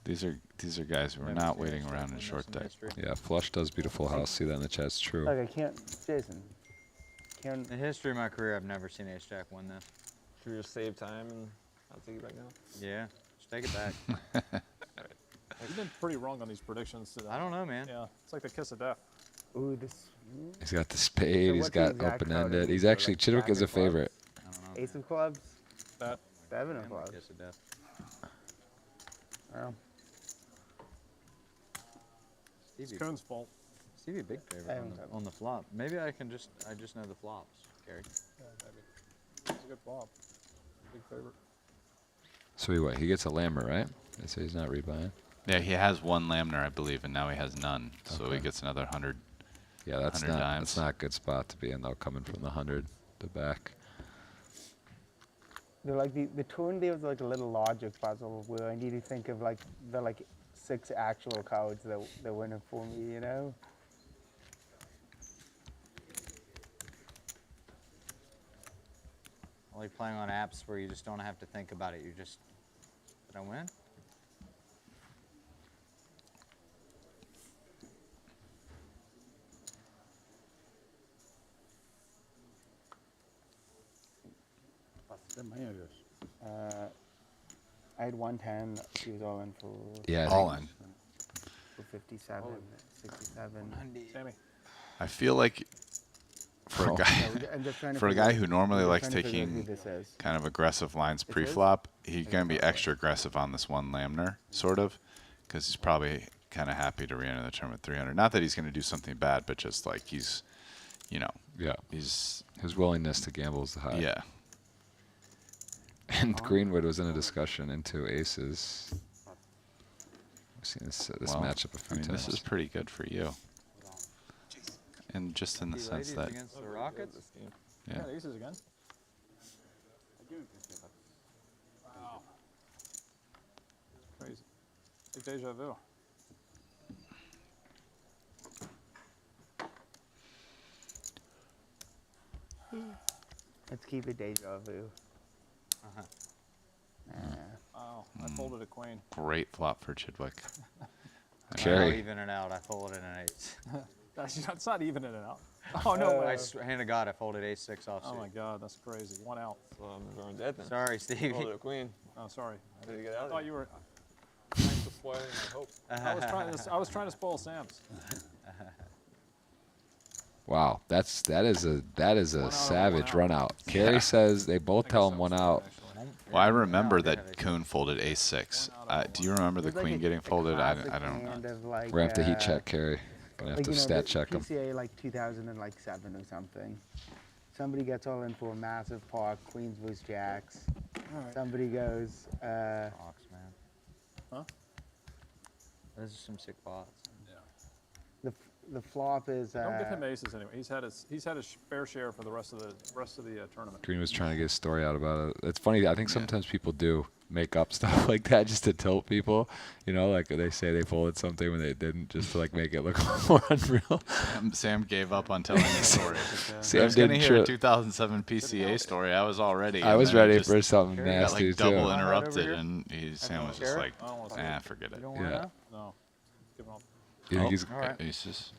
Speaker 7: these are guys who are not waiting around in short deck.
Speaker 5: Yeah, flush does beat a full house. See that in the chat. It's true.
Speaker 3: Like I can't, Jason.
Speaker 8: In the history of my career, I've never seen Ace Jack win this.
Speaker 4: Should we just save time and I'll take it back now?
Speaker 8: Yeah, just take it back.
Speaker 17: You've been pretty wrong on these predictions today.
Speaker 8: I don't know, man.
Speaker 17: Yeah, it's like the kiss of death.
Speaker 3: Ooh, this.
Speaker 5: He's got the spade.
Speaker 3: So
Speaker 5: He's
Speaker 3: what's the
Speaker 5: got
Speaker 3: exact
Speaker 5: open-ended.
Speaker 3: code?
Speaker 5: He's
Speaker 3: So,
Speaker 5: actually
Speaker 3: like,
Speaker 5: Chidwick is a
Speaker 3: jack of clubs?
Speaker 5: favorite.
Speaker 8: I don't know.
Speaker 3: Ace of clubs.
Speaker 17: That.
Speaker 3: 7 of clubs.
Speaker 8: Kiss of death.
Speaker 3: Oh.
Speaker 17: It's
Speaker 8: Stevie,
Speaker 17: Kuhn's fault.
Speaker 8: Stevie, big favorite on the flop. Maybe I just know the flops, Gary.
Speaker 17: Yeah, maybe. It's a good flop. Big favorite.
Speaker 5: So he gets a Lammer, right? They say he's not rebuying.
Speaker 7: Yeah, he has one Lambner, I believe, and now he has none. So he
Speaker 5: Okay.
Speaker 7: gets another 100.
Speaker 5: Yeah, that's
Speaker 7: 100
Speaker 5: not
Speaker 7: dimes.
Speaker 5: that's not a good spot to be in though, coming from the 100 to back.
Speaker 3: They're like the turn there was like a little logic puzzle where I need to think of like the 6 actual cards that win it for me, you know?
Speaker 8: I like playing on apps where you just don't have to think about it. You just, did I win?
Speaker 3: I had 110. He was all in for.
Speaker 5: Yeah,
Speaker 7: All in.
Speaker 3: For 57, 67.
Speaker 17: Sammy.
Speaker 7: I feel like for a guy
Speaker 3: I'm just trying to
Speaker 7: for a
Speaker 3: figure-
Speaker 7: guy who normally
Speaker 3: I'm
Speaker 7: likes
Speaker 3: trying to figure out who
Speaker 7: taking
Speaker 3: this is.
Speaker 7: kind of aggressive lines
Speaker 3: This is?
Speaker 7: pre-flop, he's going to be extra aggressive on this one Lambner, sort of, because he's probably kind of happy to re-enter the tournament 300. Not that he's going to do something bad, but just like he's, you know,
Speaker 5: Yeah.
Speaker 7: he's
Speaker 5: His willingness to gamble is high.
Speaker 7: yeah.
Speaker 5: And Greenwood was in a discussion into aces. I've seen this
Speaker 7: Well,
Speaker 5: matchup a few
Speaker 7: I mean,
Speaker 5: times.
Speaker 7: this is pretty good for you. And just in the sense that
Speaker 8: Against the Rockets?
Speaker 7: yeah.
Speaker 17: Yeah, aces again. Wow. Crazy. Like deja vu.
Speaker 3: Let's keep it deja vu.
Speaker 17: Wow. I folded a queen.
Speaker 7: Great flop for Chidwick.
Speaker 5: Carry.
Speaker 8: I'll even it out. I folded an 8.
Speaker 17: That's not even in and out. Oh, no way.
Speaker 8: Hand of God, I folded ace-6 offsuit.
Speaker 17: Oh, my God. That's crazy. 1 out.
Speaker 4: So I'm going dead then.
Speaker 8: Sorry, Stevie.
Speaker 4: Folded a queen.
Speaker 17: Oh, sorry.
Speaker 4: How did you get out
Speaker 17: I
Speaker 4: of
Speaker 17: thought
Speaker 4: there?
Speaker 17: you were.
Speaker 4: Thanks for spoiling my hope.
Speaker 17: I was trying to spoil Sam's.
Speaker 5: Wow, that is a savage run out. Carrie
Speaker 7: Yeah.
Speaker 5: says they both tell him 1 out.
Speaker 7: Well, I remember that Kuhn folded ace-6. Do you remember the
Speaker 3: It was like
Speaker 7: queen
Speaker 3: a
Speaker 7: getting folded? I
Speaker 3: classic
Speaker 7: don't know.
Speaker 3: hand of like,
Speaker 5: We're gonna have to heat check Carrie. Gonna have
Speaker 3: like,
Speaker 5: to
Speaker 3: you know,
Speaker 5: stat
Speaker 3: the
Speaker 5: check him.
Speaker 3: PCA like 2007 or something. Somebody gets all in for a massive pot, queens versus jacks.
Speaker 17: Alright.
Speaker 3: Somebody goes,
Speaker 8: Box, man.
Speaker 17: Huh?
Speaker 8: Those are some sick pots.
Speaker 3: the flop is.
Speaker 17: Don't give him aces anyway. He's had his fair share for the rest of the tournament.
Speaker 5: Green was trying to get a story out about it. It's funny. I think sometimes people do make up stuff like that just to tilt people. You know, like they say they folded something when they didn't, just to like make it look more unreal.
Speaker 7: Sam gave up on telling the story.
Speaker 5: Sam
Speaker 7: I was going to
Speaker 5: didn't
Speaker 7: hear a
Speaker 5: tr-
Speaker 7: 2007 PCA story. I was all ready.
Speaker 5: I
Speaker 7: and
Speaker 5: was
Speaker 7: then it
Speaker 5: ready
Speaker 7: just
Speaker 5: for something
Speaker 7: got,
Speaker 5: nasty,
Speaker 7: like double
Speaker 5: too.
Speaker 7: interrupted, and Sam was just like, forget it.
Speaker 5: Yeah.
Speaker 17: No. Give him up.
Speaker 5: You think he's
Speaker 7: aces?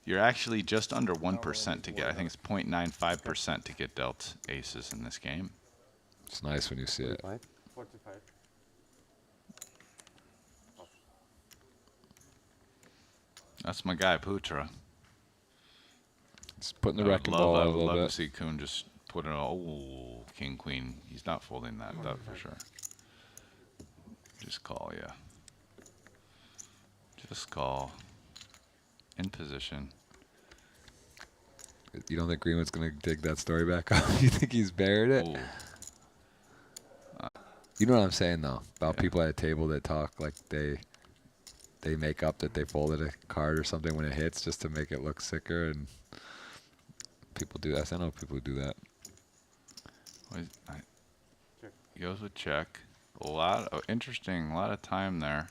Speaker 7: You're actually just under 1% to get. I think it's 0.95% to get dealt aces in this game.
Speaker 5: It's nice when you see it.
Speaker 3: 45.
Speaker 7: That's my guy, Putra.
Speaker 5: He's putting the wrecking ball out a little
Speaker 7: I would love
Speaker 5: bit.
Speaker 7: to see Kuhn just put it all. King, queen. He's not folding that for sure. Just call, yeah. Just call. In position.
Speaker 5: You don't think Greenwood's going to dig that story back up? You think he's buried it? You know what I'm saying, though, about people at a table that talk like they make up that they folded a card or something when it hits just to make it look sicker, and people do that. I know people who do that.
Speaker 7: He goes with check. A lot of time there.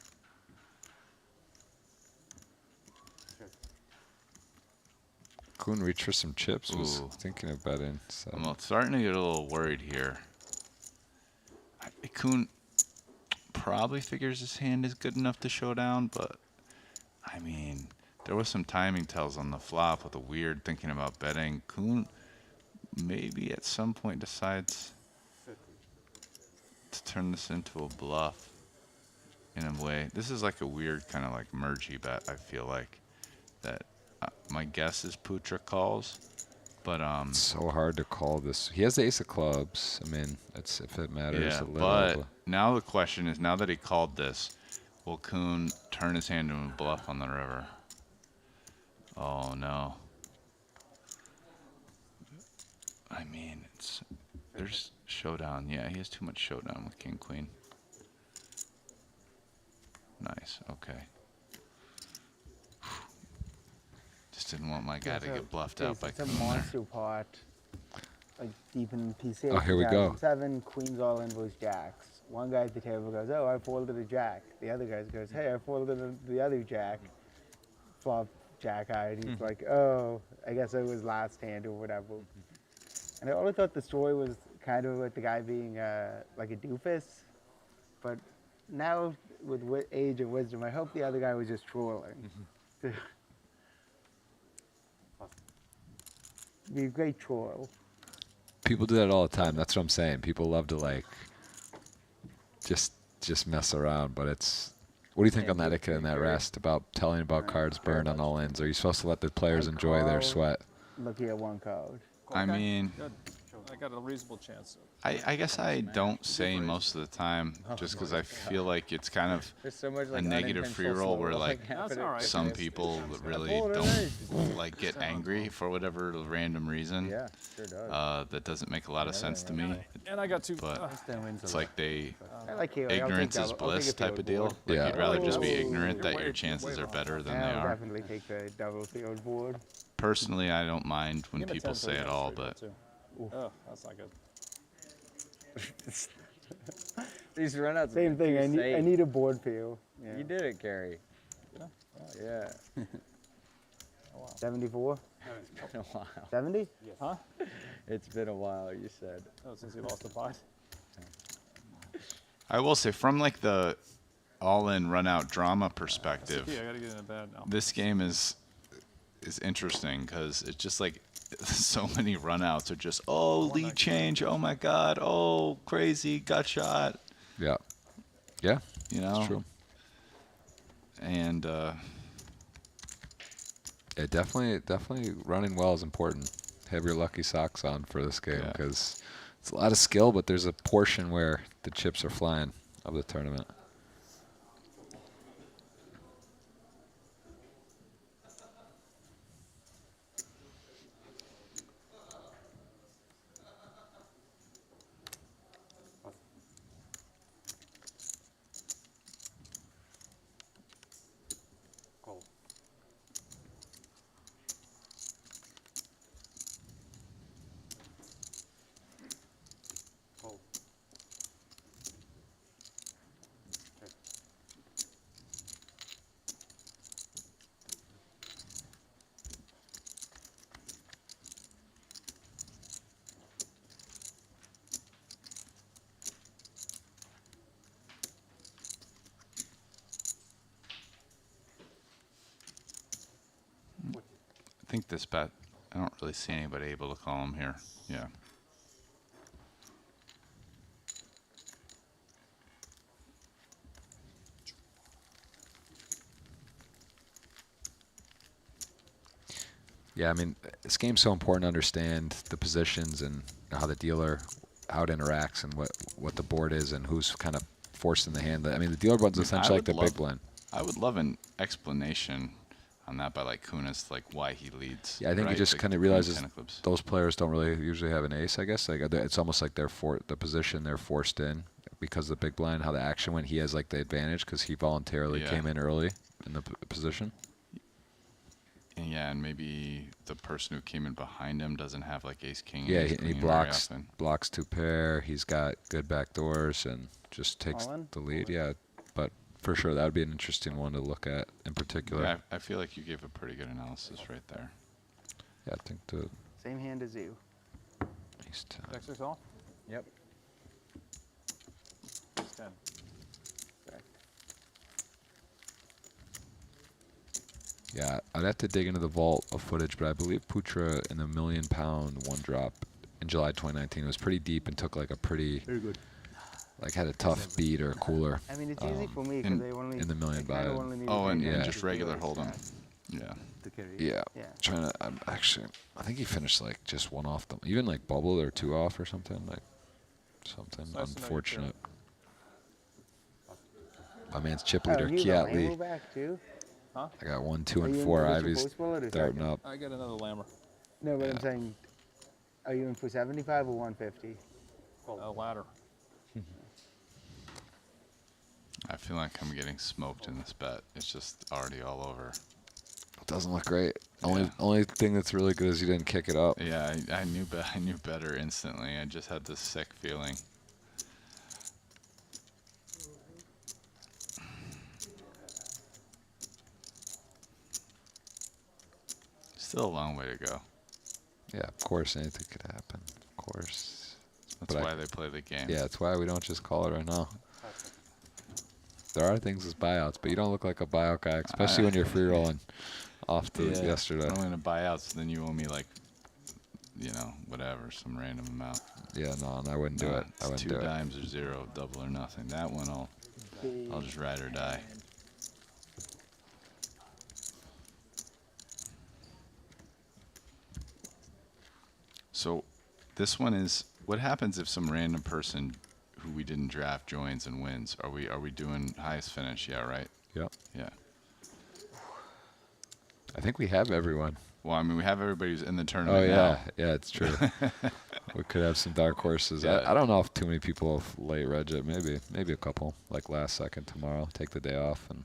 Speaker 5: Kuhn reached for some chips. Was thinking of betting. So.
Speaker 7: I'm starting to get a little worried here. Kuhn probably figures his hand is good enough to show down, but I mean, there was some timing tells on the flop with a weird thinking about betting. Kuhn maybe at some point decides to turn this into a bluff in a way. This is like a weird kind of like mergey bet, I feel like, that my guess is Putra calls, but
Speaker 5: it's so hard to call this. He has the ace of clubs. I mean, that's if it matters a little.
Speaker 7: But now the question is, now that he called this, will Kuhn turn his hand into a bluff on the river? Oh no. I mean, there's showdown. Yeah, he has too much showdown with king queen. Nice. Okay. Just didn't want my guy to get bluffed out by
Speaker 3: It's a
Speaker 7: Kuhn
Speaker 3: monster pot, like deep in PCA.
Speaker 5: Oh, here we go.
Speaker 3: 7 queens all in versus jacks. One guy at the table goes, "Oh, I folded a jack." The other guy goes, "Hey, I folded the other jack." Flop jack eyed. He's like, "Oh, I guess it was last hand or whatever." And I always thought the story was kind of with the guy being like a doofus, but now with age and wisdom, I hope the other guy was just trolling. Be a great troll.
Speaker 5: People do that all the time. That's what I'm saying. People love to like just mess around, but it's. What do you think on that etiquette and that rest about telling about cards burned on all ends? Are you supposed to let the players enjoy their sweat?
Speaker 3: Looking at one card.
Speaker 7: I mean,
Speaker 17: Good. I got a reasonable chance.
Speaker 7: I guess I don't say most of the time, just because I feel like it's kind of
Speaker 8: There's so much,
Speaker 7: a
Speaker 8: like,
Speaker 7: negative free roll where like some
Speaker 8: happening.
Speaker 7: people really
Speaker 8: Hold it
Speaker 7: don't like get angry for whatever random reason.
Speaker 8: Yeah, sure does.
Speaker 7: That doesn't make a lot of sense to me.
Speaker 17: And I got two.
Speaker 7: But it's like they
Speaker 3: I like you. I'll take
Speaker 7: ignorance is
Speaker 3: double- I'll
Speaker 7: bliss
Speaker 3: take a
Speaker 7: type of
Speaker 3: field
Speaker 7: deal.
Speaker 3: board.
Speaker 7: Like
Speaker 5: Yeah.
Speaker 7: you'd rather just be
Speaker 3: Oh,
Speaker 7: ignorant that
Speaker 3: you're
Speaker 7: your
Speaker 3: way
Speaker 7: chances are better than they
Speaker 3: I'll
Speaker 7: are.
Speaker 3: definitely take the double field board.
Speaker 7: Personally, I don't mind when
Speaker 17: Give him a
Speaker 7: people
Speaker 17: 10
Speaker 7: say it all, but
Speaker 17: Oh, that's not good.
Speaker 8: These runouts.
Speaker 3: Same thing. I need a board feel. Yeah.
Speaker 8: You did it, Gary. Yeah.
Speaker 3: 74.
Speaker 8: It's been a while.
Speaker 3: 70?
Speaker 17: Huh?
Speaker 8: It's been a while. You said.
Speaker 17: Oh, since he lost the pot.
Speaker 7: I will say from like the all-in run-out drama perspective,
Speaker 17: I gotta get in a bed now.
Speaker 7: this game is interesting because it's just like so many runouts are just lead change, oh my god, crazy, got shot.
Speaker 5: Yeah. Yeah.
Speaker 7: You know.
Speaker 5: It's true.
Speaker 7: And
Speaker 5: yeah, definitely running well is important. Have your lucky socks on for this game because it's a lot of skill, but there's a portion where the chips are flying of the tournament.
Speaker 7: this bet. I don't really see anybody able to call him here. Yeah.
Speaker 5: Yeah, I mean, this game's so important to understand the positions and how the dealer, how it interacts and what the board is and who's kind of forced in the hand. I mean, the dealer board's essentially like the big blind.
Speaker 7: I would love an explanation on that by like Kunis, like why he leads.
Speaker 5: Yeah, I think
Speaker 7: right?
Speaker 5: he just
Speaker 7: Like
Speaker 5: kind of
Speaker 7: queen
Speaker 5: realizes
Speaker 7: ten of clubs.
Speaker 5: those players don't really usually have an ace, I guess. Like it's almost like the position they're forced in because of the big blind, how the action went. He has like the advantage because he voluntarily came in early in the position.
Speaker 7: Yeah, and maybe the person who came in behind him doesn't have like ace king.
Speaker 5: Yeah,
Speaker 7: and ace
Speaker 5: he
Speaker 7: queen
Speaker 5: blocks
Speaker 7: very often.
Speaker 5: blocks two pair. He's got good back doors and just takes the lead. Yeah, but for sure that would be an interesting one to look at in particular.
Speaker 7: Yeah, I feel like you gave a pretty good analysis right there.
Speaker 5: Yeah, I think the
Speaker 3: Same hand as you.
Speaker 5: ace 10.
Speaker 17: Jack 6 off?
Speaker 8: Yep.
Speaker 17: Ace 10.
Speaker 5: Yeah, I'd have to dig into the vault of footage, but I believe Putra in the £1 million one drop in July 2019 was pretty deep and took like a pretty,
Speaker 12: very good,
Speaker 5: like had a tough beat or cooler.
Speaker 3: I mean, it's easy for me because they only
Speaker 5: in the million
Speaker 3: they kinda
Speaker 5: buy.
Speaker 3: only need
Speaker 7: Oh,
Speaker 3: to
Speaker 7: and,
Speaker 3: take
Speaker 7: and
Speaker 3: one
Speaker 7: just
Speaker 3: to
Speaker 7: regular
Speaker 3: do
Speaker 7: hold 'em.
Speaker 3: that.
Speaker 7: Yeah.
Speaker 12: to carry.
Speaker 5: Yeah.
Speaker 3: Yeah.
Speaker 5: Trying to. I'm actually. I think he finished like just one off them, even like bubble or two off or something like something
Speaker 17: It's nice to know you're
Speaker 5: unfortunate. My man's chip
Speaker 3: Oh,
Speaker 5: leader
Speaker 3: you got
Speaker 5: Kiat
Speaker 3: Lambo
Speaker 5: Lee.
Speaker 3: back too?
Speaker 17: Huh?
Speaker 5: I got 1, 2,
Speaker 3: Are
Speaker 5: and
Speaker 3: you in
Speaker 5: 4
Speaker 3: for
Speaker 5: Ivies
Speaker 3: Bishop Postwell or
Speaker 5: darting
Speaker 3: second?
Speaker 5: up.
Speaker 17: I get another Lammer.
Speaker 3: No, but I'm saying, are you in for 75 or 150?
Speaker 17: Ladder.
Speaker 7: I feel like I'm getting smoked in this bet. It's just already all over.
Speaker 5: It doesn't look great. Only thing that's really good is you didn't kick it up.
Speaker 7: Yeah, I knew I knew better instantly. I just had this sick feeling. Still a long way to go.
Speaker 5: Yeah, of course, anything could happen. Of course.
Speaker 7: That's why they play the game.
Speaker 5: Yeah, that's why we don't just call it right now. There are things as buyouts, but you don't look like a buyout guy, especially when you're free rolling off to yesterday.
Speaker 7: I'm going to buy out, so then you owe me like, you know, whatever, some random amount.
Speaker 5: Yeah, no, I wouldn't do it. I wouldn't do it.
Speaker 7: 2 dimes or 0, double or nothing. That one I'll just ride or die. So this one is, what happens if some random person who we didn't draft joins and wins? Are we doing highest finish? Yeah, right?
Speaker 5: Yep.
Speaker 7: Yeah.
Speaker 5: I think we have everyone.
Speaker 7: Well, I mean, we have everybody who's in the tournament
Speaker 5: Oh, yeah.
Speaker 7: now.
Speaker 5: Yeah, it's true. We could have some dark horses.
Speaker 7: Yeah.
Speaker 5: I don't know if too many people have late reg it. Maybe a couple, like last second tomorrow. Take the day off. And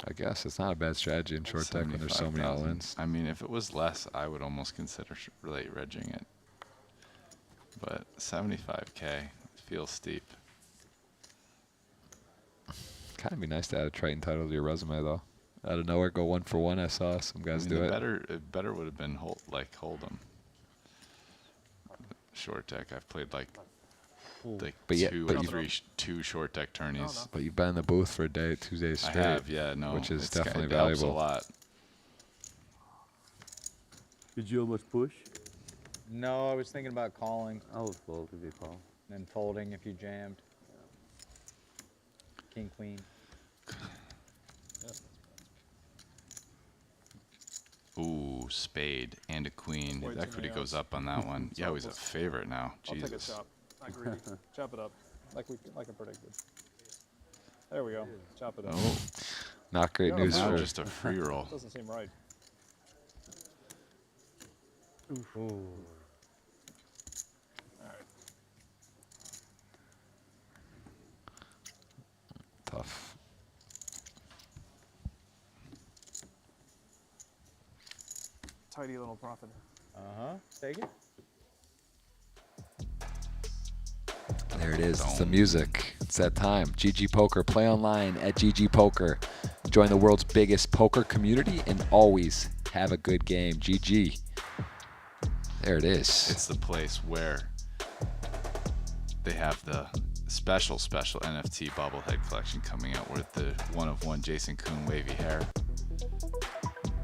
Speaker 5: I guess it's not a bad strategy in short deck when there's so many
Speaker 7: 75,000.
Speaker 5: all-ins.
Speaker 7: I mean, if it was less, I would almost consider late regging it. But 75K feels steep.
Speaker 5: Kind of be nice to add a Triton title to your resume, though. Out of nowhere, go 1 for 1. I saw some guys do it.
Speaker 7: It better would have been Hold'em. Short deck. I've played like two short deck tourneys.
Speaker 5: But you've been in the booth for 2 days straight.
Speaker 7: I have, yeah, no,
Speaker 5: which is
Speaker 7: it's
Speaker 5: definitely
Speaker 7: it helps
Speaker 5: valuable.
Speaker 7: a lot.
Speaker 12: Did you almost push?
Speaker 8: No, I was thinking about calling.
Speaker 12: I would fold if you call.
Speaker 8: And then folding if you jammed. King, queen.
Speaker 7: Ooh, spade and a queen.
Speaker 17: Way
Speaker 7: His
Speaker 17: too
Speaker 7: equity
Speaker 17: many
Speaker 7: goes
Speaker 17: outs.
Speaker 7: up on that one. Yeah, he's a favorite now.
Speaker 17: I'll take a
Speaker 7: Jesus.
Speaker 17: chop. Not greedy. Chop it up, like I predicted. There we go. Chop it up.
Speaker 7: Oh.
Speaker 5: Not great news
Speaker 7: now
Speaker 5: for
Speaker 7: just a free roll.
Speaker 17: Doesn't seem right.
Speaker 3: Ooh.
Speaker 17: All right.
Speaker 5: Tough.
Speaker 17: Tidy little profit.
Speaker 8: Take it.
Speaker 5: There it is. It's the music. It's that time. GG Poker. Play online at GG Poker. Join the world's biggest poker community and always have a good game. GG. There it is.
Speaker 7: It's the place where they have the special NFT bobblehead collection coming out with the one-of-one Jason Kuhn wavy hair.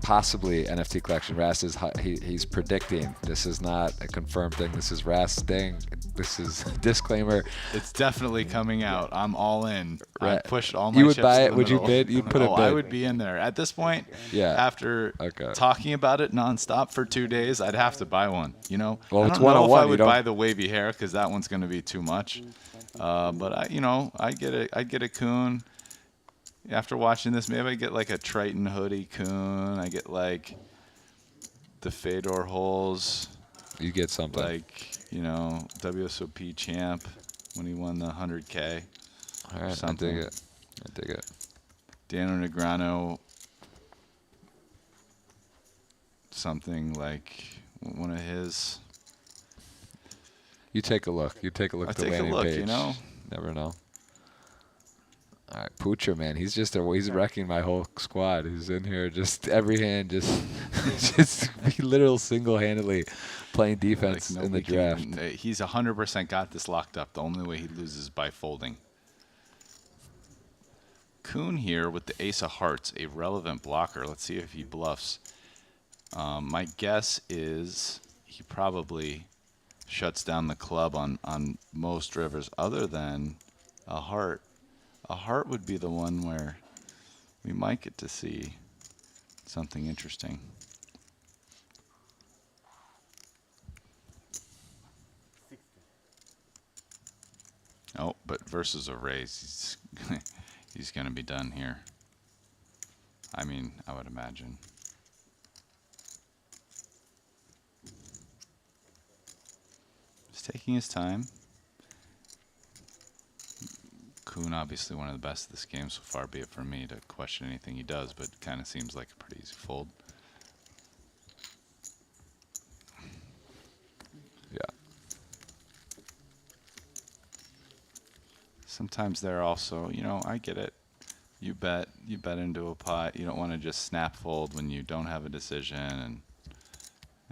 Speaker 5: possibly NFT collection. Rast is he's predicting. This is not a confirmed thing. This is Rast's thing. This is disclaimer.
Speaker 7: It's definitely coming out. I'm all in. I pushed all my
Speaker 5: You would
Speaker 7: chips
Speaker 5: buy
Speaker 7: to
Speaker 5: it?
Speaker 7: the
Speaker 5: Would you
Speaker 7: middle.
Speaker 5: bid? You'd put a
Speaker 7: I
Speaker 5: bid.
Speaker 7: would be in there. At this point,
Speaker 5: Yeah.
Speaker 7: after talking about it nonstop for 2 days, I'd have to buy one. You know,
Speaker 5: Well,
Speaker 7: I
Speaker 5: it's
Speaker 7: don't know if
Speaker 5: 101,
Speaker 7: I
Speaker 5: you
Speaker 7: would
Speaker 5: don't-
Speaker 7: buy the wavy hair because that one's going to be too much. But I get a Coon. After watching this, maybe I get like a Triton hoodie Coon. I get like the Fedor holes.
Speaker 5: You get something.
Speaker 7: Like, you know, WSOP champ when he won the 100K.
Speaker 5: All right, I dig it. I dig it.
Speaker 7: Dano Negreanu, something like one of his.
Speaker 5: You take a look. You take a look
Speaker 7: I
Speaker 5: at the
Speaker 7: take a
Speaker 5: landing
Speaker 7: look,
Speaker 5: page.
Speaker 7: you know.
Speaker 5: Never know. All right, Poocher, man, he's wrecking my whole squad. He's in here, just every hand, just literal single-handedly playing defense in the
Speaker 7: nobody
Speaker 5: draft.
Speaker 7: He's 100% got this locked up. The only way he loses is by folding. Kuhn here with the ace of hearts, a relevant blocker. Let's see if he bluffs. My guess is he probably shuts down the club on most rivers other than a heart. A heart would be the one where we might get to see something interesting. Oh, but versus a raise, he's going to be done here. I mean, I would imagine. He's taking his time. Kuhn, obviously one of the best of this game so far, be it for me to question anything he does, but kind of seems like a pretty easy fold.
Speaker 5: Yeah.
Speaker 7: Sometimes they're also, you know, I get it. You bet into a pot. You don't want to just snap fold when you don't have a decision,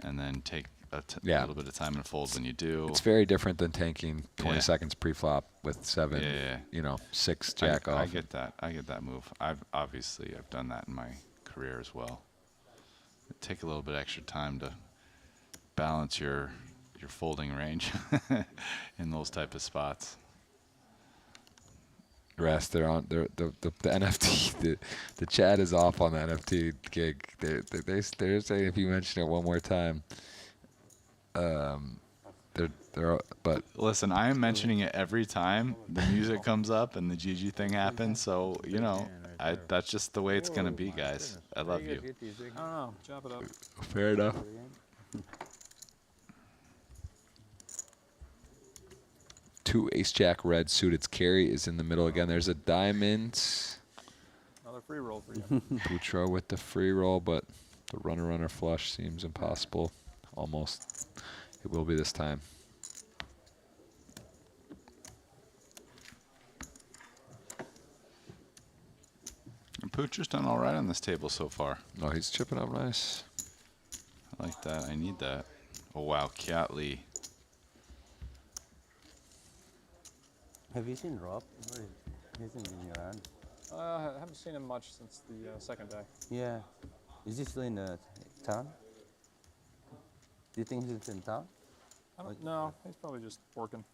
Speaker 7: and then take a little bit of time and fold when you do.
Speaker 5: It's very different than tanking 20
Speaker 7: Yeah.
Speaker 5: seconds pre-flop with 7, you know, 6 jack off.
Speaker 7: I get that. I get that move. I've done that in my career as well. Take a little bit extra time to balance your folding range in those type of spots.
Speaker 5: Rest, they're on the NFT. The chat is off on the NFT gig. They're saying if you mention it one more time, but
Speaker 7: listen, I am mentioning it every time the music comes up and the GG thing happens. So you know, that's just the way it's gonna be, guys. I love you.
Speaker 17: I don't know. Chop it up.
Speaker 5: Fair enough. Two ace jack red suited. Carry is in the middle again. There's a diamond.
Speaker 17: Another free roll for you.
Speaker 5: Boutro with the free roll, but the runner flush seems impossible. Almost. It will be this time.
Speaker 7: And Poocher's done all right on this table so far.
Speaker 5: No, he's chipping up nice.
Speaker 7: I like that. I need that. Oh wow, Kiatley.
Speaker 12: Have you seen Rob? He's in Iran.
Speaker 17: I haven't seen him much since the second day.
Speaker 12: Yeah. Is he still in the town? Do you think he's in town?
Speaker 17: I don't know. He's probably just working.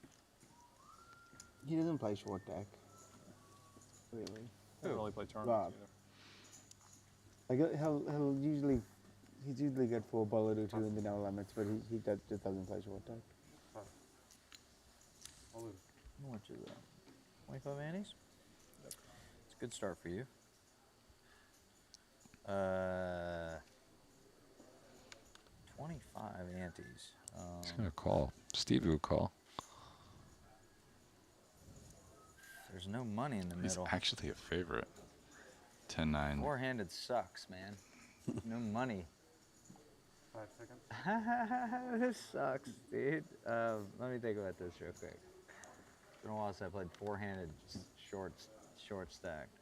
Speaker 3: He doesn't play short deck. Really.
Speaker 17: He doesn't really play tournaments
Speaker 3: Like he'll usually, he's usually good for a bullet or two in the no limits, but he just doesn't play short deck.
Speaker 8: How much is that? 25 antes? It's a good start for you. 25 antes.
Speaker 5: He's going to call. Stevie would call.
Speaker 8: There's no money in the
Speaker 7: He's
Speaker 8: middle.
Speaker 7: actually a favorite. 10-9.
Speaker 8: Four-handed sucks, man. No money.
Speaker 12: 5 seconds.
Speaker 8: This sucks, dude. Let me think about this real quick. It's been a while since I played four-handed short stacked.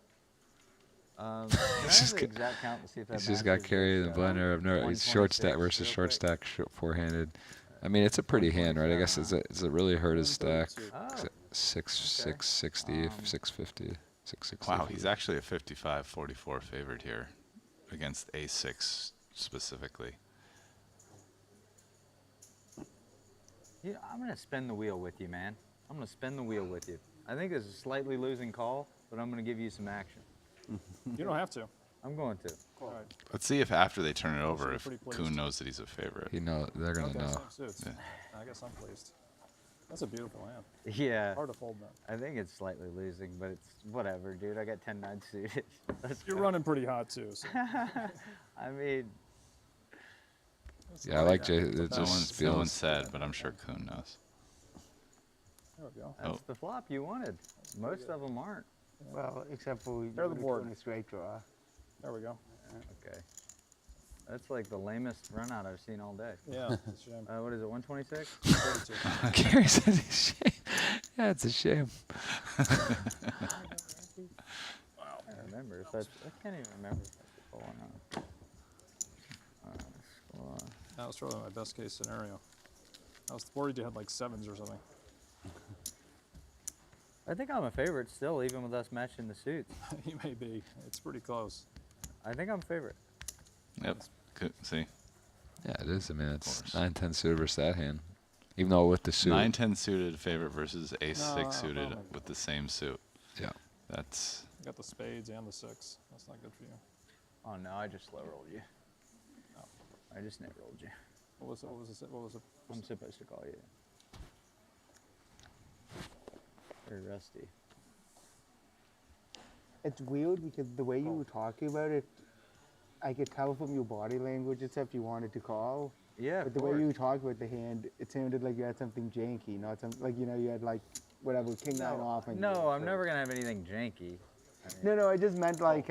Speaker 8: Can I have the exact count to see if that
Speaker 5: He's just got
Speaker 8: matches
Speaker 5: carry in the
Speaker 8: this,
Speaker 5: blender of no. He's short stack
Speaker 8: 126
Speaker 5: versus
Speaker 8: real
Speaker 5: short
Speaker 8: quick?
Speaker 5: stack four-handed. I mean, it's a pretty hand, right? I guess does it really hurt his stack?
Speaker 8: Oh.
Speaker 5: 660, 650, 660.
Speaker 7: Wow, he's actually a 55-44 favorite here. against A6 specifically.
Speaker 8: Yeah, I'm going to spin the wheel with you, man. I'm going to spin the wheel with you. I think it's a slightly losing call, but I'm going to give you some action.
Speaker 17: You don't have to.
Speaker 8: I'm going to.
Speaker 17: All right.
Speaker 7: Let's see if after they turn it over, if
Speaker 17: pretty pleased.
Speaker 7: Kuhn knows that he's a favorite.
Speaker 5: They're gonna
Speaker 17: Okay,
Speaker 5: know.
Speaker 17: same suits. I guess I'm pleased. That's a beautiful hand.
Speaker 8: Yeah.
Speaker 17: Hard to fold that.
Speaker 8: I think it's slightly losing, but it's whatever, dude. I got 10-9 suited.
Speaker 17: You're running pretty hot too. So.
Speaker 8: I mean,
Speaker 5: Yeah, I like Jay. It
Speaker 7: No
Speaker 5: just
Speaker 7: one
Speaker 5: feels.
Speaker 7: said, but I'm sure Kuhn knows.
Speaker 17: There we go.
Speaker 8: that's the flop you wanted. Most of them aren't.
Speaker 3: Well, except for
Speaker 17: They're the board.
Speaker 3: a straight draw.
Speaker 17: There we go.
Speaker 8: Okay. That's like the lamest run out I've seen all day.
Speaker 17: Yeah, it's a shame.
Speaker 8: What is it, 126?
Speaker 17: 42.
Speaker 5: Gary says it's a shame. Yeah, it's a shame.
Speaker 8: I remember. If that's, I can't even remember if that's a call or not.
Speaker 17: That was probably my best case scenario. I was worried you had like sevens or something.
Speaker 8: I think I'm a favorite still, even with us matching the suits.
Speaker 17: You may be. It's pretty close.
Speaker 8: I think I'm a favorite.
Speaker 7: Yep. See?
Speaker 5: Yeah, it is. I mean, it's 9-10 suited versus that hand. Even though with the suit.
Speaker 7: 9-10 suited favorite versus Ace-6
Speaker 17: No,
Speaker 7: suited
Speaker 17: no.
Speaker 7: with the same suit.
Speaker 5: Yeah.
Speaker 7: That's...
Speaker 17: You got the spades and the six. That's not good for you.
Speaker 8: Oh no, I just slow rolled you.
Speaker 17: No.
Speaker 8: I just net rolled you.
Speaker 17: What was it? What was it?
Speaker 8: I'm supposed to call you. Very rusty.
Speaker 3: It's weird because the way you were talking about it, I could tell from your body language and stuff you wanted to call.
Speaker 8: Yeah,
Speaker 3: But the way you were talking about the hand, it sounded like you had something janky, not something like you had like whatever king nine off. And
Speaker 8: No, I'm never gonna have anything janky.
Speaker 3: No, I just meant like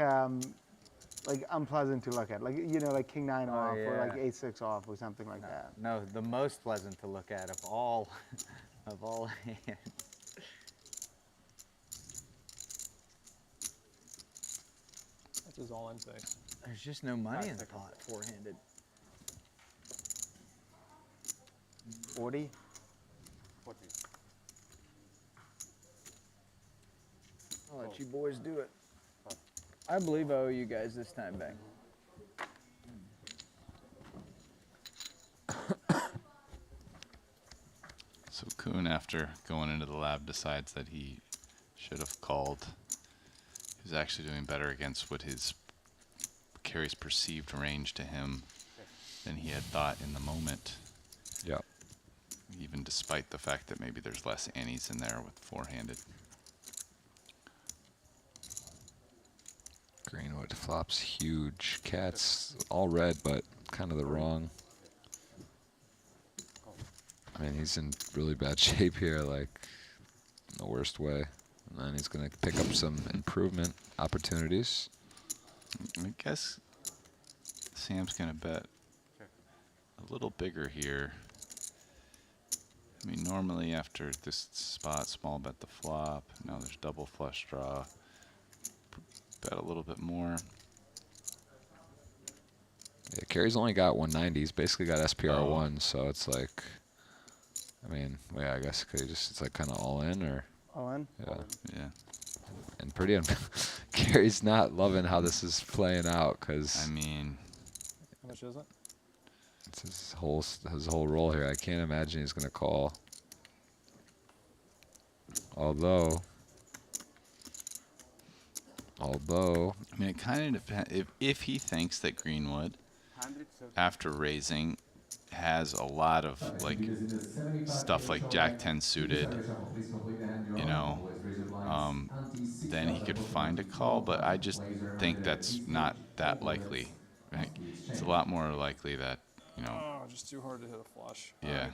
Speaker 3: unpleasant to look at, like like king nine off or like
Speaker 8: yeah.
Speaker 3: A6 off or something like that.
Speaker 8: No, the most pleasant to look at of all, of all hands.
Speaker 17: That's his all-in face.
Speaker 8: There's just no money in the pot, four-handed.
Speaker 3: 40.
Speaker 8: I'll let you boys do it. I believe I owe you guys this time back.
Speaker 7: So Kuhn, after going into the lab, decides that he should have called. He's actually doing better against what his Kerry's perceived range to him than he had thought in the moment.
Speaker 5: Yeah.
Speaker 7: Even despite the fact that maybe there's less annies in there with four-handed.
Speaker 5: Greenwood flops huge. Cats all red, but kind of the wrong. I mean, he's in really bad shape here, like in the worst way. And then he's going to pick up some improvement opportunities.
Speaker 7: I guess Sam's going to bet a little bigger here. I mean, normally after this spot, small bet the flop. Now there's double flush draw. Bet a little bit more.
Speaker 5: Yeah, Kerry's only got 190. He's basically got SPR1, so it's like, I mean, yeah, I guess could he just, it's like kind of all in or?
Speaker 3: All in?
Speaker 5: Yeah.
Speaker 7: Yeah.
Speaker 5: And pretty, Kerry's not loving how this is playing out because.
Speaker 7: I mean.
Speaker 17: How much is it?
Speaker 5: It's his whole role here. I can't imagine he's going to call. Although,
Speaker 7: I mean, it kind of depends. If he thinks that Greenwood, after raising, has a lot of like stuff like Jack 10 suited, you know, then he could find a call. But I just think that's not that likely. Right? It's a lot more likely that, you know.
Speaker 17: Oh, just too hard to hit a flush.
Speaker 7: Yeah.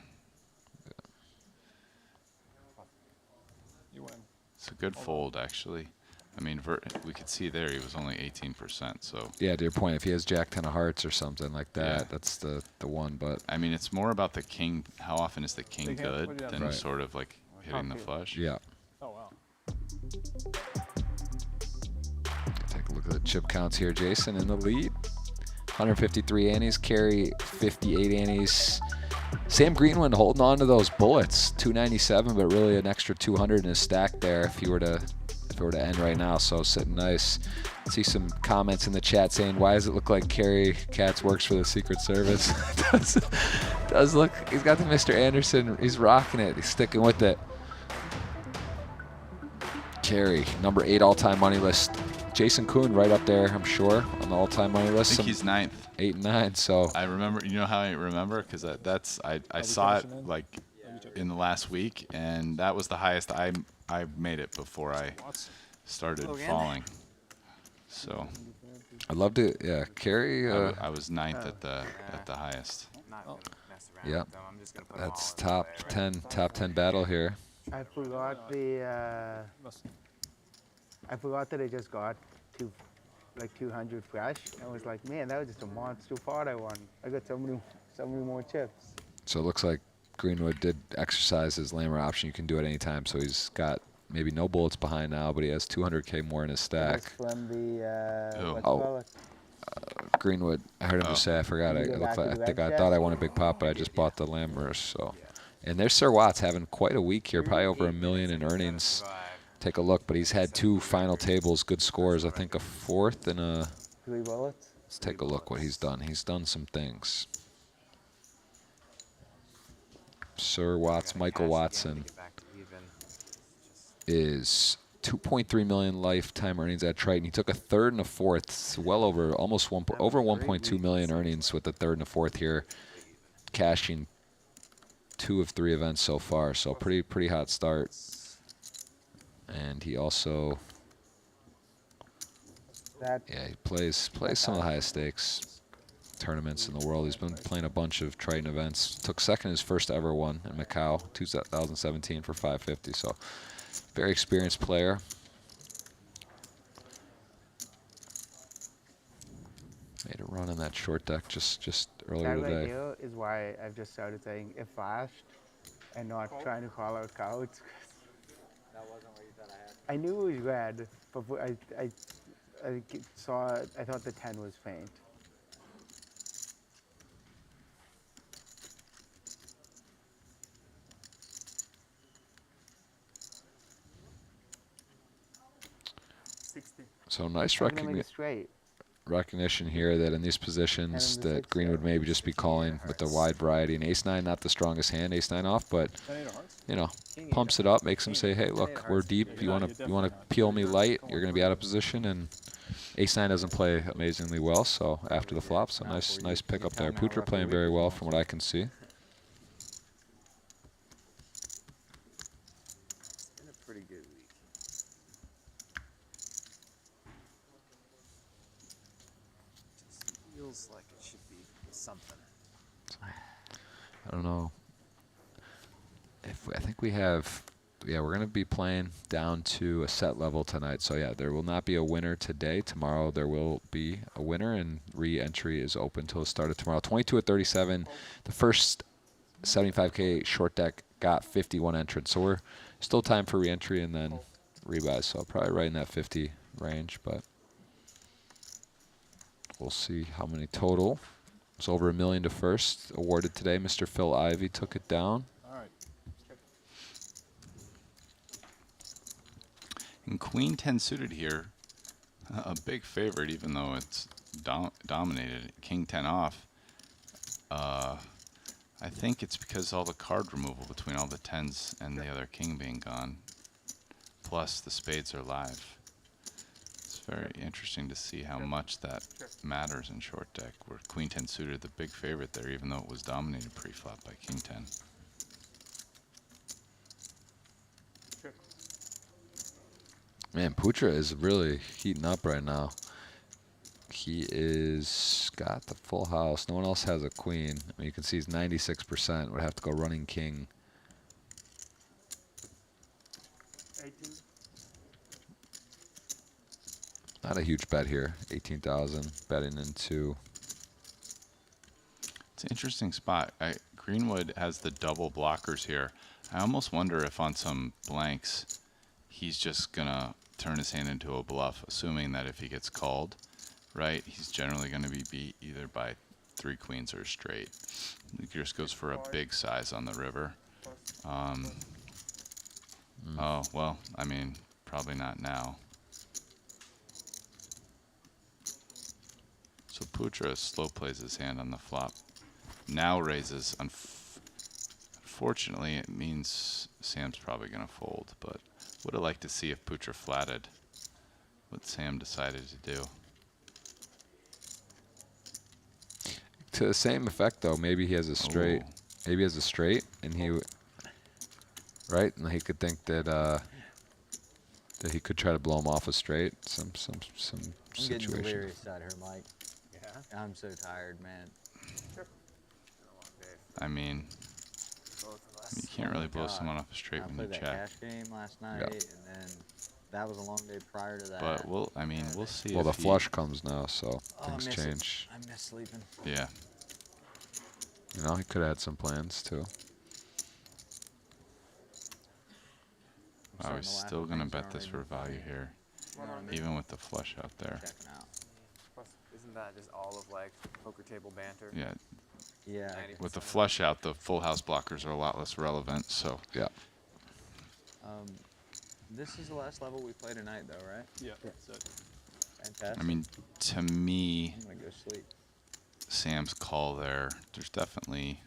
Speaker 17: You win.
Speaker 7: It's a good fold, actually. I mean, we could see there he was only 18%. So
Speaker 5: yeah, to your point, if he has Jack 10 of hearts or something like that, that's the one. But
Speaker 7: I mean, it's more about the king. How often is the king
Speaker 17: Big hand. What
Speaker 7: good
Speaker 17: do you have?
Speaker 7: than
Speaker 5: Right.
Speaker 7: sort of like hitting the flush?
Speaker 5: yeah.
Speaker 17: Oh, wow.
Speaker 5: Take a look at the chip counts here. Jason in the lead. 153 annies. Kerry 58 annies. Sam Greenwood holding on to those bullets. 297, but really an extra 200 in his stack there if he were to if it were to end right now. So sitting nice. See some comments in the chat saying, why does it look like Kerry Katz works for the Secret Service? does look, he's got the Mr. Anderson, he's rocking it, he's sticking with it. Kerry, number 8 all-time money list. Jason Kuhn right up there, I'm sure, on the all-time money list.
Speaker 7: I think he's 9th.
Speaker 5: 8 and 9, so.
Speaker 7: I remember, you know how I remember? Because I saw it like in the last week, and that was the highest I made it before I started falling. So.
Speaker 5: I'd love to, yeah, Kerry.
Speaker 7: I was 9th at the highest.
Speaker 5: Yeah, that's top 10 battle here.
Speaker 3: I forgot that I just got 200 fresh. I was like, man, that was just a monster pot I won. I got so many more chips.
Speaker 5: So it looks like Greenwood did exercise his Lammer option. You can do it anytime. So he's got maybe no bullets behind now, but he has 200K more in his stack.
Speaker 3: That's from the
Speaker 5: Greenwood. I heard him just say, I forgot. I thought I won a big pot, but I just bought the Lammers. So, and there's Sir Watts having quite a week here, probably over $1 million in earnings. Take a look, but he's had 2 final tables, good scores. I think a 4th and a.
Speaker 3: 3 bullets.
Speaker 5: Let's take a look what he's done. He's done some things. Sir Watts, Michael Watson, is 2.3 million lifetime earnings at Triton. He took a 3rd and a 4th, so well over almost over 1.2 million earnings with the 3rd and a 4th here, cashing 2 of 3 events so far. So pretty hot start. And he also, he plays some of the highest stakes tournaments in the world. He's been playing a bunch of Triton events. Took 2nd in his first ever one in Macau, 2017 for 550. So very experienced player. Made a run on that short deck just earlier
Speaker 3: that
Speaker 5: today.
Speaker 3: Right here is why I've just started saying if fast and not trying to call out counts.
Speaker 8: That wasn't what you thought I had.
Speaker 3: I knew it was red, but I thought the 10 was faint.
Speaker 5: So nice recognition here that in these positions that Greenwood maybe just be calling with the wide variety. And ace-9, not the strongest hand, ace-9 off, but you know, pumps it up, makes him say, hey, look, we're deep. You want to peel me light? You're going to be out of position. And ace-9 doesn't play amazingly well. So after the flop, so nice pick up there. Putra playing very well from what I can see.
Speaker 8: It's been a pretty good week. Feels like it should be something.
Speaker 5: I don't know. I think we have, we're going to be playing down to a set level tonight. So yeah, there will not be a winner today. Tomorrow there will be a winner, and re-entry is open till the start of tomorrow. 22 at 37. The first 75K short deck got 51 entrants. So we're still time for re-entry and then rebuy. So probably right in that 50 range, but we'll see how many total. It's over $1 million to first. Awarded today. Mr. Phil Ivey took it down.
Speaker 17: All right.
Speaker 7: And Queen 10 suited here, a big favorite, even though it's dominated. King 10 off. I think it's because all the card removal between all the 10s and the other king being gone. Plus the spades are live. It's very interesting to see how much that matters in short deck, where Queen 10 suited the big favorite there, even though it was dominated pre-flop by King 10.
Speaker 5: Man, Putra is really heating up right now. He is got the full house. No one else has a queen. I mean, you can see he's 96%. Would have to go running king.
Speaker 3: 18.
Speaker 5: Not a huge bet here. 18,000 betting into.
Speaker 7: It's an interesting spot. Greenwood has the double blockers here. I almost wonder if on some blanks he's just gonna turn his hand into a bluff, assuming that if he gets called, right, he's generally going to be beat either by 3 queens or straight. He just goes for a big size on the river. Oh, well, I mean, probably not now. So Putra slow plays his hand on the flop. Now raises. Unfortunately, it means Sam's probably going to fold, but would have liked to see if Putra flatted what Sam decided to do.
Speaker 5: To the same effect, though, maybe he has a straight.
Speaker 7: Ooh.
Speaker 5: Maybe he has a straight, and right, and he could think that that he could try to blow him off a straight. Some
Speaker 8: I'm getting
Speaker 5: situation.
Speaker 8: delirious out here, Mike. Yeah. I'm so tired, man.
Speaker 7: I mean, you can't really blow someone off a straight
Speaker 8: I
Speaker 7: when you
Speaker 8: played that
Speaker 7: check.
Speaker 8: cash game last night, and then that was a long day prior to that.
Speaker 7: But we'll see.
Speaker 5: Well,
Speaker 7: if
Speaker 5: the
Speaker 7: he,
Speaker 5: flush comes now, so
Speaker 8: Oh,
Speaker 5: things change.
Speaker 8: I miss sleeping.
Speaker 7: Yeah.
Speaker 5: You know, he could have had some plans too.
Speaker 7: Wow, he's still going to bet this for value here, even with the flush out there.
Speaker 18: Isn't that just all of like poker table banter?
Speaker 7: Yeah.
Speaker 8: Yeah.
Speaker 7: With the flush out, the full house blockers are a lot less relevant. So
Speaker 5: yeah.
Speaker 8: This is the last level we play tonight, though, right?
Speaker 17: Yeah.
Speaker 8: Fantastic.
Speaker 7: I mean, to me,
Speaker 8: I'm gonna go sleep.
Speaker 7: Sam's call there. There's definitely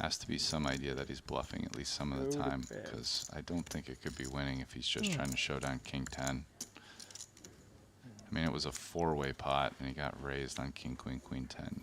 Speaker 7: has to be some idea that he's bluffing at least some of the
Speaker 8: Go to
Speaker 7: time,
Speaker 8: bed.
Speaker 7: because I don't think it could be winning if he's just trying to show down King 10. I mean, it was a four-way pot, and he got raised on King, Queen, Queen 10.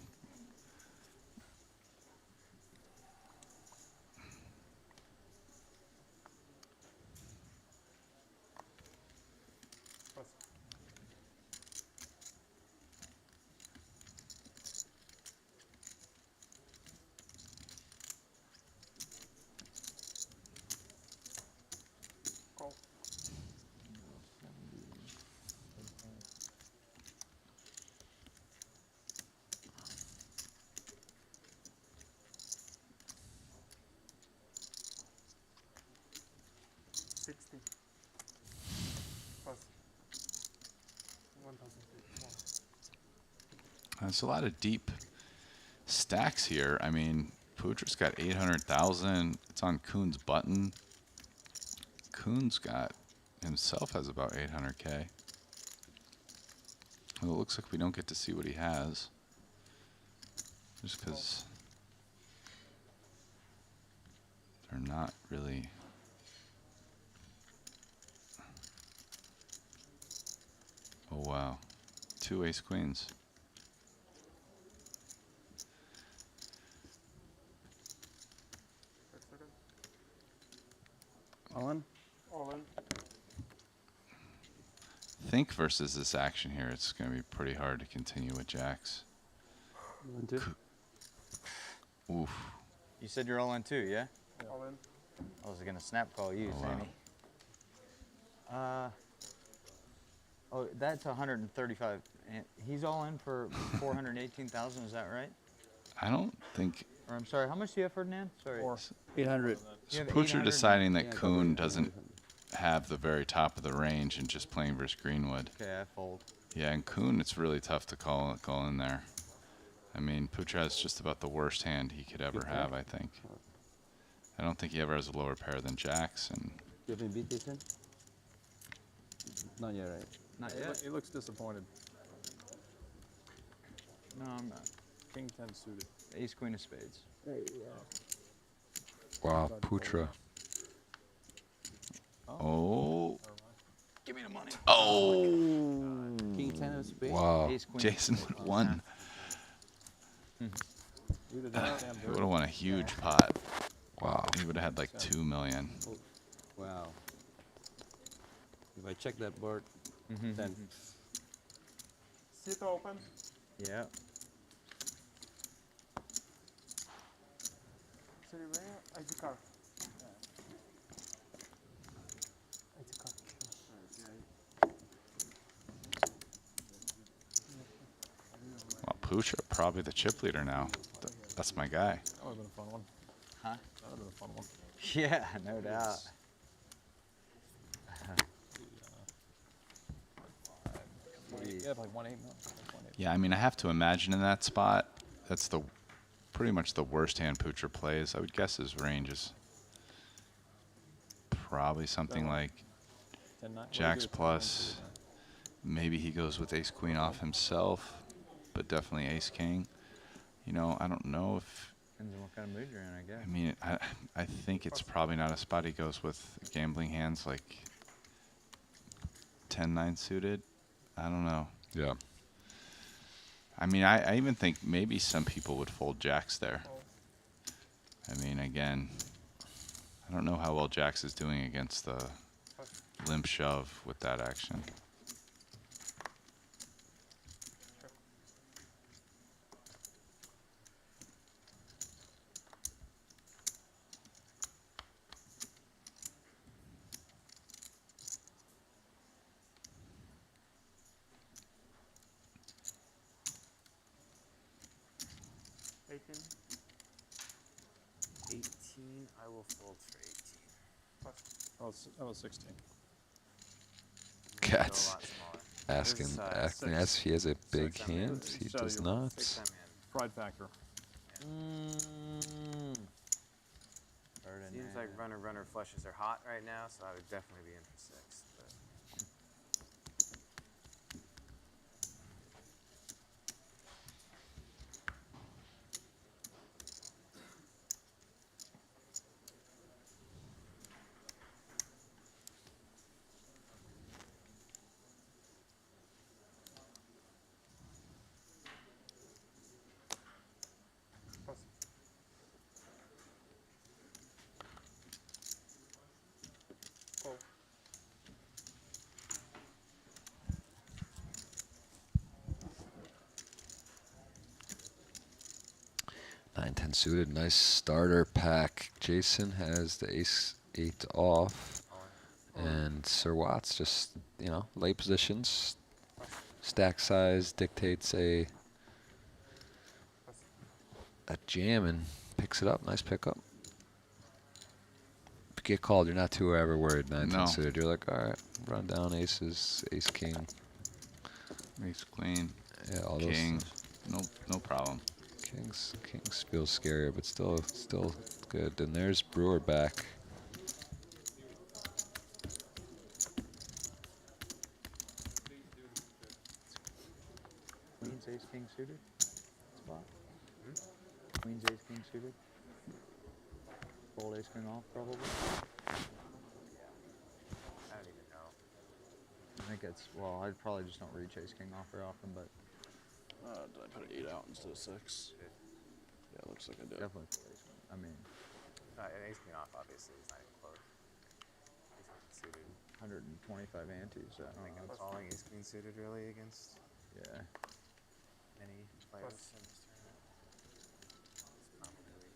Speaker 7: There's a lot of deep stacks here. I mean, Putra's got 800,000. It's on Kuhn's button. Kuhn's got himself has about 800K. Well, it looks like we don't get to see what he has, just because they're not really. Oh wow, 2 ace queens.
Speaker 3: All in?
Speaker 13: All in.
Speaker 7: Think versus this action here, it's going to be pretty hard to continue with jacks. Oof.
Speaker 8: You said you're all in too, yeah?
Speaker 13: All in.
Speaker 8: I was gonna snap call you,
Speaker 7: Oh,
Speaker 8: Sammy. Oh, that's 135. And he's all in for 418,000. Is that right?
Speaker 7: I don't think.
Speaker 8: Or I'm sorry. How much do you have, Ferdinand? Sorry.
Speaker 3: 800.
Speaker 8: You have
Speaker 7: Putra
Speaker 8: 800?
Speaker 7: deciding that Kuhn doesn't have the very top of the range and just playing versus Greenwood.
Speaker 8: Okay, I fold.
Speaker 7: Yeah, and Kuhn, it's really tough to call in there. I mean, Putra has just about the worst hand he could ever have, I think. I don't think he ever has a lower pair than jacks. And
Speaker 12: You have been beat this in? Not yet, right?
Speaker 8: Not yet.
Speaker 17: He looks disappointed.
Speaker 8: No, I'm not.
Speaker 17: King 10 suited.
Speaker 8: Ace, queen of spades.
Speaker 5: Wow, Putra.
Speaker 7: oh,
Speaker 8: Give me the money.
Speaker 7: oh,
Speaker 12: King 10 of spades?
Speaker 5: Wow.
Speaker 8: Ace, queen.
Speaker 7: Jason would have won.
Speaker 17: We did not stand
Speaker 7: He
Speaker 17: very
Speaker 7: would have won a huge pot.
Speaker 5: Wow.
Speaker 7: He would have had like 2 million.
Speaker 12: Wow. If I check that board, then
Speaker 13: Sit open.
Speaker 8: Yeah.
Speaker 13: Sorry, where? ID card. ID card.
Speaker 7: Well, Putra probably the chip leader now. That's my guy.
Speaker 17: That would have been a fun one.
Speaker 8: Huh?
Speaker 17: That would have been a fun one.
Speaker 8: Yeah, no doubt.
Speaker 17: Yeah, like 1.8 mil.
Speaker 7: Yeah, I mean, I have to imagine in that spot, that's the pretty much the worst hand Putra plays. I would guess his range is probably something like Jacks plus. Maybe he goes with ace queen off himself, but definitely ace king. You know, I don't know if.
Speaker 8: Depends on what kind of mood you're in, I guess.
Speaker 7: I mean, I think it's probably not a spot he goes with gambling hands like 10-9 suited. I don't know.
Speaker 5: Yeah.
Speaker 7: I mean, I even think maybe some people would fold jacks there. I mean, again, I don't know how well jacks is doing against the limp shove with that action.
Speaker 18: I will fold for 18.
Speaker 17: That was 16.
Speaker 5: Cats asking if he has a big hand. He does not.
Speaker 17: Pride factor.
Speaker 18: Seems like runner flushes are hot right now, so I would definitely be in for 6. But
Speaker 5: Nine ten suited, nice starter pack. Jason has the ace 8 off, and Sir Watts just, you know, late positions. Stack size dictates a jam and picks it up. Nice pickup. If you get called, you're not too ever worried. 9-10 suited. You're like, all right, run down aces, ace king,
Speaker 7: Ace queen.
Speaker 5: Yeah, all
Speaker 7: king.
Speaker 5: those.
Speaker 7: No problem.
Speaker 5: Kings feels scarier, but still good. And there's Brewer back.
Speaker 8: Queen's ace king suited spot. Queen's ace king suited. Fold ace king off probably.
Speaker 18: I don't even know.
Speaker 8: I think it's, well, I probably just don't reach ace king off very often, but
Speaker 17: Did I put an 8 out instead of 6? Yeah, it looks like I did.
Speaker 8: definitely. I mean,
Speaker 18: An ace queen off obviously is not even close. Ace queen suited.
Speaker 8: 125 ante, so
Speaker 18: I think I'm calling ace queen suited really against many players in this tournament. It's not really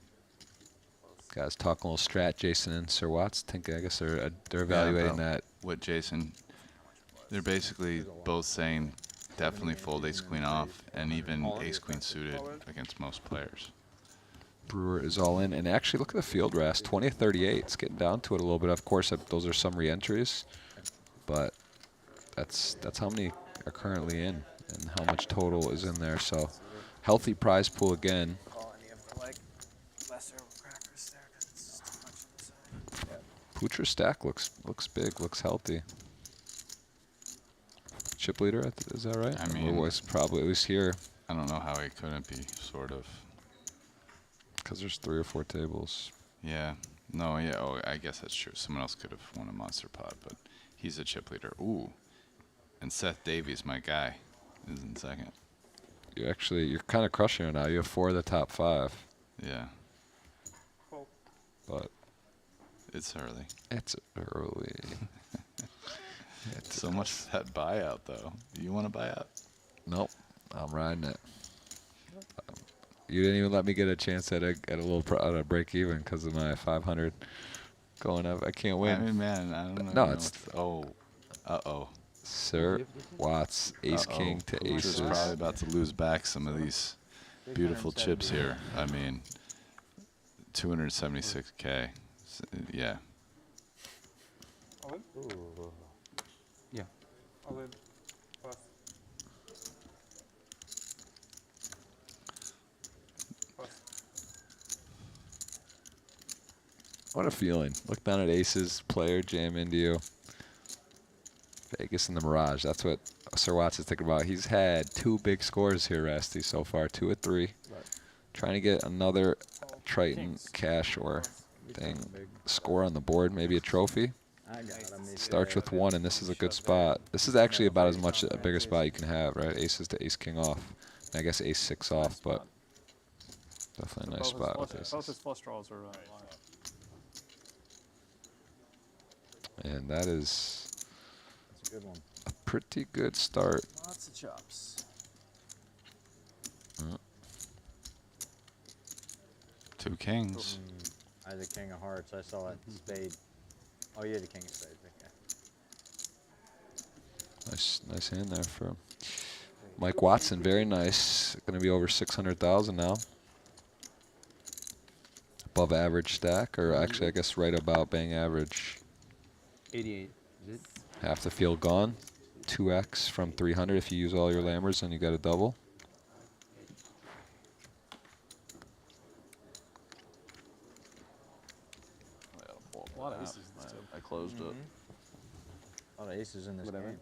Speaker 18: close.
Speaker 5: Guys talking a little strat. Jason and Sir Watts. I guess they're evaluating that.
Speaker 7: What Jason? They're basically both saying definitely fold ace queen off, and even ace queen suited against most players.
Speaker 5: Brewer is all in, and actually look at the field rest. 20-38. It's getting down to it a little bit. Of course, those are some re-entries, but that's how many are currently in, and how much total is in there. So healthy prize pool again.
Speaker 18: Call any of the like lesser crackers there because it's just too much on the side.
Speaker 5: Putra stack looks big, looks healthy. Chip leader, is that right?
Speaker 7: I mean,
Speaker 5: was probably at least here.
Speaker 7: I don't know how he couldn't be, sort of.
Speaker 5: Because there's 3 or 4 tables.
Speaker 7: Yeah. No, yeah. Oh, I guess that's true. Someone else could have won a monster pot, but he's a chip leader. Ooh. And Seth Davies, my guy, is in second.
Speaker 5: You're kind of crushing it now. You have 4 of the top 5.
Speaker 7: Yeah.
Speaker 5: But
Speaker 7: it's early.
Speaker 5: It's early.
Speaker 7: So much for that buyout, though. You want a buyout?
Speaker 5: Nope. I'm riding it. You didn't even let me get a chance at a break even because of my 500 going up. I can't win.
Speaker 7: I mean, man, I don't know.
Speaker 5: No, it's
Speaker 7: uh-oh.
Speaker 5: Sir Watts, ace king to aces.
Speaker 7: Just probably about to lose back some of these beautiful chips here. I mean, 276K. Yeah.
Speaker 12: Yeah.
Speaker 13: All in. Plus.
Speaker 5: What a feeling. Look down at aces, player jam into you. Vegas and the Mirage. That's what Sir Watts is thinking about. He's had 2 big scores here, Rusty, so far. 2 of 3. Trying to get another Triton cash or score on the board, maybe a trophy. Starts with 1, and this is a good spot. This is actually about as much a bigger spot you can have, right? Aces to ace-king off. And I guess ace-6 off, but definitely a nice spot with aces.
Speaker 17: Both his flush draws are live.
Speaker 5: And that is
Speaker 8: That's a good one.
Speaker 5: a pretty good start.
Speaker 18: Lots of chops.
Speaker 7: 2 kings.
Speaker 8: I had the king of hearts. I saw that spade. Oh, you had the king of spades. Okay.
Speaker 5: Nice hand there for Mike Watson. Very nice. Going to be over 600,000 now. Above average stack, or actually, I guess right about bang average.
Speaker 12: 88. Is it?
Speaker 5: Half the field gone. 2x from 300 if you use all your lammers, and you got a double.
Speaker 17: A lot of aces.
Speaker 4: I closed it.
Speaker 8: A lot of aces in this game.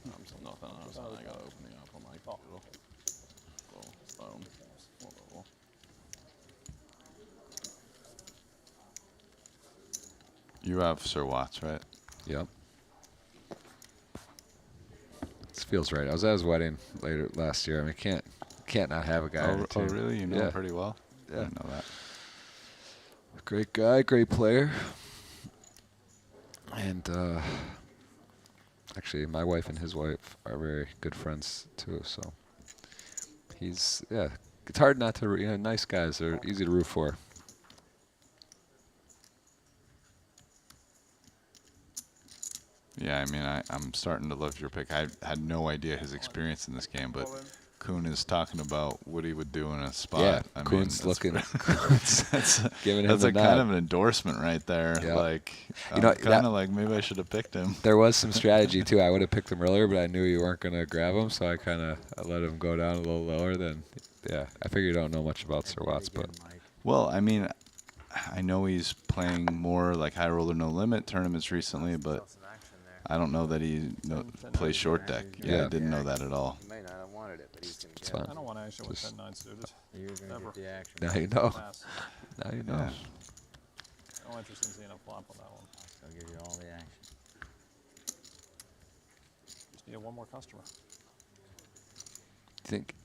Speaker 4: Nothing else. I got to open it up on my little phone.
Speaker 7: You have Sir Watts, right?
Speaker 5: Yep. This feels right. I was at his wedding last year. I mean, can't not have a guy.
Speaker 7: Oh, really? You know him pretty well?
Speaker 5: Yeah.
Speaker 7: I didn't know that.
Speaker 5: Great guy, great player. And actually, my wife and his wife are very good friends too. So he's, it's hard not to, nice guys. They're easy to root for.
Speaker 7: Yeah, I mean, I'm starting to love your pick. I had no idea his experience in this game, but Kuhn is talking about what he would do in a spot.
Speaker 5: Yeah,
Speaker 7: I
Speaker 5: Kuhn's
Speaker 7: mean,
Speaker 5: looking.
Speaker 7: that's
Speaker 5: giving him
Speaker 7: that's
Speaker 5: the
Speaker 7: a
Speaker 5: nod.
Speaker 7: kind of an endorsement right there.
Speaker 5: Yeah.
Speaker 7: Like,
Speaker 5: You know,
Speaker 7: kind of like maybe I should have picked him.
Speaker 5: There was some strategy too. I would have picked him earlier, but I knew you weren't going to grab him, so I let him go down a little lower. Then, I figure you don't know much about Sir Watts, but
Speaker 7: Well, I mean, I know he's playing more like high roller no limit tournaments recently, but I don't know that he plays short deck. Yeah, I didn't know that at all.
Speaker 3: He might not have wanted it, but he's going to
Speaker 5: it's
Speaker 3: get
Speaker 5: fine.
Speaker 3: it.
Speaker 17: I don't want action with 10-9 suited.
Speaker 8: You're going to
Speaker 17: Never.
Speaker 8: get the action.
Speaker 5: Now you know.
Speaker 17: Pass.
Speaker 5: Now you know.
Speaker 7: Yeah.
Speaker 17: No interest in seeing a flop on that one.
Speaker 8: I'll give you all the action.
Speaker 17: Just need one more customer.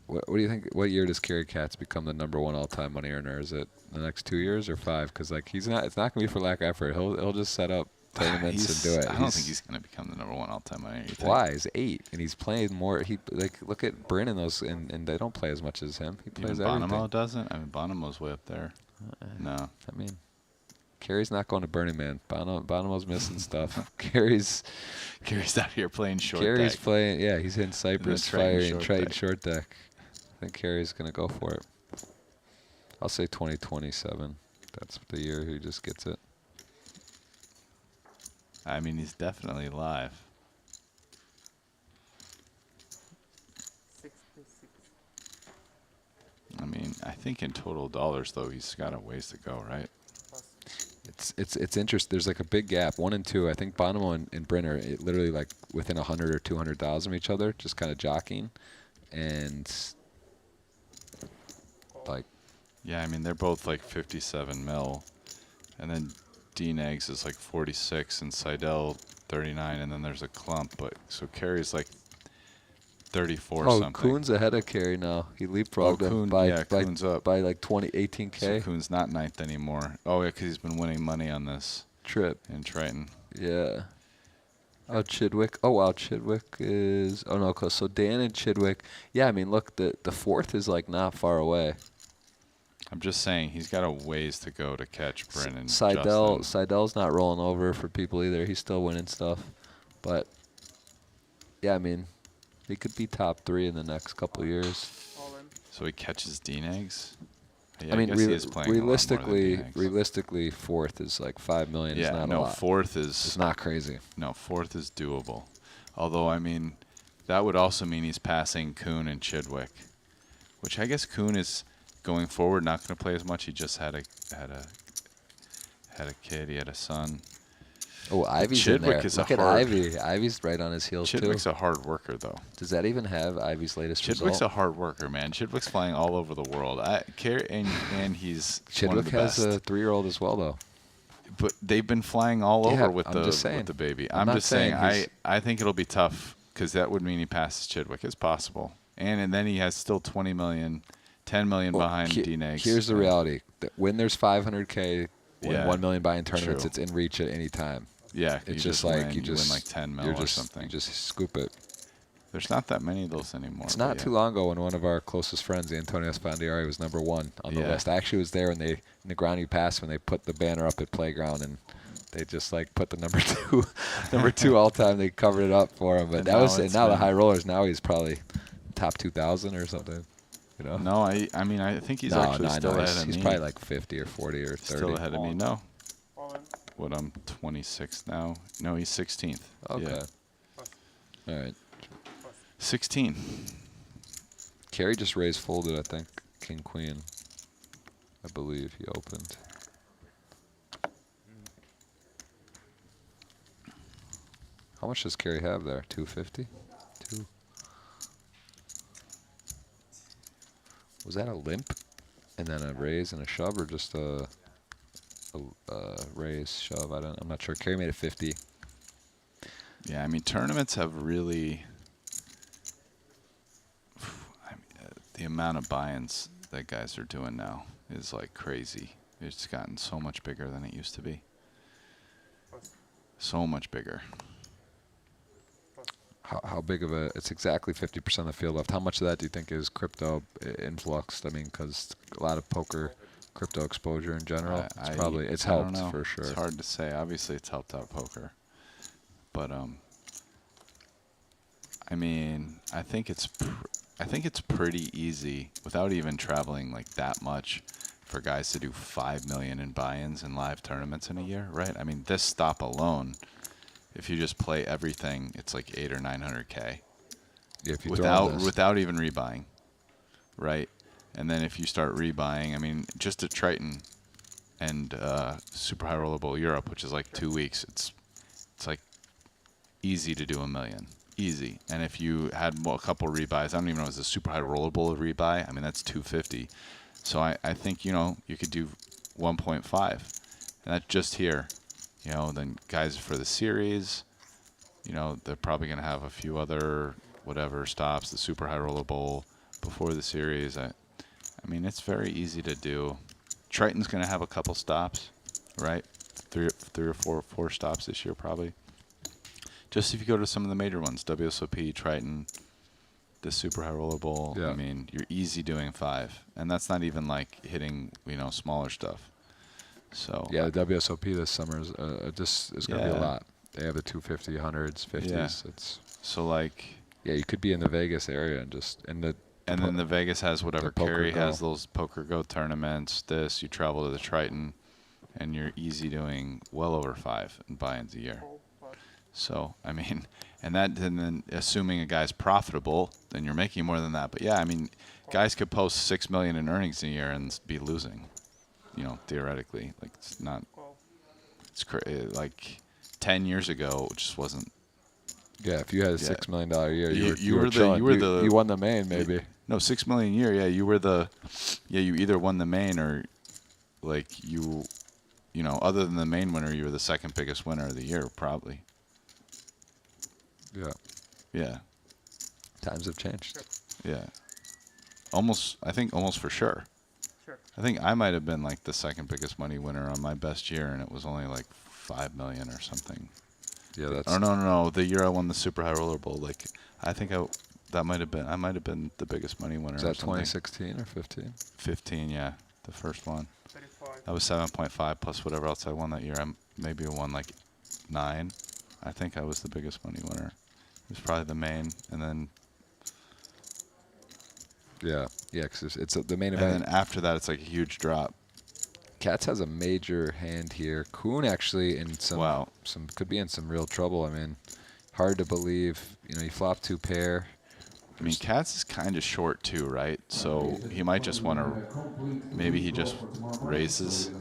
Speaker 5: What do you think? What year does Kerry Katz become the #1 all-time money earner? Is it the next 2 years or 5? Because like he's not. It's not going to be for lack of effort. He'll just set up tournaments and do it.
Speaker 7: I don't think he's going to become the #1 all-time money.
Speaker 5: Why? He's 8 and he's playing more. He look at Bryn and those, and they don't play as much as him. He plays
Speaker 7: Even
Speaker 5: everything.
Speaker 7: Bonomo doesn't. I mean, Bonomo's way up there. No.
Speaker 5: I mean, Kerry's not going to Burning Man. Bonomo's missing stuff. Kerry's
Speaker 7: out here playing short
Speaker 5: Kerry's
Speaker 7: deck.
Speaker 5: playing. Yeah, he's hitting Cyprus,
Speaker 7: Triton
Speaker 5: Triton
Speaker 7: short
Speaker 5: short deck. I think Kerry's going to go for it. I'll say 2027. That's the year he just gets it.
Speaker 7: I mean, he's definitely live.
Speaker 3: 66.
Speaker 7: I mean, I think in total dollars, though, he's got a ways to go, right?
Speaker 5: It's interesting. There's like a big gap. 1 and 2. I think Bonomo and Bryn are literally like within 100 or 200,000 of each other, just kind of jockeying. And like,
Speaker 7: yeah, I mean, they're both like 57 mil. And then Dean Eggs is like 46 and Seidel 39. And then there's a clump. But so Kerry's like 34 something.
Speaker 5: Kuhn's ahead of Kerry now. He leapfrogged him
Speaker 7: Kuhn's up
Speaker 5: by like 18K.
Speaker 7: So Kuhn's not 9th anymore. Oh, yeah, because he's been winning money on this
Speaker 5: trip
Speaker 7: in Triton.
Speaker 5: Yeah. Oh, Chidwick. Oh, wow. Chidwick is. Oh, no. So Dan and Chidwick. Yeah, I mean, look, the 4th is like not far away.
Speaker 7: I'm just saying he's got a ways to go to catch Bryn and
Speaker 5: Seidel's not rolling over for people either. He's still winning stuff. But, yeah, I mean, he could be top 3 in the next couple of years.
Speaker 7: So he catches Dean Eggs? Yeah,
Speaker 5: I mean,
Speaker 7: guess he is playing a lot more than Dean Eggs.
Speaker 5: realistically, 4th is like 5 million.
Speaker 7: Yeah,
Speaker 5: is not
Speaker 7: no,
Speaker 5: a lot.
Speaker 7: 4th is...
Speaker 5: It's not crazy.
Speaker 7: No, 4th is doable. Although, I mean, that would also mean he's passing Kuhn and Chidwick, which I guess Kuhn is going forward not going to play as much. He just had a kid. He had a son.
Speaker 5: Oh, Ivy's in there. Look at Ivy. Ivy's right on his heels, too.
Speaker 7: Chidwick's a hard worker, though.
Speaker 5: Does that even have Ivy's latest result?
Speaker 7: Chidwick's a hard worker, man. Chidwick's flying all over the world. And he's one of
Speaker 5: Chidwick
Speaker 7: the
Speaker 5: has
Speaker 7: best.
Speaker 5: a 3-year-old as well, though.
Speaker 7: But they've been flying all over with the baby. I'm just saying I think it'll be tough because that would mean he passes Chidwick. It's possible. And then he has still 20 million, 10 million behind D-Negs.
Speaker 5: Here's the reality. When there's 500K,
Speaker 7: Yeah,
Speaker 5: 1 million buy-in tournaments,
Speaker 7: true.
Speaker 5: it's in reach at any time.
Speaker 7: Yeah,
Speaker 5: it's
Speaker 7: you
Speaker 5: just
Speaker 7: just
Speaker 5: like
Speaker 7: win.
Speaker 5: you
Speaker 7: win like 10 mil or something.
Speaker 5: You just scoop it.
Speaker 7: There's not that many of those anymore.
Speaker 5: It's not too long ago when one of our closest friends, Antonio Spandiari, was #1 on the list. I actually was there when in the ground you pass when they put the banner up at Playground and they just like put the number two all time. They covered it up for him. But
Speaker 7: And
Speaker 5: that
Speaker 7: now
Speaker 5: was
Speaker 7: it's
Speaker 5: now the
Speaker 7: been-
Speaker 5: high rollers. Now he's probably top 2,000 or something. You know?
Speaker 7: No, I mean I think he's actually still ahead of me.
Speaker 5: He's probably like 50 or 40 or 30.
Speaker 7: Still ahead of me. No. What, I'm 26 now. No, he's 16th.
Speaker 5: Okay.
Speaker 7: Yeah.
Speaker 5: All right.
Speaker 7: 16.
Speaker 5: Kerry just raised folded, I think. King Queen. I believe he opened. How much does Kerry have there? 250? 2. Was that a limp and then a raise and a shove, or just a raise shove? I'm not sure. Kerry made it 50.
Speaker 7: Yeah, I mean tournaments have really. The amount of buy-ins that guys are doing now is like crazy. It's gotten so much bigger than it used to be. So much bigger.
Speaker 5: How big of a? It's exactly 50% of the field left. How much of that do you think is crypto influxed? I mean, because a lot of poker, crypto exposure in general. It's
Speaker 7: I don't
Speaker 5: helped
Speaker 7: know.
Speaker 5: for sure.
Speaker 7: It's hard to say. Obviously, it's helped out poker, but I mean, I think it's pretty easy without even traveling like that much for guys to do 5 million in buy-ins in live tournaments in a year, right? I mean, this stop alone, if you just play everything, it's like 800 or 900K.
Speaker 5: Yeah, if you
Speaker 7: without even rebuying, right? And then if you start rebuying, I mean, just at Triton and Super High Roller Bowl Europe, which is like 2 weeks, it's like easy to do $1 million. Easy. And if you had a couple rebuys, I don't even know if it's a Super High Roller Bowl rebuy. I mean, that's 250. So I think, you could do 1.5. And that's just here. Then guys for the series, they're probably going to have a few other whatever stops, the Super High Roller Bowl before the series. I mean, it's very easy to do. Triton's going to have a couple stops, right? Three or four stops this year probably. Just if you go to some of the major ones, WSOP, Triton, the Super High Roller Bowl,
Speaker 5: Yeah.
Speaker 7: I mean, you're easy doing 5. And that's not even like hitting, smaller stuff. So
Speaker 5: Yeah, the WSOP this summer is going to be a lot. They have the 250, 100s, 50s.
Speaker 7: Yeah.
Speaker 5: It's
Speaker 7: so like.
Speaker 5: Yeah, you could be in the Vegas area and
Speaker 7: then the Vegas has whatever.
Speaker 5: the Poker
Speaker 7: Kerry
Speaker 5: Go.
Speaker 7: has those Poker Go tournaments. You travel to the Triton, and you're easy doing well over 5 in buy-ins a year. So I mean, and then assuming a guy's profitable, then you're making more than that. But yeah, I mean, guys could post 6 million in earnings a year and be losing. Theoretically, like it's not. It's like 10 years ago, it just wasn't.
Speaker 5: Yeah, if you had a $6 million a year,
Speaker 7: you
Speaker 5: won the main maybe.
Speaker 7: No, 6 million a year. Yeah, you were you either won the main or, like other than the main winner, you were the second biggest winner of the year probably.
Speaker 5: Yeah.
Speaker 7: Yeah.
Speaker 5: Times have changed.
Speaker 7: Yeah. I think almost for sure.
Speaker 13: Sure.
Speaker 7: I think I might have been like the second biggest money winner on my best year, and it was only like 5 million or something.
Speaker 5: Yeah, that's.
Speaker 7: Oh no! The year I won the Super High Roller Bowl, like I think I might have been the biggest money winner.
Speaker 5: Was that 2016 or 15?
Speaker 7: 15, yeah, the first one.
Speaker 13: 35.
Speaker 7: That was 7.5 plus whatever else I won that year. I maybe won like 9. I think I was the biggest money winner. It was probably the main, and then.
Speaker 5: Yeah, because it's the main
Speaker 7: And
Speaker 5: event.
Speaker 7: then after that, it's like a huge drop.
Speaker 5: Katz has a major hand here. Kuhn actually in some could be in some real trouble. I mean, hard to believe. You flopped 2 pair,
Speaker 7: I mean, Katz is kind of short too, right? So he might just want to, maybe he just raises.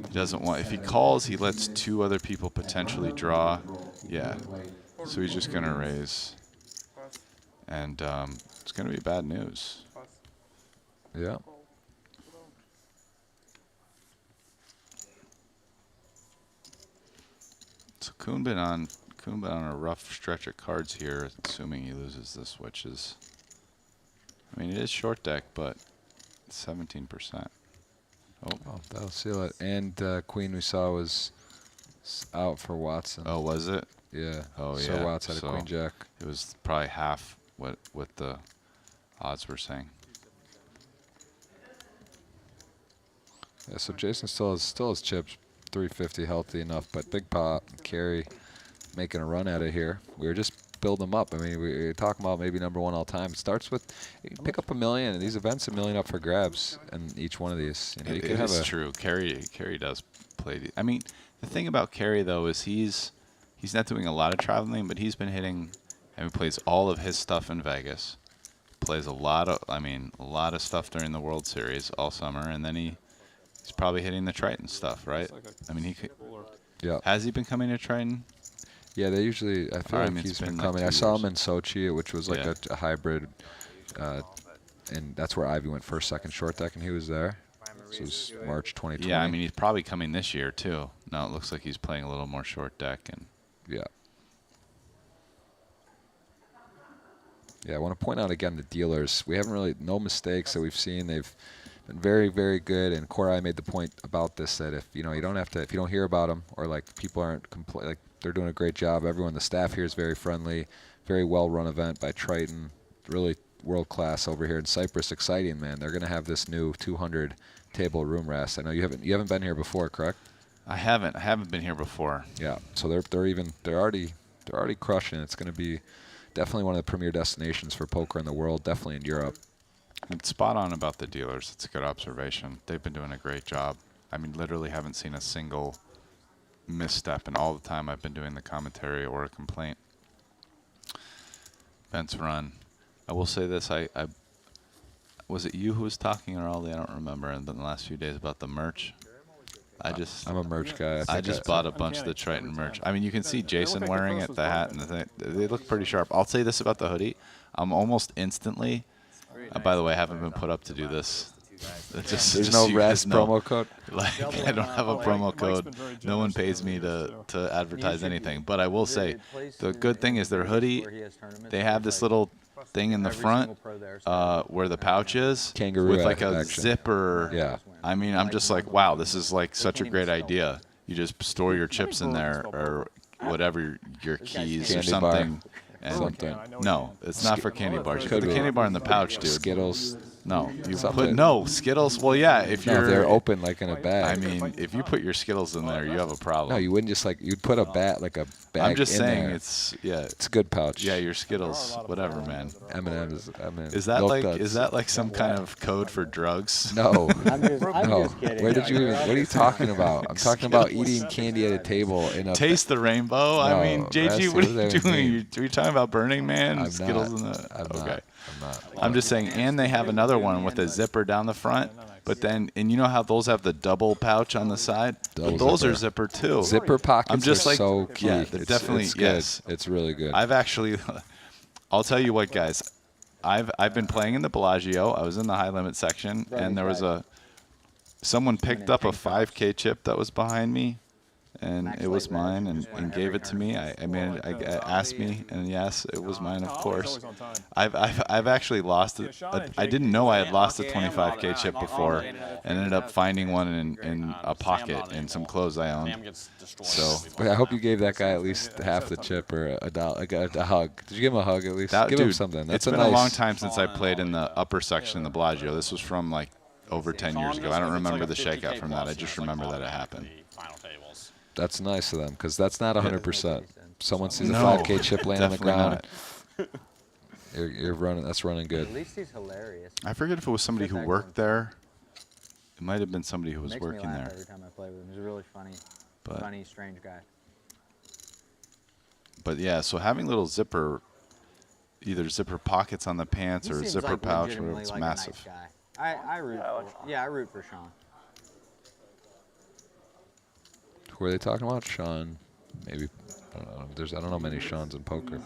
Speaker 7: He doesn't want, if he calls, he lets 2 other people potentially draw. Yeah. So he's just going to raise. And it's going to be bad news.
Speaker 5: Yeah.
Speaker 7: So Kuhn been on a rough stretch of cards here, assuming he loses this, which is, I mean, it is short deck, but 17%.
Speaker 5: Oh, that'll seal it. And queen we saw was out for Watson.
Speaker 7: Oh, was it?
Speaker 5: Yeah.
Speaker 7: Oh,
Speaker 5: so
Speaker 7: yeah.
Speaker 5: Watts had a queen jack.
Speaker 7: It was probably half what the odds were saying.
Speaker 5: Yeah. So Jason still has chips, 350, healthy enough, but big pot, carry, making a run at it here. We were just building them up. I mean, we're talking about maybe #1 all time. It starts with, you pick up $1 million, and these events $1 million up for grabs, and each one of these. You know, you
Speaker 7: It
Speaker 5: could have
Speaker 7: is true. Carey does play. I mean, the thing about Carey though is he's not doing a lot of traveling, but he's been hitting, and he plays all of his stuff in Vegas. Plays a lot of stuff during the World Series all summer, and then he's probably hitting the Triton stuff, right? I mean, he could.
Speaker 5: Yeah.
Speaker 7: Has he been coming to Triton?
Speaker 5: Yeah, they usually. I feel like he's been coming. I saw him in Sochi, which was like a hybrid, and that's where Ivy went first, second short deck, and he was there. This was March 2020.
Speaker 7: Yeah, I mean, he's probably coming this year too. No, it looks like he's playing a little more short deck, and
Speaker 5: yeah. Yeah, I want to point out again the dealers. We haven't really no mistakes that we've seen. They've been very, very good. And Korai made the point about this that if you don't have to, if you don't hear about them or like people aren't like they're doing a great job. Everyone, the staff here is very friendly. Very well run event by Triton. Really world class over here in Cyprus. Exciting, man. They're gonna have this new 200 table room rest. I know you haven't been here before, correct?
Speaker 7: I haven't been here before.
Speaker 5: Yeah, so they're already crushing. It's gonna be definitely one of the premier destinations for poker in the world, definitely in Europe.
Speaker 7: It's spot on about the dealers. It's a good observation. They've been doing a great job. I mean, literally haven't seen a single misstep in all the time I've been doing the commentary or a complaint. Events run. I will say this, I was it you who was talking or Ollie? I don't remember in the last few days about the merch.
Speaker 5: I'm a merch guy.
Speaker 7: I just bought a bunch of the Triton merch. I mean, you can see Jason wearing it, the hat, and the thing. They look pretty sharp. I'll say this about the hoodie. I'm almost instantly. By the way, I haven't been put up to do this.
Speaker 5: There's no RES promo code?
Speaker 7: Like, I don't have a promo code. No one pays me to advertise anything. But I will say, the good thing is their hoodie, they have this little thing in the front where the pouch is
Speaker 5: Kangaroo
Speaker 7: with like a
Speaker 5: action.
Speaker 7: zipper.
Speaker 5: Yeah.
Speaker 7: I mean, I'm just like, wow, this is like such a great idea. You just store your chips in there or whatever, your keys or
Speaker 5: Candy
Speaker 7: something.
Speaker 5: bar.
Speaker 7: And
Speaker 5: Something.
Speaker 7: No, it's not for candy bars. You put the candy bar in the pouch, dude.
Speaker 5: Skittles.
Speaker 7: No, you
Speaker 5: Something.
Speaker 7: put Skittles. Well, yeah, if
Speaker 5: No, they're open like in a bag.
Speaker 7: I mean, if you put your Skittles in there, you have a problem.
Speaker 5: No, you wouldn't just you'd put a bag
Speaker 7: I'm just
Speaker 5: in
Speaker 7: saying
Speaker 5: there.
Speaker 7: it's
Speaker 5: It's a good pouch.
Speaker 7: Yeah, your Skittles, whatever, man.
Speaker 5: M&M's.
Speaker 7: Is that like some kind of code for drugs?
Speaker 5: No.
Speaker 9: I'm
Speaker 5: no.
Speaker 9: just kidding.
Speaker 5: Where did you? What are you talking about? I'm talking about eating candy at a table in a.
Speaker 7: Taste the rainbow. I mean, JG, what are you doing? Are you talking about Burning Man?
Speaker 5: I'm
Speaker 7: Skittles
Speaker 5: not.
Speaker 7: in the.
Speaker 5: I'm
Speaker 7: Okay.
Speaker 5: not. I'm not.
Speaker 7: I'm just saying, and they have another one with a zipper down the front. But then, and you know how those have the double pouch on the side? But those are zipper too.
Speaker 5: Zipper pockets
Speaker 7: I'm just
Speaker 5: are
Speaker 7: like,
Speaker 5: so key.
Speaker 7: yeah,
Speaker 5: It's
Speaker 7: definitely,
Speaker 5: good.
Speaker 7: yes.
Speaker 5: It's really good.
Speaker 7: I've actually, I'll tell you what, guys. I've been playing in the Bellagio. I was in the high limit section, and there was someone picked up a 5K chip that was behind me, and it was mine, and gave it to me. I asked me, and yes, it was mine, of course. I've actually lost it. I didn't know I had lost a 25K chip before, and ended up finding one in a pocket in some clothes I owned. So
Speaker 5: I hope you gave that guy at least half the chip or a hug. Did you give him a hug at least? Give him something. That's
Speaker 7: It's been a long time since I played in the upper section in the Bellagio. This was from like over 10 years ago. I don't remember the shakeout from that. I just remember that it happened.
Speaker 5: That's nice of them because that's not 100%. Someone sees a
Speaker 7: No,
Speaker 5: 5K chip laying on the
Speaker 7: definitely
Speaker 5: ground. You're running. That's running good.
Speaker 9: At least he's hilarious.
Speaker 7: I forget if it was somebody who worked there. It might have been somebody who was
Speaker 9: Makes me
Speaker 7: working
Speaker 9: laugh
Speaker 7: there.
Speaker 9: every time I play with him. He's a really funny, strange guy.
Speaker 7: But yeah, so having little zipper, either zipper pockets on the pants or a zipper pouch, or it's massive.
Speaker 8: A nice guy. I root for, I root for Sean.
Speaker 5: Who are they talking about? Sean? Maybe. I don't know. I don't know many Seans in poker.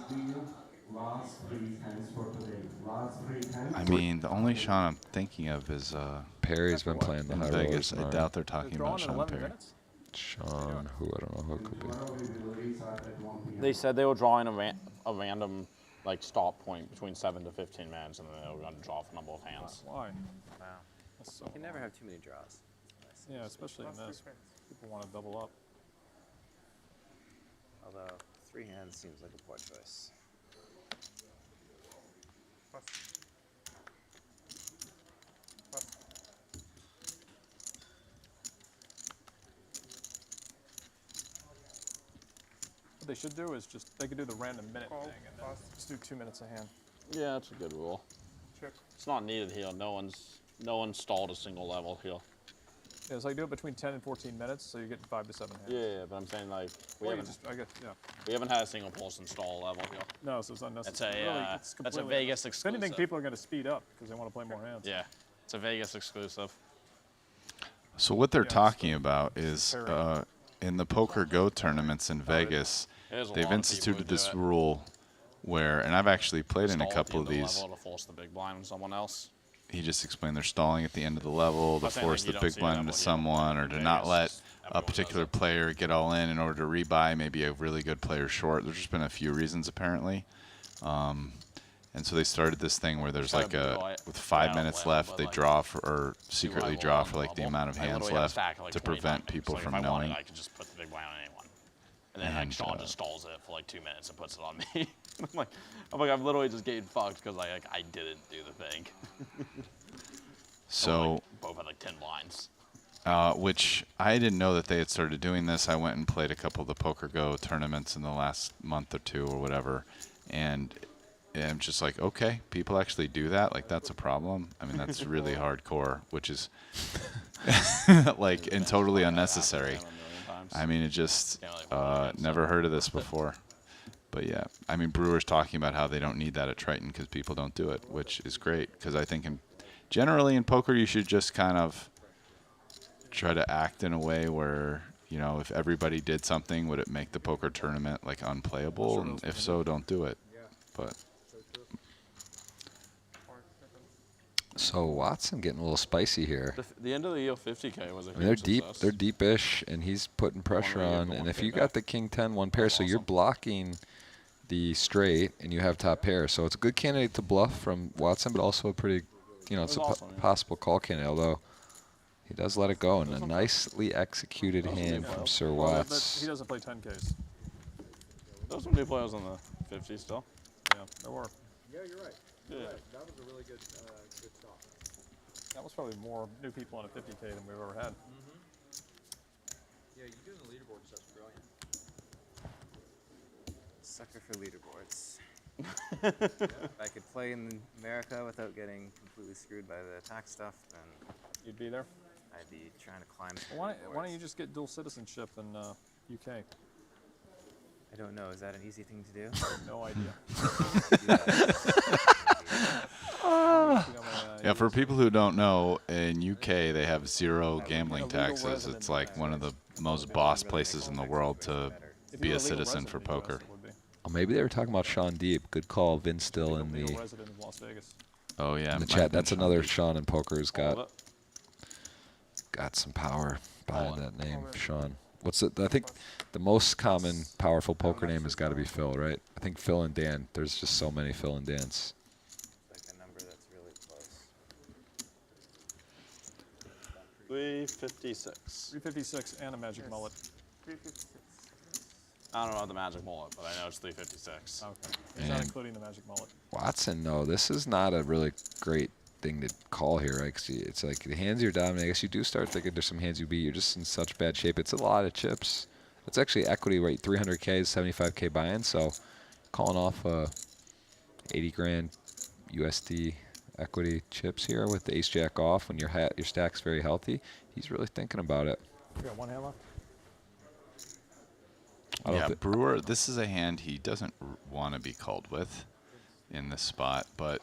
Speaker 7: I mean, the only Sean I'm thinking of is
Speaker 5: Perry's been playing the high
Speaker 7: Vegas.
Speaker 5: rollers.
Speaker 7: I doubt they're talking about Sean Perry.
Speaker 5: Sean, who I don't know who it could be.
Speaker 14: They said they were drawing a random like stop point between 7 to 15 minutes, and then they were going to draw for a number of hands.
Speaker 17: Why?
Speaker 9: Wow. You can never have too many draws.
Speaker 17: Yeah, especially in this. People want to double up.
Speaker 9: Although 3 hands seems like a poor choice.
Speaker 17: What they should do is they could do the random minute thing and then just do 2 minutes a hand.
Speaker 14: Yeah, that's a good rule.
Speaker 17: Check.
Speaker 14: It's not needed here. No one's stalled a single level here.
Speaker 17: Yeah, it's like do it between 10 and 14 minutes, so you get 5 to 7 hands.
Speaker 14: Yeah, but I'm saying like we haven't had a single person stall a level here.
Speaker 17: No, so it's unnecessary.
Speaker 14: That's a Vegas exclusive.
Speaker 17: If anything, people are going to speed up because they want to play more hands.
Speaker 14: Yeah, it's a Vegas exclusive.
Speaker 7: So what they're talking about is in the Poker Go tournaments in Vegas, they've instituted this rule where, and I've actually played in a couple of these.
Speaker 14: To force the big blind on someone else.
Speaker 7: He just explained they're stalling at the end of the level to force the big blind into someone, or to not let a particular player get all in order to rebuy maybe a really good player short. There's just been a few reasons apparently. And so they started this thing where there's like with 5 minutes left, they draw for, or secretly draw for like the amount of hands left to prevent people from knowing.
Speaker 14: I could just put the big blind on anyone. And then like Sean just stalls it for like 2 minutes and puts it on me. I'm like, I'm literally just getting fucked because I didn't do the thing.
Speaker 7: So
Speaker 14: both had like 10 blinds.
Speaker 7: Which I didn't know that they had started doing this. I went and played a couple of the Poker Go tournaments in the last month or two or whatever, and I'm just like, okay, people actually do that. Like that's a problem. I mean, that's really hardcore, which is like and totally unnecessary. I mean, it just never heard of this before. But yeah, I mean, Brewer's talking about how they don't need that at Triton because people don't do it, which is great. Because I think generally in poker, you should just kind of try to act in a way where, you know, if everybody did something, would it make the poker tournament like unplayable? And if so, don't do it. But
Speaker 5: so Watson getting a little spicy here.
Speaker 14: The end of the year 50K was a huge
Speaker 5: they're deep.
Speaker 14: success.
Speaker 5: They're deepish, and he's putting pressure on. And if you got the King 10 one pair, so you're blocking the straight, and you have top pair. So it's a good candidate to bluff from Watson, but also a pretty, you know, it's a possible call candidate. Although he does let it go, and a nicely executed hand from Sir Watts.
Speaker 17: He doesn't play 10Ks.
Speaker 14: Those some new players on the 50 still.
Speaker 17: Yeah, there were.
Speaker 13: Yeah, you're right.
Speaker 14: Yeah.
Speaker 13: That was a really good stop.
Speaker 17: That was probably more new people on a 50K than we've ever had.
Speaker 13: Yeah, you doing the leaderboard stuff's brilliant.
Speaker 9: Sucker for leaderboards. If I could play in America without getting completely screwed by the tax stuff, then
Speaker 17: you'd be there.
Speaker 9: I'd be trying to climb.
Speaker 17: Well, why don't you just get dual citizenship in UK?
Speaker 9: I don't know. Is that an easy thing to do?
Speaker 17: No idea.
Speaker 7: yeah, for people who don't know, in UK they have 0 gambling taxes. It's like one of the most boss places in the world to be a citizen for poker.
Speaker 5: Oh, maybe they were talking about Sean Deep. Good call, Vince still in the
Speaker 7: Oh yeah,
Speaker 5: in the chat. That's another Sean in poker who's got some power behind that name, Sean. What's it? I think the most common powerful poker name has got to be Phil, right? I think Phil and Dan. There's just so many Phil and Dans.
Speaker 9: Like a number that's really close.
Speaker 14: 356.
Speaker 17: 356 and a magic mullet.
Speaker 9: 356.
Speaker 14: I don't know about the magic mullet, but I know it's 356.
Speaker 17: Okay. It's not including the magic mullet.
Speaker 5: Watson, no, this is not a really great thing to call here, right? 'Cause it's like the hands you're dominating. I guess you do start thinking there's some hands you beat. You're just in such bad shape. It's a lot of chips. It's actually equity rate, 300K, 75K buy-in. So calling off 80 grand USD equity chips here with the ace jack off when your stack's very healthy. He's really thinking about it.
Speaker 17: We got one hand left.
Speaker 7: Yeah, Brewer, this is a hand he doesn't want to be called with. in this spot, but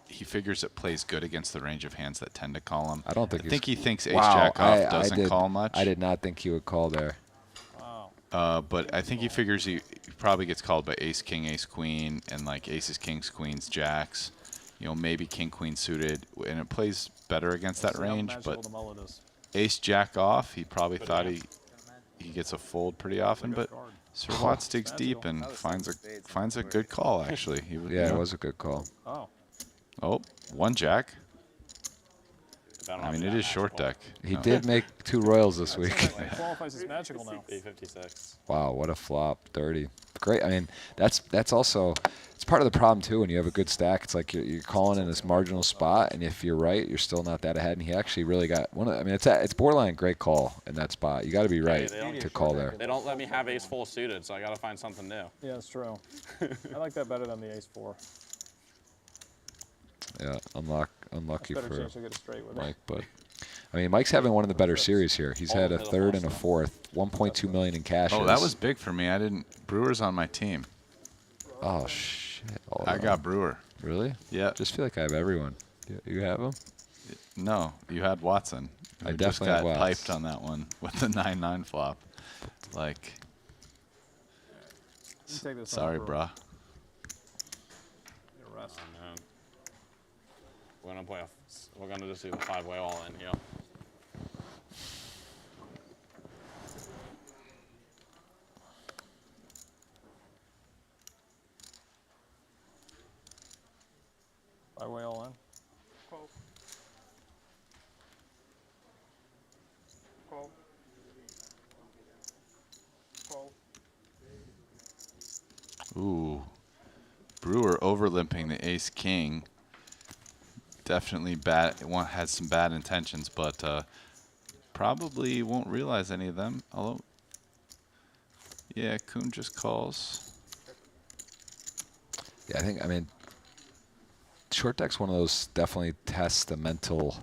Speaker 7: he figures it plays good against the range of hands that tend to call him.
Speaker 5: I don't think.
Speaker 7: I think he thinks ace
Speaker 5: wow,
Speaker 7: jack off doesn't call much.
Speaker 5: I did not think he would call there.
Speaker 7: But I think he figures he probably gets called by ace king, ace queen, and like aces, kings, queens, jacks. You know, maybe king, queen suited, and it plays better against that range. But ace jack off, he probably thought he gets a fold pretty often, but Sir Watts digs deep and finds a good call, actually.
Speaker 5: Yeah, it was a good call.
Speaker 7: Oh, one jack. I mean, it is short deck.
Speaker 5: He did make 2 royals this week.
Speaker 17: It qualifies as magical now.
Speaker 14: B56.
Speaker 5: Wow, what a flop, 30. Great. I mean, that's also it's part of the problem too. When you have a good stack, it's like you're calling in this marginal spot, and if you're right, you're still not that ahead. And he actually really got one. I mean, it's borderline great call in that spot. You got to be right to call there.
Speaker 14: They don't let me have ace full suited, so I got to find something new.
Speaker 17: Yeah, that's true. I like that better than the ace 4.
Speaker 5: Yeah, unlucky
Speaker 17: Better
Speaker 5: for
Speaker 17: chance to get it straight with
Speaker 5: Mike,
Speaker 17: it.
Speaker 5: but I mean, Mike's having one of the better series here. He's had a third and a fourth, 1.2 million in cash.
Speaker 7: Oh, that was big for me. Brewer's on my team.
Speaker 5: Oh shit!
Speaker 7: I got Brewer.
Speaker 5: Really?
Speaker 7: Yeah.
Speaker 5: Just feel like I have everyone. You have him?
Speaker 7: No, you had Watson.
Speaker 5: I
Speaker 7: You
Speaker 5: definitely
Speaker 7: just got
Speaker 5: had Watts.
Speaker 7: piped on that one with the 9-9 flop. Like,
Speaker 17: take this
Speaker 7: sorry,
Speaker 17: one,
Speaker 7: bruh.
Speaker 14: We're gonna just do the 5-way all in here.
Speaker 17: Five-way all in.
Speaker 18: Cove. Cove. Cove.
Speaker 7: Ooh. Brewer overlimping the ace king. Definitely bad. Has some bad intentions, but probably won't realize any of them. Although, yeah, Kuhn just calls.
Speaker 5: Yeah, I mean, short deck's one of those definitely tests the mental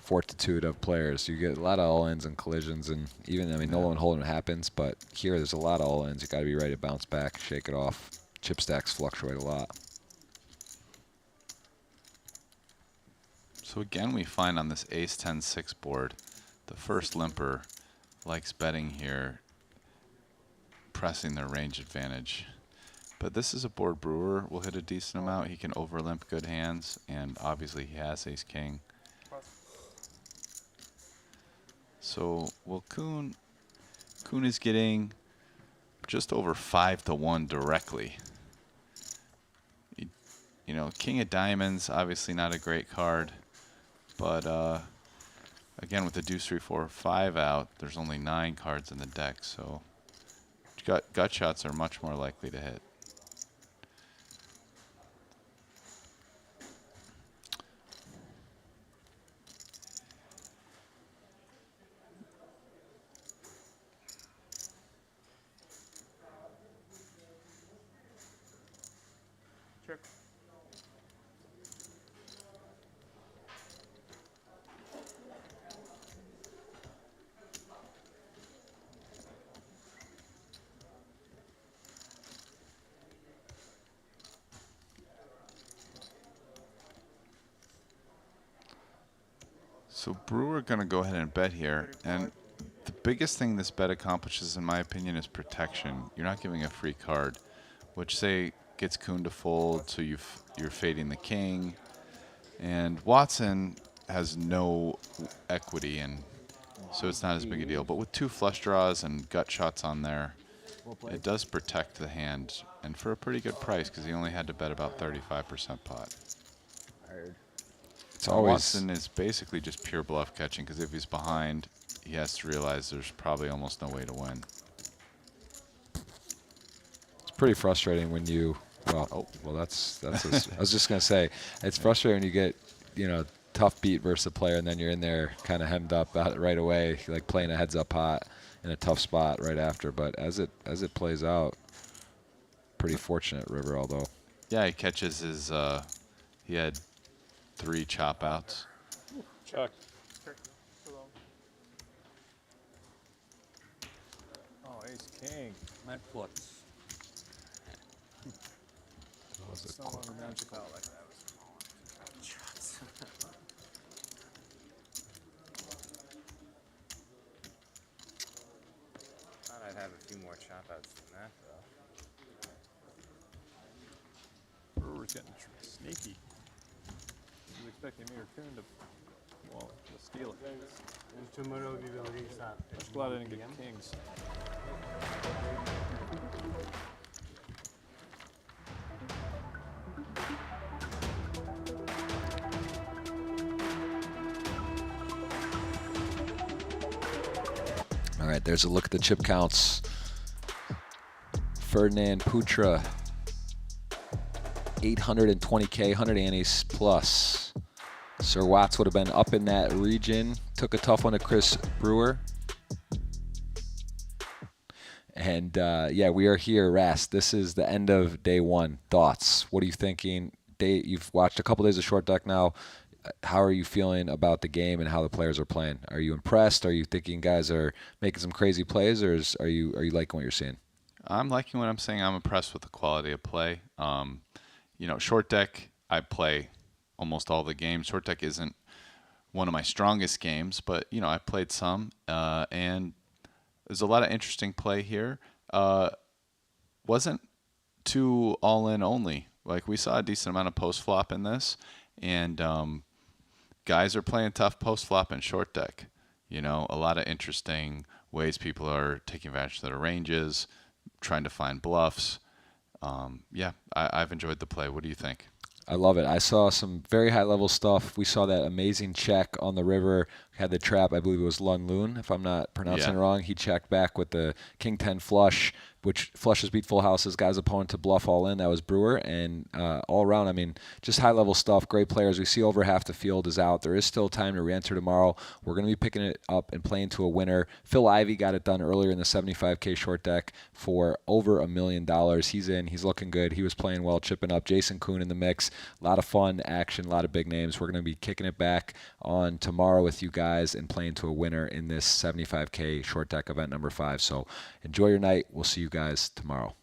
Speaker 5: fortitude of players. You get a lot of all-ins and collisions, and even, I mean, no one holding happens, but here there's a lot of all-ins. You got to be ready to bounce back, shake it off. Chip stacks fluctuate a lot.
Speaker 7: So again, we find on this ace-10-6 board, the first limper likes betting here, pressing their range advantage. But this is a board Brewer will hit a decent amount. He can overlimp good hands, and obviously he has ace-king. So, well, Kuhn is getting just over 5-1 directly. You know, king of diamonds, obviously not a great card. But again, with the deuce, 3, 4, 5 out, there's only 9 cards in the deck, so gut shots are much more likely to hit.
Speaker 18: Check.
Speaker 7: So Brewer gonna go ahead and bet here, and the biggest thing this bet accomplishes, in my opinion, is protection. You're not giving a free card, which say gets Kuhn to fold, so you're fading the king, and Watson has no equity, and so it's not as big a deal. But with 2 flush draws and gut shots on there, it does protect the hand, and for a pretty good price, because he only had to bet about 35% pot.
Speaker 5: It's always
Speaker 7: Watson is basically just pure bluff catching, because if he's behind, he has to realize there's probably almost no way to win.
Speaker 5: It's pretty frustrating when you, well, that's I was just gonna say, it's frustrating when you get, you know, tough beat versus a player, and then you're in there kind of hemmed up right away, like playing a heads-up pot in a tough spot right after. But as it plays out, pretty fortunate River, although.
Speaker 7: Yeah, he catches his. He had 3 chop outs.
Speaker 17: Check. Oh, ace king.
Speaker 12: Matt Potts.
Speaker 5: was
Speaker 17: It's
Speaker 5: a
Speaker 17: no
Speaker 5: cool.
Speaker 17: longer magical.
Speaker 9: Felt like that was calling shots. Thought I'd have a few more chop outs than that, though.
Speaker 17: Brewer's getting sneaky. He was expecting me or Kuhn to, well, to steal it. Just glad I didn't get kings.
Speaker 5: All right, there's a look at the chip counts. Ferdinand Putra, 820K, 100 antes plus. Sir Watts would have been up in that region. Took a tough one to Chris Brewer. And yeah, we are here, Rast. This is the end of day one. Thoughts? What are you thinking? You've watched a couple days of short deck now. How are you feeling about the game and how the players are playing? Are you impressed? Are you thinking guys are making some crazy plays, or are you liking what you're seeing?
Speaker 7: I'm liking what I'm saying. I'm impressed with the quality of play. You know, short deck, I play almost all the games. Short deck isn't one of my strongest games, but, you know, I played some, and there's a lot of interesting play here. Wasn't too all-in only. Like, we saw a decent amount of post-flop in this, and guys are playing tough post-flop in short deck. You know, a lot of interesting ways people are taking advantage of their ranges, trying to find bluffs. Yeah, I've enjoyed the play. What do you think?
Speaker 5: I love it. I saw some very high-level stuff. We saw that amazing check on the river. Had the trap, I believe it was Lun Loon, if I'm not pronouncing it wrong. He checked back with the King 10 flush, which flushes beat full houses, got his opponent to bluff all in. That was Brewer. And all around, I mean, just high-level stuff. Great players. We see over half the field is out. There is still time to re-enter tomorrow. We're going to be picking it up and playing to a winner. Phil Ivey got it done earlier in the 75K short deck for over $1 million. He's in. He's looking good. He was playing well, chipping up. Jason Kuhn in the mix. A lot of fun action, a lot of big names. We're going to be kicking it back on tomorrow with you guys and playing to a winner in this 75K short deck event number 5. So enjoy your night. We'll see you guys tomorrow.